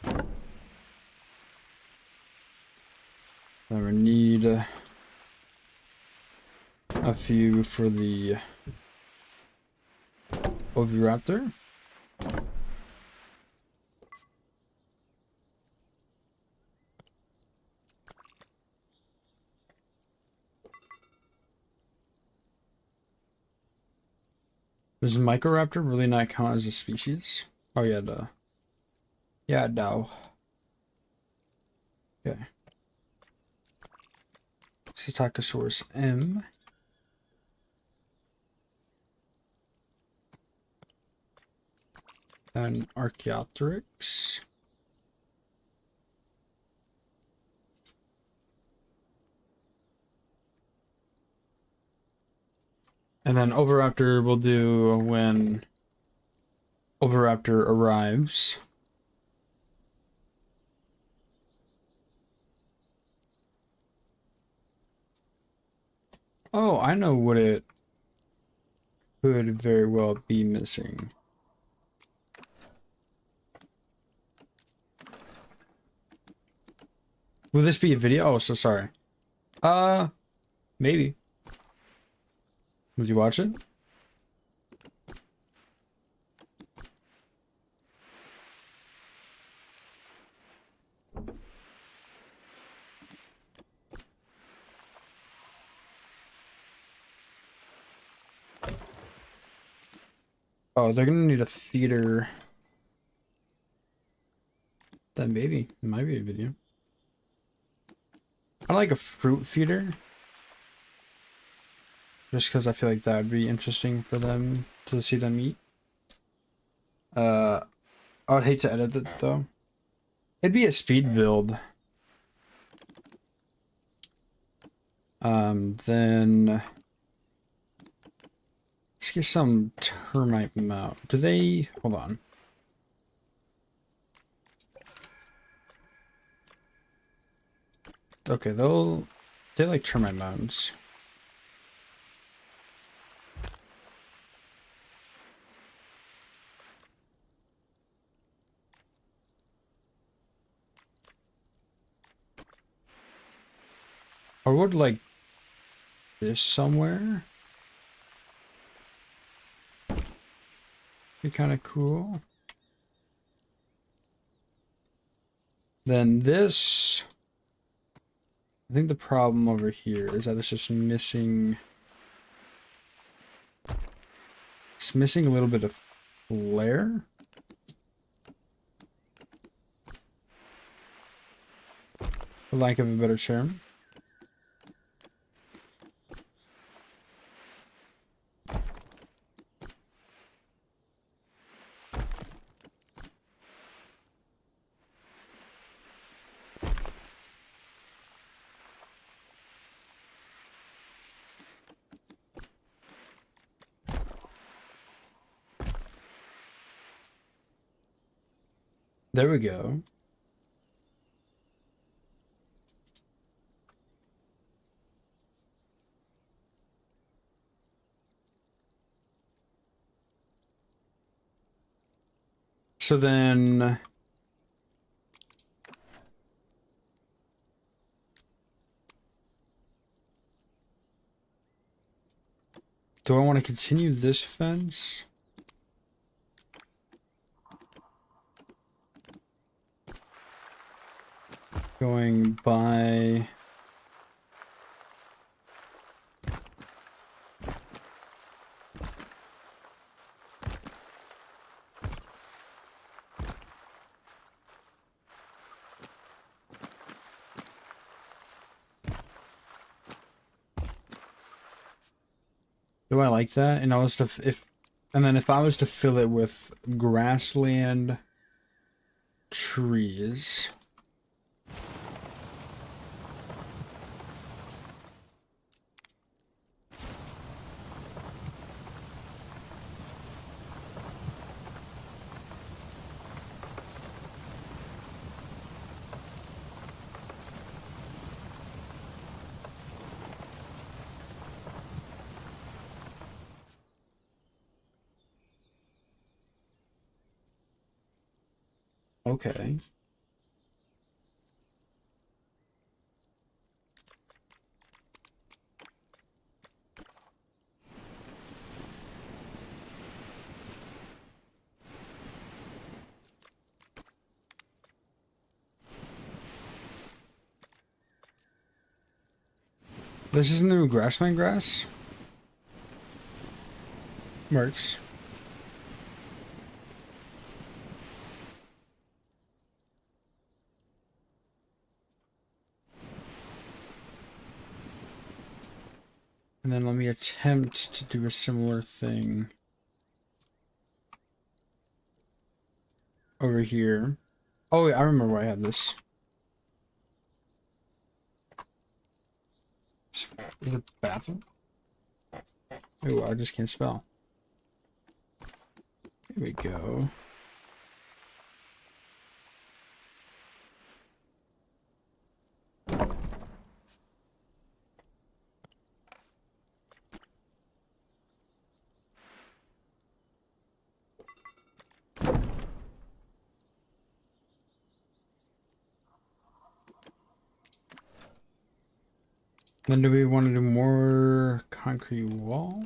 I would need a few for the Oviraptor. Does Microraptor really not count as a species? Oh yeah, duh. Yeah, no. Okay. Psittacosaurus M. Then Archaeopteryx. And then Oviraptor will do when Oviraptor arrives. Oh, I know what it could very well be missing. Will this be a video? Oh, so sorry. Maybe. Would you watch it? Oh, they're gonna need a feeder. Then maybe. It might be a video. I like a fruit feeder. Just because I feel like that would be interesting for them to see them eat. I would hate to edit it though. It'd be a speed build. Then let's get some termite mound. Do they hold on? Okay, they like termite mounds. Or would like this somewhere be kind of cool. Then this, I think the problem over here is that it's just missing. It's missing a little bit of flair. For lack of a better term. There we go. So then Do I want to continue this fence? Going by... Do I like that? And I was to if I was to fill it with grassland trees. Okay. This isn't the new grassland grass? Works. And then let me attempt to do a similar thing over here. Oh, I remember where I had this. Is it bathroom? Oh, I just can't spell. Here we go. Then do we want to do more concrete wall?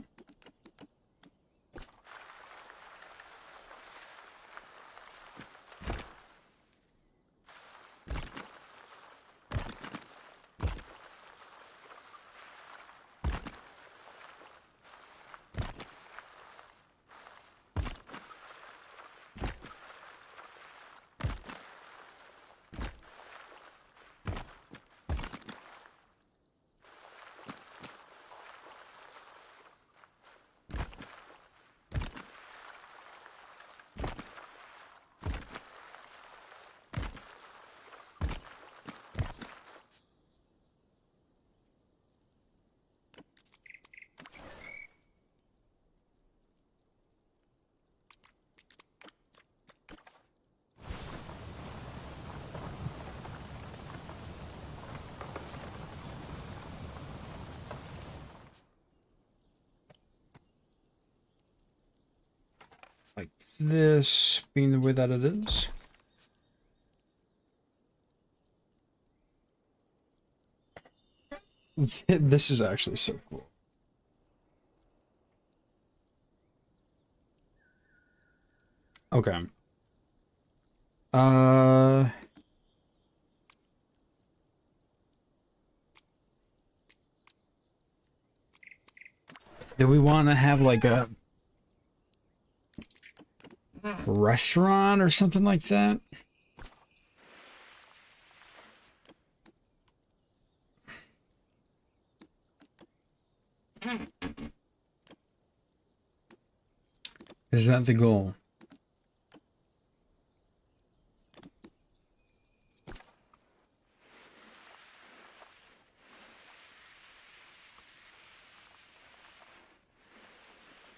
Like this, being the way that it is. This is actually so cool. Okay. Do we want to have like a restaurant or something like that? Is that the goal?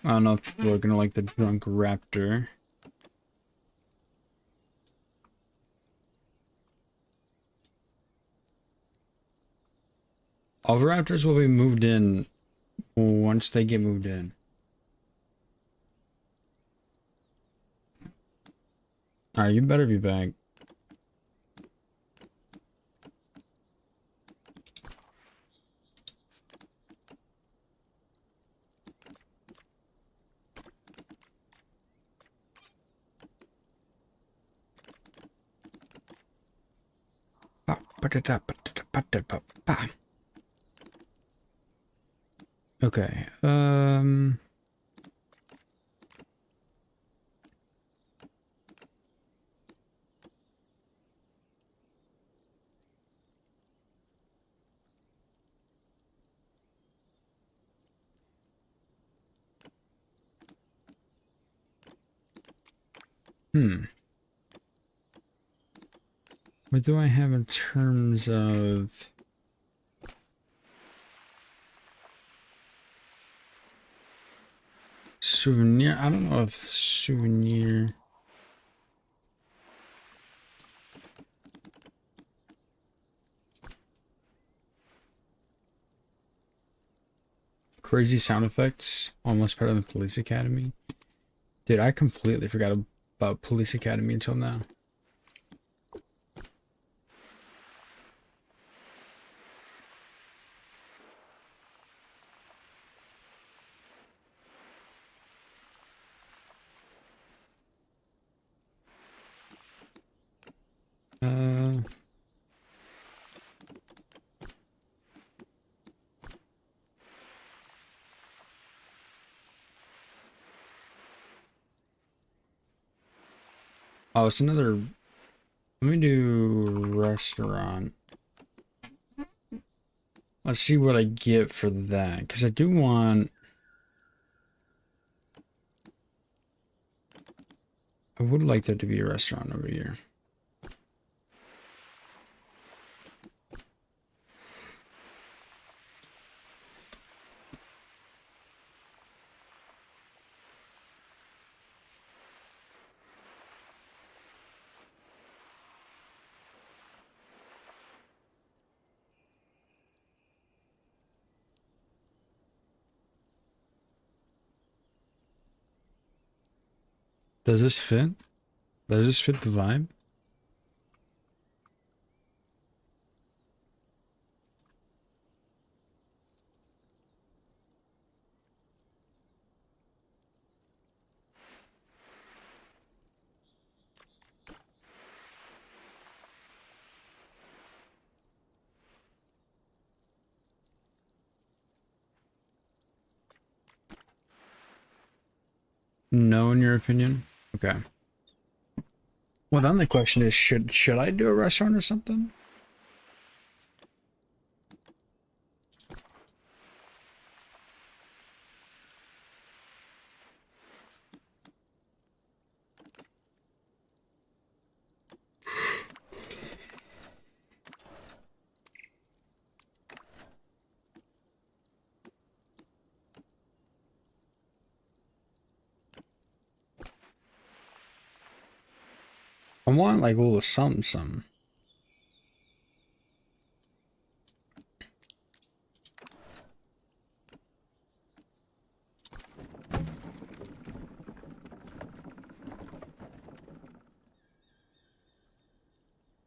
I don't know if people are gonna like the drunk raptor. Oviraptors will be moved in once they get moved in. Alright, you better be back. Okay. What do I have in terms of souvenir? I don't know if souvenir. Crazy sound effects, almost better than Police Academy. Dude, I completely forgot about Police Academy until now. Oh, it's another. Let me do restaurant. Let's see what I get for that, because I do want. I would like there to be a restaurant over here. Does this fit? Does this fit the vibe? No, in your opinion? Okay. Well, then the question is, should I do a restaurant or something? I want like a little something, something.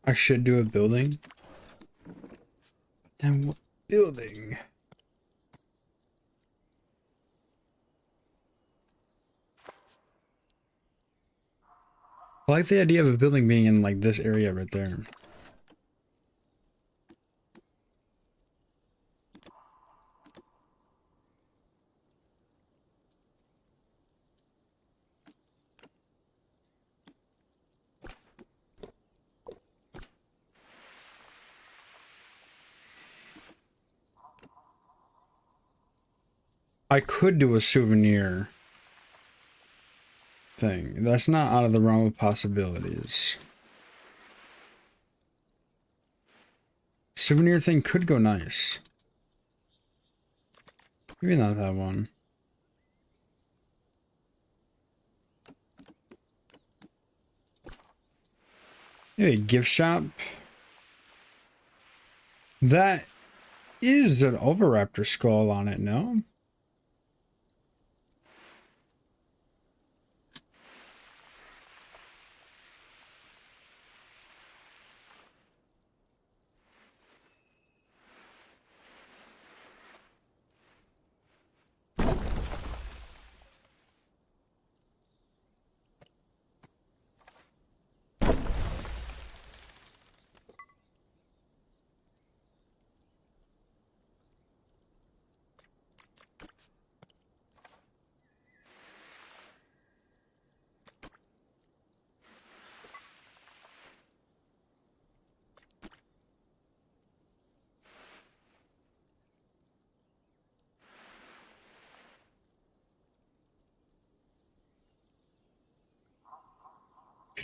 I should do a building. Then what building? I like the idea of a building being in like this area right there. I could do a souvenir thing. That's not out of the realm of possibilities. Souvenir thing could go nice. Maybe not that one. Maybe a gift shop. That is an Oviraptor skull on it, no?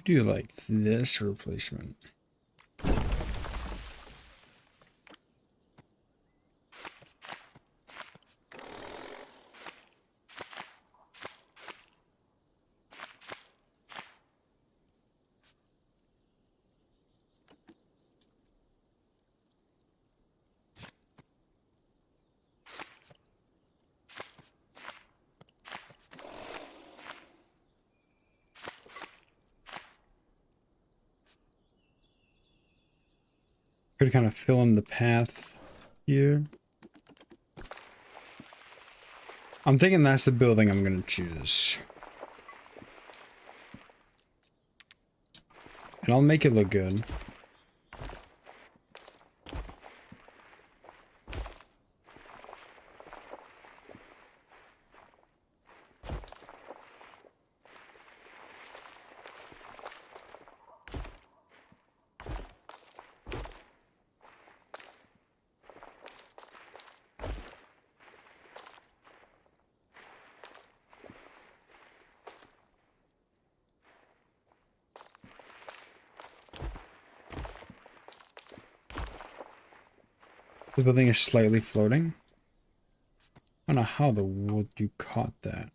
could do like this replacement. Could kind of fill in the path here. I'm thinking that's the building I'm gonna choose. And I'll make it look good. The building is slightly floating. I don't know how the wood you caught that.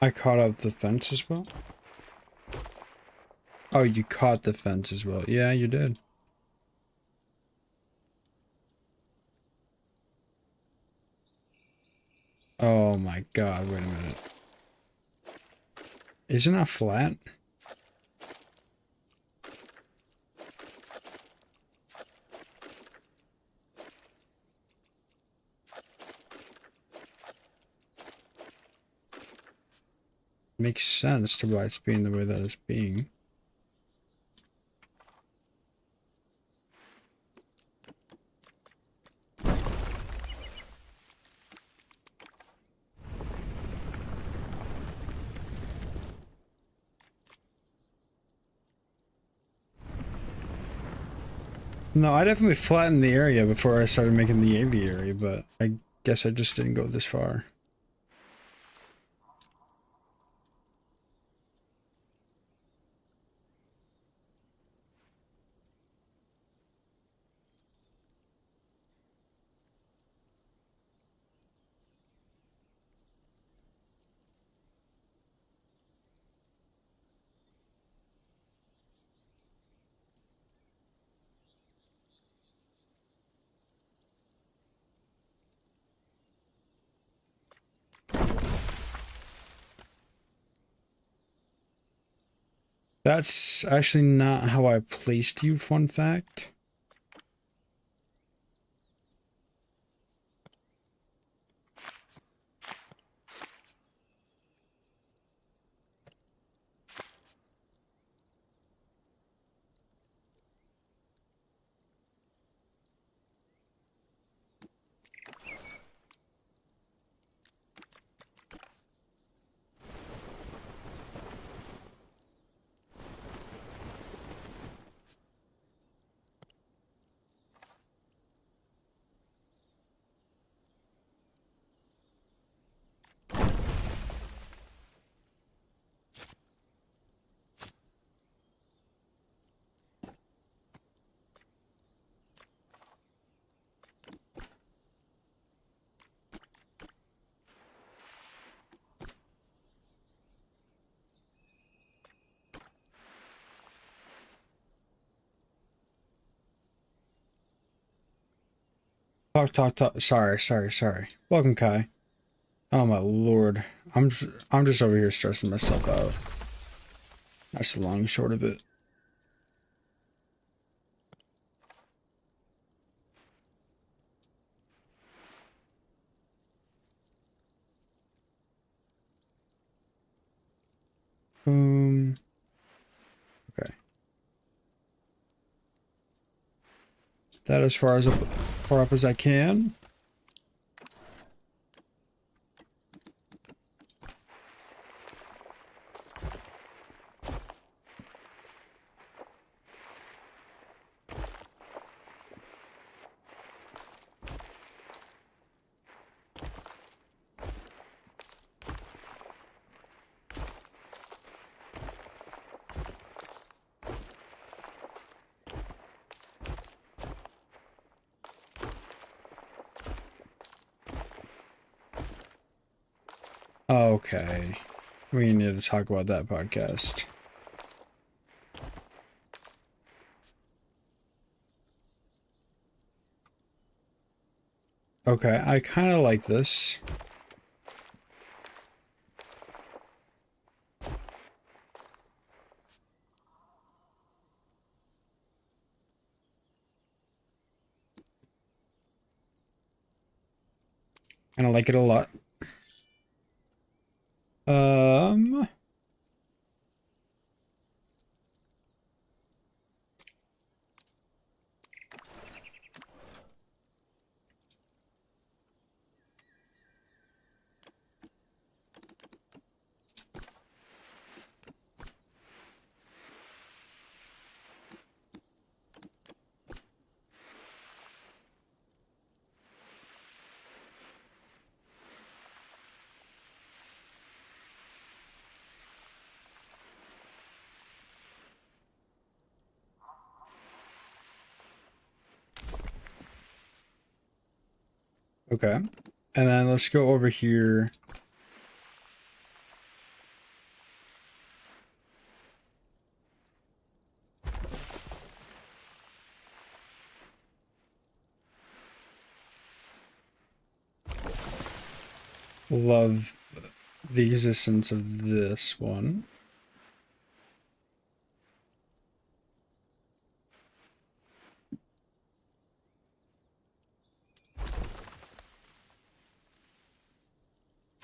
I caught up the fence as well. Oh, you caught the fence as well. Yeah, you did. Oh my god, wait a minute. Isn't that flat? Makes sense to why it's being the way that it's being. No, I definitely flattened the area before I started making the aviary, but I guess I just didn't go this far. That's actually not how I placed you, fun fact. Talk. Sorry. Welcome, Kai. Oh my lord. I'm just over here stressing myself out. That's the long and short of it. Okay. That as far up as I can. Okay. We need to talk about that podcast. Okay, I kind of like this. And I like it a lot. Okay. And then let's go over here. Love the existence of this one.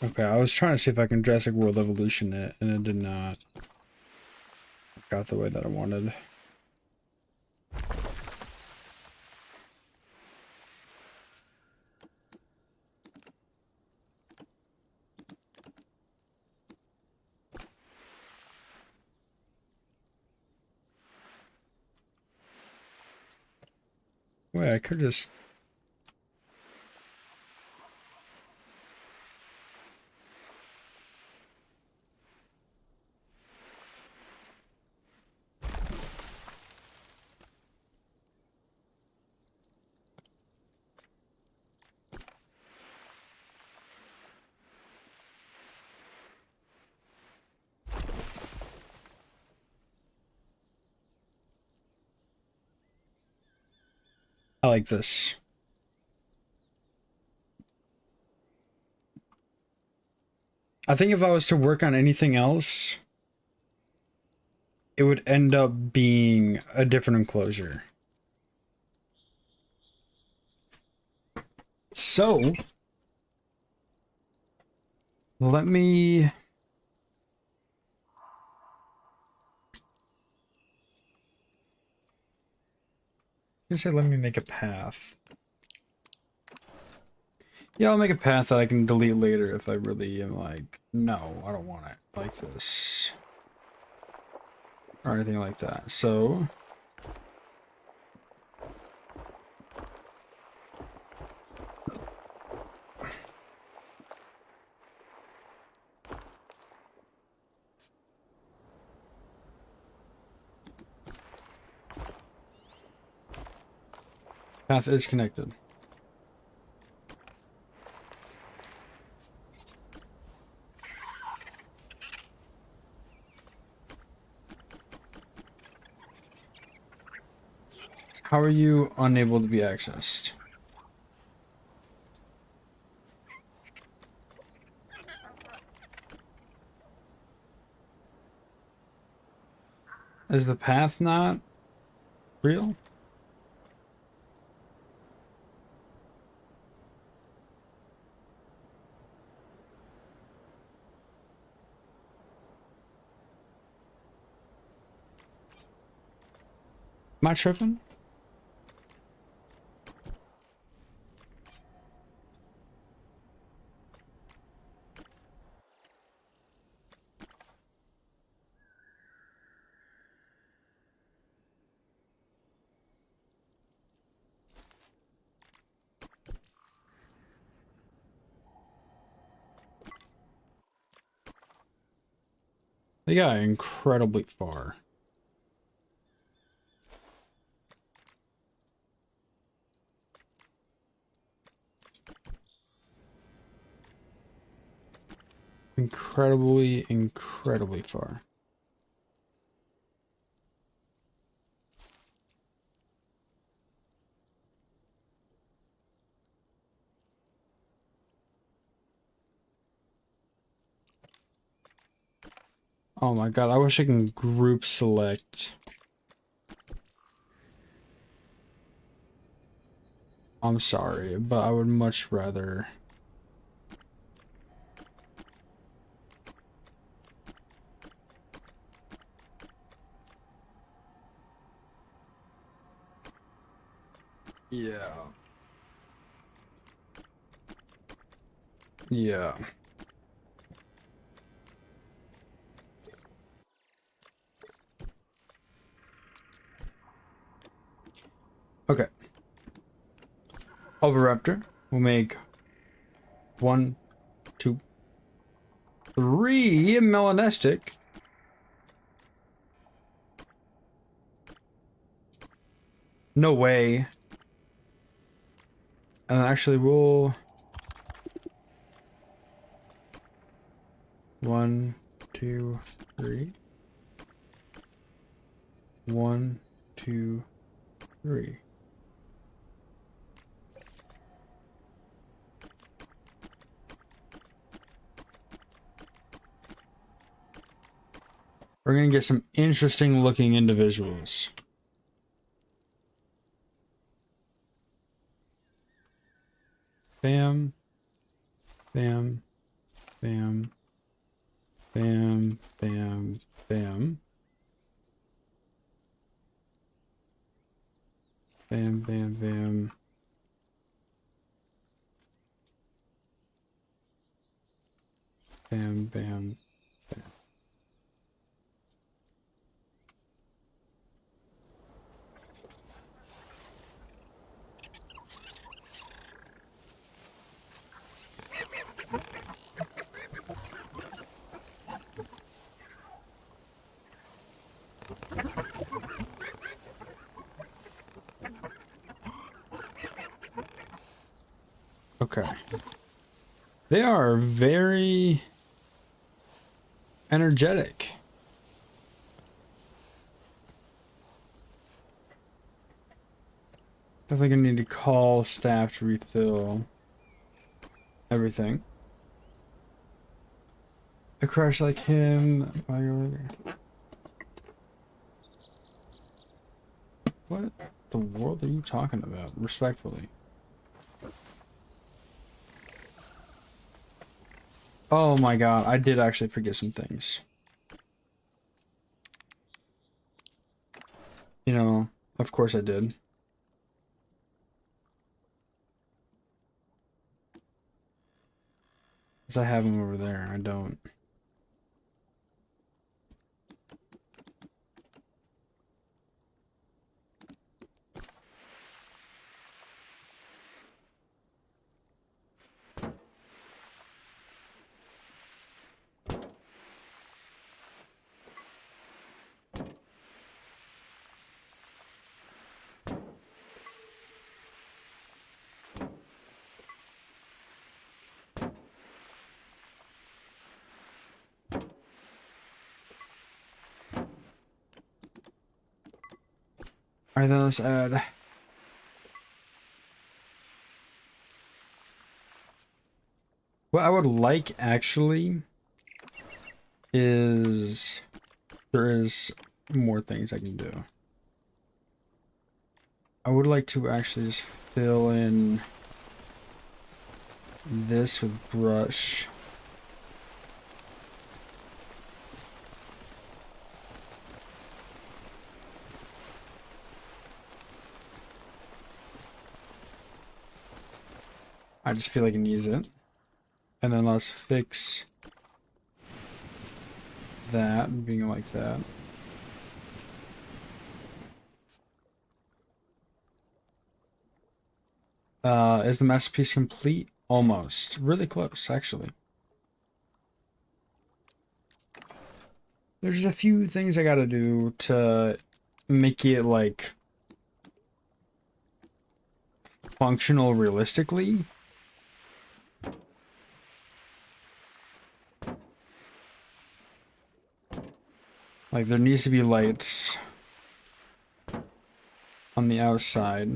Okay, I was trying to see if I can Jurassic World Evolution it, and it did not work out the way that I wanted. Wait, I could just... I like this. I think if I was to work on anything else, it would end up being a different enclosure. So, let me... I say let me make a path. Yeah, I'll make a path that I can delete later if I really am like, no, I don't want it like this. Or anything like that. So... Path is connected. How are you unable to be accessed? Is the path not real? Am I tripping? They got incredibly far. Incredibly far. Oh my god, I wish I can group select. I'm sorry, but I would much rather. Yeah. Yeah. Okay. Oviraptor will make 1, 2, 3 melanistic. No way. And actually we'll 1, 2, 3. 1, 2, 3. We're gonna get some interesting looking individuals. Bam. Bam. Bam. Bam. Bam. Bam. Bam, bam, bam. Bam, bam, bam. Okay. They are very energetic. Definitely gonna need to call staff to refill everything. A crush like him. What the world are you talking about? Respectfully. Oh my god, I did actually forget some things. You know, of course I did. Because I have them over there. I don't. Alright, then let's add. What I would like actually is there is more things I can do. I would like to actually just fill in this with brush. I just feel like it needs it. And then let's fix that being like that. Is the masterpiece complete? Almost. Really close, actually. There's a few things I gotta do to make it, like, functional realistically. Like, there needs to be lights on the outside.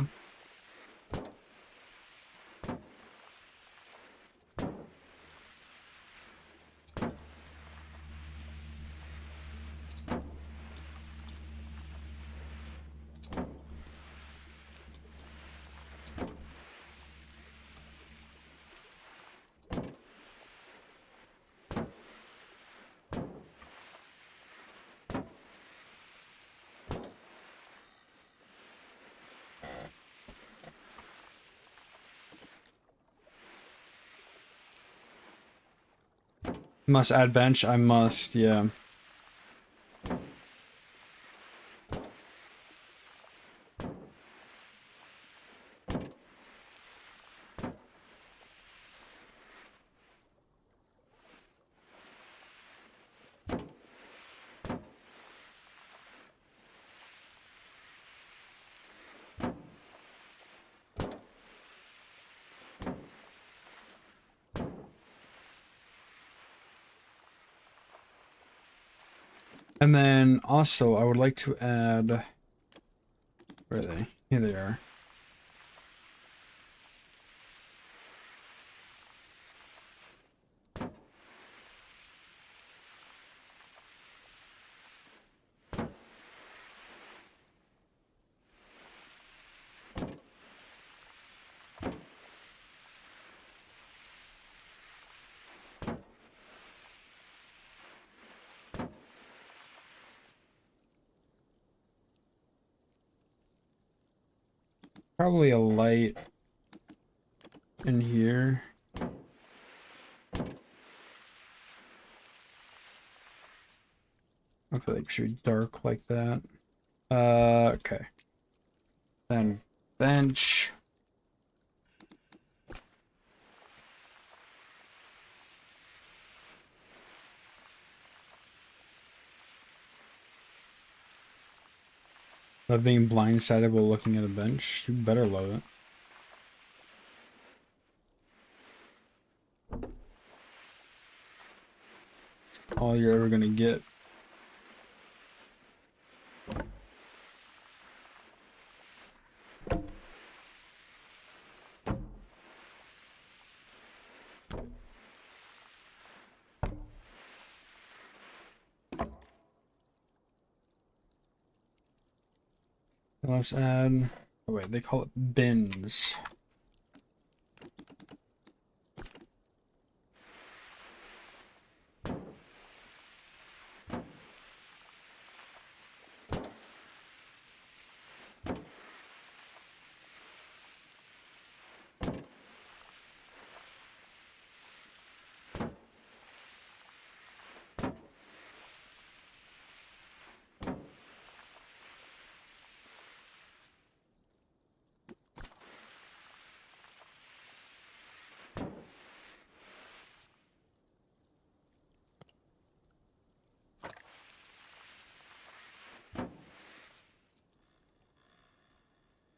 Must add bench? I must, yeah. And then also I would like to add, where are they? Here they are. Probably a light in here. I feel like it should be dark like that. Okay. Then bench. Love being blindsided while looking at a bench. You better love it. All you're ever gonna get. Let's add, oh wait, they call it bins.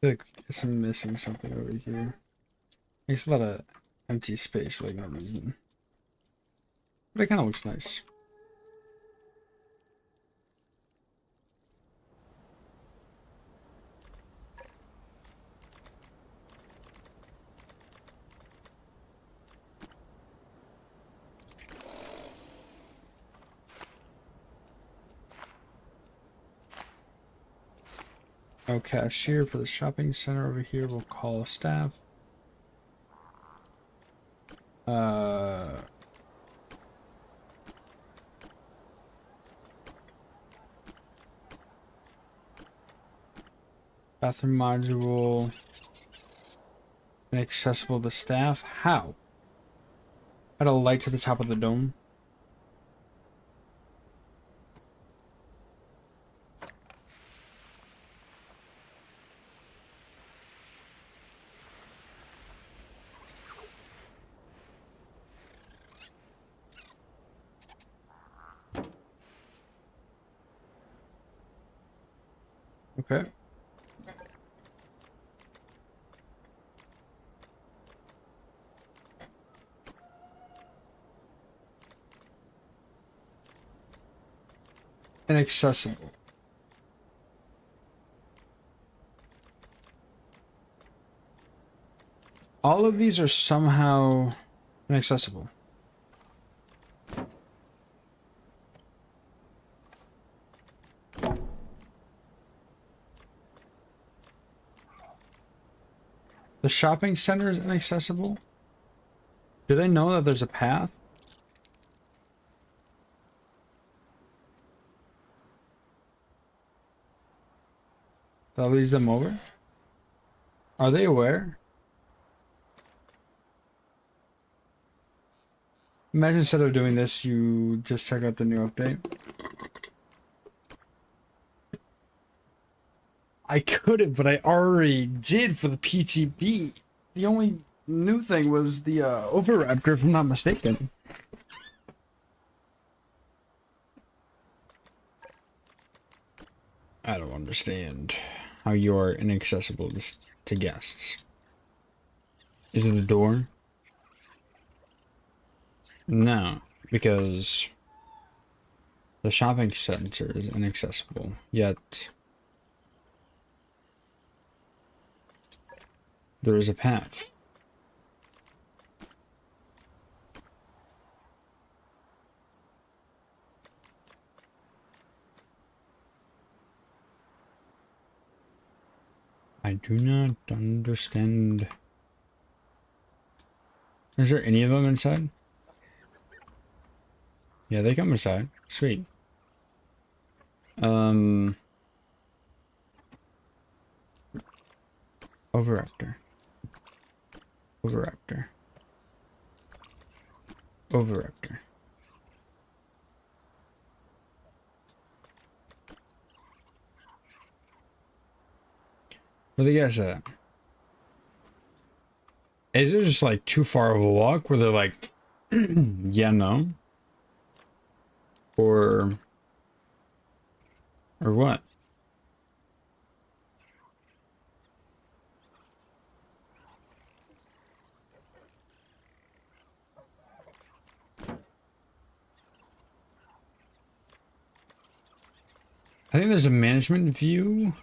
I feel like I'm missing something over here. There's a lot of empty space for like no reason. But it kind of looks nice. No cashier for the shopping center over here. We'll call staff. Bathroom module. Inaccessible to staff? How? Add a light to the top of the dome. Okay. Inaccessible. All of these are somehow inaccessible. The shopping center is inaccessible? Do they know that there's a path? That leads them over? Are they aware? Imagine instead of doing this, you just check out the new update. I couldn't, but I already did for the PTB. The only new thing was the Oviraptor, if I'm not mistaken. I don't understand how you're inaccessible to guests. Is it the door? No, because the shopping center is inaccessible, yet there is a path. I do not understand. Is there any of them inside? Yeah, they come inside. Sweet. Oviraptor. Oviraptor. Oviraptor. Where the guys at? Is it just like too far of a walk where they're like, yeah, no? Or what? I think there's a management view.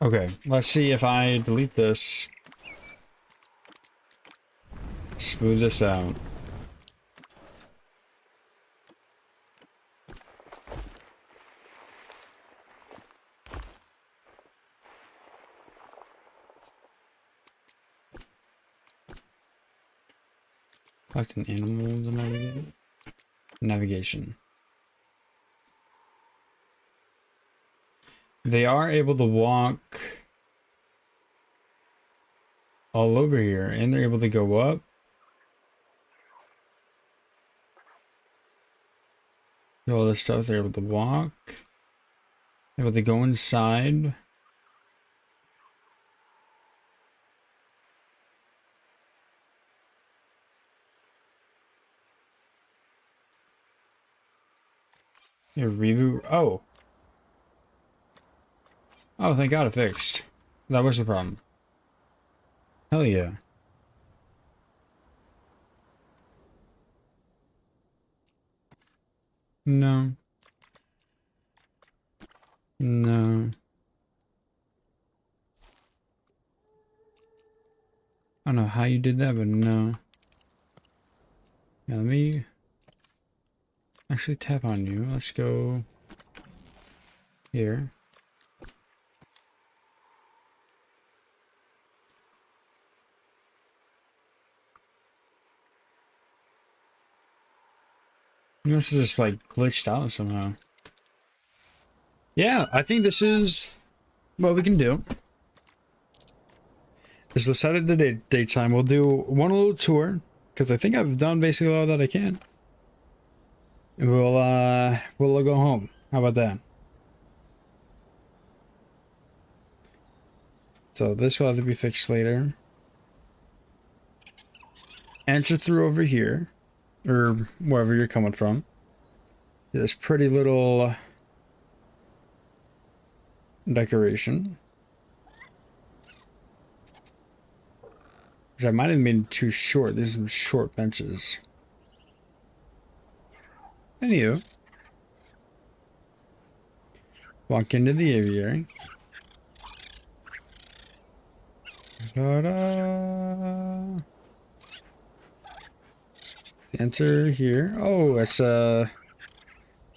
Okay, let's see if I delete this. Smooth this out. Select an animal to navigate. Navigation. They are able to walk all over here, and they're able to go up. Do all this stuff. They're able to walk. They're able to go inside. Yeah, reboot. Oh. Oh, thank God it fixed. That was the problem. Hell yeah. No. No. I don't know how you did that, but no. Now let me actually tap on you. Let's go here. You must have just like glitched out somehow. Yeah, I think this is what we can do. Is the side of the daytime. We'll do one little tour because I think I've done basically all that I can. And we'll go home. How about that? So this will have to be fixed later. Enter through over here, or wherever you're coming from. This pretty little decoration. Which I might have been too short. These are some short benches. Anywho. Walk into the aviary. Ta-da! Enter here. Oh, it's a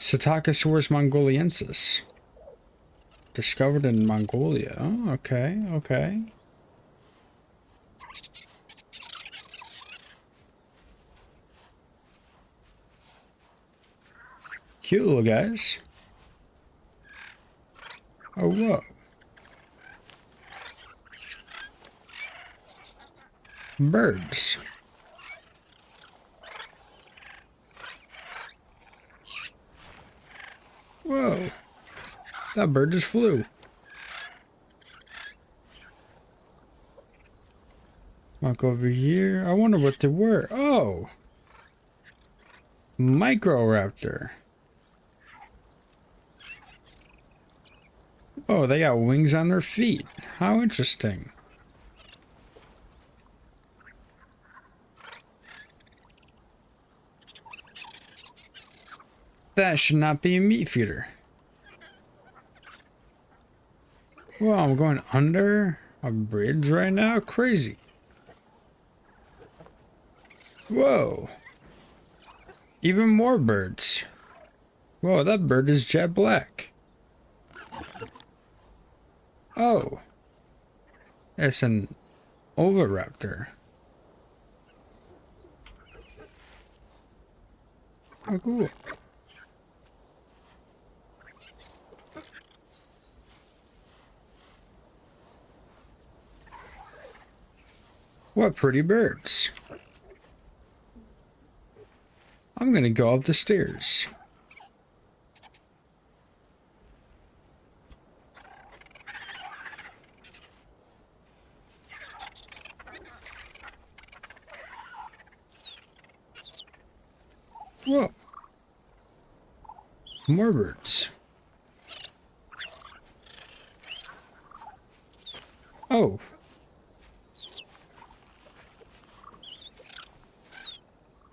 Psittacosaurus mongoliensis. Discovered in Mongolia. Oh, okay, okay. Cute little guys. Oh, whoa. Birds. Whoa. That bird just flew. Walk over here. I wonder what they were. Oh. Microraptor. Oh, they got wings on their feet. How interesting. That should not be a meat feeder. Well, I'm going under a bridge right now? Crazy. Whoa. Even more birds. Whoa, that bird is jet black. Oh. It's an Oviraptor. Oh, cool. What pretty birds. I'm gonna go up the stairs. Whoa. More birds. Oh.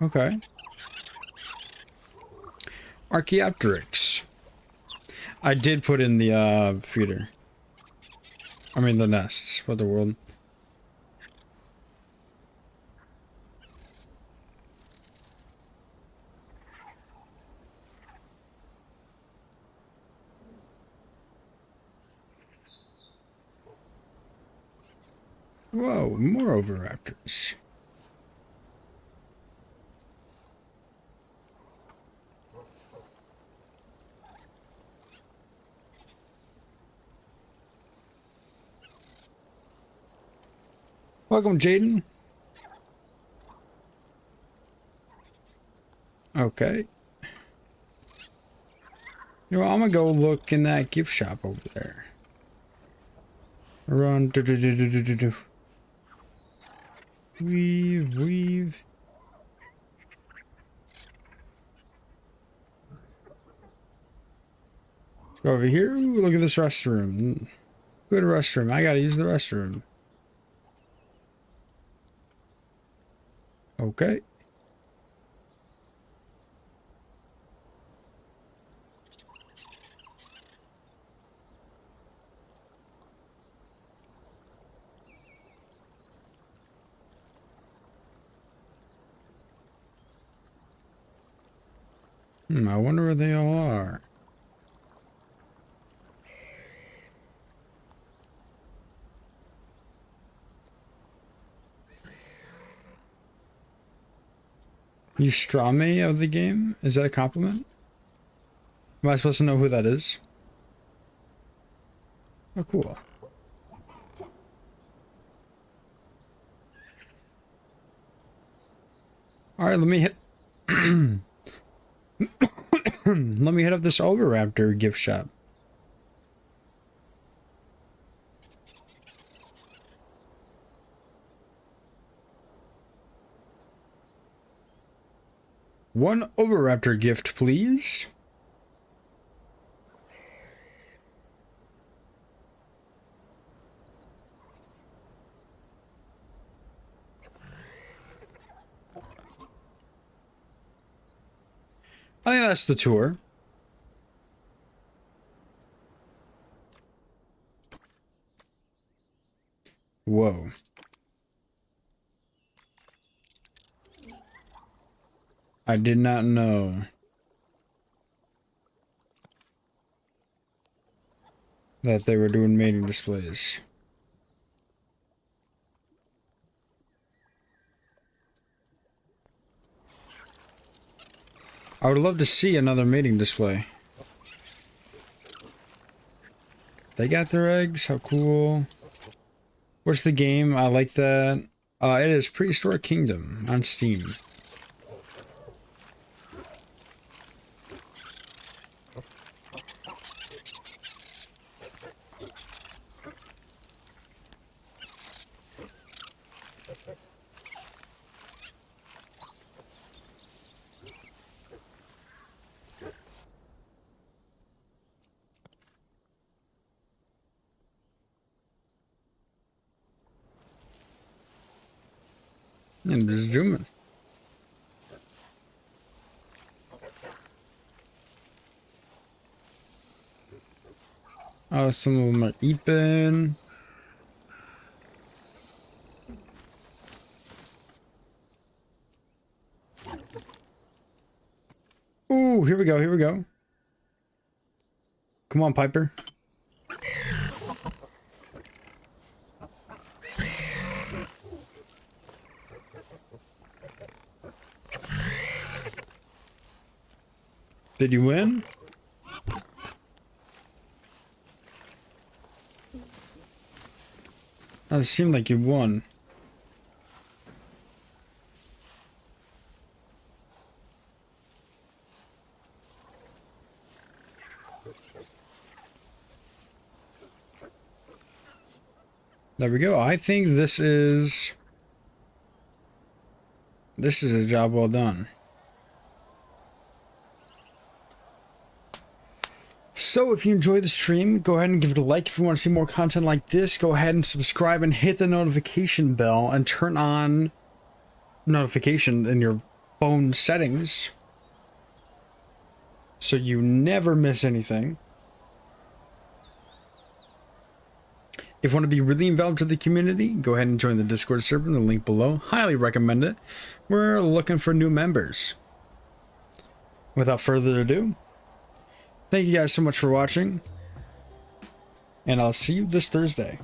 Okay. Archaeopteryx. I did put in the feeder. I mean the nests for the world. Whoa, more Oviraptors. Welcome, Jaden. Okay. You know, I'm gonna go look in that gift shop over there. Run. Weave. Go over here. Ooh, look at this restroom. Good restroom. I gotta use the restroom. Okay. I wonder where they all are. You straw me of the game? Is that a compliment? Am I supposed to know who that is? Oh, cool. Alright, let me hit... let me hit up this Oviraptor gift shop. One Oviraptor gift, please. I think that's the tour. Whoa. I did not know that they were doing mating displays. I would love to see another mating display. They got their eggs, how cool. What's the game? I like that. It is Prehistoric Kingdom on Steam. And just zooming. Oh, some of them are eating. Ooh, here we go, here we go. Come on, Piper. Did you win? Oh, it seemed like you won. There we go. I think this is a job well done. So if you enjoy the stream, go ahead and give it a like. If you want to see more content like this, go ahead and subscribe and hit the notification bell and turn on notification in your phone settings so you never miss anything. If you want to be really involved with the community, go ahead and join the Discord server in the link below. Highly recommend it. We're looking for new members. Without further ado, thank you guys so much for watching, and I'll see you this Thursday.